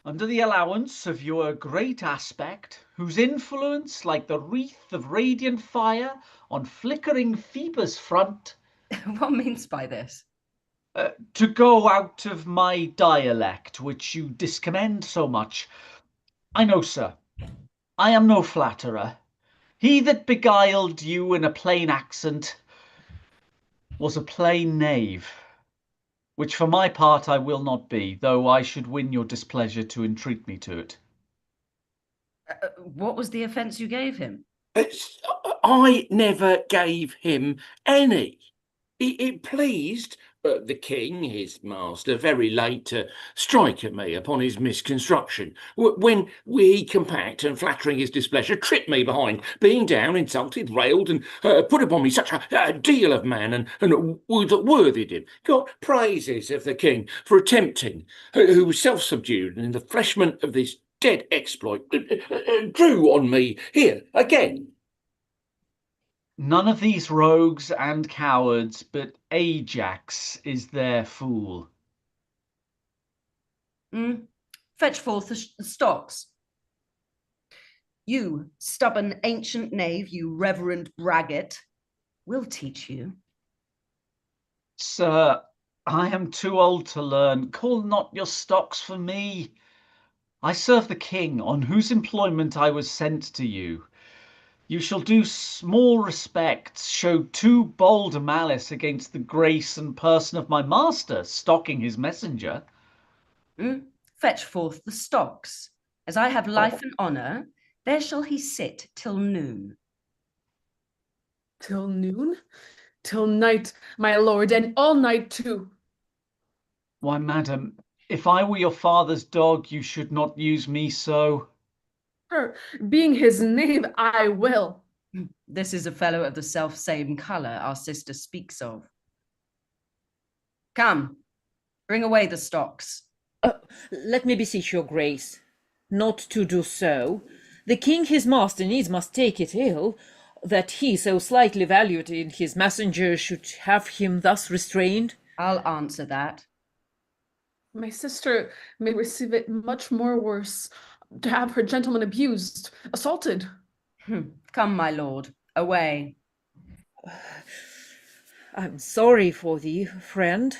under the allowance of your great aspect, whose influence, like the wreath of radiant fire on flickering Phoebus' front. What means by this? To go out of my dialect, which you discommend so much. I know, sir, I am no flatterer. He that beguiled you in a plain accent was a plain knave, which for my part I will not be, though I should win your displeasure to entreat me to it. What was the offence you gave him? I never gave him any. It pleased the king, his master, very late to strike at me upon his misconstruction, when we compact and flattering his displeasure, tripped me behind, being down, insulted, railed, and put upon me such a deal of man, and worthied him. Got praises of the king for attempting, who was self-subdued, and in the fleshment of this dead exploit, drew on me here again. None of these rogues and cowards, but Ajax is their fool. Fetch forth the stocks. You stubborn ancient knave, you reverend braggart, we'll teach you. Sir, I am too old to learn. Call not your stocks for me. I serve the king, on whose employment I was sent to you. You shall do small respect, show too bold a malice against the grace and person of my master, stocking his messenger. Fetch forth the stocks. As I have life and honour, there shall he sit till noon. Till noon? Till night, my lord, and all night too. Why, madam, if I were your father's dog, you should not use me so. Sir, being his name, I will. This is a fellow of the self-same colour our sister speaks of. Come, bring away the stocks. Let me beseech your grace not to do so. The king his master needs must take it ill, that he, so slightly valued in his messenger, should have him thus restrained. I'll answer that. My sister may receive it much more worse, to have her gentleman abused, assaulted. Come, my lord, away. I'm sorry for thee, friend.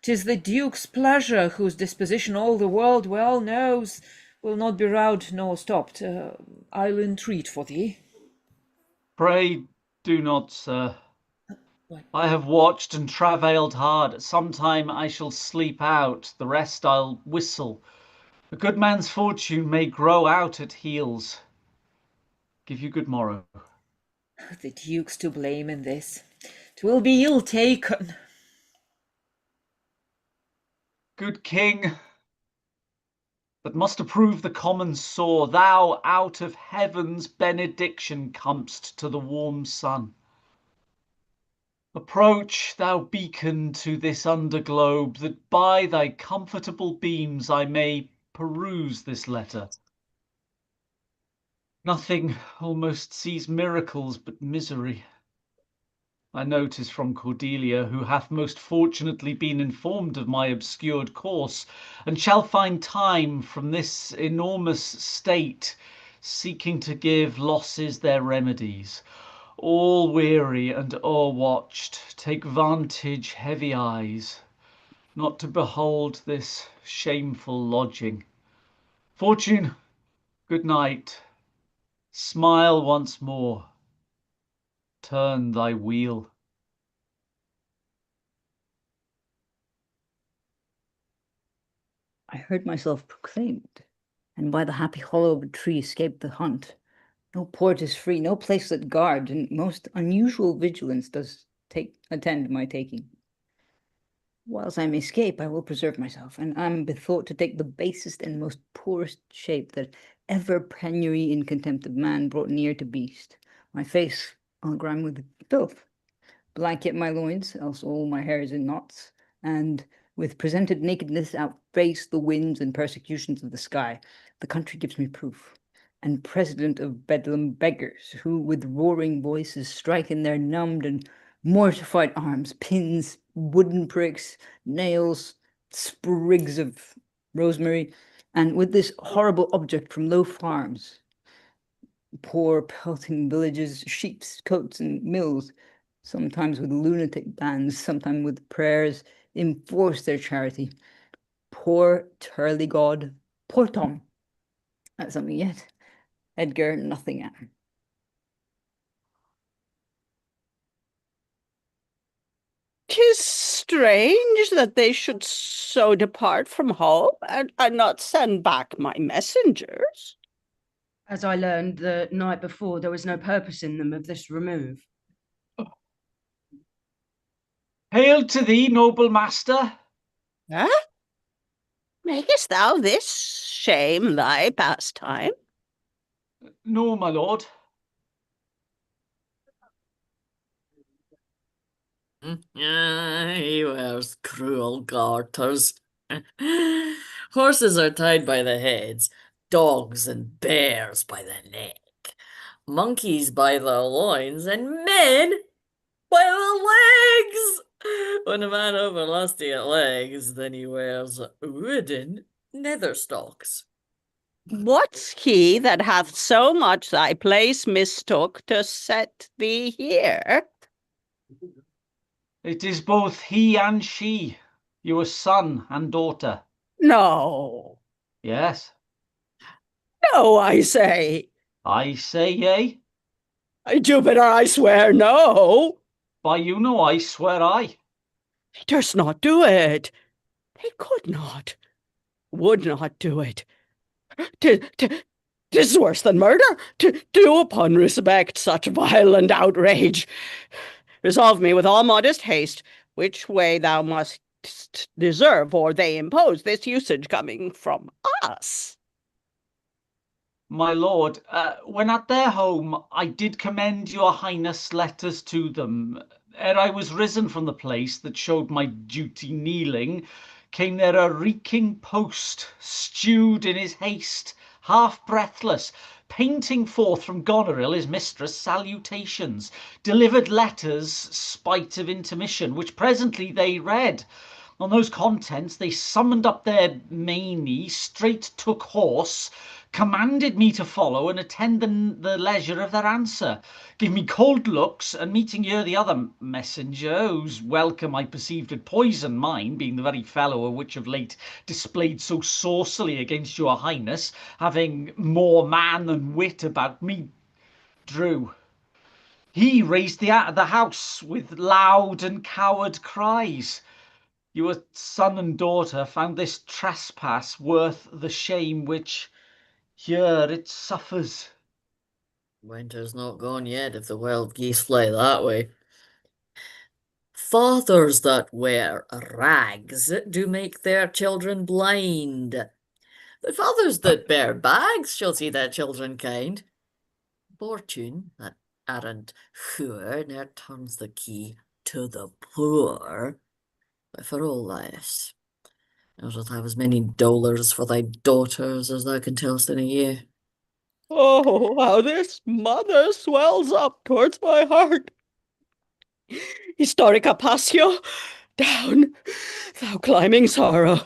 'Tis the duke's pleasure, whose disposition all the world well knows, will not be rowed nor stopped. I'll entreat for thee. Pray do not, sir. I have watched and travailed hard. Sometime I shall sleep out, the rest I'll whistle. A good man's fortune may grow out at heels. Give you good morrow. The duke's to blame in this. 'Twill be ill taken. Good king, that must approve the common sore, thou out of heaven's benediction comest to the warm sun. Approach, thou beacon to this underglobe, that by thy comfortable beams I may peruse this letter. Nothing almost sees miracles but misery. I know 'tis from Cordelia, who hath most fortunately been informed of my obscured course, and shall find time from this enormous state, seeking to give losses their remedies. All weary and o'erwatched, take vantage heavy eyes, not to behold this shameful lodging. Fortune, good night. Smile once more. Turn thy wheel. I heard myself proclaimed, and by the happy hollow of a tree escaped the hunt. No port is free, no place that guard, and most unusual vigilance does attend my taking. Whilst I may escape, I will preserve myself, and am bethought to take the basest and most poorest shape that ever penury and contempt of man brought near to beast. My face I'll grime with filth, blanket my loins, else all my hair is in knots, and with presented nakedness outface the winds and persecutions of the sky. The country gives me proof, and president of Bedlam beggars, who with roaring voices strike in their numbed and mortified arms, pins, wooden pricks, nails, sprigs of rosemary, and with this horrible object from low farms, poor pelting villages, sheep's coats and mills, sometimes with lunatic bands, sometimes with prayers, enforce their charity. Poor Turley God, poor Tom. That's something yet. Edgar, nothing at. 'Tis strange that they should so depart from home and not send back my messengers. As I learned the night before, there was no purpose in them of this remove. Hail to thee, noble master. Huh? Makest thou this shame thy pastime? No, my lord. He wears cruel garters. Horses are tied by the heads, dogs and bears by the neck, monkeys by the loins, and men by the legs. When a man over lusty at legs, then he wears wooden nether stocks. What's he that hath so much thy place mistook to set thee here? It is both he and she, your son and daughter. No. Yes. No, I say. I say yea. Jupiter, I swear no. By you know I swear I. He durst not do it. He could not, would not do it. 'Tis worse than murder, to do upon respect such violent outrage. Resolve me with all modest haste, which way thou must deserve or they impose this usage coming from us. My lord, when at their home I did commend your highness letters to them, ere I was risen from the place that showed my duty kneeling, came there a reeking post, stewed in his haste, half breathless, painting forth from Goneril his mistress salutations, delivered letters spite of intermission, which presently they read. On those contents they summoned up their many, straight took horse, commanded me to follow and attend the leisure of their answer, gave me cold looks, and meeting here the other messenger, whose welcome I perceived had poisoned mine, being the very fellow which of late displayed so saucily against your highness, having more man than wit about me, drew. He raised the house with loud and coward cries. Your son and daughter found this trespass worth the shame which here it suffers. Winter's not gone yet if the wild geese fly that way. Fathers that wear rags do make their children blind. The fathers that bear bags shall see their children kind. Fortune, that arrant whore, ne'er turns the key to the poor. But for all this, thou shalt have as many dolours for thy daughters as thou can tellst in a year. Oh, how this mother swells up towards my heart. Historica passio, down, thou climbing sorrow,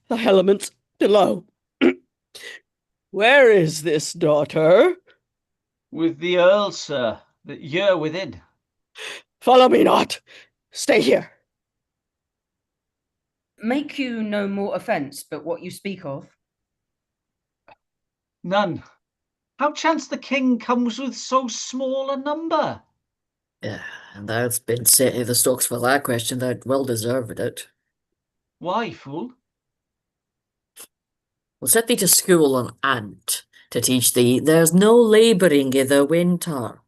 thy elements below. Where is this daughter? With the earl, sir, that you're within. Follow me not. Stay here. Make you no more offence but what you speak of? None. How chance the king comes with so small a number? Yeah, and thou'dst been set i' the stocks for that question, thou'd well deserved it. Why, fool? We'll set thee to school an ant, to teach thee there's no labouring i' the winter.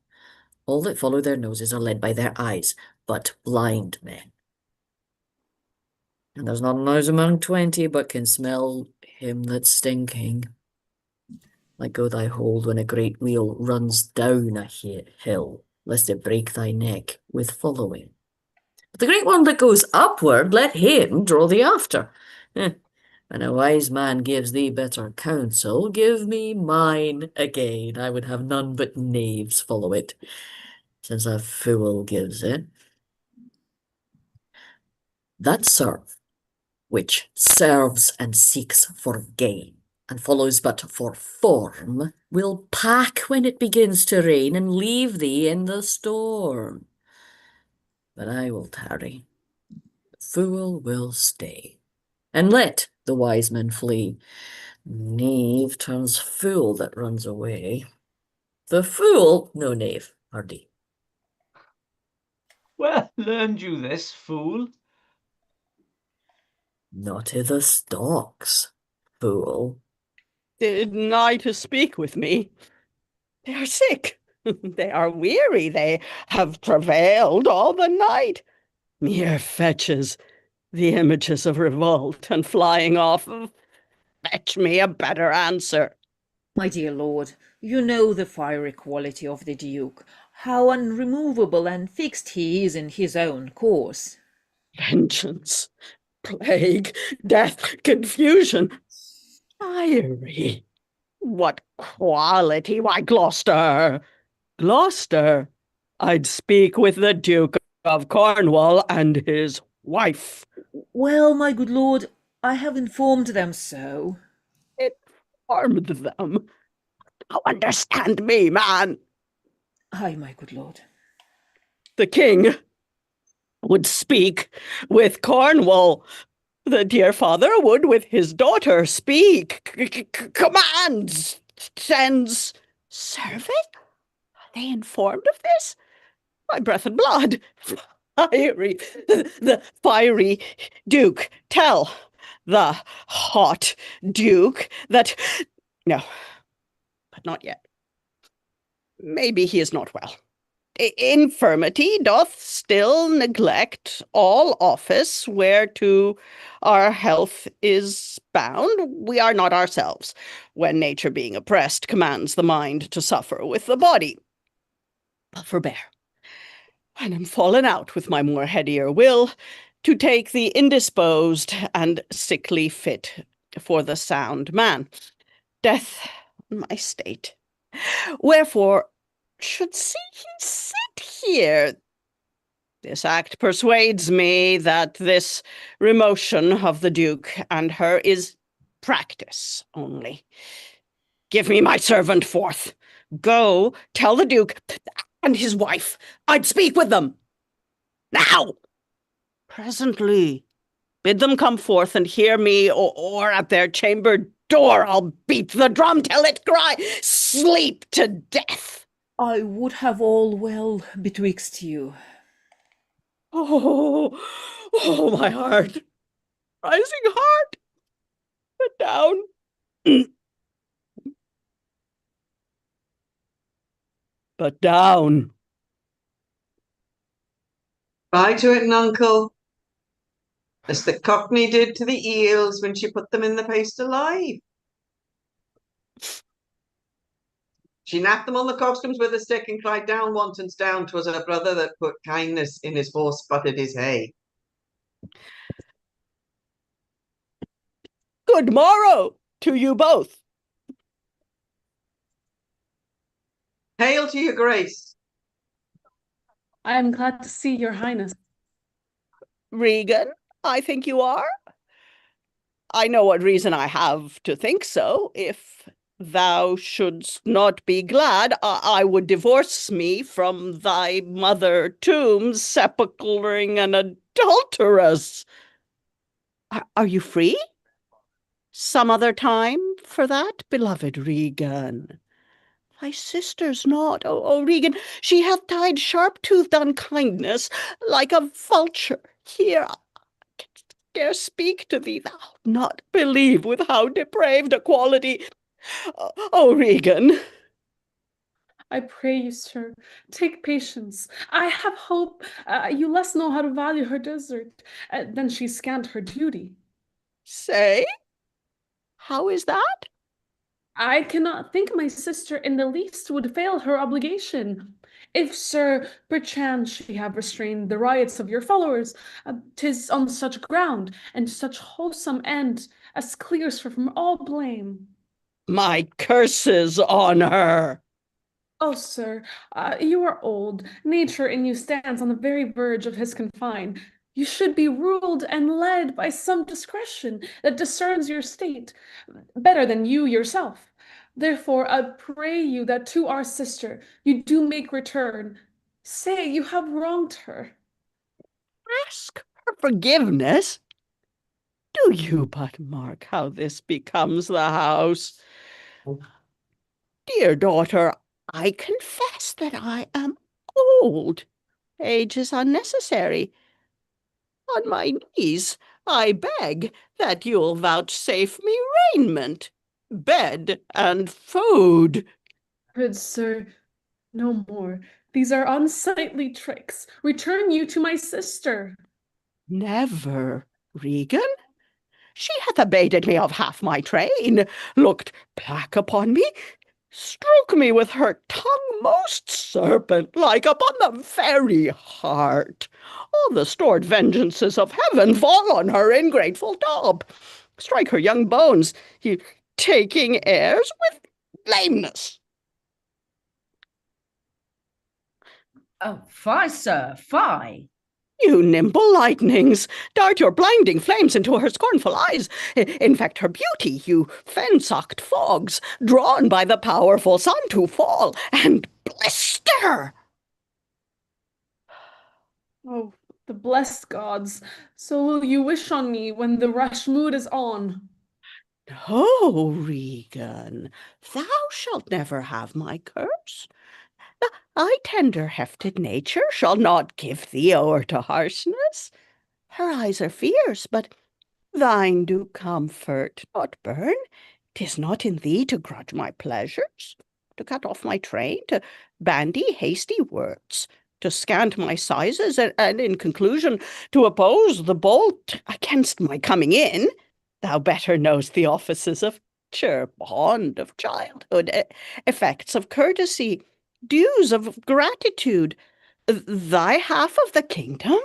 All that follow their noses are led by their eyes, but blind men. And there's not a nose among 20 but can smell him that's stinking. Let go thy hold when a great wheel runs down a hill, lest it break thy neck with following. But the great one that goes upward, let him draw thee after. When a wise man gives thee better counsel, give me mine again. I would have none but knaves follow it, since a fool gives it. That serve, which serves and seeks for gain, and follows but for form, will pack when it begins to rain, and leave thee in the storm. But I will tarry, the fool will stay, and let the wise man flee. Knave turns fool that runs away. The fool, no knave, hardy. Where learned you this, fool? Not i' the stocks, fool. Did I to speak with me? They are sick. They are weary. They have travailed all the night. Mere fetches, the images of revolt and flying off. Fetch me a better answer. My dear lord, you know the fiery quality of the Duke, how unremovable and fixed he is in his own course. Vengeance, plague, death, confusion, fiery. What quality? Why, Gloucester! Gloucester! I'd speak with the Duke of Cornwall and his wife. Well, my good lord, I have informed them so. Informed them? Now understand me, man. Aye, my good lord. The king would speak with Cornwall. The dear father would with his daughter speak. Commands, sends, servant? Are they informed of this? My breath and blood. Fiery, the fiery Duke. Tell the hot Duke that... No, but not yet. Maybe he is not well. Infirmity doth still neglect all office whereto our health is bound. We are not ourselves, when nature being oppressed commands the mind to suffer with the body. But forbear, when I'm fallen out with my more headier will, to take the indisposed and sickly fit for the sound man. Death, my state. Wherefore, should see he sit here. This act persuades me that this remotion of the Duke and her is practice only. Give me my servant forth. Go tell the Duke and his wife I'd speak with them. Now! Presently. Bid them come forth and hear me, or at their chamber door I'll beat the drum till it cry, sleep to death. I would have all well betwixt you. Oh, my heart, rising heart, but down. But down. Bye to it, Nuncle. As the Cockney did to the eels when she put them in the paste alive. She napped them on the coxcombs with a stick and cried, down, wantons, down. 'Twas her brother that put kindness in his horse, butted his hay. Good morrow to you both. Hail to your grace. I am glad to see your highness. Regan, I think you are. I know what reason I have to think so. If thou shouldst not be glad, I would divorce me from thy mother tomb, sepulchring an adulteress. Are you free? Some other time for that, beloved Regan? Thy sister's not. Oh, Regan, she hath tied sharp-toothed unkindness like a vulture. Here, I can scarce speak to thee. Thou not believe with how depraved a quality. Oh, Regan. I pray you, sir, take patience. I have hope you less know how to value her desert than she scant her duty. Say? How is that? I cannot think my sister in the least would fail her obligation. If, sir, perchance she have restrained the riots of your followers, 'tis on such ground and such wholesome end as clears her from all blame. My curses on her. Oh, sir, you are old. Nature in you stands on the very verge of his confine. You should be ruled and led by some discretion that discerns your state better than you yourself. Therefore, I pray you that to our sister you do make return. Say you have wronged her. Ask her forgiveness? Do you but mark how this becomes the house? Dear daughter, I confess that I am old. Age is unnecessary. On my knees, I beg that you'll vouchsafe me raiment, bed, and food. Good sir, no more. These are unsightly tricks. Return you to my sister. Never, Regan. She hath abated me of half my train, looked black upon me, stroke me with her tongue most serpent-like upon the very heart. All the stored vengeances of heaven fall on her ingrateful daub. Strike her young bones, you taking airs with lameness. Oh, fie, sir, fie. You nimble lightnings, dart your blinding flames into her scornful eyes. Infect her beauty, you fen-socked fogs, drawn by the powerful sun to fall and blister. Oh, the blessed gods, so will you wish on me when the rush mood is on. No, Regan, thou shalt never have my curse. Thy tender-hefted nature shall not give thee o'er to harshness. Her eyes are fierce, but thine do comfort, not burn. 'Tis not in thee to grudge my pleasures, to cut off my train, to bandy hasty words, to scant my sizes, and in conclusion to oppose the bolt against my coming in. Thou better know'st the offices of bond of childhood, effects of courtesy, dues of gratitude. Thy half of the kingdom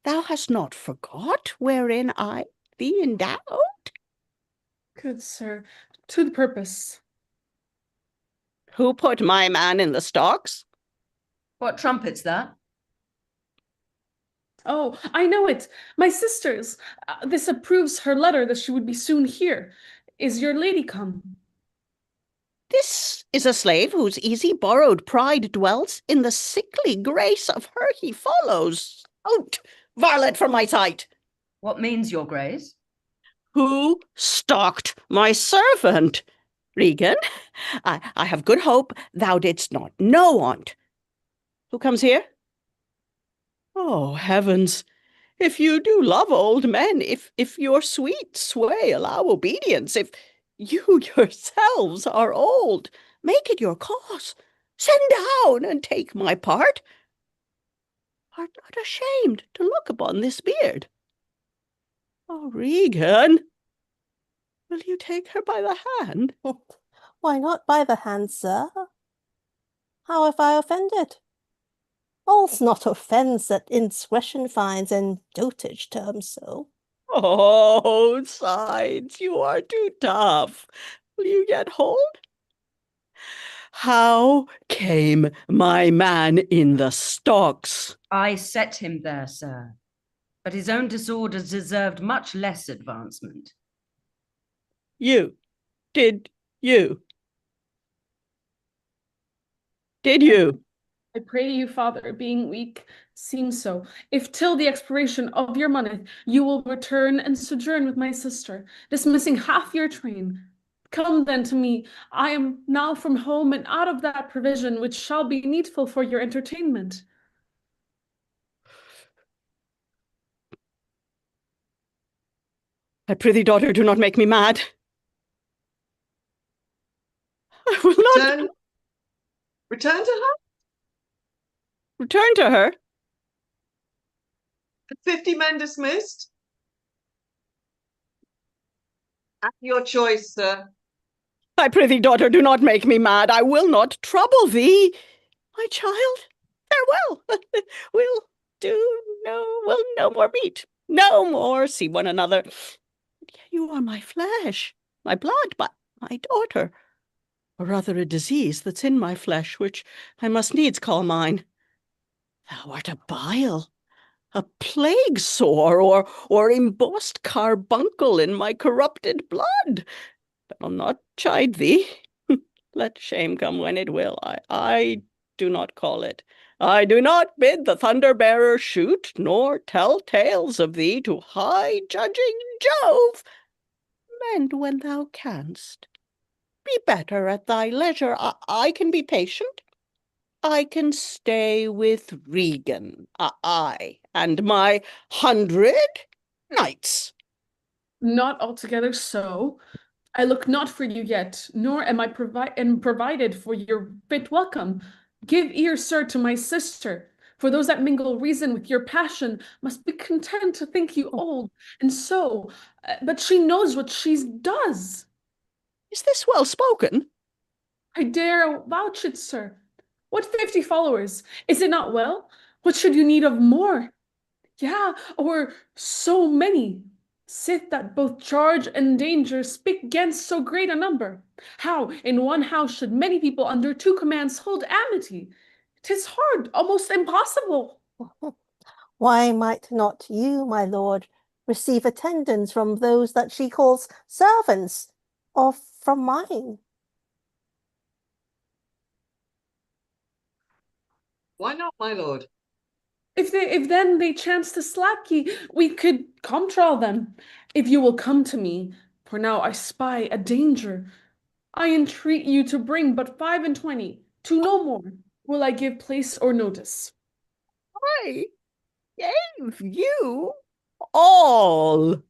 thou hast not forgot, wherein I thee endowed? Good sir, to the purpose. Who put my man in the stocks? What trumpet's that? Oh, I know it. My sister's. This approves her letter that she would be soon here. Is your lady come? This is a slave whose easy borrowed pride dwells in the sickly grace of her he follows. Out, varlet, from my sight! What means your grace? Who stalked my servant? Regan, I have good hope thou didst not know on't. Who comes here? Oh, heavens! If you do love old men, if your sweet sway allow obedience, if you yourselves are old, make it your cause. Send down and take my part. Art not ashamed to look upon this beard? Oh, Regan, will you take her by the hand? Why not by the hand, sir? How have I offended? All's not offence that indiscretion finds, and dotage terms so. Oh, sides, you are too tough. Will you yet hold? How came my man in the stocks? I set him there, sir, but his own disorders deserved much less advancement. Did you? Did you? I pray to you, father, being weak, seems so. If till the expiration of your month you will return and sojourn with my sister, dismissing half your train, come then to me. I am now from home and out of that provision which shall be needful for your entertainment. I prithee, daughter, do not make me mad. I will not Return to her? return to her. 50 men dismissed? At your choice, sir. I prithee, daughter, do not make me mad. I will not trouble thee. My child, farewell. We'll no more meet, no more see one another. You are my flesh, my blood, my daughter, or rather a disease that's in my flesh, which I must needs call mine. Thou art a bile, a plague sore, or embossed carbuncle in my corrupted blood. But I'll not chide thee. Let shame come when it will. I do not call it. I do not bid the thunder-bearer shoot, nor tell tales of thee to high judging Jove. Mend when thou canst. Be better at thy leisure. I can be patient. I can stay with Regan, I, and my 100 knights. Not altogether so. I look not for you yet, nor am I provided for your fit welcome. Give ear, sir, to my sister. For those that mingle reason with your passion must be content to think you old, and so, but she knows what she does. Is this well spoken? I dare vouch it, sir. What 50 followers? Is it not well? What should you need of more? Yeah, or so many. Sith that both charge and danger speak against so great a number. How in one house should many people under two commands hold amity? 'Tis hard, almost impossible. Why might not you, my lord, receive attendance from those that she calls servants, or from mine? Why not, my lord? If then they chance to slack ye, we could contrail them. If you will come to me, for now I spy a danger. I entreat you to bring but 25, to no more, will I give place or notice. I gave you all.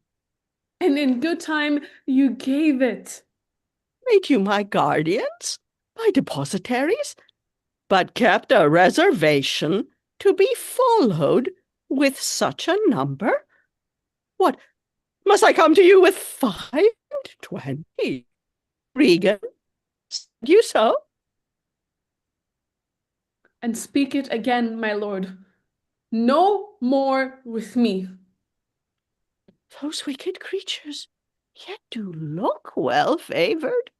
And in good time you gave it. Made you my guardians, my depositaries, but kept a reservation to be followed with such a number? What, must I come to you with 25? Regan, said you so? And speak it again, my lord. No more with me. Those wicked creatures yet do look well favored,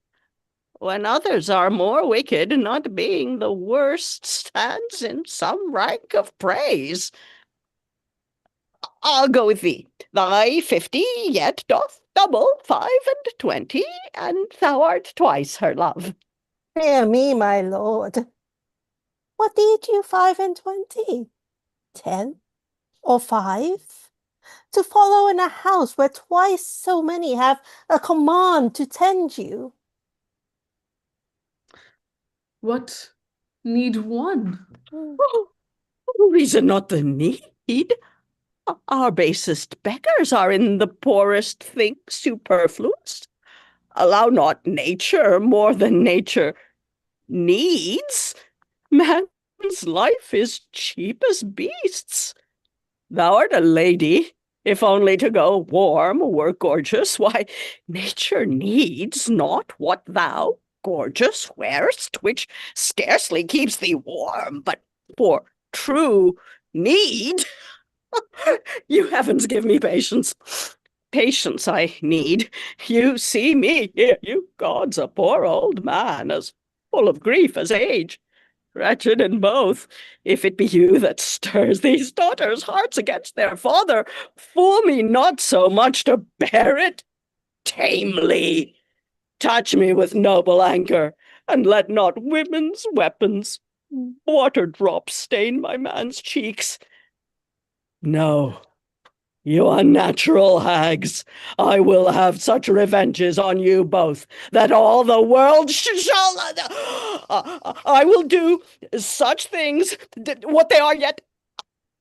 when others are more wicked, not being the worst, stands in some rank of praise. I'll go with thee. Thy 50 yet doth double 25, and thou art twice her love. Hear me, my lord. What need you 25? 10 or 5? To follow in a house where twice so many have a command to tend you? What need one? Oh, reason not the need. Our basest beggars are in the poorest things superfluous. Allow not nature more than nature needs. Man's life is cheap as beasts. Thou art a lady, if only to go warm were gorgeous. Why, nature needs not what thou, gorgeous, wearest, which scarcely keeps thee warm, but for true need. You heavens give me patience. Patience I need. You see me here, you gods, a poor old man, as full of grief as age. Wretched in both, if it be you that stirs these daughters' hearts against their father, fool me not so much to bear it tamely. Touch me with noble anger, and let not women's weapons, water drops, stain my man's cheeks. No, you unnatural hags, I will have such revenges on you both, that all the world shall... I will do such things, what they are yet,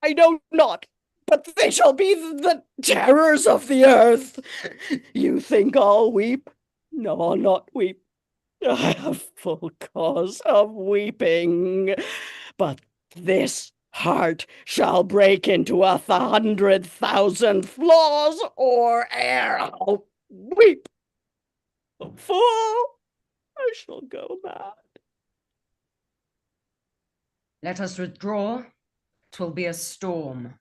I know not, but they shall be the terrors of the earth. You think I'll weep? No, I'll not weep. I have full cause of weeping, but this heart shall break into 100,000 flaws, or ere I'll weep. Fool, I shall go mad. Let us withdraw. 'Twill be a storm.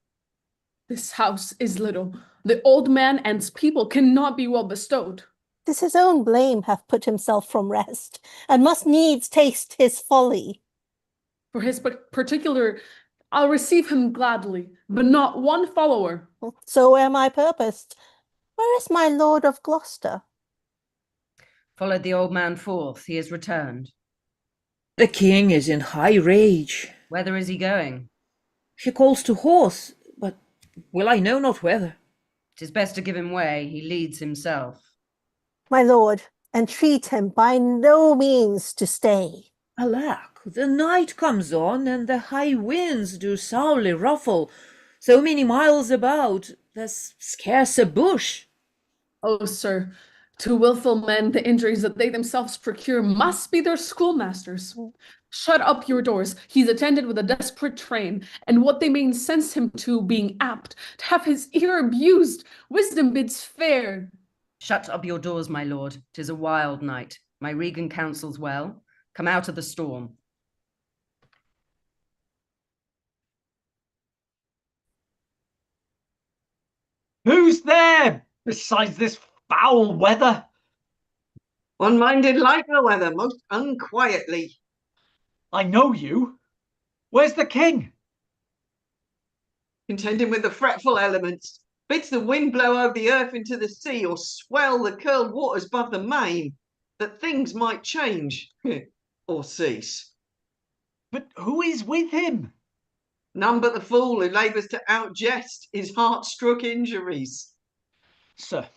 This house is little. The old man and's people cannot be well bestowed. 'Tis his own blame hath put himself from rest, and must needs taste his folly. For his particular, I'll receive him gladly, but not one follower. So am I purposed. Where is my lord of Gloucester? Followed the old man forth. He is returned. The king is in high rage. Whither is he going? He calls to horse, but will I know not whither. 'Tis best to give him way. He leads himself. My lord, entreat him by no means to stay. Alack, the night comes on, and the high winds do sourly ruffle. So many miles about, there's scarce a bush. Oh, sir, to wilful men, the injuries that they themselves procure must be their schoolmasters. Shut up your doors. He's attended with a desperate train, and what they may incense him to being apt to have his ear abused. Wisdom bids fair. Shut up your doors, my lord. 'Tis a wild night. My Regan counsels well. Come out of the storm. Who's there besides this foul weather? One-minded like the weather, most unquietly. I know you. Where's the king? Contending with the fretful elements. Bids the wind blow over the earth into the sea, or swell the curled waters above the main, that things might change or cease. But who is with him? None but the fool who labours to outjest his heart-struck injuries. Sir,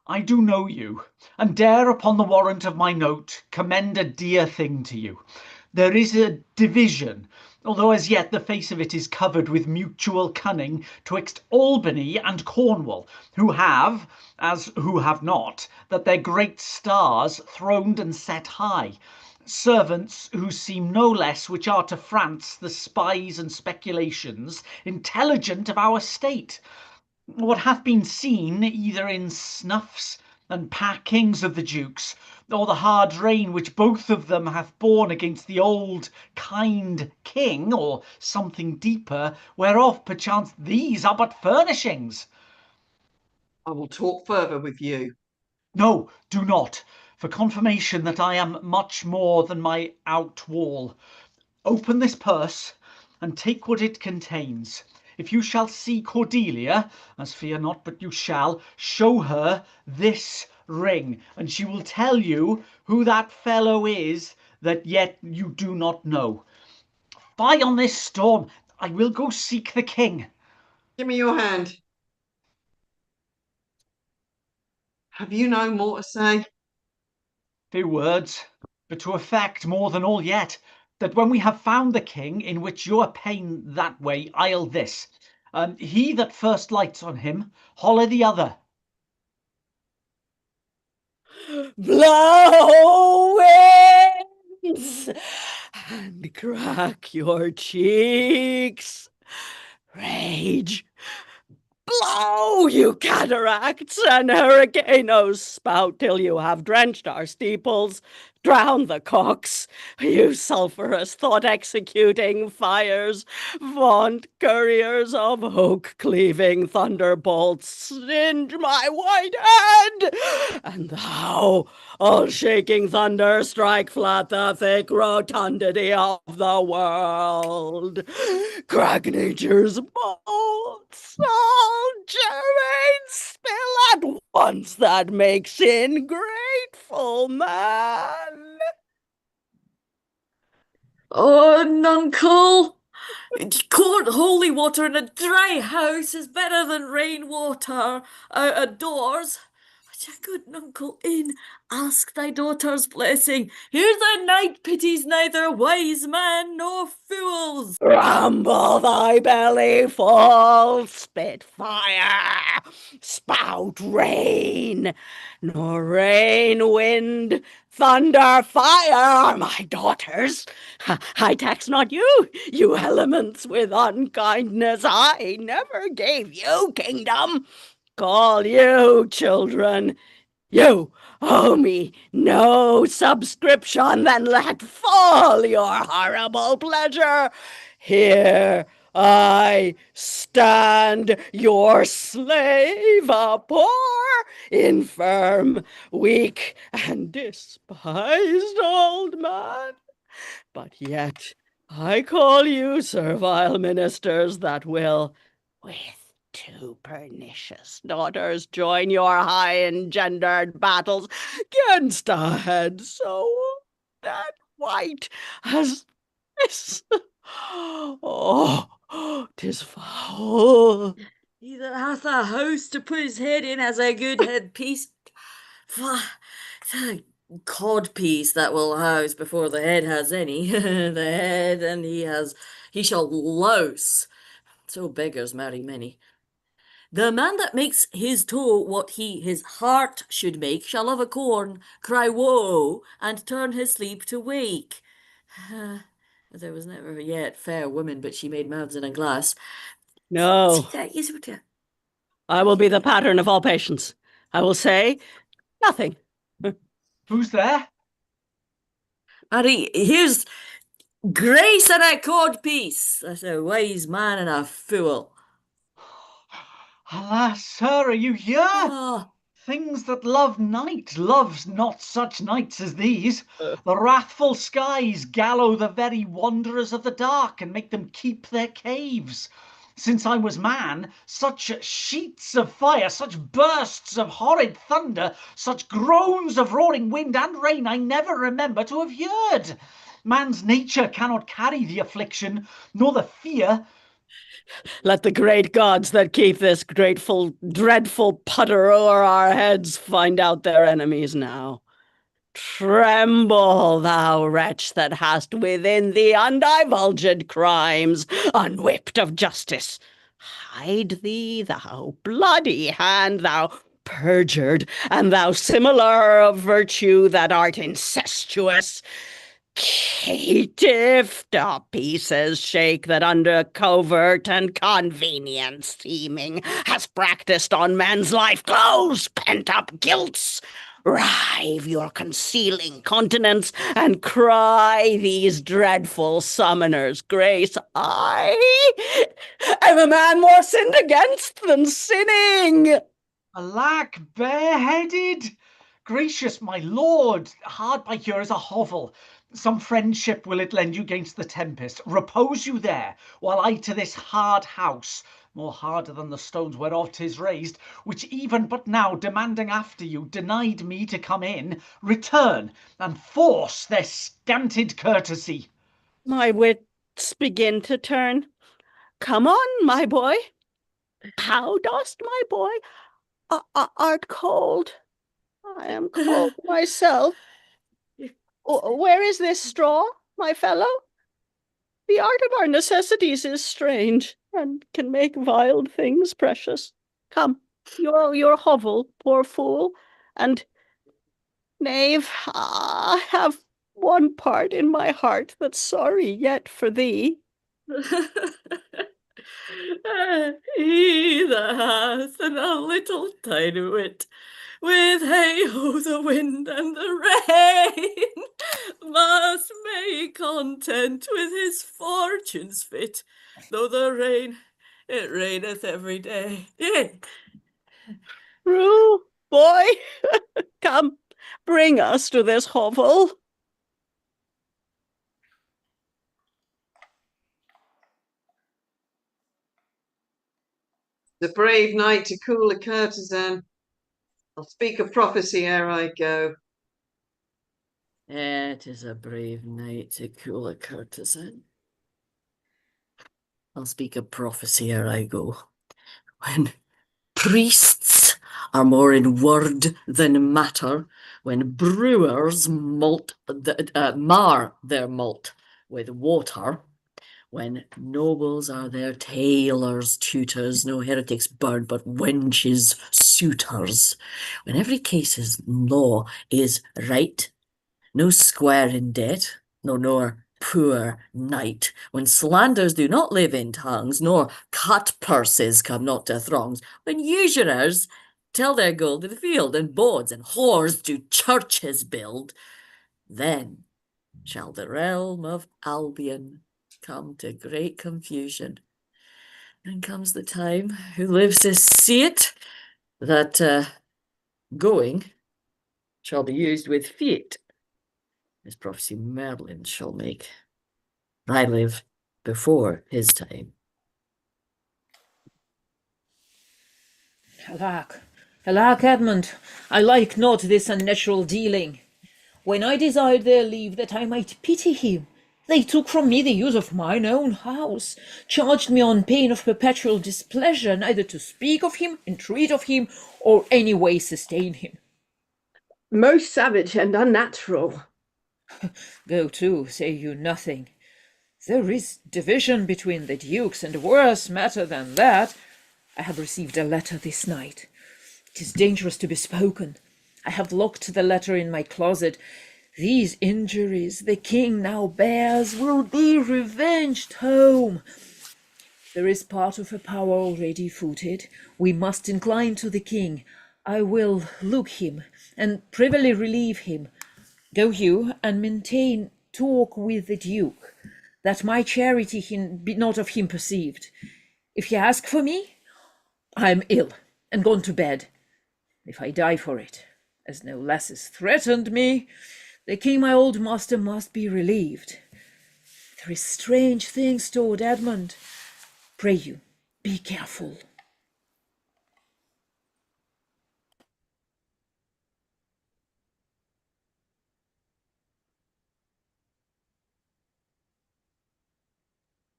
I do know you, and dare upon the warrant of my note commend a dear thing to you. There is a division, although as yet the face of it is covered with mutual cunning, twixt Albany and Cornwall, who have, as who have not, that their great stars throned and set high. Servants who seem no less, which are to France the spies and speculations, intelligent of our state. What hath been seen either in snuffs and packings of the dukes, or the hard reign which both of them hath borne against the old kind king, or something deeper, whereof perchance these are but furnishings. I will talk further with you. No, do not, for confirmation that I am much more than my out-wall. Open this purse, and take what it contains. If you shall see Cordelia, as fear not but you shall, show her this ring, and she will tell you who that fellow is that yet you do not know. Fie on this storm! I will go seek the king. Give me your hand. Have you no more to say? Few words, but to effect more than all yet, that when we have found the king, in which your pain that way, I'll this. He that first lights on him, holler the other. Blow winds and crack your cheeks. Rage. Blow, you cataracts, and hurricanes spout till you have drenched our steeples. Drown the cocks, you sulphurous thought-executing fires. Vaunt couriers of oak-cleaving thunderbolts, singe my white head. And thou, all-shaking thunder, strike flat the thick rotundity of the world. Crack nature's bolts, all germain spill at once that makes ingrateful man. Oh, nuncle! Court holy water in a dry house is better than rainwater out of doors. Good nuncle, in, ask thy daughter's blessing. Here's a night pities neither wise man nor fools. Rumble thy belly full, spitfire, spout rain, nor rain, wind, thunder, fire are my daughters. I tax not you, you elements, with unkindness. I never gave you kingdom. Call you children. You owe me no subscription, then let fall your horrible pleasure. Here I stand, your slave, a poor, infirm, weak, and despised old man. But yet I call you servile ministers that will, with two pernicious daughters, join your high-engendered battles 'gainst a head so old and white as this. Oh, 'tis foul. He that hath a house to put his head in has a good headpiece. The codpiece that will house before the head has any. The head, and he shall louse. So beggars marry many. The man that makes his toe what he his heart should make shall of a corn cry woe and turn his sleep to wake. There was never yet fair woman, but she made mouths in a glass. No, Yes, but, I will be the pattern of all patience. I will say nothing. Who's there? Harry, here's Grace and a codpiece. That's a wise man and a fool. Alas, sir, are you here? Ah, Things that love night loves not such nights as these. The wrathful skies gallow the very wanderers of the dark and make them keep their caves. Since I was man, such sheets of fire, such bursts of horrid thunder, such groans of roaring wind and rain I never remember to have heard. Man's nature cannot carry the affliction, nor the fear. Let the great gods that keep this dreadful putter o'er our heads find out their enemies now. Tremble, thou wretch that hast within thee undivulged crimes, unwhipped of justice. Hide thee, thou bloody hand, thou perjured, and thou similar of virtue that art incestuous. Caitiff, to pieces shake that under covert and convenient seeming has practised on man's life clothes pent-up guilts. Rive your concealing continence and cry these dreadful summoners grace. I am a man more sinned against than sinning. Alack, bareheaded! Gracious my lord, hard by here is a hovel. Some friendship will it lend you gainst the tempest. Repose you there, while I to this hard house, more harder than the stones whereof 'tis raised, which even but now demanding after you, denied me to come in, return, and force their scanted courtesy. My wits begin to turn. Come on, my boy. How dost, my boy? Art cold. I am cold myself. Where is this straw, my fellow? The art of our necessities is strange, and can make vile things precious. Come, your hovel, poor fool, and, knave, I have one part in my heart that's sorry yet for thee. He that hath and a little tiny wit, with hey-ho the wind and the rain, must make content with his fortunes fit, though the rain, it raineth every day. True, boy, come, bring us to this hovel. The brave knight to cool a courtesan. I'll speak a prophecy ere I go. It is a brave knight to cool a courtesan. I'll speak a prophecy ere I go. When priests are more in word than matter, when brewers mar their malt with water, when nobles are their tailors' tutors, no heretics burned, but wenches' suitors, when every case's law is right, no square in debt, nor poor knight, when slanders do not live in tongues, nor cut purses come not to throngs, when usurers tell their gold in the field, and bawds and whores do churches build, then shall the realm of Albion come to great confusion. And comes the time, who lives to see it, that going shall be used with feet. This prophecy Merlin shall make. I live before his time. Alack, alack, Edmund, I like not this unnatural dealing. When I desired their leave that I might pity him, they took from me the use of mine own house, charged me on pain of perpetual displeasure neither to speak of him, entreat of him, or any way sustain him. Most savage and unnatural. Go to, say you nothing. There is division between the dukes, and worse matter than that. I have received a letter this night. It is dangerous to be spoken. I have locked the letter in my closet. These injuries the king now bears will be revenged home. There is part of her power already footed. We must incline to the king. I will look him and privily relieve him. Go you and maintain talk with the duke, that my charity be not of him perceived. If he ask for me, I am ill and gone to bed. If I die for it, as no less is threatened me, the king my old master must be relieved. There is strange things toward Edmund. Pray you, be careful.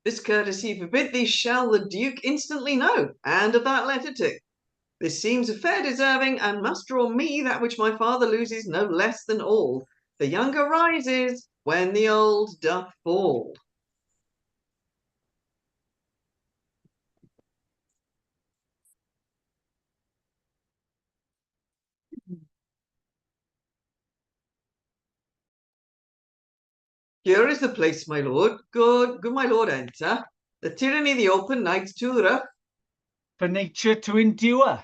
This courtesy forbid thee shall the Duke instantly know, and of that letter too. This seems a fair deserving, and must draw me that which my father loses no less than all. The younger rises when the old doth fall. Here is the place, my lord. Good my lord, enter. The tyranny the open night's too rough for nature to endure.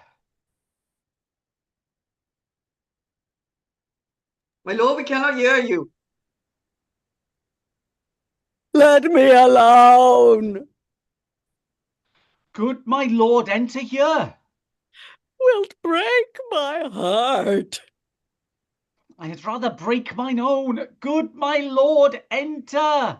My lord, we cannot hear you. Let me alone. Good my lord, enter here. Wilt break my heart. I had rather break mine own. Good my lord, enter.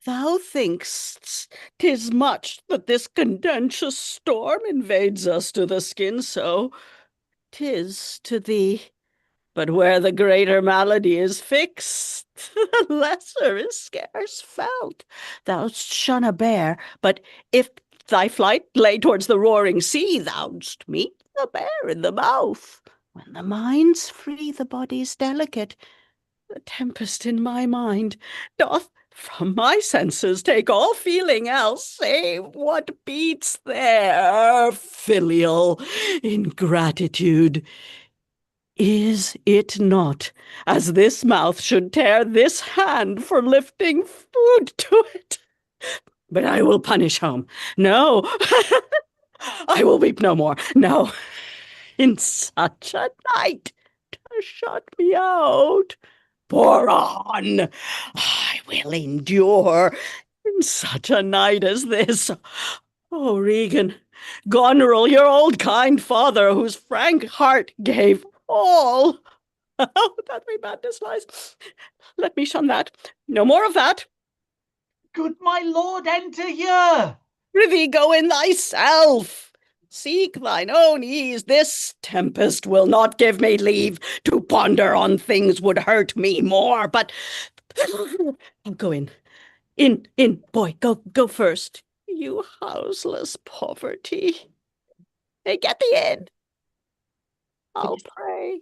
Thou think'st 'tis much that this contentious storm invades us to the skin, so 'tis to thee. But where the greater malady is fixed, the lesser is scarce felt. Thou'st shun a bear, but if thy flight lay towards the roaring sea, thou'dst meet the bear in the mouth. When the mind's free, the body's delicate. The tempest in my mind doth from my senses take all feeling else, save what beats there filial ingratitude. Is it not, as this mouth should tear this hand for lifting food to it? But I will punish home. No, I will weep no more. No, in such a night to shut me out. Pour on, I will endure in such a night as this. Oh, Regan, Goneril, your old kind father, whose frank heart gave all. Oh, that way madness lies. Let me shun that. No more of that. Good my lord, enter here. Prithee, go in thyself. Seek thine own ease. This tempest will not give me leave to ponder on things would hurt me more. But I'll go in. In, boy, go first. You houseless poverty. Hey, get thee in. I'll pray,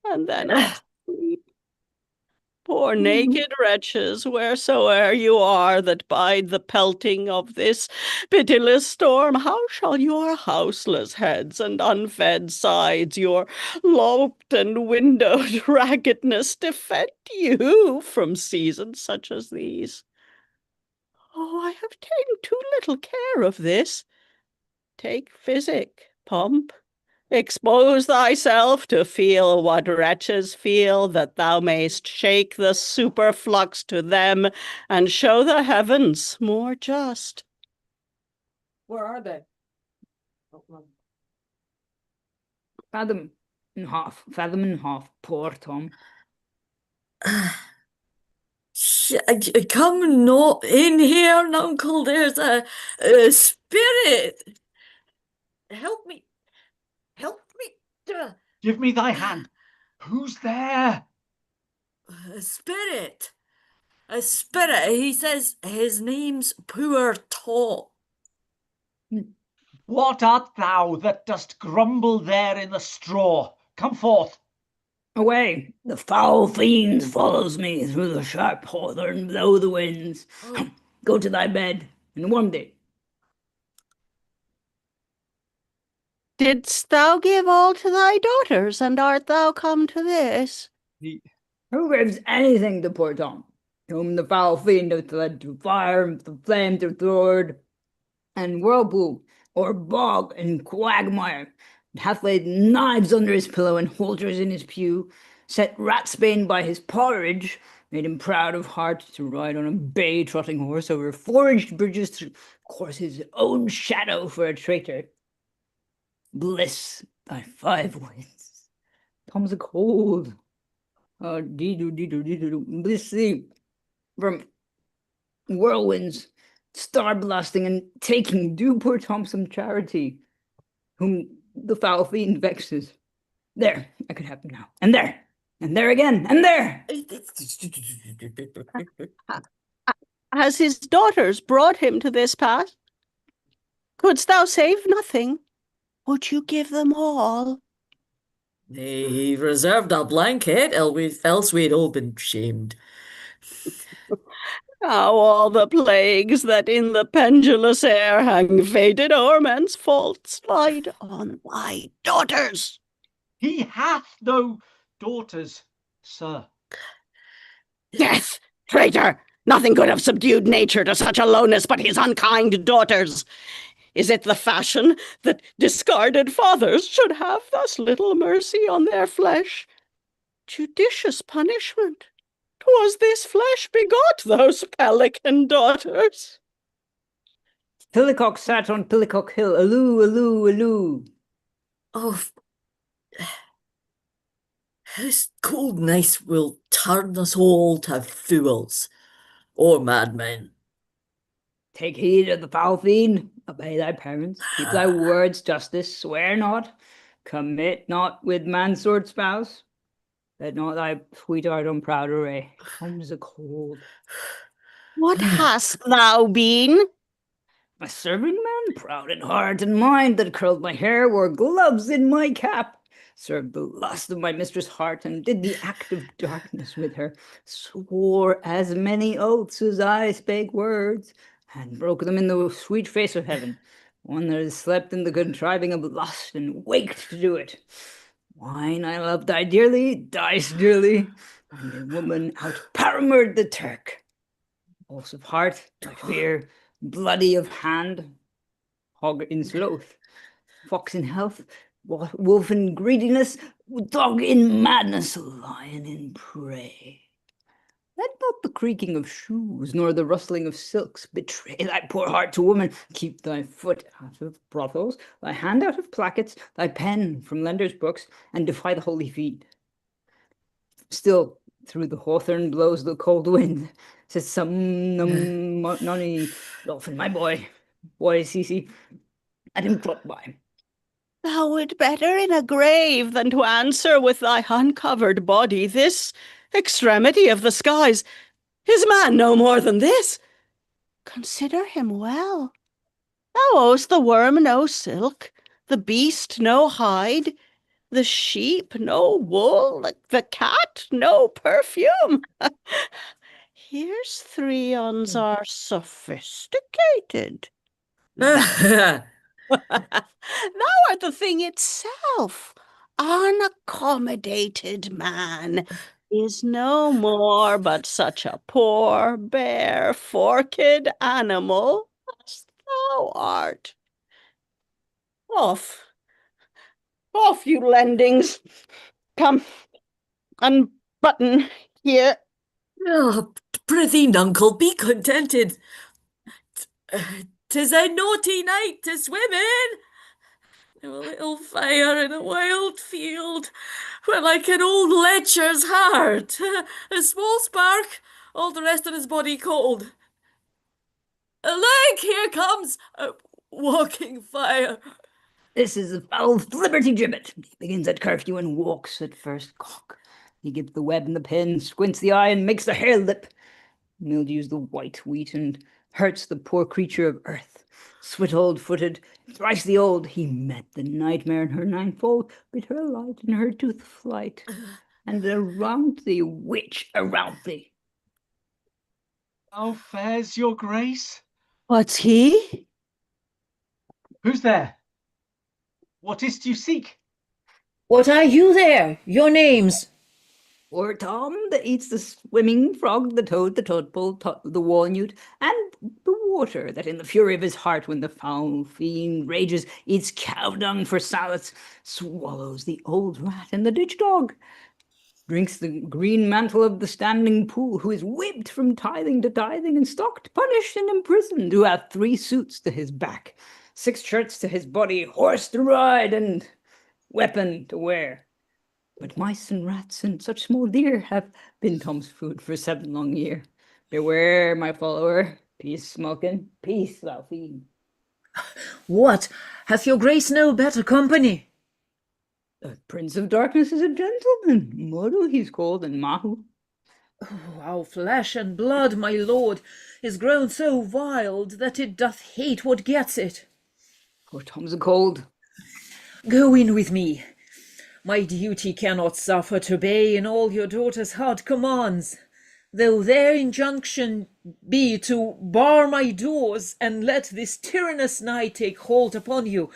and then I'll sleep. Poor naked wretches, wheresoe'er you are that bide the pelting of this pitiless storm, how shall your houseless heads and unfed sides, your loped and windowed raggedness defend you from seasons such as these? Oh, I have taken too little care of this. Take physic, Pomp. Expose thyself to feel what wretches feel, that thou mayst shake the superflux to them and show the heavens more just. Where are they? Fathom and half, poor Tom. Come not in here, uncle. There's a spirit. Help me. Help me. Give me thy hand. Who's there? A spirit. A spirit. He says his name's Poor Tom. What art thou that dost grumble there in the straw? Come forth. Away! The foul fiend follows me through the sharp hawthorn, blow the winds. Oh. Go to thy bed and warm thee. Didst thou give all to thy daughters, and art thou come to this? Who gives anything to poor Tom, whom the foul fiend hath led to fire, the flame to sword, and whirlpool, or bog and quagmire, and hath laid knives under his pillow and halters in his pew, set ratsbane by his porridge, made him proud of heart to ride on a bay trotting horse over forged bridges to course his own shadow for a traitor. Bliss thy 5 winds. Tom's a cold. Bliss thee from whirlwinds, star blasting and taking, do poor Tom some charity, whom the foul fiend vexes. There, I could have him now, and there again, and there. Has his daughters brought him to this pass? Couldst thou save nothing? Would you give them all? He reserved a blanket, else we'd all been shamed. How all the plagues that in the pendulous air hang fated o'er men's faults slide on thy daughters. He hath no daughters, sir. Death, traitor! Nothing could have subdued nature to such a lowness but his unkind daughters. Is it the fashion that discarded fathers should have thus little mercy on their flesh? Judicious punishment. 'Twas this flesh begot those pelican daughters. Pillicock sat on Pillicock Hill, alloo, alloo, alloo. Oh, this cold night will turn us all to fools or madmen. Take heed of the foul fiend, obey thy parents, keep thy words, justice, swear not, commit not with mansword spouse, let not thy sweetheart on proud array. Comes a cold. What hast thou been? A serving man, proud in heart and mind, that curled my hair, wore gloves in my cap, served the lust of my mistress' heart, and did the act of darkness with her, swore as many oaths as I spake words, and broke them in the sweet face of heaven, one that has slept in the contriving of lust, and waked to do it. Wine I loved I dearly, dice dearly, and a woman out-paramored the Turk. False of heart, like fear, bloody of hand, hog in sloth, fox in health, wolf in greediness, dog in madness, lion in prey. Let not the creaking of shoes, nor the rustling of silks betray thy poor heart to woman. Keep thy foot out of brothels, thy hand out of plackets, thy pen from lenders' books, and defy the holy feet. Still, through the hawthorn blows the cold wind, says some nonny dolphin, my boy, Cece, let him trot by. Thou wert better in a grave than to answer with thy uncovered body this extremity of the skies. Is man no more than this? Consider him well. Thou owest the worm no silk, the beast no hide, the sheep no wool, the cat no perfume. Here's 3 are sophisticated. Thou art the thing itself. Unaccommodated man is no more but such a poor, bare, forked animal as thou art. Off, you lendings. Come, unbutton here. Oh, prithee, nuncle, be contented. 'Tis a naughty night to swim in. A little fire in a wild field, where like an old lecher's heart, a small spark, all the rest of his body cold. Look, here comes a walking fire. This is the foul liberty gibbet. He begins at curfew and walks at first cock. He gives the web and the pin, squints the eye, and makes the hair lip. Mildews the white wheat and hurts the poor creature of earth. Swift-old-footed, thrice the old, he met the nightmare in her ninefold, bid her light in her tooth flight, and around thee, witch, around thee. How fares your grace? What's he? Who's there? What is't you seek? What are you there? Your names? Or Tom that eats the swimming frog, the toad, the tadpole, the walnut, and the water that in the fury of his heart, when the foul fiend rages, eats cow dung for salads, swallows the old rat and the ditch dog, drinks the green mantle of the standing pool, who is whipped from tithing to tithing, and stocked, punished, and imprisoned, who hath 3 suits to his back, 6 shirts to his body, horse to ride, and weapon to wear. But mice and rats and such small deer have been Tom's food for 7 long year. Beware, my follower. Peace, Smokin. Peace, thou fiend. What? Hath your grace no better company? The Prince of Darkness is a gentleman. Moru he's called, and Mahu. Oh, our flesh and blood, my lord, is grown so wild that it doth hate what gets it. Poor Tom's a cold. Go in with me. My duty cannot suffer to obey in all your daughter's hard commands, though their injunction be to bar my doors and let this tyrannous night take hold upon you.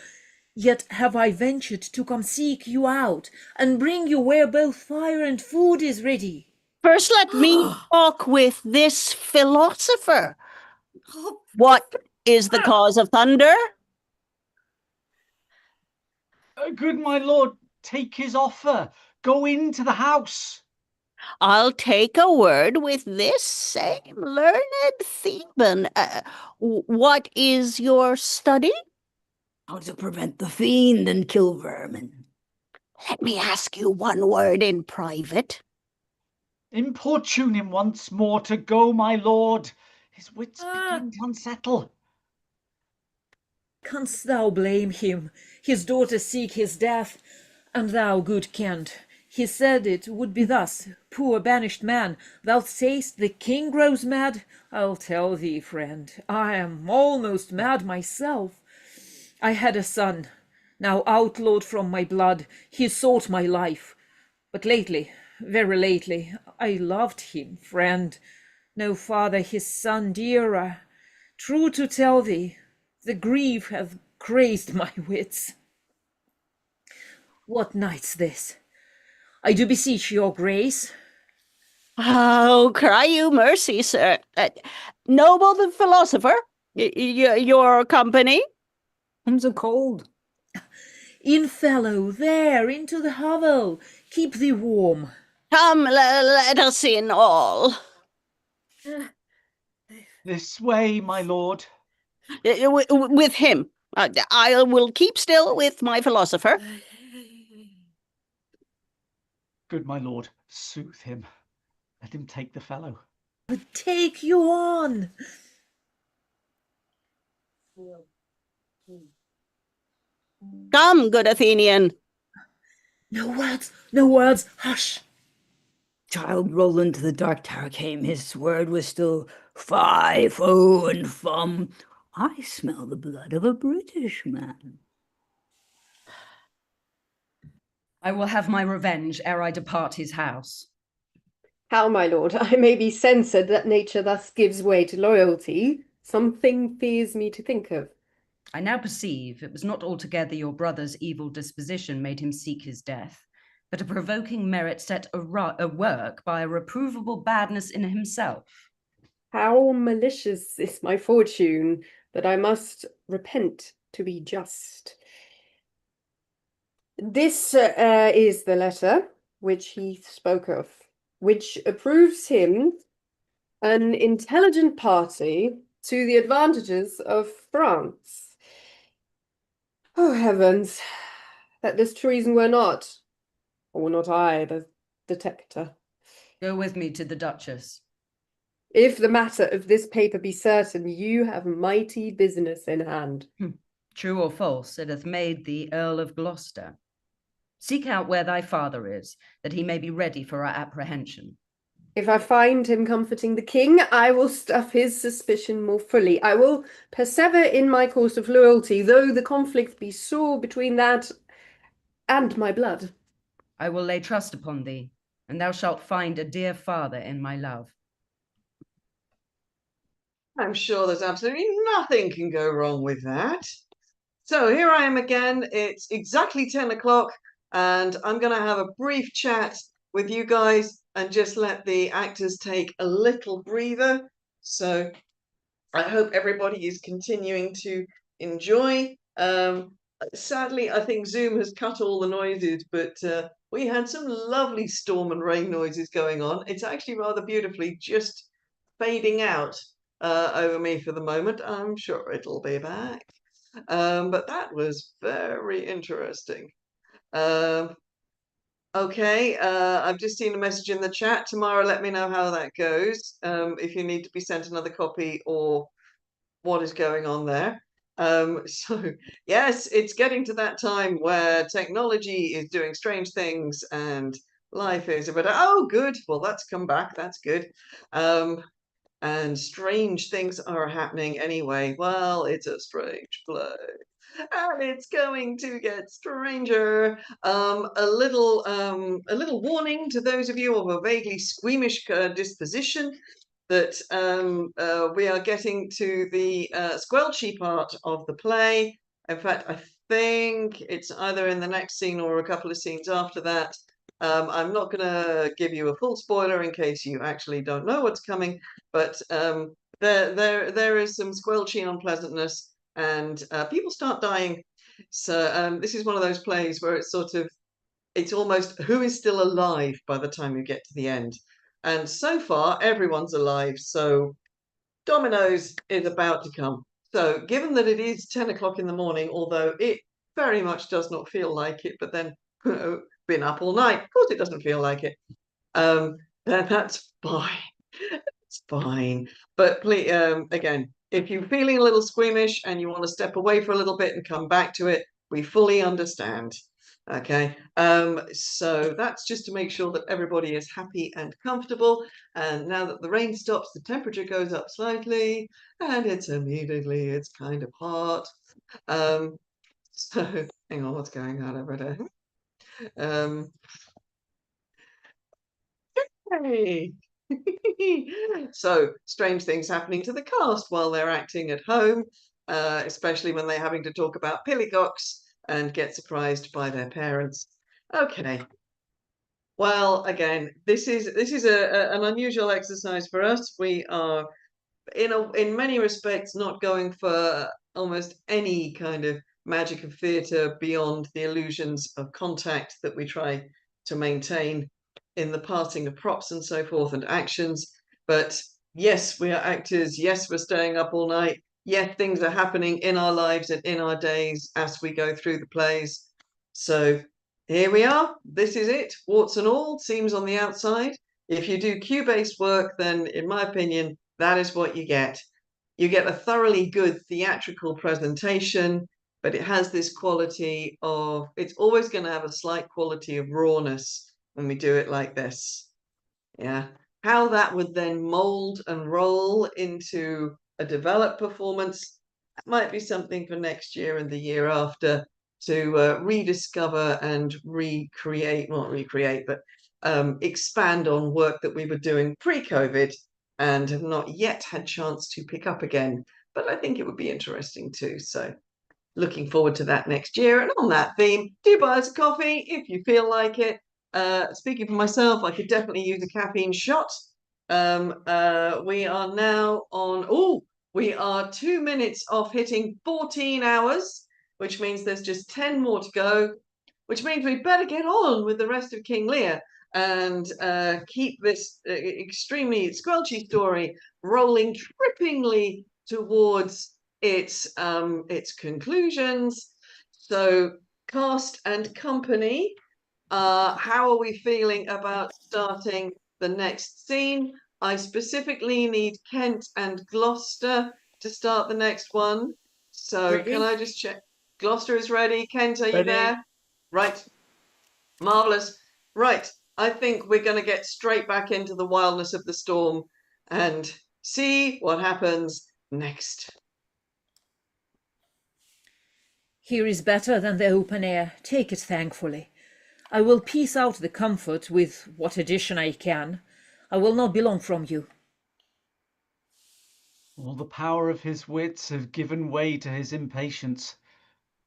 Yet have I ventured to come seek you out and bring you where both fire and food is ready. First, let me talk with this philosopher. What is the cause of thunder? Good my lord, take his offer. Go into the house. I'll take a word with this same learned Theban. What is your study? How to prevent the fiend and kill vermin. Let me ask you one word in private. Importune him once more to go, my lord. His wits begin to unsettle. Canst thou blame him? His daughters seek his death, and thou, good Kent, he said it would be thus. Poor banished man, thou say'st the king grows mad? I'll tell thee, friend, I am almost mad myself. I had a son, now outlawed from my blood. He sought my life, but lately, very lately, I loved him, friend. No father his son dearer. True to tell thee, the grief hath crazed my wits. What night's this? I do beseech your grace. Oh, cry you mercy, sir. Noble the philosopher, your company? Comes a cold. In, fellow, there, into the hovel. Keep thee warm. Come, let us in all. This way, my lord. With him. I will keep still with my philosopher. Good my lord, soothe him. Let him take the fellow. Take you on. Come, good Athenian. No words, no words, hush. Child Roland to the dark tower came. His word was still fi, fo, and fum. I smell the blood of a British man. I will have my revenge ere I depart his house. How, my lord, I may be censured that nature thus gives way to loyalty. Something fears me to think of. I now perceive it was not altogether your brother's evil disposition made him seek his death, but a provoking merit set work by a reprovable badness in himself. How malicious is my fortune, that I must repent to be just. This is the letter which he spoke of, which approves him an intelligent party to the advantages of France. Oh, heavens, that this treason were not, or not I, the detector. Go with me to the Duchess. If the matter of this paper be certain, you have mighty business in hand. True or false, it hath made thee Earl of Gloucester. Seek out where thy father is, that he may be ready for our apprehension. If I find him comforting the king, I will stuff his suspicion more fully. I will persevere in my course of loyalty, though the conflict be sore between that and my blood. I will lay trust upon thee, and thou shalt find a dear father in my love. I'm sure there's absolutely nothing can go wrong with that. So here I am again. It's exactly 10 o'clock, and I'm going to have a brief chat with you guys and just let the actors take a little breather. So I hope everybody is continuing to enjoy. Sadly, I think Zoom has cut all the noises, but we had some lovely storm and rain noises going on. It's actually rather beautifully just fading out over me for the moment. I'm sure it'll be back. But that was very interesting. Okay, I've just seen a message in the chat. Tomorrow, let me know how that goes. If you need to be sent another copy or what is going on there. So yes, it's getting to that time where technology is doing strange things and life is a bit, oh, good. Well, that's come back. That's good. And strange things are happening anyway. Well, it's a strange play. And it's going to get stranger. A little warning to those of you of a vaguely squeamish disposition that we are getting to the squelchy part of the play. In fact, I think it's either in the next scene or a couple of scenes after that. I'm not going to give you a full spoiler in case you actually don't know what's coming, but there is some squelchy unpleasantness and people start dying. So this is one of those plays where it's almost who is still alive by the time you get to the end. And so far, everyone's alive. So Dominoes is about to come. So given that it is 10 o'clock in the morning, although it very much does not feel like it, but then been up all night, of course it doesn't feel like it. Then that's fine. It's fine. But please, again, if you're feeling a little squeamish and you want to step away for a little bit and come back to it, we fully understand. Okay, so that's just to make sure that everybody is happy and comfortable. And now that the rain stops, the temperature goes up slightly, and it's kind of hot. So hang on, what's going on over there? Hey. So strange things happening to the cast while they're acting at home, especially when they're having to talk about pillycocks and get surprised by their parents. Okay. Well, again, this is an unusual exercise for us. We are in many respects not going for almost any kind of magic of theatre beyond the illusions of contact that we try to maintain in the passing of props and so forth and actions. But yes, we are actors. Yes, we're staying up all night. Yes, things are happening in our lives and in our days as we go through the plays. So here we are. This is it. Warts and all, seems on the outside. If you do cue-based work, then in my opinion, that is what you get. You get a thoroughly good theatrical presentation, but it has this quality of, it's always going to have a slight quality of rawness when we do it like this. Yeah. How that would then mold and roll into a developed performance, that might be something for next year and the year after to rediscover and recreate, not recreate, but expand on work that we were doing pre-COVID and have not yet had chance to pick up again. But I think it would be interesting too. So looking forward to that next year. And on that theme, do buy us a coffee if you feel like it. Speaking for myself, I could definitely use a caffeine shot. We are now on, we are 2 minutes off hitting 14 hours, which means there's just 10 more to go, which means we better get on with the rest of King Lear and keep this extremely squelchy story rolling trippingly towards its conclusions. So cast and company, how are we feeling about starting the next scene? I specifically need Kent and Gloucester to start the next one. So Ready? can I just check? Gloucester is ready. Kent, are you Ready. there? Right. Marvelous. Right. I think we're going to get straight back into the wildness of the storm and see what happens next. Here is better than the open air. Take it thankfully. I will piece out the comfort with what addition I can. I will not be long from you. All the power of his wits have given way to his impatience.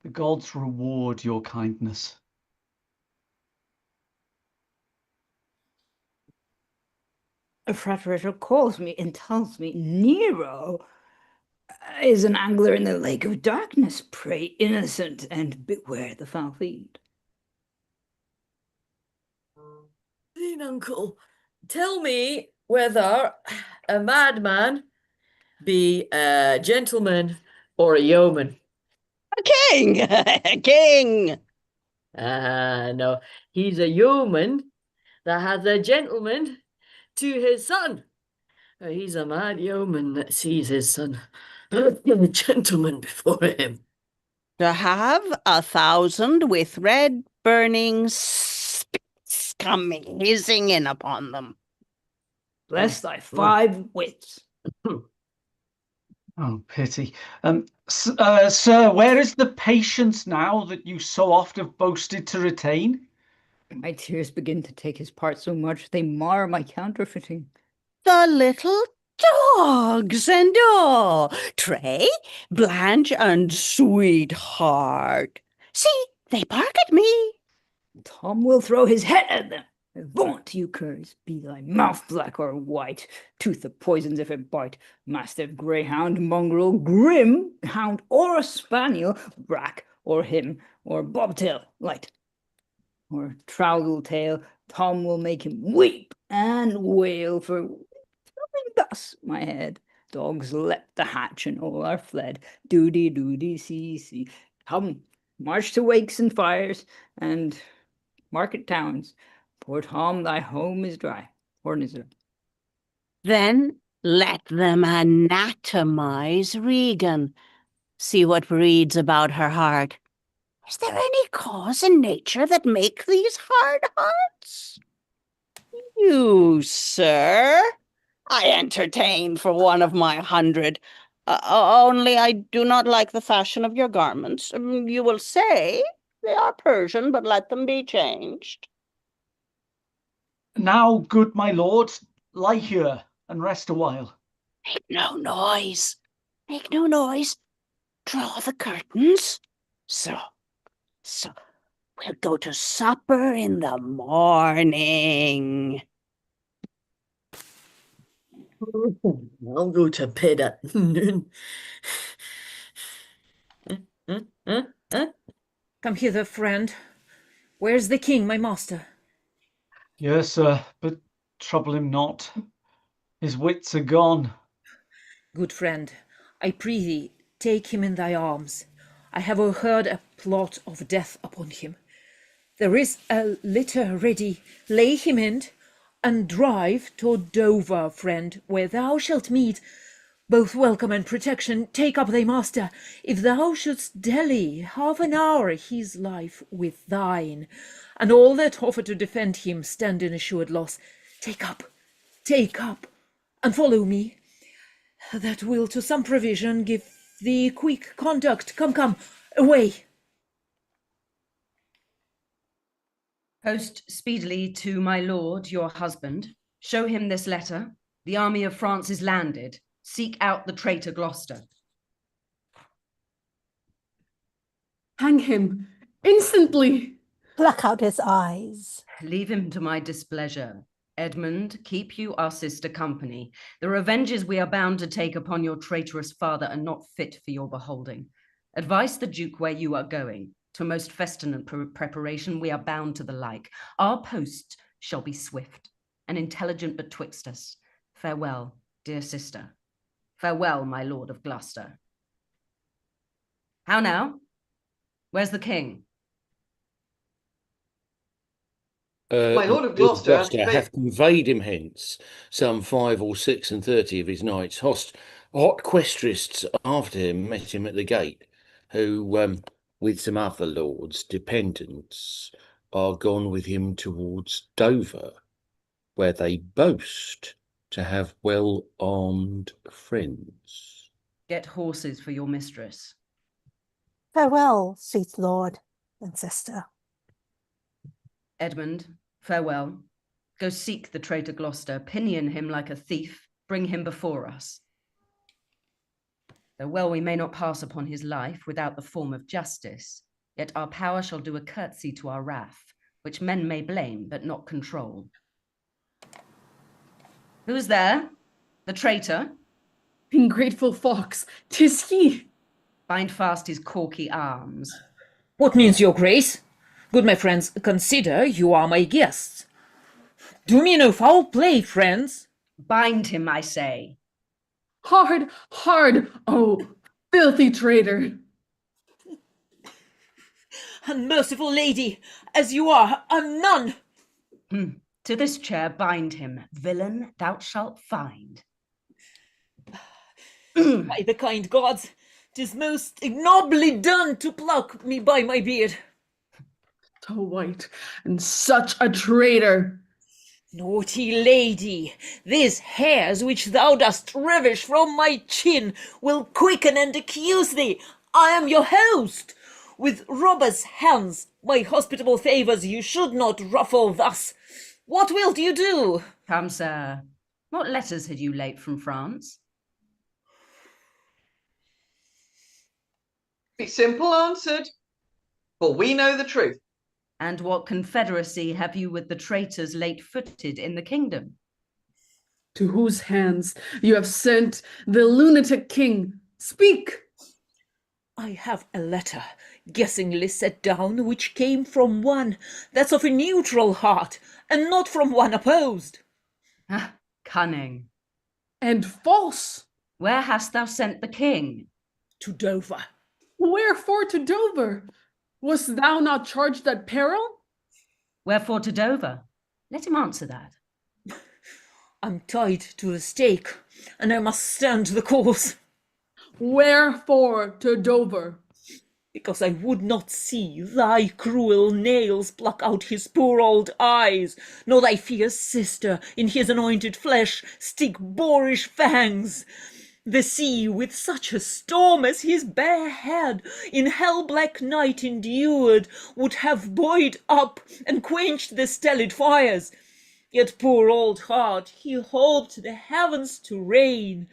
The gods reward your kindness. A frater calls me and tells me Nero is an angler in the lake of darkness. Pray innocent and beware the foul fiend. Dean uncle, tell me whether a madman be a gentleman or a yeoman. A king! A king! No, he's a yeoman that has a gentleman to his son. He's a mad yeoman that sees his son, a gentleman before him. To have 1,000 with red burning spits come hissing in upon them. Bless thy 5 wits. Oh, pity. Sir, where is the patience now that you so oft have boasted to retain? My tears begin to take his part so much they mar my counterfeiting. The little dogs and all, Tray, Blanche, and Sweetheart. See, they bark at me. Tom will throw his head at them. Vaunt, you curs, be thy mouth black or white, tooth that poisons if it bite, mastiff, greyhound, mongrel, grim, hound, or a spaniel, brack, or him, or bobtail, light, or trowel tail, Tom will make him weep and wail for throwing thus my head. Dogs leapt the hatch and all are fled. Doody, doody, see, see. Come, march to wakes and fires and market towns. Poor Tom, thy home is dry. Or is it? Then let them anatomize Regan. See what reads about her heart. Is there any cause in nature that make these hard hearts? You, sir, I entertain for one of my 100. Only I do not like the fashion of your garments. You will say they are Persian, but let them be changed. Now, good my lord, lie here and rest a while. Make no noise. Make no noise. Draw the curtains. So, we'll go to supper in the morning. I'll go to bed at noon. Come hither, friend. Where's the king, my master? Yes, sir, but trouble him not. His wits are gone. Good friend, I pray thee, take him in thy arms. I have overheard a plot of death upon him. There is a litter ready. Lay him in, and drive to Dover, friend, where thou shalt meet both welcome and protection. Take up thy master. If thou shouldst dally 1/2 an hour his life with thine, and all that offer to defend him stand in assured loss, take up, and follow me. That will to some provision give thee quick conduct. Come, away. Post speedily to my lord, your husband. Show him this letter. The army of France is landed. Seek out the traitor Gloucester. Hang him instantly. Pluck out his eyes. Leave him to my displeasure. Edmund, keep you our sister company. The revenges we are bound to take upon your traitorous father are not fit for your beholding. Advise the Duke where you are going. To most festinant preparation we are bound to the like. Our post shall be swift and intelligent betwixt us. Farewell, dear sister. Farewell, my lord of Gloucester. How now? Where's the king? My lord of Gloucester hath conveyed him hence, some 5 or 36 of his knights. Hot questrists after him met him at the gate, who, with some other lords' dependents, are gone with him towards Dover, where they boast to have well-armed friends. Get horses for your mistress. Farewell, sweet lord and sister. Edmund, farewell. Go seek the traitor Gloucester, pinion him like a thief, bring him before us. Though well we may not pass upon his life without the form of justice, yet our power shall do a curtsy to our wrath, which men may blame but not control. Who's there? The traitor? Ungrateful fox, 'tis he. Bind fast his corky arms. What means your grace? Good my friends, consider you are my guests. Do me no foul play, friends. Bind him, I say. Hard, hard, oh, filthy traitor. Unmerciful lady, as you are, I'm none. To this chair bind him, villain thou shalt find. By the kind gods, 'tis most ignobly done to pluck me by my beard. So white and such a traitor. Naughty lady, these hairs which thou dost ravish from my chin will quicken and accuse thee. I am your host. With robber's hands, my hospitable favours you should not ruffle thus. What wilt you do? Come, sir. What letters had you late from France? Be simple answered, for we know the truth. And what confederacy have you with the traitors late-footed in the kingdom? To whose hands you have sent the lunatic king? Speak! I have a letter, guessingly set down, which came from one that's of a neutral heart, and not from one opposed. Cunning. And false. Where hast thou sent the king? To Dover. Wherefore to Dover? Wast thou not charged at peril? Wherefore to Dover? Let him answer that. I'm tied to the stake, and I must stand the course. Wherefore to Dover? Because I would not see thy cruel nails pluck out his poor old eyes, nor thy fierce sister in his anointed flesh stick boorish fangs. The sea with such a storm as his bare head in hell-black night endured would have buoyed up and quenched the stellid fires. Yet poor old heart, he hoped the heavens to rain.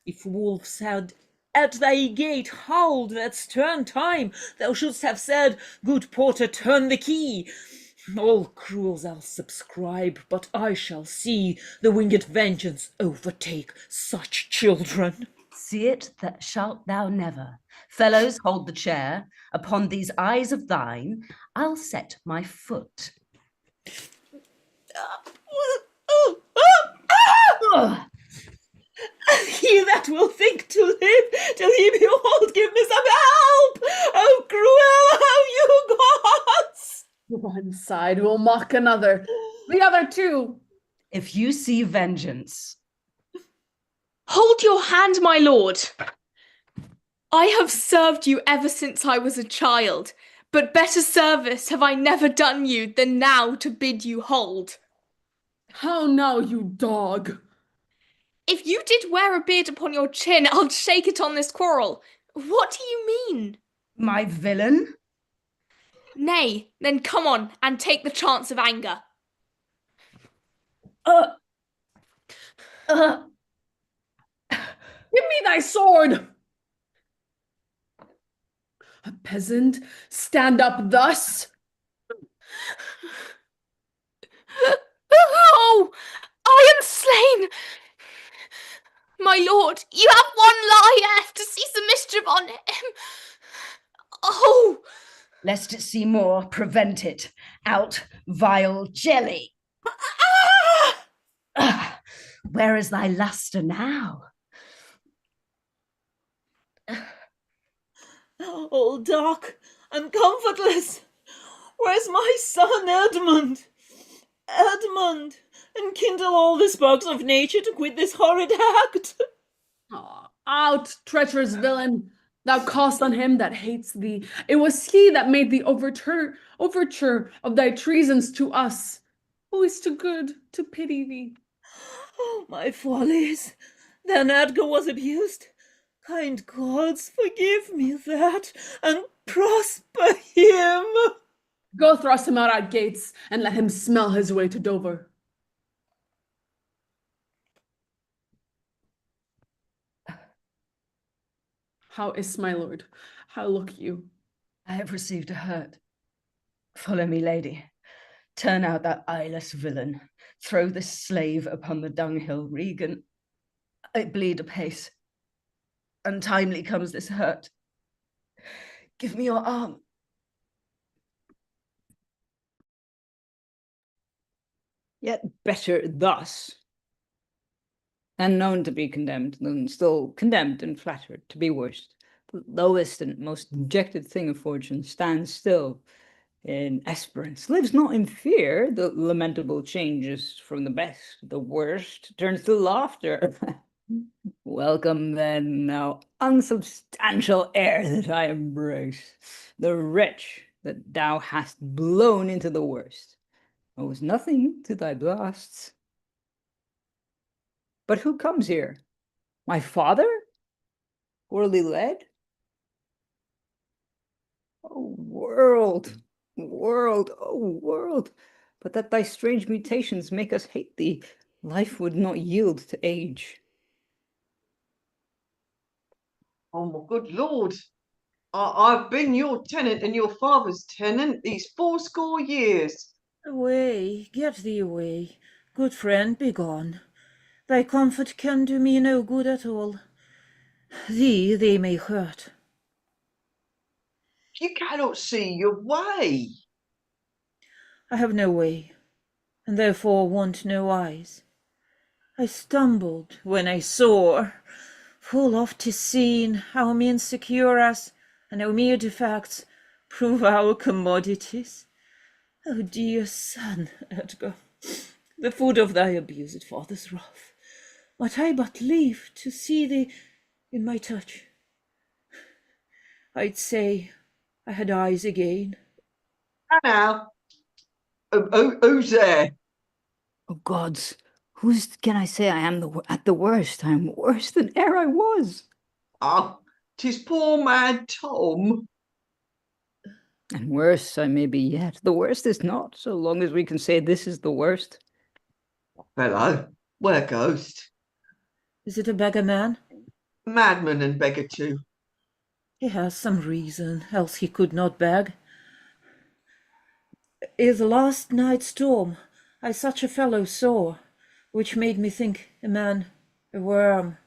If wolves had at thy gate howled that stern time, thou shouldst have said, good porter, turn the key. All cruels I'll subscribe, but I shall see the winged vengeance overtake such children. See it that shalt thou never. Fellows, hold the chair. Upon these eyes of thine, I'll set my foot. He that will think to live till he behold, give me some help! Oh, cruel, how you gods! One side will mock another, the other too. If you see vengeance. Hold your hand, my lord. I have served you ever since I was a child, but better service have I never done you than now to bid you hold. How now, you dog? If you did wear a beard upon your chin, I'll shake it on this quarrel. What do you mean? My villain? Nay, then come on and take the chance of anger. Give me thy sword! A peasant stand up thus? Oh, I am slain! My lord, you have one lie left to see some mischief on him. Oh! Lest it see more, prevent it. Out, vile jelly. Where is thy luster now? All dark and comfortless. Where's my son Edmund? Edmund, enkindle all the sparks of nature to quit this horrid act. Out, treacherous villain! Thou cast on him that hates thee. It was he that made the overture of thy treasons to us. Who is too good to pity thee? Oh, my follies. Then Edgar was abused. Kind gods, forgive me that, and prosper him. Go thrust him out at gates, and let him smell his way to Dover. How is my lord? How look you? I have received a hurt. Follow me, lady. Turn out that eyeless villain. Throw this slave upon the dunghill, Regan. I bleed apace. Untimely comes this hurt. Give me your arm. Yet better thus, and known to be condemned, than still condemned and flattered to be worst. The lowest and most dejected thing of fortune stands still in esperance, lives not in fear. The lamentable changes from the best, the worst turns to laughter. Welcome then, thou unsubstantial air that I embrace, the wretch that thou hast blown into the worst. Owes nothing to thy blasts. But who comes here? My father? Poorly led? Oh, world, world, oh, world! But that thy strange mutations make us hate thee, life would not yield to age. Oh, my good lord. I've been your tenant and your father's tenant these 80 years. Away, get thee away. Good friend, be gone. Thy comfort can do me no good at all. Thee they may hurt. You cannot see your way. I have no way, and therefore want no eyes. I stumbled when I saw, full oft 'tis seen, how men secure us, and how mere defects prove our commodities. O dear son, Edgar, the food of thy abused father's wrath, might I but live to see thee in my touch, I'd say I had eyes again. Now, who's there? Oh gods, whose can I say I am at the worst? I am worse than e'er I was. Ah, 'tis poor mad Tom. And worse I may be yet. The worst is not, so long as we can say this is the worst. Fellow, where goest? Is it a beggar man? Madman and beggar too. He has some reason, else he could not beg. I' the last night's storm I such a fellow saw, which made me think a man, a worm.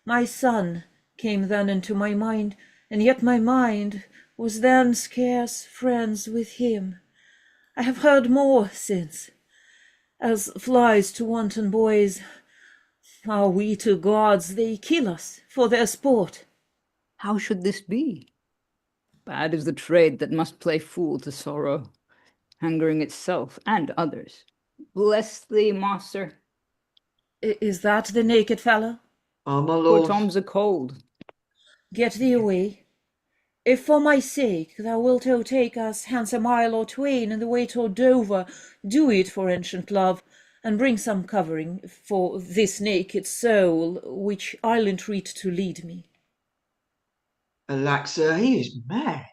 My son came then into my mind, and yet my mind was then scarce friends with him. I have heard more since. As flies to wanton boys, are we to gods, they kill us for their sport. How should this be? Bad is the trade that must play fool to sorrow, hungering itself and others. Bless thee, master. Is that the naked fellow? Oh, my Poor lord. Tom's a cold. Get thee away. If for my sake thou wilt take us hence a mile or twain in the way toward Dover, do it for ancient love, and bring some covering for this naked soul, which I'll entreat to lead me. Alack, sir, he is mad.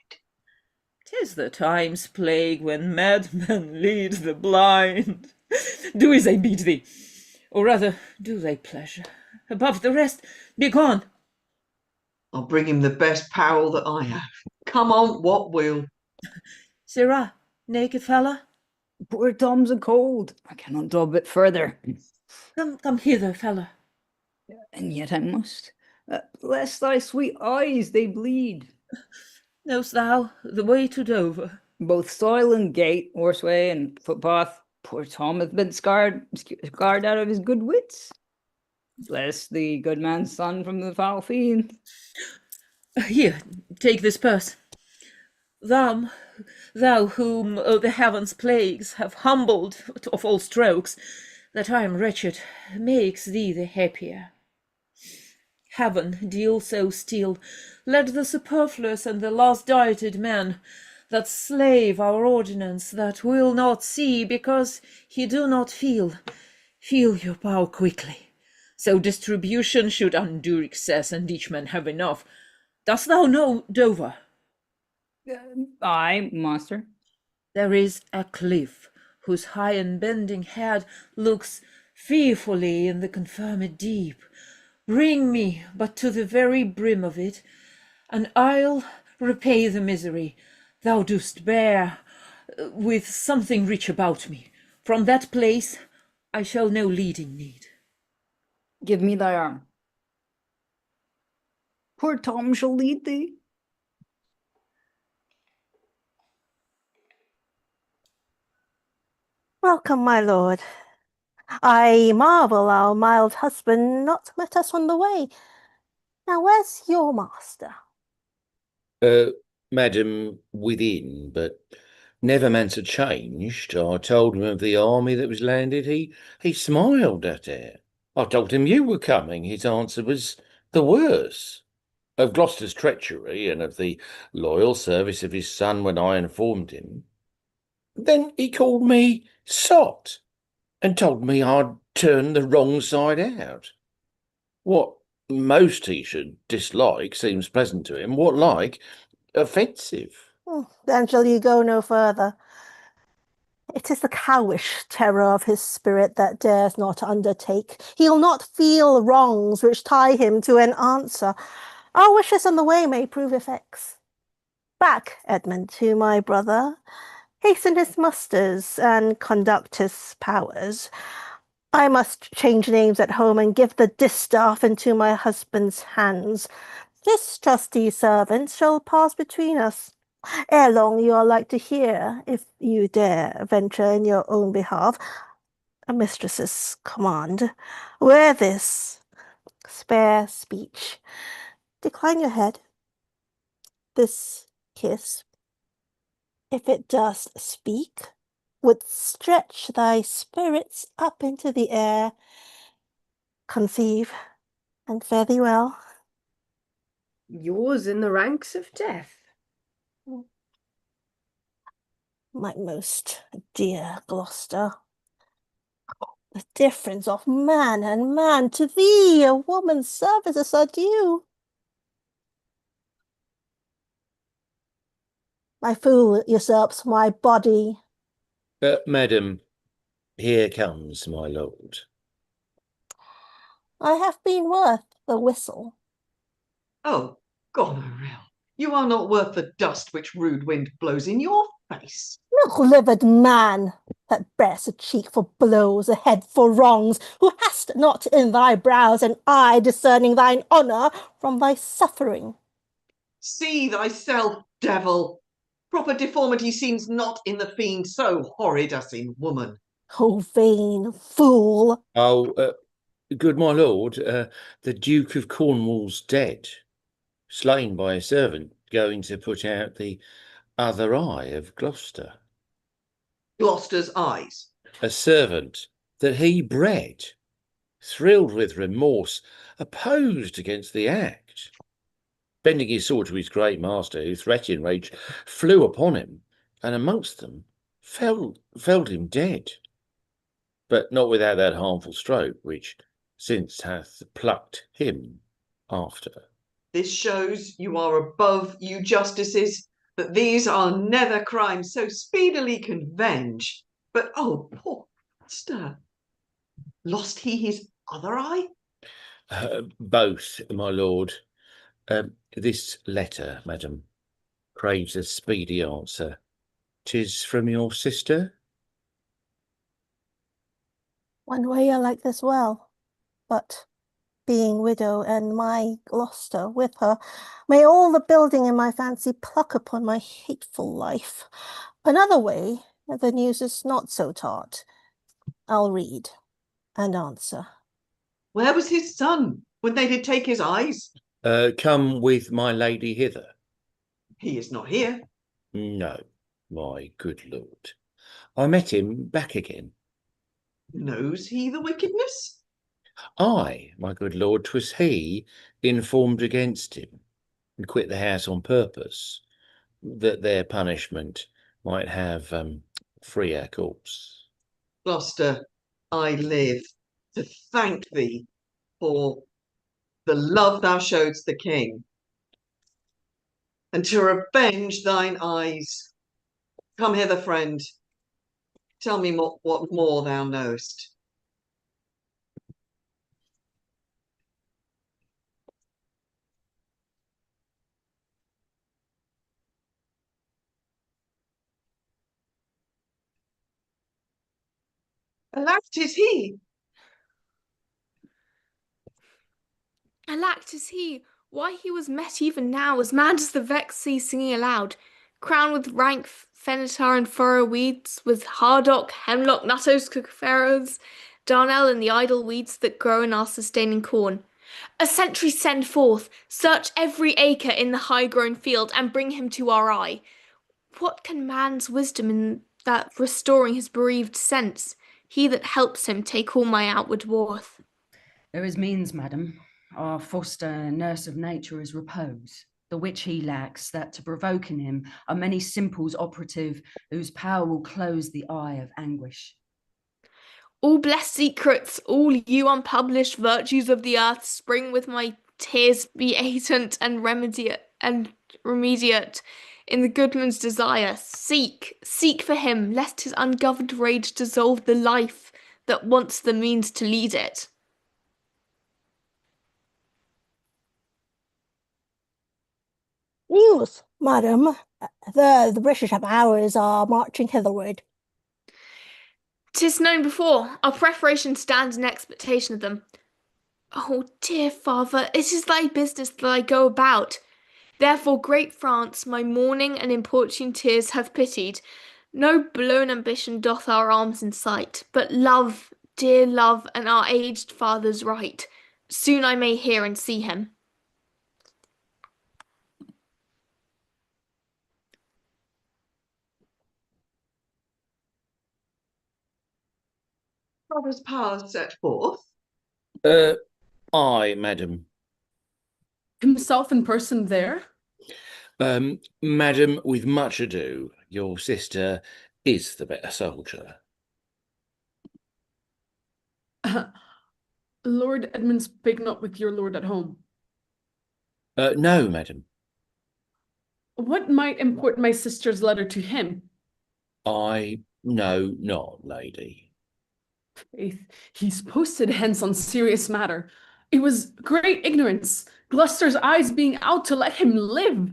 'Tis the time's plague when madmen lead the blind. Do as I bid thee, or rather do thy pleasure. Above the rest, be gone. I'll bring him the best apparel that I have. Come on, what will. Sirrah, naked fella. Poor Tom's a cold. I cannot draw a bit further. Come hither, fella. And yet I must. Bless thy sweet eyes, they bleed. Knowst thou the way to Dover? Both soil and gate, horseway and footpath. Poor Tom hath been scarred out of his good wits. Bless the good man's son from the foul fiend. Here, take this purse. Thou whom the heavens' plagues have humbled of all strokes, that I am wretched, makes thee the happier. Heaven deal so still, let the superfluous and the last dieted men, that slave our ordinance, that will not see because he do not feel your power quickly. So distribution should undo excess, and each man have enough. Dost thou know Dover? Aye, master. There is a cliff, whose high and bending head looks fearfully in the confirmed deep. Bring me but to the very brim of it, and I'll repay the misery thou dost bear. with something rich about me. From that place I shall no leading need. Give me thy arm. Poor Tom shall lead thee. Welcome, my lord. I marvel our mild husband not met us on the way. Now, where's your master? Madam, within, but never man's a changed. I told him of the army that was landed. He smiled at it. I told him you were coming. His answer was the worse. Of Gloucester's treachery and of the loyal service of his son when I informed him. Then he called me sot and told me I'd turned the wrong side out. What most he should dislike seems pleasant to him. What like, offensive. Then shall you go no further. It is the cowish terror of his spirit that dares not undertake. He'll not feel wrongs which tie him to an answer. Our wishes on the way may prove effects. Back, Edmund, to my brother. Hasten his musters and conduct his powers. I must change names at home and give the distaff into my husband's hands. This trusty servant shall pass between us. Ere long you are like to hear, if you dare venture in your own behalf, a mistress's command. Wear this. Spare speech. Decline your head. This kiss, if it dost speak, would stretch thy spirits up into the air. Conceive, and fare thee well. Yours in the ranks of death. My most dear Gloucester, the difference of man and man, to thee a woman's services are due. My fool usurps my body. Madam, here comes my lord. I have been worth the whistle. Oh, Goneril, you are not worth the dust which rude wind blows in your face. Milk-livered man, that bears a cheek for blows, a head for wrongs, who hast not in thy brows an eye discerning thine honour from thy suffering. See thyself, devil. Proper deformity seems not in the fiend so horrid as in woman. O vain fool! Oh, good my lord, the Duke of Cornwall's dead, slain by a servant going to put out the other eye of Gloucester. Gloucester's eyes. A servant that he bred, thrilled with remorse, opposed against the act. Bending his sword to his great master, who threatened rage, flew upon him, and amongst them felled him dead. But not without that harmful stroke, which since hath plucked him after. This shows you are above, you justices, that these are never crimes so speedily can venge. But oh, poor Gloucester, lost he his other eye? Both, my lord. This letter, madam, craves a speedy answer. 'Tis from your sister? One way I like this well, but being widow and my Gloucester with her, may all the building in my fancy pluck upon my hateful life. Another way, the news is not so tart. I'll read and answer. Where was his son when they did take his eyes? Come with my lady hither. He is not here. No, my good lord. I met him back again. Knows he the wickedness? I, my good lord, 'twas he informed against him, and quit the house on purpose, that their punishment might have freer course. Gloucester, I live to thank thee for the love thou showedst the king, and to revenge thine eyes. Come hither, friend. Tell me what more thou knowest. Alack, 'tis he. Alack, 'tis he. Why he was met even now, as mad as the vexed sea singing aloud, crowned with rank fenitar and furrow weeds, with hardock, hemlock, nuttos, cucuferas, darnel, and the idle weeds that grow in our sustaining corn. A sentry send forth, search every acre in the high-grown field, and bring him to our eye. What can man's wisdom in that restoring his bereaved sense, he that helps him take all my outward worth? There is means, madam. Our foster nurse of nature is repose, the which he lacks, that to provoke in him are many simples operative, whose power will close the eye of anguish. All blessed secrets, all you unpublished virtues of the earth, spring with my tears be atent and remediate in the goodman's desire. Seek for him, lest his ungoverned rage dissolve the life that wants the means to lead it. News, madam. The British of ours are marching hitherward. 'Tis known before. Our preparation stands in expectation of them. Oh, dear father, it is thy business that I go about. Therefore, great France, my mourning and importune tears have pitied. No blown ambition doth our arms incite, but love, dear love, and our aged father's right. Soon I may hear and see him. Father's powers set forth. Aye, madam. Himself in person there? Madam, with much ado, your sister is the better soldier. Lord Edmund spake not with your lord at home. No, madam. What might import my sister's letter to him? I know not, lady. Faith, he's posted hence on serious matter. It was great ignorance, Gloucester's eyes being out to let him live.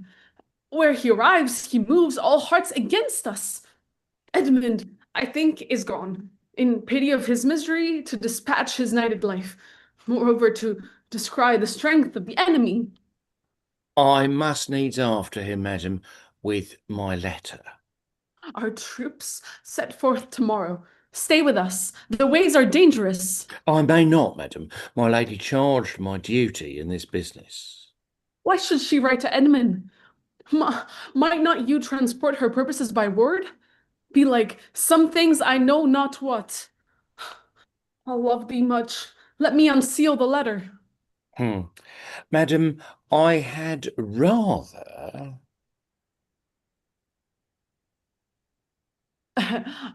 Where he arrives, he moves all hearts against us. Edmund, I think, is gone, in pity of his misery, to dispatch his nighted life, moreover to descry the strength of the enemy. I must needs after him, madam, with my letter. Our troops set forth tomorrow. Stay with us. The ways are dangerous. I may not, madam. My lady charged my duty in this business. Why should she write to Edmund? Might not you transport her purposes by word? Be like, some things I know not what. I love thee much. Let me unseal the letter. Madam, I had rather...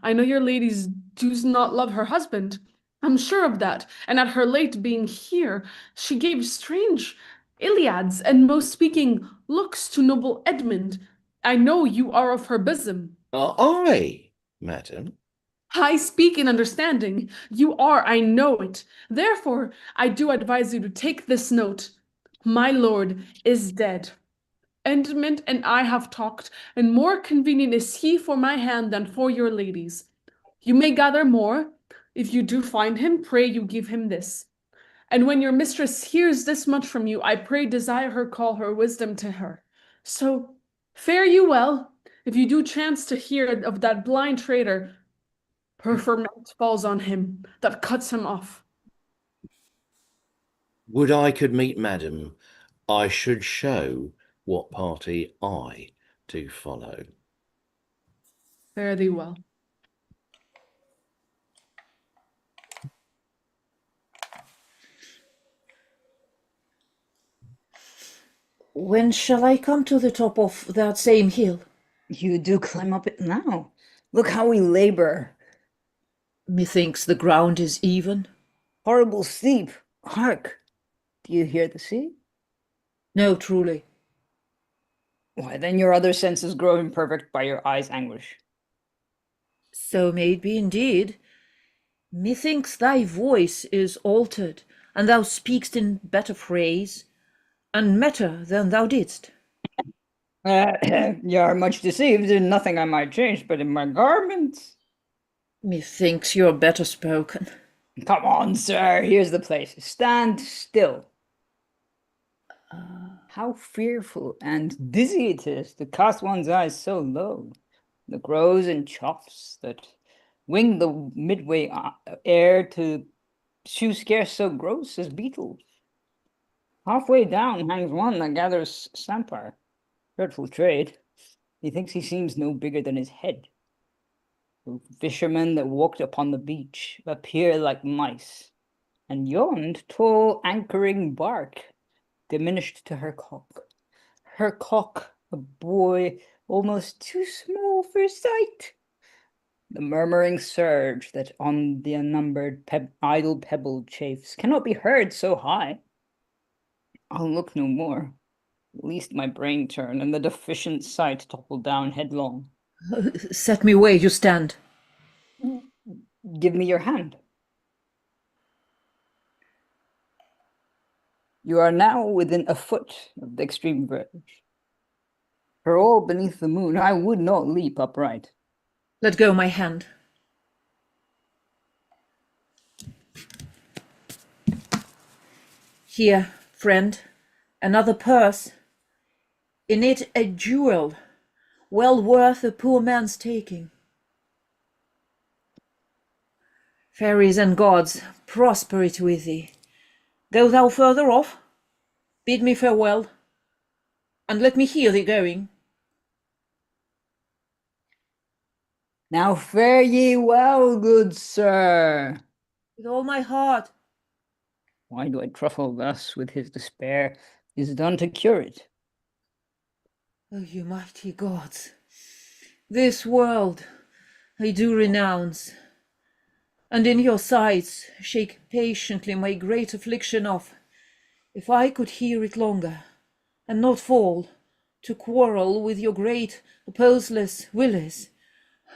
I know your ladies does not love her husband. I'm sure of that. And at her late being here, she gave strange Iliads and most speaking looks to noble Edmund. I know you are of her bosom. I, madam. I speak in understanding. You are, I know it. Therefore, I do advise you to take this note. My lord is dead. Edmund and I have talked, and more convenient is he for my hand than for your ladies. You may gather more. If you do find him, pray you give him this. And when your mistress hears this much from you, I pray desire her call her wisdom to her. So fare you well. If you do chance to hear of that blind traitor, preferment falls on him that cuts him off. Would I could meet madam, I should show what party I do follow. Fare thee well. When shall I come to the top of that same hill? You do climb up it now. Look how we labor. Methinks the ground is even. Horrible steep. Hark! Do you hear the sea? No, truly. Why, then your other senses grow imperfect by your eyes' anguish. So may it be indeed. Methinks thy voice is altered, and thou speakst in better phrase, and better than thou didst. You are much deceived in nothing I might change, but in my garments. Methinks you're better spoken. Come on, sir, here's the place. Stand still. How fearful and dizzy it is to cast one's eyes so low. The crows and choughs that wing the midway air to shoe scarce so gross as beetles. Halfway down hangs one that gathers samphire. Dreadful trade. He thinks he seems no bigger than his head. The fishermen that walked upon the beach appear like mice, and yond tall anchoring bark, diminished to her cock. Her cock, a boy almost too small for sight. The murmuring surge that on the unnumbered idle pebble chafes cannot be heard so high. I'll look no more. At least my brain turn, and the deficient sight topple down headlong. Set me where you stand. Give me your hand. You are now within a foot of the extreme verge. For all beneath the moon, I would not leap upright. Let go my hand. Here, friend, another purse. In it a jewel, well worth a poor man's taking. Fairies and gods, prosper it with thee. Go thou further off, bid me farewell, and let me hear thee going. Now fare ye well, good sir. With all my heart. Why do I truffle thus with his despair? Is done to cure it. O you mighty gods, this world I do renounce, and in your sights shake patiently my great affliction off. If I could hear it longer, and not fall to quarrel with your great opposeless willies,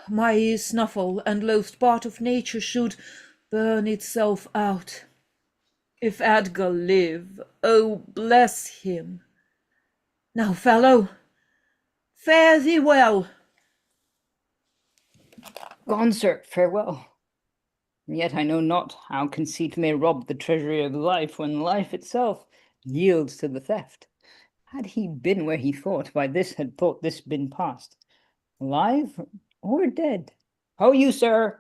my snuffle and loathed part of nature should burn itself out. If Edgar live, oh bless him. Now, fellow, fare thee well. Gone, sir, farewell. And yet I know not how conceit may rob the treasury of life when life itself yields to the theft. Had he been where he thought, by this had thought this been past, alive or dead? Ho you, sir!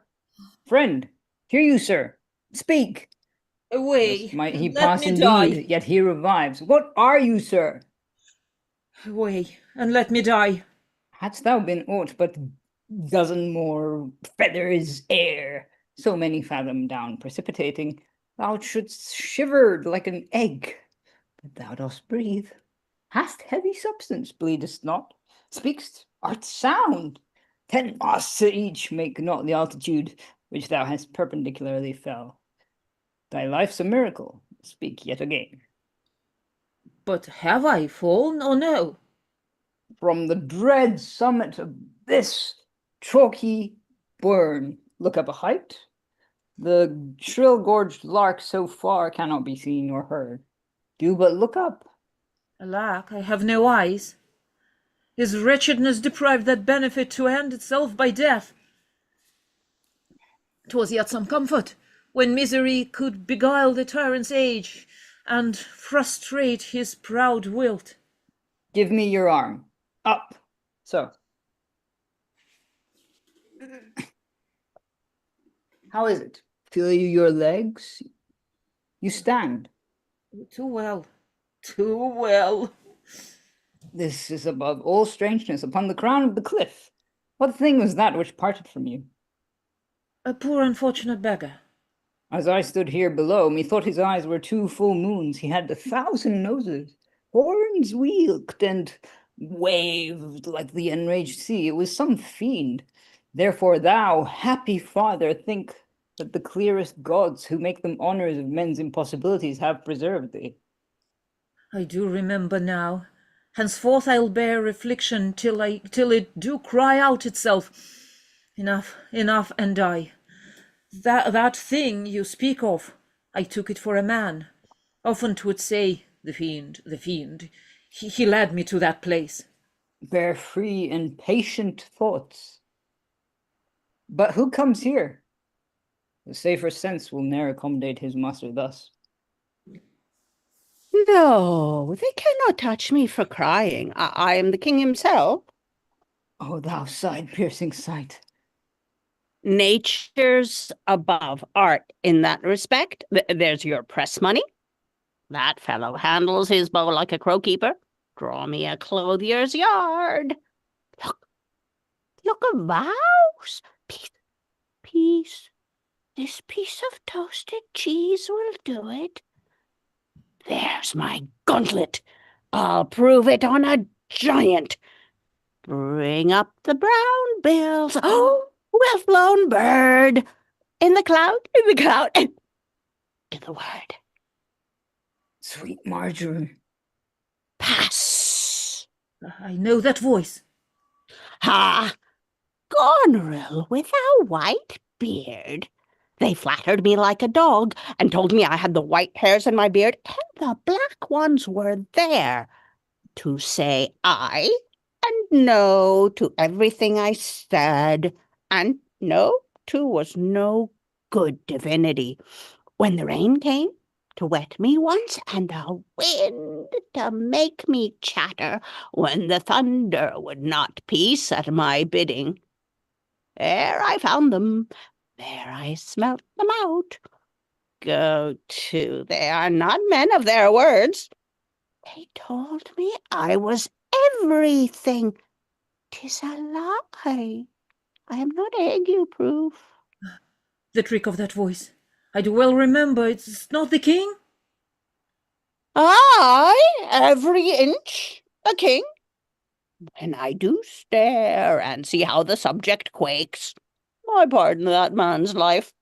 Friend, hear you, sir! Speak! Away, Thus might he and let pass me indeed, die. yet he revives. What are you, sir? Away, and let me die. Hadst thou been aught but dozen more feathers air, so many fathom down precipitating, thou shouldst shivered like an egg. But thou dost breathe. Hast heavy substance, bleedest not. Speak'st, art sound. 10 masts to each make not the altitude which thou hast perpendicularly fell. Thy life's a miracle. Speak yet again. But have I fallen or no? From the dread summit of this chalky burn, look up a height. The shrill-gorged lark so far cannot be seen or heard. Do but look up. Alack, I have no eyes. Is wretchedness deprived that benefit to end itself by death? 'Twas yet some comfort, when misery could beguile the tyrant's age, and frustrate his proud wilt. Give me your arm. Up. So. How is it? Feel you your legs? You stand. Too well. Too well. This is above all strangeness upon the crown of the cliff. What thing was that which parted from you? A poor unfortunate beggar. As I stood here below, methought his eyes were 2 full moons. He had 1,000 noses. Horns wheeled and waved like the enraged sea. It was some fiend. Therefore thou, happy father, think that the clearest gods who make them honors of men's impossibilities have preserved thee. I do remember now. Henceforth I'll bear affliction till it do cry out itself. Enough, enough, and die. That thing you speak of, I took it for a man. Often 'twould say, the fiend, the fiend. He led me to that place. Bear free and patient thoughts. But who comes here? The safer sense will ne'er accommodate his master thus. No, they cannot touch me for crying. I am the king himself. Oh, thou side-piercing sight. Nature's above art in that respect. There's your press money. That fellow handles his bow like a crow-keeper. Draw me a clothier's yard. Look, a mouse. Piece. This piece of toasted cheese will do it. There's my gauntlet. I'll prove it on a giant. Bring up the brown bills. Oh, well-flown bird. In the cloud, and to the word. Sweet Marjorie. Pass. I know that voice. Ha! Goneril with a white beard. They flattered me like a dog and told me I had the white hairs in my beard, and the black ones were there to say aye and no to everything I said, and no too was no good divinity. When the rain came to wet me once, and the wind to make me chatter, when the thunder would not peace at my bidding, there I found them, there I smelt them out. Go to, they are not men of their words. They told me I was everything. 'Tis a lie. I am not ague-proof. The trick of that voice. I do well remember, it's not the king? Aye, every inch a king. When I do stare and see how the subject quakes, I pardon that man's life.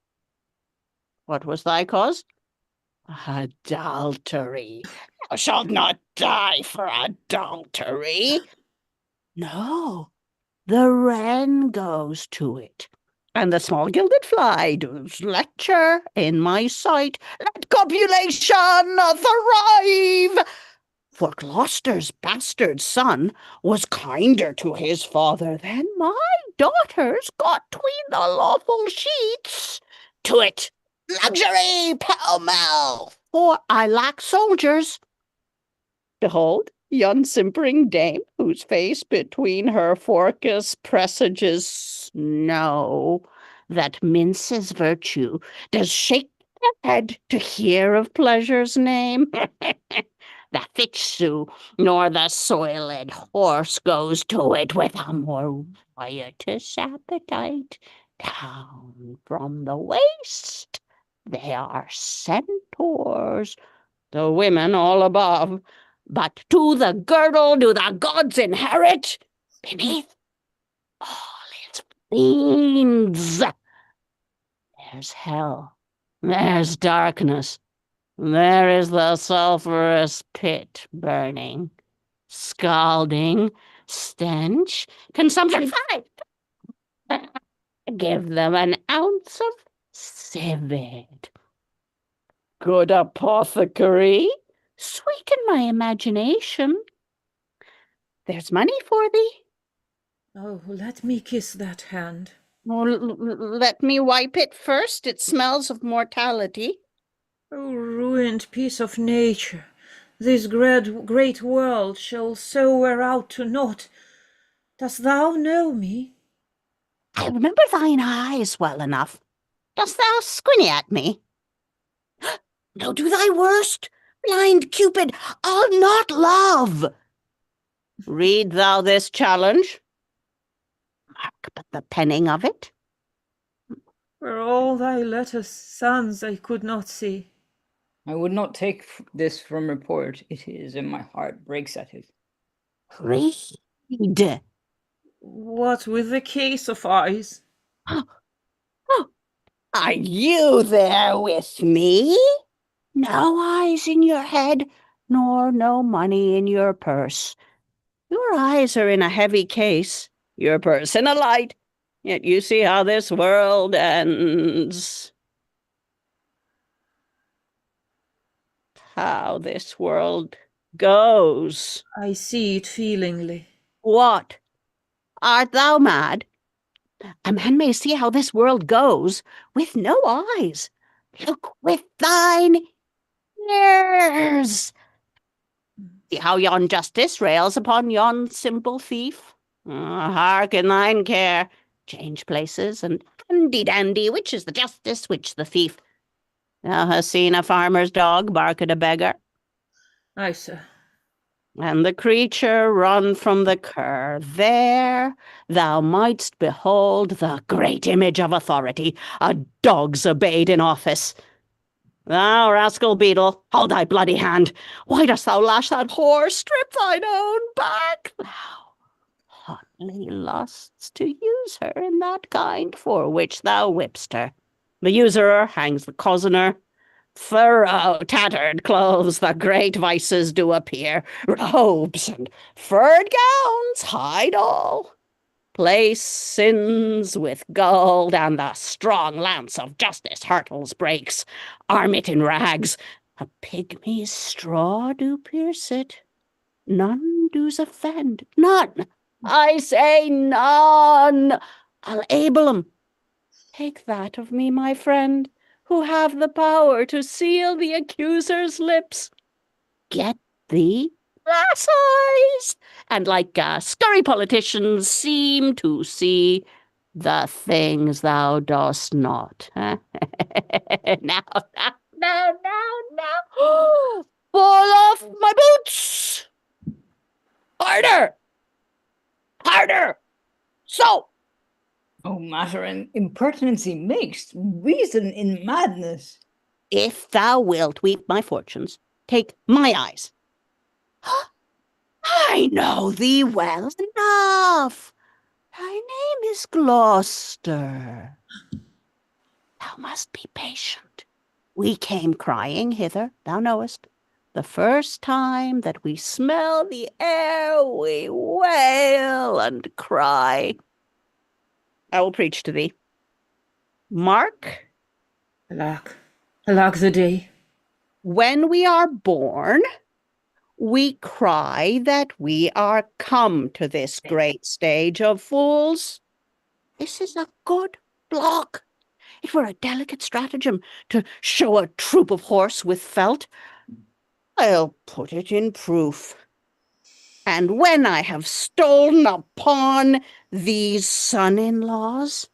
What was thy cause? Adultery. Thou shalt not die for adultery. No, the wren goes to it, and the small gilded fly does lecture in my sight. Let copulation thrive! For Gloucester's bastard son was kinder to his father than my daughters got 'tween the lawful sheets. To it, luxury pell-mell, for I lack soldiers. Behold, yon simpering dame, whose face between her forcus presages snow, that minces virtue, does shake her head to hear of pleasure's name. The fitch-sue nor the soiled horse goes to it with a more riotous appetite. Down from the waist they are centaurs, the women all above, but to the girdle do the gods inherit. Beneath all its fiends, there's hell, there's darkness, there is the sulphurous pit burning, scalding, stench, consumption. Fine! Give them an ounce of civet. Good apothecary, sweeten my imagination. There's money for thee. Oh, let me kiss that hand. Oh, let me wipe it first. It smells of mortality. O ruined piece of nature, this great world shall so wear out to naught. Dost thou know me? I remember thine eyes well enough. Dost thou squinny at me? Now do thy worst, blind Cupid, I'll not love. Read thou this challenge. Mark but the penning of it. Were all thy letters suns I could not see. I would not take this from report. It is, and my heart breaks at it. Read. What with the case of eyes? Are you there with me? No eyes in your head, nor no money in your purse. Your eyes are in a heavy case, your purse in a light, yet you see how this world ends. How this world goes. I see it feelingly. What? Art thou mad? A man may see how this world goes with no eyes. Look with thine ears. See how yon justice rails upon yon simple thief? Hark in thine care. Change places, and handy-dandy, which is the justice, which the thief? Thou hast seen a farmer's dog bark at a beggar? Aye, sir. And the creature run from the cur. There thou mightst behold the great image of authority, a dog's obeyed in office. Thou rascal beetle, hold thy bloody hand. Why dost thou lash that whore? Strip thine own back. Thou hotly lusts to use her in that kind for which thou whipst her. The usurer hangs the cozener. Furrow, tattered clothes, the great vices do appear. Robes and furred gowns hide all. Place sins with gold, and the strong lance of justice hurtles breaks. Arm it in rags. A pygmy's straw do pierce it. None do's offend. None. I say none. I'll able 'em. Take that of me, my friend, who have the power to seal the accuser's lips. Get thee glass eyes, and like scurry politicians seem to see the things thou dost not. Now. Fall off my boots! Harder! Harder! So! Oh, matter and impertinency makes reason in madness. If thou wilt weep my fortunes, take my eyes. I know thee well enough. Thy name is Gloucester. Thou must be patient. We came crying hither, thou knowest. The first time that we smell the air, we wail and cry. I will preach to thee. Mark. Alack, alack the day. When we are born, we cry that we are come to this great stage of fools. This is a good block. It were a delicate stratagem to show a troop of horse with felt. I'll put it in proof. And when I have stolen upon these son-in-laws,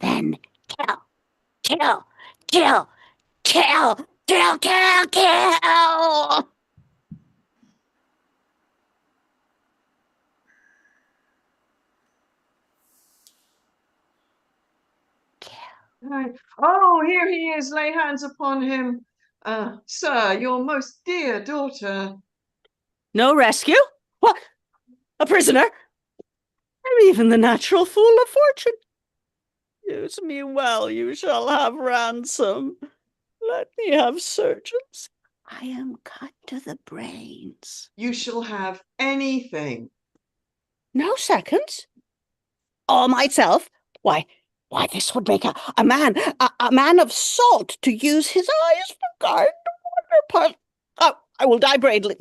then kill, kill, kill, kill, kill, kill, kill. Right. Oh, here he is. Lay hands upon him. Sir, your most dear daughter. No rescue? What? A prisoner? I'm even the natural fool of fortune. Use me well, you shall have ransom. Let me have surgeons. I am cut to the brains. You shall have anything. No seconds? All myself? Why, this would make a man of salt to use his eyes for guard wonder part. Oh, I will die bravely,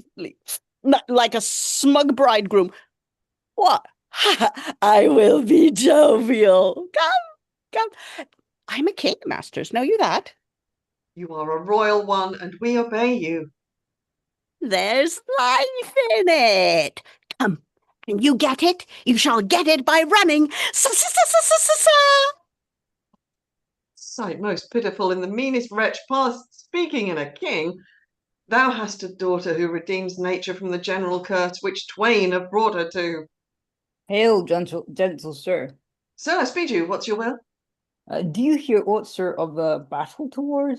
like a smug bridegroom. What? I will be jovial. Come. I'm a king, masters. Know you that? You are a royal one, and we obey you. There's life in it. Come, can you get it? You shall get it by running. Sight most pitiful in the meanest wretch past speaking in a king. Thou hast a daughter who redeems nature from the general curse which twain have brought her to. Hail, gentle sir. Sir, I speak to you. What's your will? Do you hear aught, sir, of a battle toward?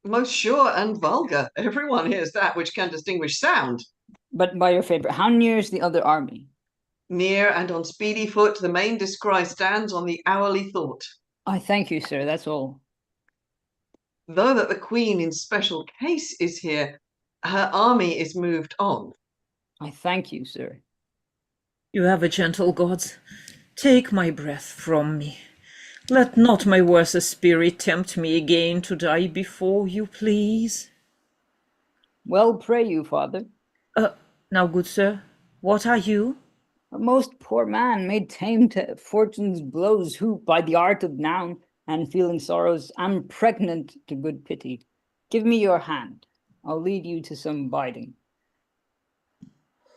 Most sure and vulgar. Everyone hears that which can distinguish sound. But by your favour, how near is the other army? Near and on speedy foot, the main descry stands on the hourly thought. I thank you, sir, that's all. Though that the Queen in special case is here, her army is moved on. I thank you, sir. You have a gentle gods. Take my breath from me. Let not my worse spirit tempt me again to die before you, please. Well, pray you, father. Now, good sir, what are you? A most poor man made tame to fortune's blows, who, by the art of noun, and feeling sorrows, am pregnant to good pity. Give me your hand. I'll lead you to some biding.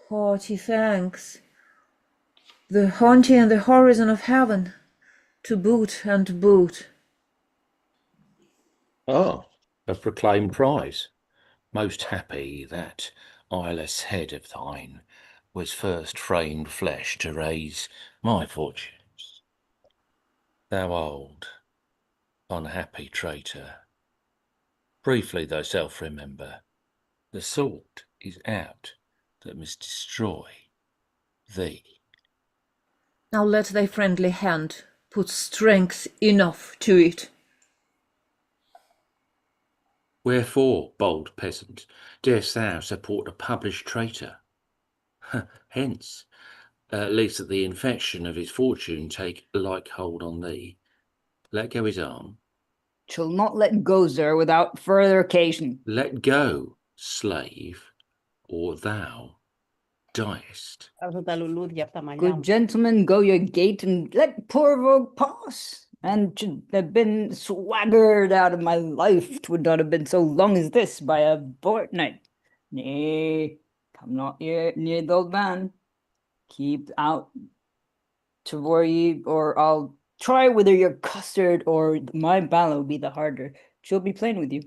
Hearty thanks. The haunting and the horizon of heaven, to boot and boot. Ah, a proclaimed prize. Most happy that eyeless head of thine was first framed flesh to raise my fortunes. Thou old, unhappy traitor, briefly thyself remember, the sword is out that must destroy thee. Now let thy friendly hand put strength enough to it. Wherefore, bold peasant, darest thou support a published traitor? Hence, lest that the infection of his fortune take like hold on thee. Let go his arm. Shall not let go, sir, without further occasion. Let go, slave, or thou diest. Good gentlemen, go your gait, and let poor rogue pass. And should have been swaggered out of my life, 'twould not have been so long as this by a fortnight. Nay, come not near the old man. Keep out to ye, or I'll try whether your custard or my ballow be the harder. She'll be plain with you.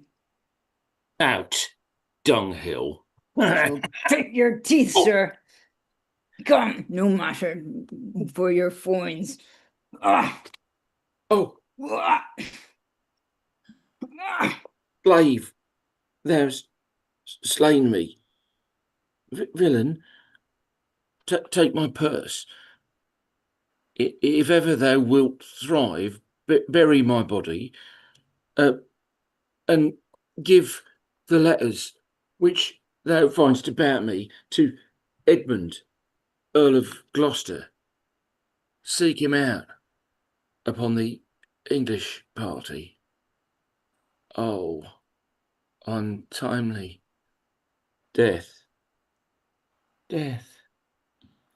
Out, dunghill. She'll pick your teeth, sir. Come, no matter for your foins. Ah. Oh, Ah. slave, thou'st slain me. Villain, take my purse. If ever thou wilt thrive, bury my body, and give the letters which thou findst about me to Edmund, Earl of Gloucester. Seek him out upon the English party. Oh, untimely death. Death.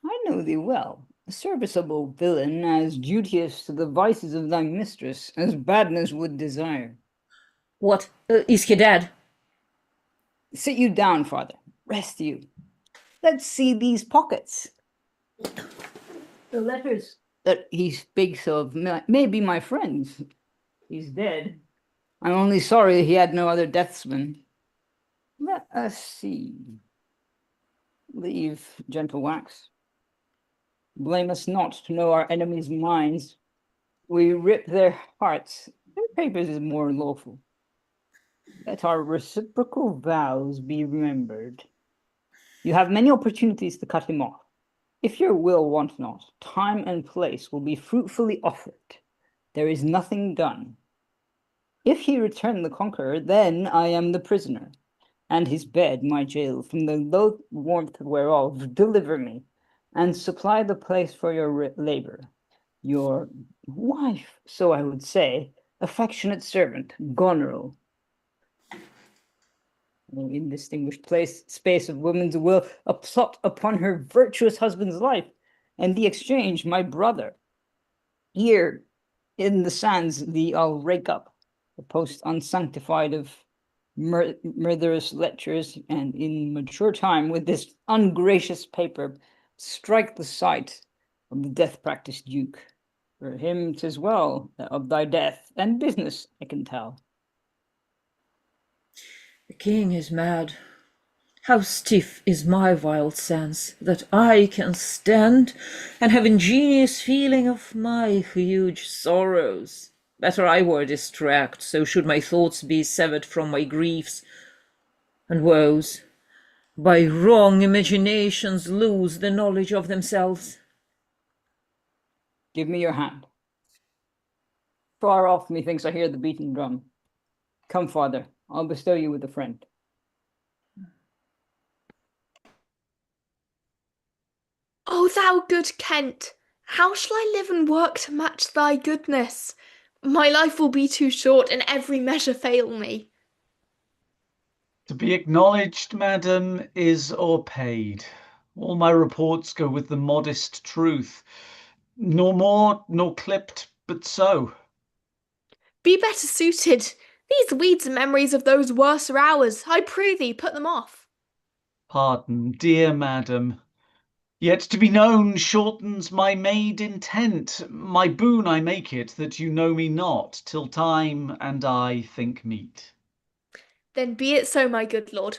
I know thee well, a serviceable villain, as duteous to the vices of thy mistress as badness would desire. What, is he dead? Sit you down, father, rest you. Let's see these pockets. The letters that he speaks of may be my friend's. He's dead. I'm only sorry he had no other deathsman. Let us see. Leave, gentle wax. Blame us not to know our enemies' minds. We rip their hearts. Their papers is more lawful. Let our reciprocal vows be remembered. You have many opportunities to cut him off. If your will want not, time and place will be fruitfully offered. There is nothing done. If he return the conqueror, then I am the prisoner, and his bed my jail, from the low warmth whereof deliver me, and supply the place for your labor. Your wife, so I would say, affectionate servant, Goneril. Indistinguished space of woman's will, a plot upon her virtuous husband's life, and the exchange, my brother. Here in the sands thee I'll rake up, the post unsanctified of murderous lectures, and in mature time with this ungracious paper strike the sight of the death-practiced duke. For him 'tis well of thy death and business I can tell. The king is mad. How stiff is my wild sense, that I can stand and have ingenious feeling of my huge sorrows. Better I were distract, so should my thoughts be severed from my griefs and woes, by wrong imaginations lose the knowledge of themselves. Give me your hand. Far off, methinks I hear the beating drum. Come, father, I'll bestow you with a friend. O thou good Kent, how shall I live and work to match thy goodness? My life will be too short, and every measure fail me. To be acknowledged, madam, is o'erpaid. All my reports go with the modest truth. Nor more, nor clipped, but so. Be better suited. These weeds are memories of those worser hours. I pray thee, put them off. Pardon, dear madam. Yet to be known shortens my made intent. My boon I make it, that you know me not, till time and I think meet. Then be it so, my good lord.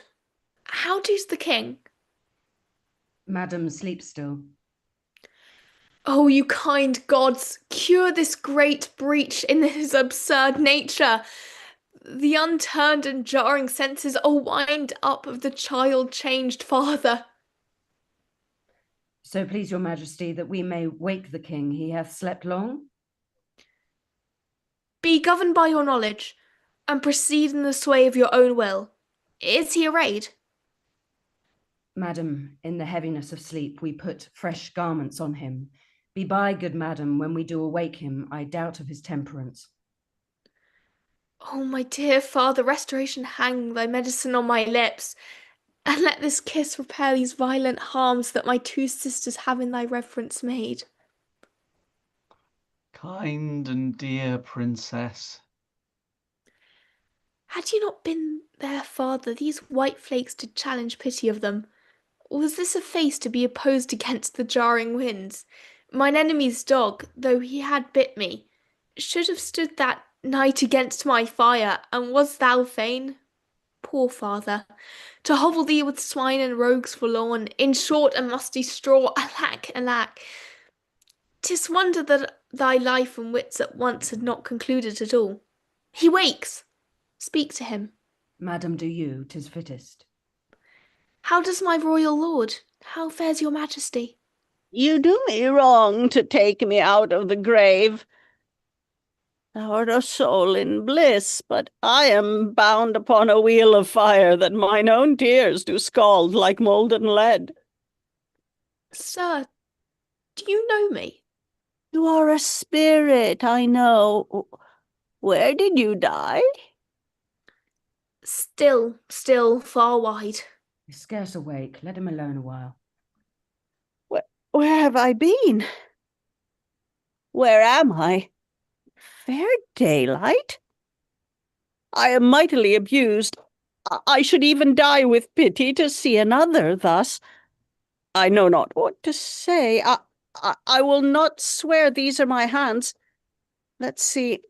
How do's the king? Madam sleeps still. Oh, you kind gods, cure this great breach in his absurd nature. The unturned and jarring senses are wind up of the child-changed father. So please your majesty that we may wake the king. He hath slept long. Be governed by your knowledge, and proceed in the sway of your own will. Is he arrayed? Madam, in the heaviness of sleep we put fresh garments on him. Be by, good madam, when we do awake him, I doubt of his temperance. Oh, my dear father, restoration, hang thy medicine on my lips, and let this kiss repair these violent harms that my two sisters have in thy reverence made. Kind and dear princess. Had you not been there, father, these white flakes did challenge pity of them. Was this a face to be opposed against the jarring winds? Mine enemy's dog, though he had bit me, should have stood that night against my fire, and was thou fain? Poor father, to hovel thee with swine and rogues forlorn, in short and musty straw, alack, alack! 'Tis wonder that thy life and wits at once had not concluded at all. He wakes! Speak to him. Madam, do you, 'tis fittest. How does my royal lord? How fares your majesty? You do me wrong to take me out of the grave. Thou art a soul in bliss, but I am bound upon a wheel of fire that mine own tears do scald like molten lead. Sir, do you know me? You are a spirit, I know. Where did you die? Still, far wide. He's scarce awake. Let him alone a while. Where have I been? Where am I? Fair daylight? I am mightily abused. I should even die with pity to see another thus. I know not what to say. I will not swear these are my hands. Let's see.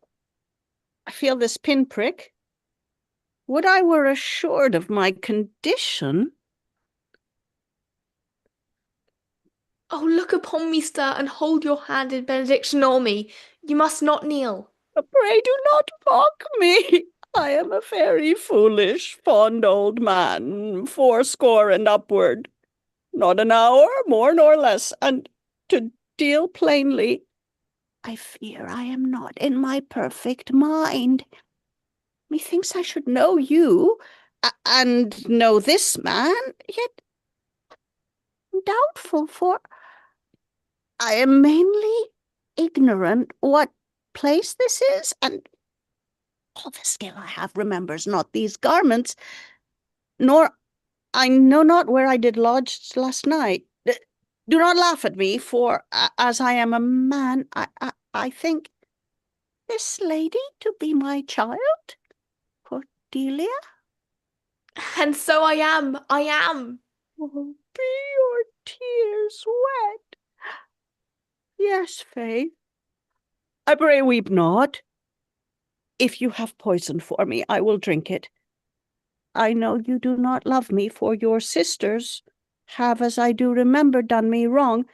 I feel this pinprick. Would I were assured of my condition. Oh, look upon me, sir, and hold your hand in benediction o'er me. You must not kneel. Pray do not mock me. I am a very foolish, fond old man, 80 and upward. Not an hour, more nor less, and to deal plainly, I fear I am not in my perfect mind. Methinks I should know you, and know this man, yet doubtful, for I am mainly ignorant what place this is, and all the skill I have remembers not these garments, nor I know not where I did lodge last night. Do not laugh at me, for as I am a man, I think this lady to be my child, Cordelia. And so I am. Oh, be your tears wet? Yes, Faith. I pray weep not. If you have poison for me, I will drink it. I know you do not love me, for your sisters have, as I do remember, done me wrong.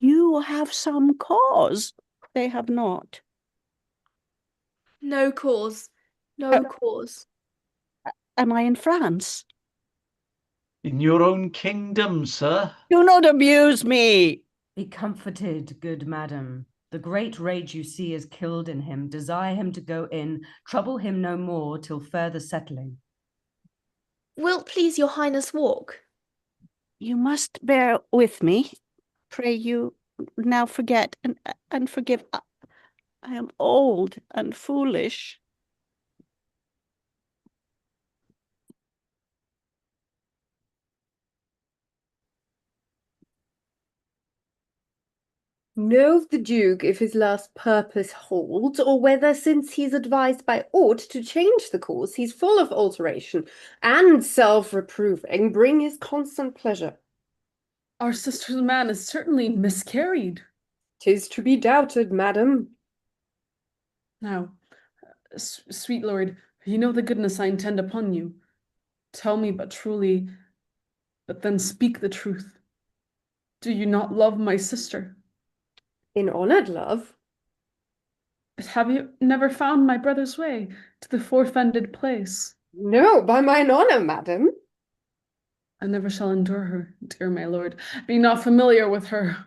You have some cause. They have not. No cause. No cause. Am I in France? In your own kingdom, sir. Do not abuse me. Be comforted, good madam. The great rage you see is killed in him. Desire him to go in. Trouble him no more till further settling. Wilt please your highness walk? You must bear with me. Pray you now forget and forgive. I am old and foolish. Know of the Duke if his last purpose holds, or whether, since he's advised by aught to change the course, he's full of alteration and self-reproving, bring his constant pleasure. Our sister's man is certainly miscarried. 'Tis to be doubted, madam. Now, sweet lord, you know the goodness I intend upon you. Tell me but truly, but then speak the truth. Do you not love my sister? In honoured love. But have you never found my brother's way to the forfended place? No, by mine honour, madam. I never shall endure her, dear my lord. Be not familiar with her.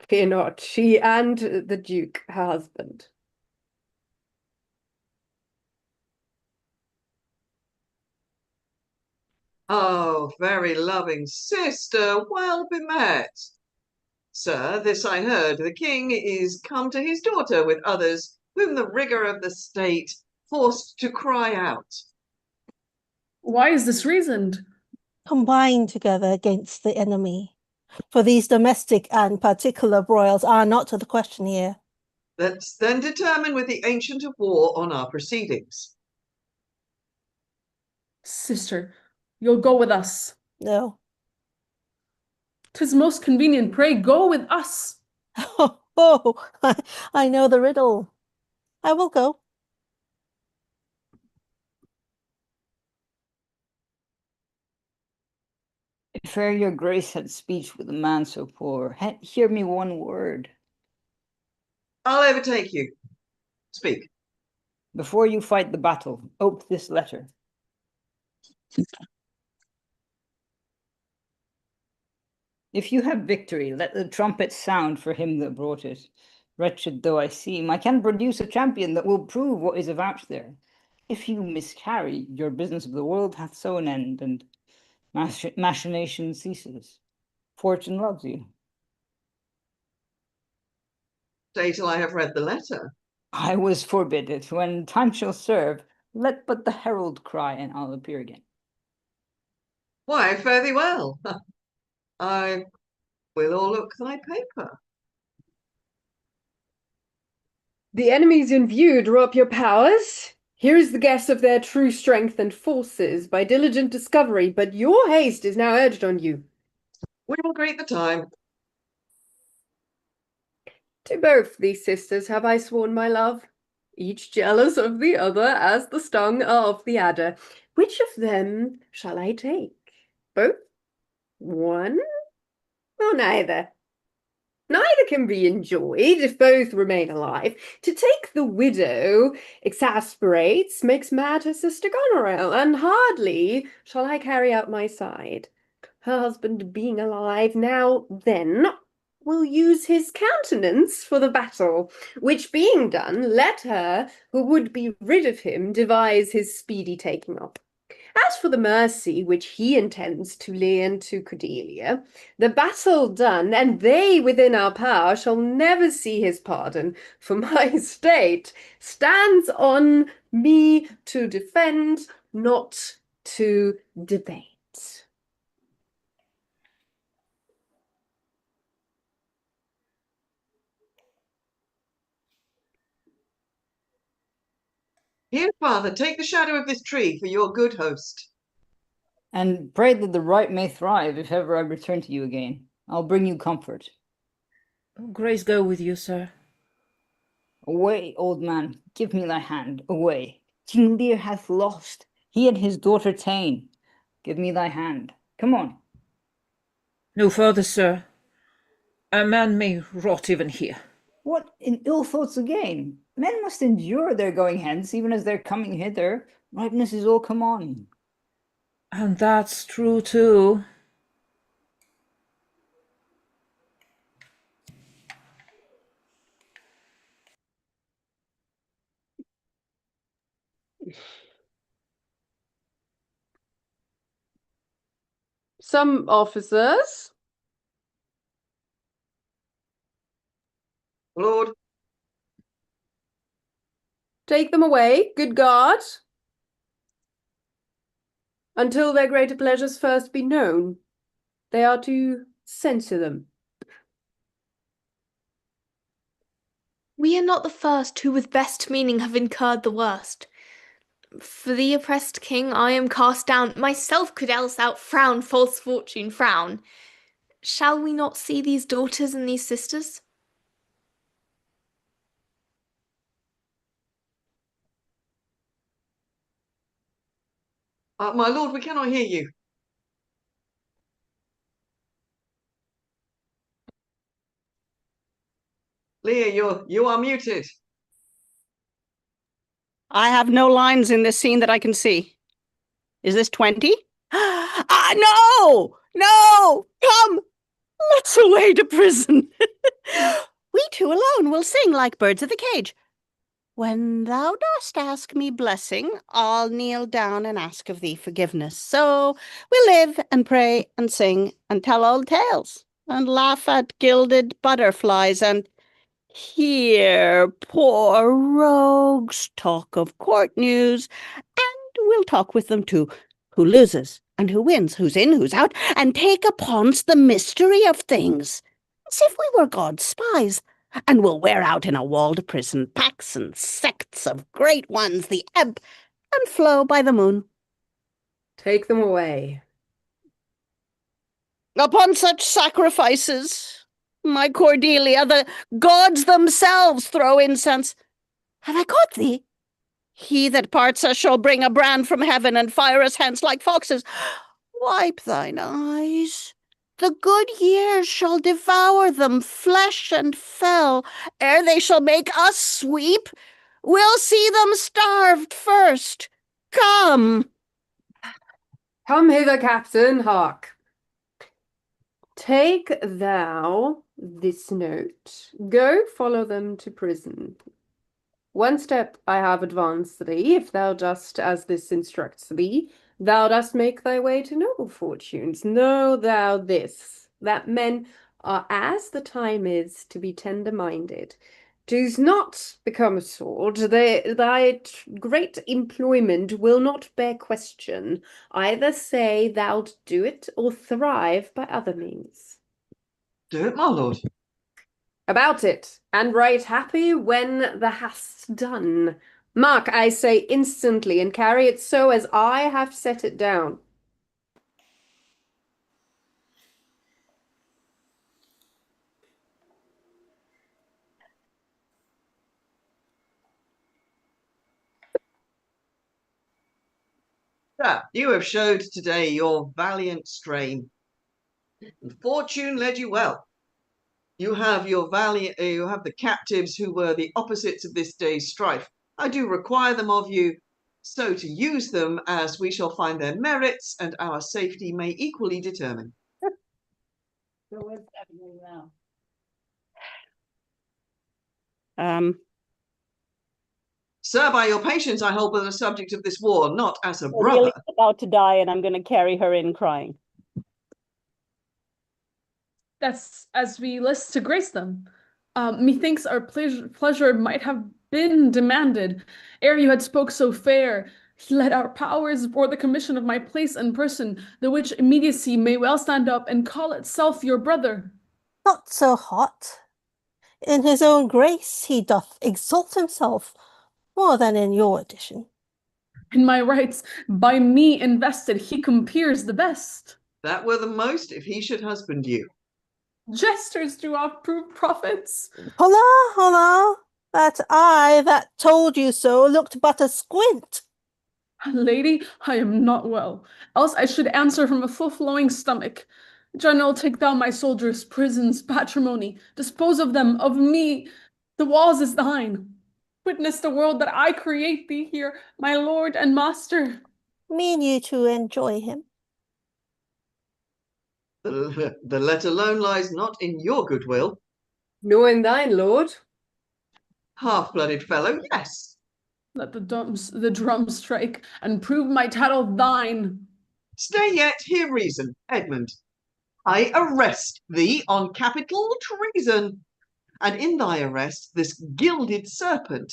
Fear not, she and the Duke, her husband. Oh, very loving sister, well bemet. Sir, this I heard, the king is come to his daughter with others, whom the rigour of the state forced to cry out. Why is this reasoned? Combine together against the enemy. For these domestic and particular broils are not to the question here. Let's then determine with the ancient of war on our proceedings. Sister, you'll go with us. No. 'Tis most convenient, pray go with us. I know the riddle. I will go. If e'er your grace had speech with a man so poor, hear me one word. I'll overtake you. Speak. Before you fight the battle, ope this letter. If you have victory, let the trumpet sound for him that brought it. Wretched though I seem, I can produce a champion that will prove what is avouched there. If you miscarry, your business of the world hath so an end, and machination ceases. Fortune loves you. Stay till I have read the letter. I was forbid it. When time shall serve, let but the herald cry, and I'll appear again. Why, fare thee well. I will o'erlook thy paper. The enemies in view, draw up your powers. Here is the guess of their true strength and forces by diligent discovery, but your haste is now urged on you. We will greet the time. To both these sisters have I sworn my love, each jealous of the other as the stung of the adder. Which of them shall I take? Both? One? Or neither? Neither can be enjoyed if both remain alive. To take the widow exasperates, makes mad her sister Goneril, and hardly shall I carry out my side. Her husband being alive, now then will use his countenance for the battle, which being done, let her who would be rid of him devise his speedy taking off. As for the mercy which he intends to lend to Cordelia, the battle done, and they within our power, shall never see his pardon, for my state stands on me to defend, not to debate. Here, father, take the shadow of this tree for your good host. And pray that the right may thrive if ever I return to you again. I'll bring you comfort. Grace go with you, sir. Away, old man, give me thy hand, away. King Lear hath lost, he and his daughter ta'en. Give me thy hand, come on. No further, sir. A man may rot even here. What in ill thoughts again? Men must endure their going hence, even as their coming hither. Ripeness is all come on. And that's true too. Some officers. Lord. Take them away, good guard, until their greater pleasures first be known. They are to censure them. We are not the first who with best meaning have incurred the worst. For the oppressed king I am cast down, myself could else outfrown false fortune frown. Shall we not see these daughters and these sisters? My lord, we cannot hear you. Lear, you are muted. I have no lines in this scene that I can see. Is this 20? No! No! Come! Let's away to prison. We two alone will sing like birds of the cage. When thou dost ask me blessing, I'll kneel down and ask of thee forgiveness. So we'll live and pray and sing and tell old tales and laugh at gilded butterflies and hear poor rogues talk of court news, and we'll talk with them too, who loses and who wins, who's in, who's out, and take upon's the mystery of things, as if we were God's spies. And we'll wear out in a walled prison packs and sects of great ones, the ebb and flow by the moon. Take them away. Upon such sacrifices, my Cordelia, the gods themselves throw incense. Have I caught thee? He that parts us shall bring a brand from heaven and fire us hence like foxes. Wipe thine eyes. The good years shall devour them, flesh and fell, ere they shall make us sweep. We'll see them starved first. Come. Come hither, Captain, hark. Take thou this note. Go follow them to prison. One step I have advanced thee, if thou dost as this instructs thee. Thou dost make thy way to noble fortunes. Know thou this, that men are as the time is to be tender-minded. Do's not become a sword, thy great employment will not bear question. Either say thou'lt do it, or thrive by other means. Do it, my lord. About it, and right happy when thou hast done. Mark, I say instantly, and carry it so as I have set it down. Sir, you have showed today your valiant strain, and fortune led you well. You have you have the captives who were the opposites of this day's strife. I do require them of you, so to use them as we shall find their merits and our safety may equally determine. So what's happening now? Sir, by your patience, I hold with the subject of this war, not as a brother. Cornelia's about to die, and I'm going to carry her in crying. That's as we list to grace them. Methinks our pleasure might have been demanded, ere you had spoke so fair. Let our powers for the commission of my place and person, the which immediacy may well stand up and call itself your brother. Not so hot. In his own grace he doth exalt himself more than in your addition. In my rights, by me invested, he compeers the best. That were the most if he should husband you. Jesters do oft prove prophets. Holla, holla, that eye that told you so looked but a squint. Lady, I am not well, else I should answer from a full-flowing stomach. General, take thou my soldiers, prisons, patrimony, dispose of them, of me. The walls is thine. Witness the world that I create thee here, my lord and master. Mean you to enjoy him? The let alone lies not in your goodwill. Nor in thine, lord. Half-blooded fellow, yes. Let the drum strike, and prove my tattle thine. Stay yet, hear reason, Edmund. I arrest thee on capital treason, and in thy arrest this gilded serpent.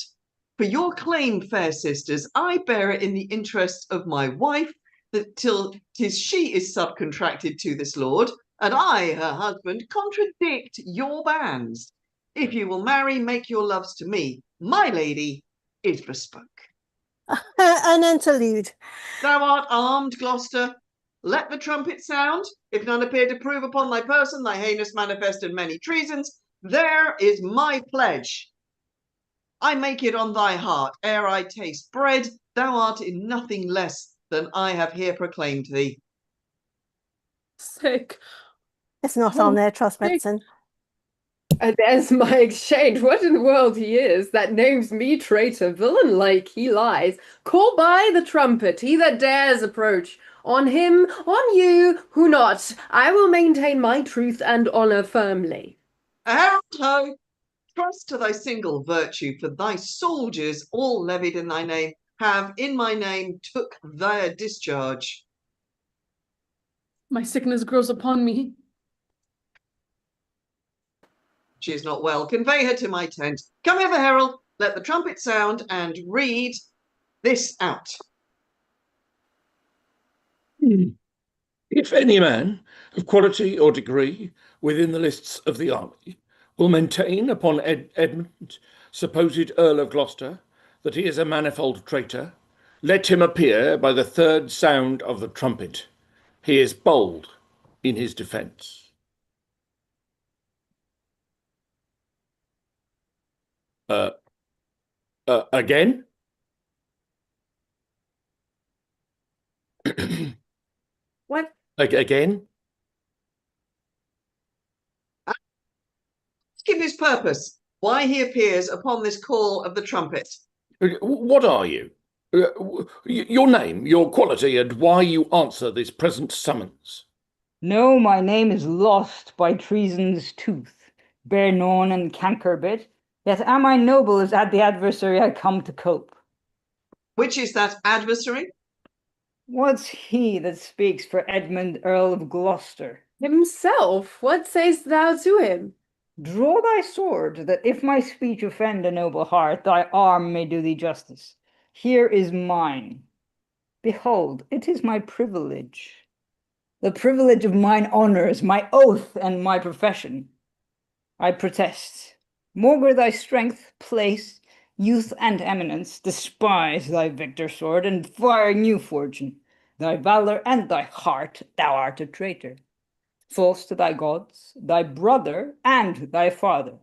For your claim, fair sisters, I bear it in the interest of my wife, that till 'tis she is subcontracted to this lord, and I, her husband, contradict your bans. If you will marry, make your loves to me. My lady is bespoke. An interlude. Thou art armed, Gloucester. Let the trumpet sound. If none appear to prove upon thy person thy heinous manifest and many treasons, there is my pledge. I make it on thy heart, ere I taste bread, thou art in nothing less than I have here proclaimed thee. Sick. It's not on there, trust medicine. And there's my exchange. What in the world he is that names me traitor, villain like he lies. Call by the trumpet, he that dares approach. On him, on you, who not, I will maintain my truth and honour firmly. A herald ho! Trust to thy single virtue, for thy soldiers, all levied in thy name, have in my name took their discharge. My sickness grows upon me. She is not well. Convey her to my tent. Come hither, herald. Let the trumpet sound and read this out. If any man of quality or degree within the lists of the army will maintain upon Edmund, supposed Earl of Gloucester, that he is a manifold traitor, let him appear by the third sound of the trumpet. He is bold in his defence. Again? What? Again? Give his purpose, why he appears upon this call of the trumpet. What are you? Your name, your quality, and why you answer this present summons. No, my name is lost by treason's tooth, bare gnawn and canker bit, yet am I noble as at the adversary I come to cope. Which is that adversary? What's he that speaks for Edmund, Earl of Gloucester? Himself, what sayst thou to him? Draw thy sword, that if my speech offend a noble heart, thy arm may do thee justice. Here is mine. Behold, it is my privilege. The privilege of mine honours, my oath, and my profession. I protest. Maugre thy strength, place, youth, and eminence, despise thy victor sword, and fire new fortune. Thy valour and thy heart, thou art a traitor. False to thy gods, thy brother, and thy father,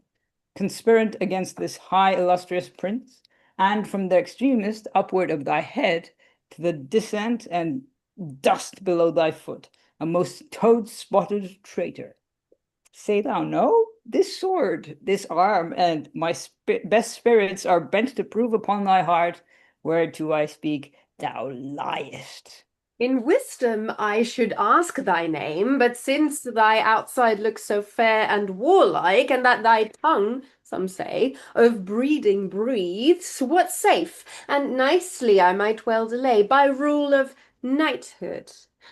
conspirant against this high illustrious prince, and from the extremest upward of thy head to the descent and dust below thy foot, a most toad-spotted traitor. Say thou no? This sword, this arm, and my best spirits are bent to prove upon thy heart, whereto I speak, thou liest. In wisdom I should ask thy name, but since thy outside looks so fair and warlike, and that thy tongue, some say, of breeding breathes, what's safe, and nicely I might well delay, by rule of knighthood.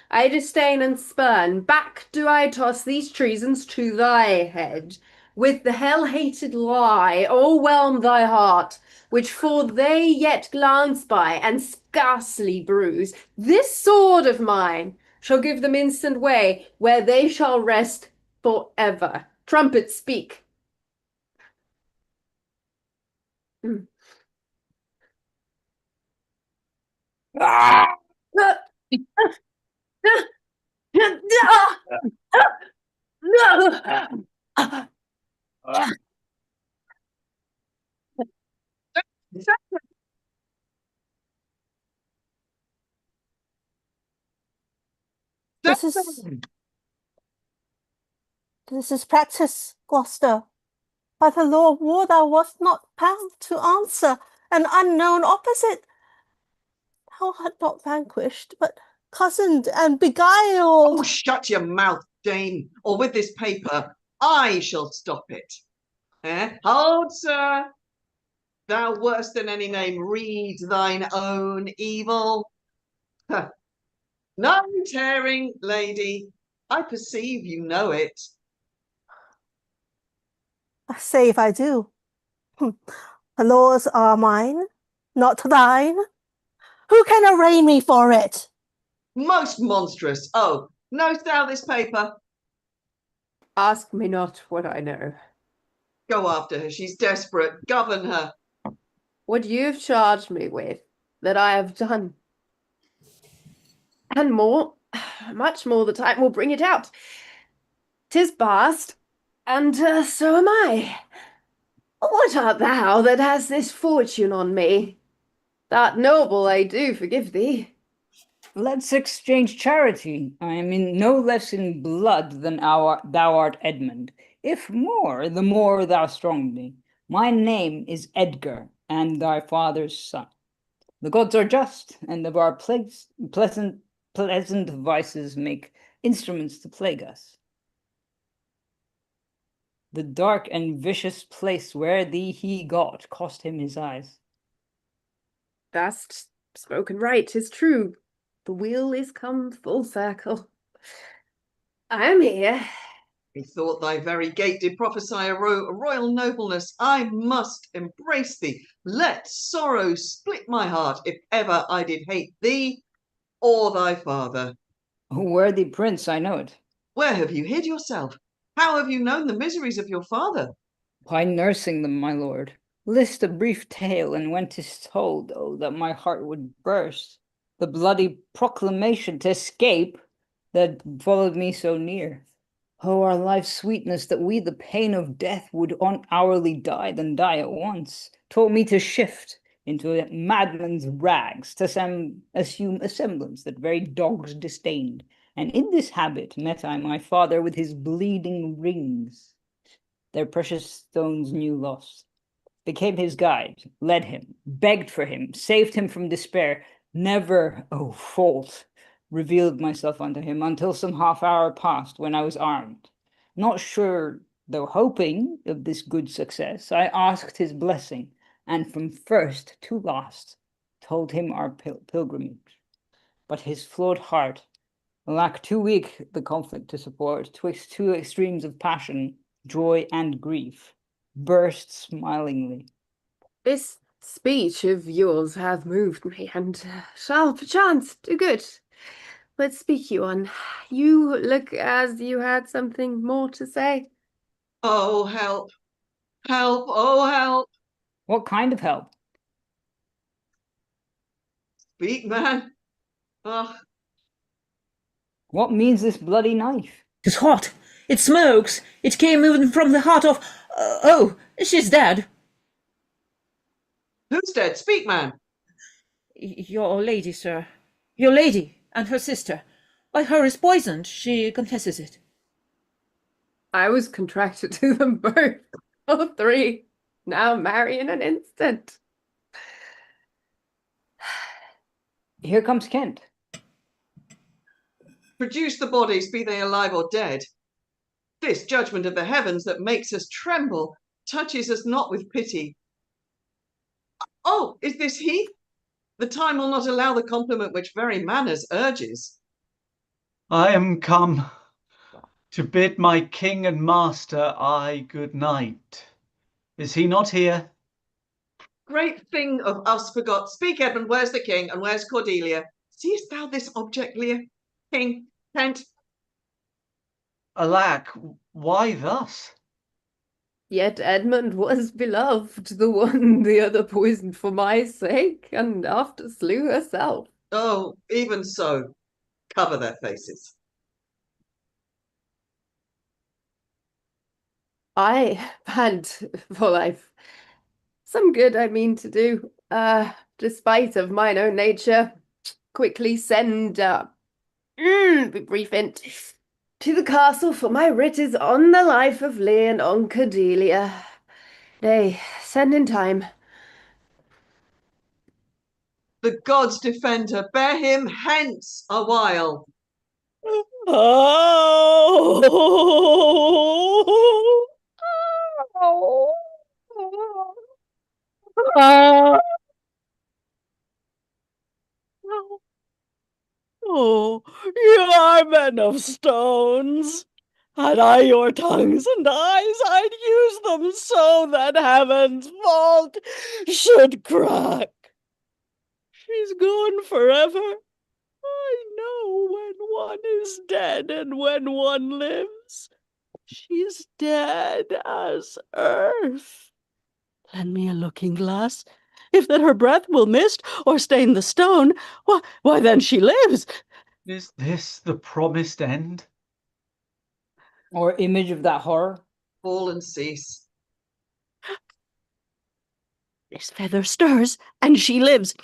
I disdain and spurn, back do I toss these treasons to thy head. With the hell-hated lie, o'erwhelm thy heart, which for they yet glance by and scarcely bruise. This sword of mine shall give them instant way, where they shall rest for ever. Trumpet, speak. Ah! This is practice, Gloucester. By the law of war thou wast not bound to answer an unknown opposite. Thou art not vanquished, but cozened and beguiled. Oh, shut your mouth, Dame, or with this paper I shall stop it. Hold, sir. Thou worse than any name, read thine own evil. No tearing, lady. I perceive you know it. I say if I do. The laws are mine, not thine. Who can arraign me for it? Most monstrous. Oh, knowest thou this paper? Ask me not what I know. Go after her. She's desperate. Govern her. What you've charged me with, that I have done. And more, much more, the time will bring it out. 'Tis past, and so am I. What art thou that has this fortune on me? That noble, I do forgive thee. Let's exchange charity. I am in no less in blood than thou art Edmund. If more, the more thou strong me. My name is Edgar, and thy father's son. The gods are just, and of our pleasant vices make instruments to plague us. The dark and vicious place where thee he got cost him his eyes. Thou'st spoken right, 'tis true. The wheel is come full circle. I am here. Methought thy very gait did prophesy a royal nobleness. I must embrace thee. Let sorrow split my heart if ever I did hate thee or thy father. O worthy prince, I know it. Where have you hid yourself? How have you known the miseries of your father? By nursing them, my lord. List a brief tale, and when 'tis told, oh, that my heart would burst. The bloody proclamation to escape that followed me so near. Oh, our life's sweetness, that we the pain of death would hourly die than die at once, taught me to shift into a madman's rags, to assume a semblance that very dogs disdained. And in this habit met I my father with his bleeding rings, their precious stones new lost, became his guide, led him, begged for him, saved him from despair, never, oh fault, revealed myself unto him until some half hour passed when I was armed. Not sure, though hoping, of this good success, I asked his blessing, and from first to last told him our pilgrimage. But his flawed heart, alack, too weak the conflict to support, twixt two extremes of passion, joy and grief, burst smilingly. This speech of yours hath moved me, and shall perchance do good. But speak you on. You look as you had something more to say. Oh, help. Help, oh, help. What kind of help? Speak, man. Ugh. What means this bloody knife? 'Tis hot. It smokes. It came even from the heart of... oh, she's dead. Who's dead? Speak, man. Your lady, sir. Your lady and her sister. Why, her is poisoned. She confesses it. I was contracted to them both. All three. Now marry in an instant. Here comes Kent. Produce the bodies, be they alive or dead. This judgment of the heavens that makes us tremble touches us not with pity. Oh, is this he? The time will not allow the compliment which very manners urges. I am come to bid my king and master good night. Is he not here? Great thing of us forgot. Speak, Edmund, where's the king, and where's Cordelia? Seest thou this object, Lear? King, Kent? Alack, why thus? Yet Edmund was beloved, the one the other poisoned for my sake, and after slew herself. Oh, even so. Cover their faces. I had for life some good I mean to do, despite of mine own nature. Quickly send, be brief int, to the castle, for my writ is on the life of Lear and on Cordelia. Nay, send in time. The gods defend her. Bear him hence a while. Oh! Oh, you are men of stones. Had I your tongues and eyes, I'd use them so that heaven's vault should crack. She's gone forever. I know when one is dead and when one lives. She's dead as earth. Lend me a looking glass. If that her breath will mist or stain the stone, why then she lives. Is this the promised end? Or image of that horror? Fall and cease. This feather stirs, and she lives.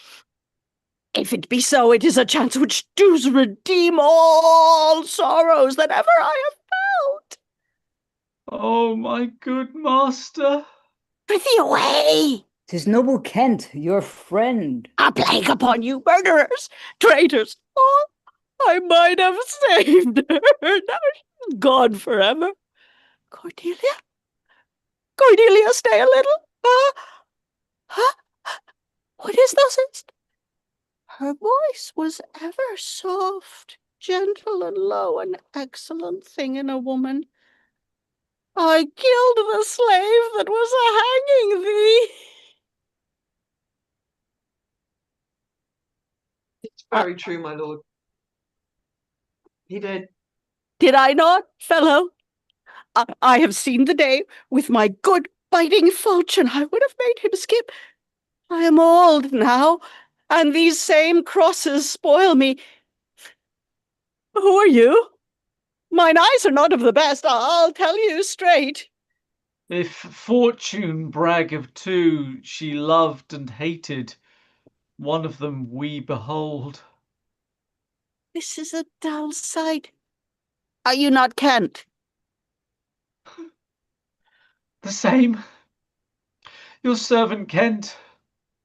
If it be so, it is a chance which does redeem all sorrows that ever I have felt. Oh, my good master. Prithee away! 'Tis noble Kent, your friend. A plague upon you, murderers, traitors! Oh, I might have saved her. Now she's gone forever. Cordelia? Cordelia, stay a little. Huh? What is thus? Her voice was ever soft, gentle, and low, an excellent thing in a woman. I killed the slave that was a-hanging thee. It's very true, my lord. He did. Did I not, fellow? I have seen the day with my good biting falchion. I would have made him skip. I am old now, and these same crosses spoil me. Who are you? Mine eyes are not of the best, I'll tell you straight. If fortune brag of two she loved and hated, one of them we behold. This is a dull sight. Are you not Kent? The same. Your servant Kent.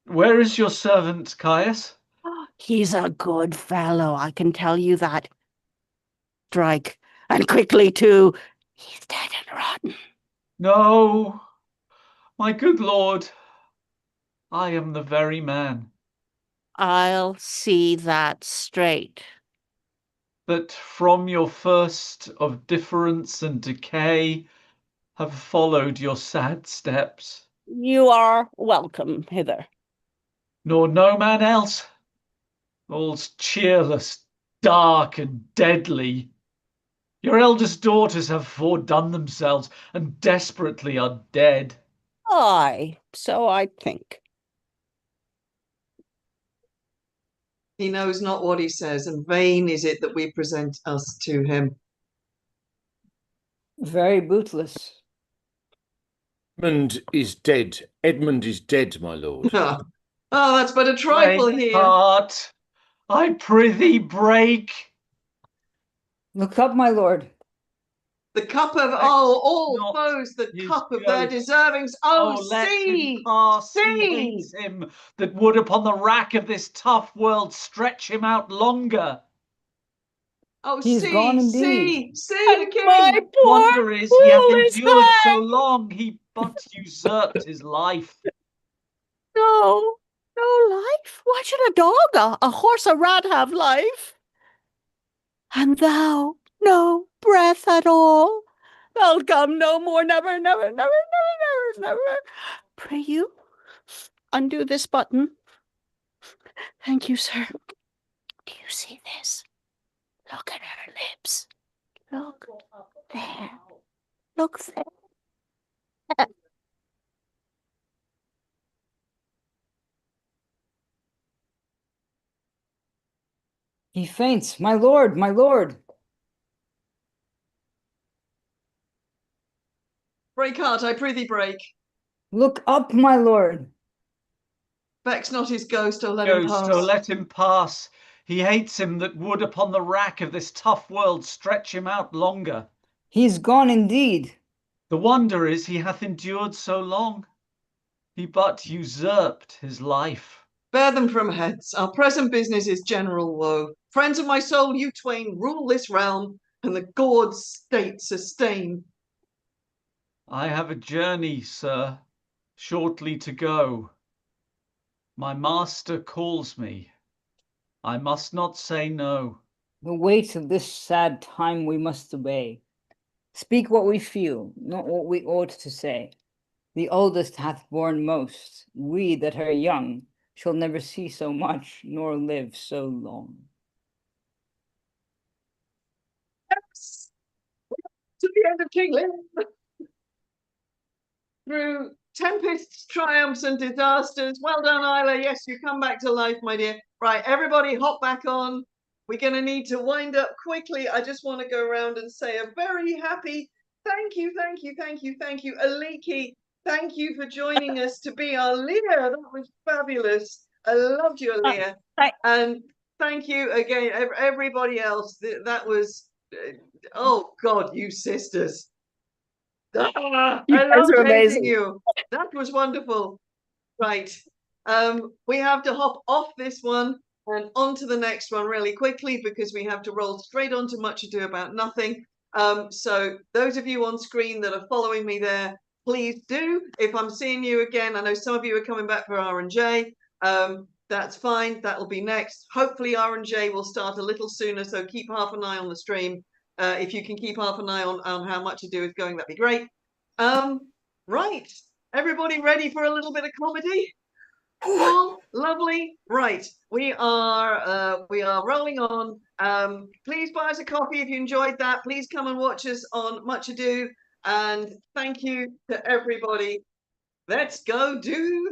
Where is your servant, Caius? He's a good fellow, I can tell you that. Strike, and quickly too. He's dead and rotten. No, my good lord. I am the very man. I'll see that straight. That from your first of difference and decay have followed your sad steps. You are welcome hither. Nor no man else. All's cheerless, dark, and deadly. Your eldest daughters have fordone themselves and desperately are dead. Aye, so I think. He knows not what he says, and vain is it that we present us to him. Very bootless. Edmund is dead. Edmund is dead, my lord. Oh, that's but a trifle Break, here. heart, I prithee break. Look up, my lord. The cup of, Let all not foes, the his cup of their ghost- deservings. let See, him pass. He see. hates him that would upon the rack of this tough world stretch him out longer. Oh, He's see, gone see, indeed. see the king. My poor Wonder is he hath fool is endured so hanged. long, he but usurped his life. No, no life? Why should a dog, a horse, a rat have life? And thou, no breath at all? Thou'lt come no more, never, never, never, never, never, never. Pray you, undo this button. Thank you, sir. Do you see this? Look at her lips. Look there. Look there. He faints. My lord, my lord. Break heart, I prithee break. Look up, my lord. Vex not his ghost, or let him Ghost, pass. oh, let him pass. He hates him that would upon the rack of this tough world stretch him out longer. He's gone indeed. The wonder is he hath endured so long. He but usurped his life. Bear them from hence. Our present business is general woe. Friends of my soul, you twain rule this realm, and the Gord's state sustain. I have a journey, sir, shortly to go. My master calls me. I must not say no. The weight of this sad time we must obey. Speak what we feel, not what we ought to say. The oldest hath borne most. We that are young shall never see so much, nor live so long. to the end of King Lear. Through tempests, triumphs, and disasters. Well done, Isla. Yes, you come back to life, my dear. Right, everybody hop back on. We're going to need to wind up quickly. I just want to go around and say a very happy thank you, thank you, thank you, thank you. Aliki, thank you for joining us to be our Lear. That was fabulous. I loved your Lear. And thank you again, everybody else. That was, oh God, you sisters. Ah, You I guys love are hating amazing. you. That was wonderful. Right. We have to hop off this one and on to the next one really quickly because we have to roll straight on to Much Ado About Nothing. So those of you on screen that are following me there, please do. If I'm seeing you again, I know some of you are coming back for R&J. That's fine. That'll be next. Hopefully R&J will start a little sooner, so keep half an eye on the stream. If you can keep half an eye on how Much Ado is going, that'd be great. Right. Everybody ready for a little bit of comedy? Cool, lovely. Right, we are rolling on. Please buy us a coffee if you enjoyed that. Please come and watch us on Much Ado, and thank you to everybody. Let's go do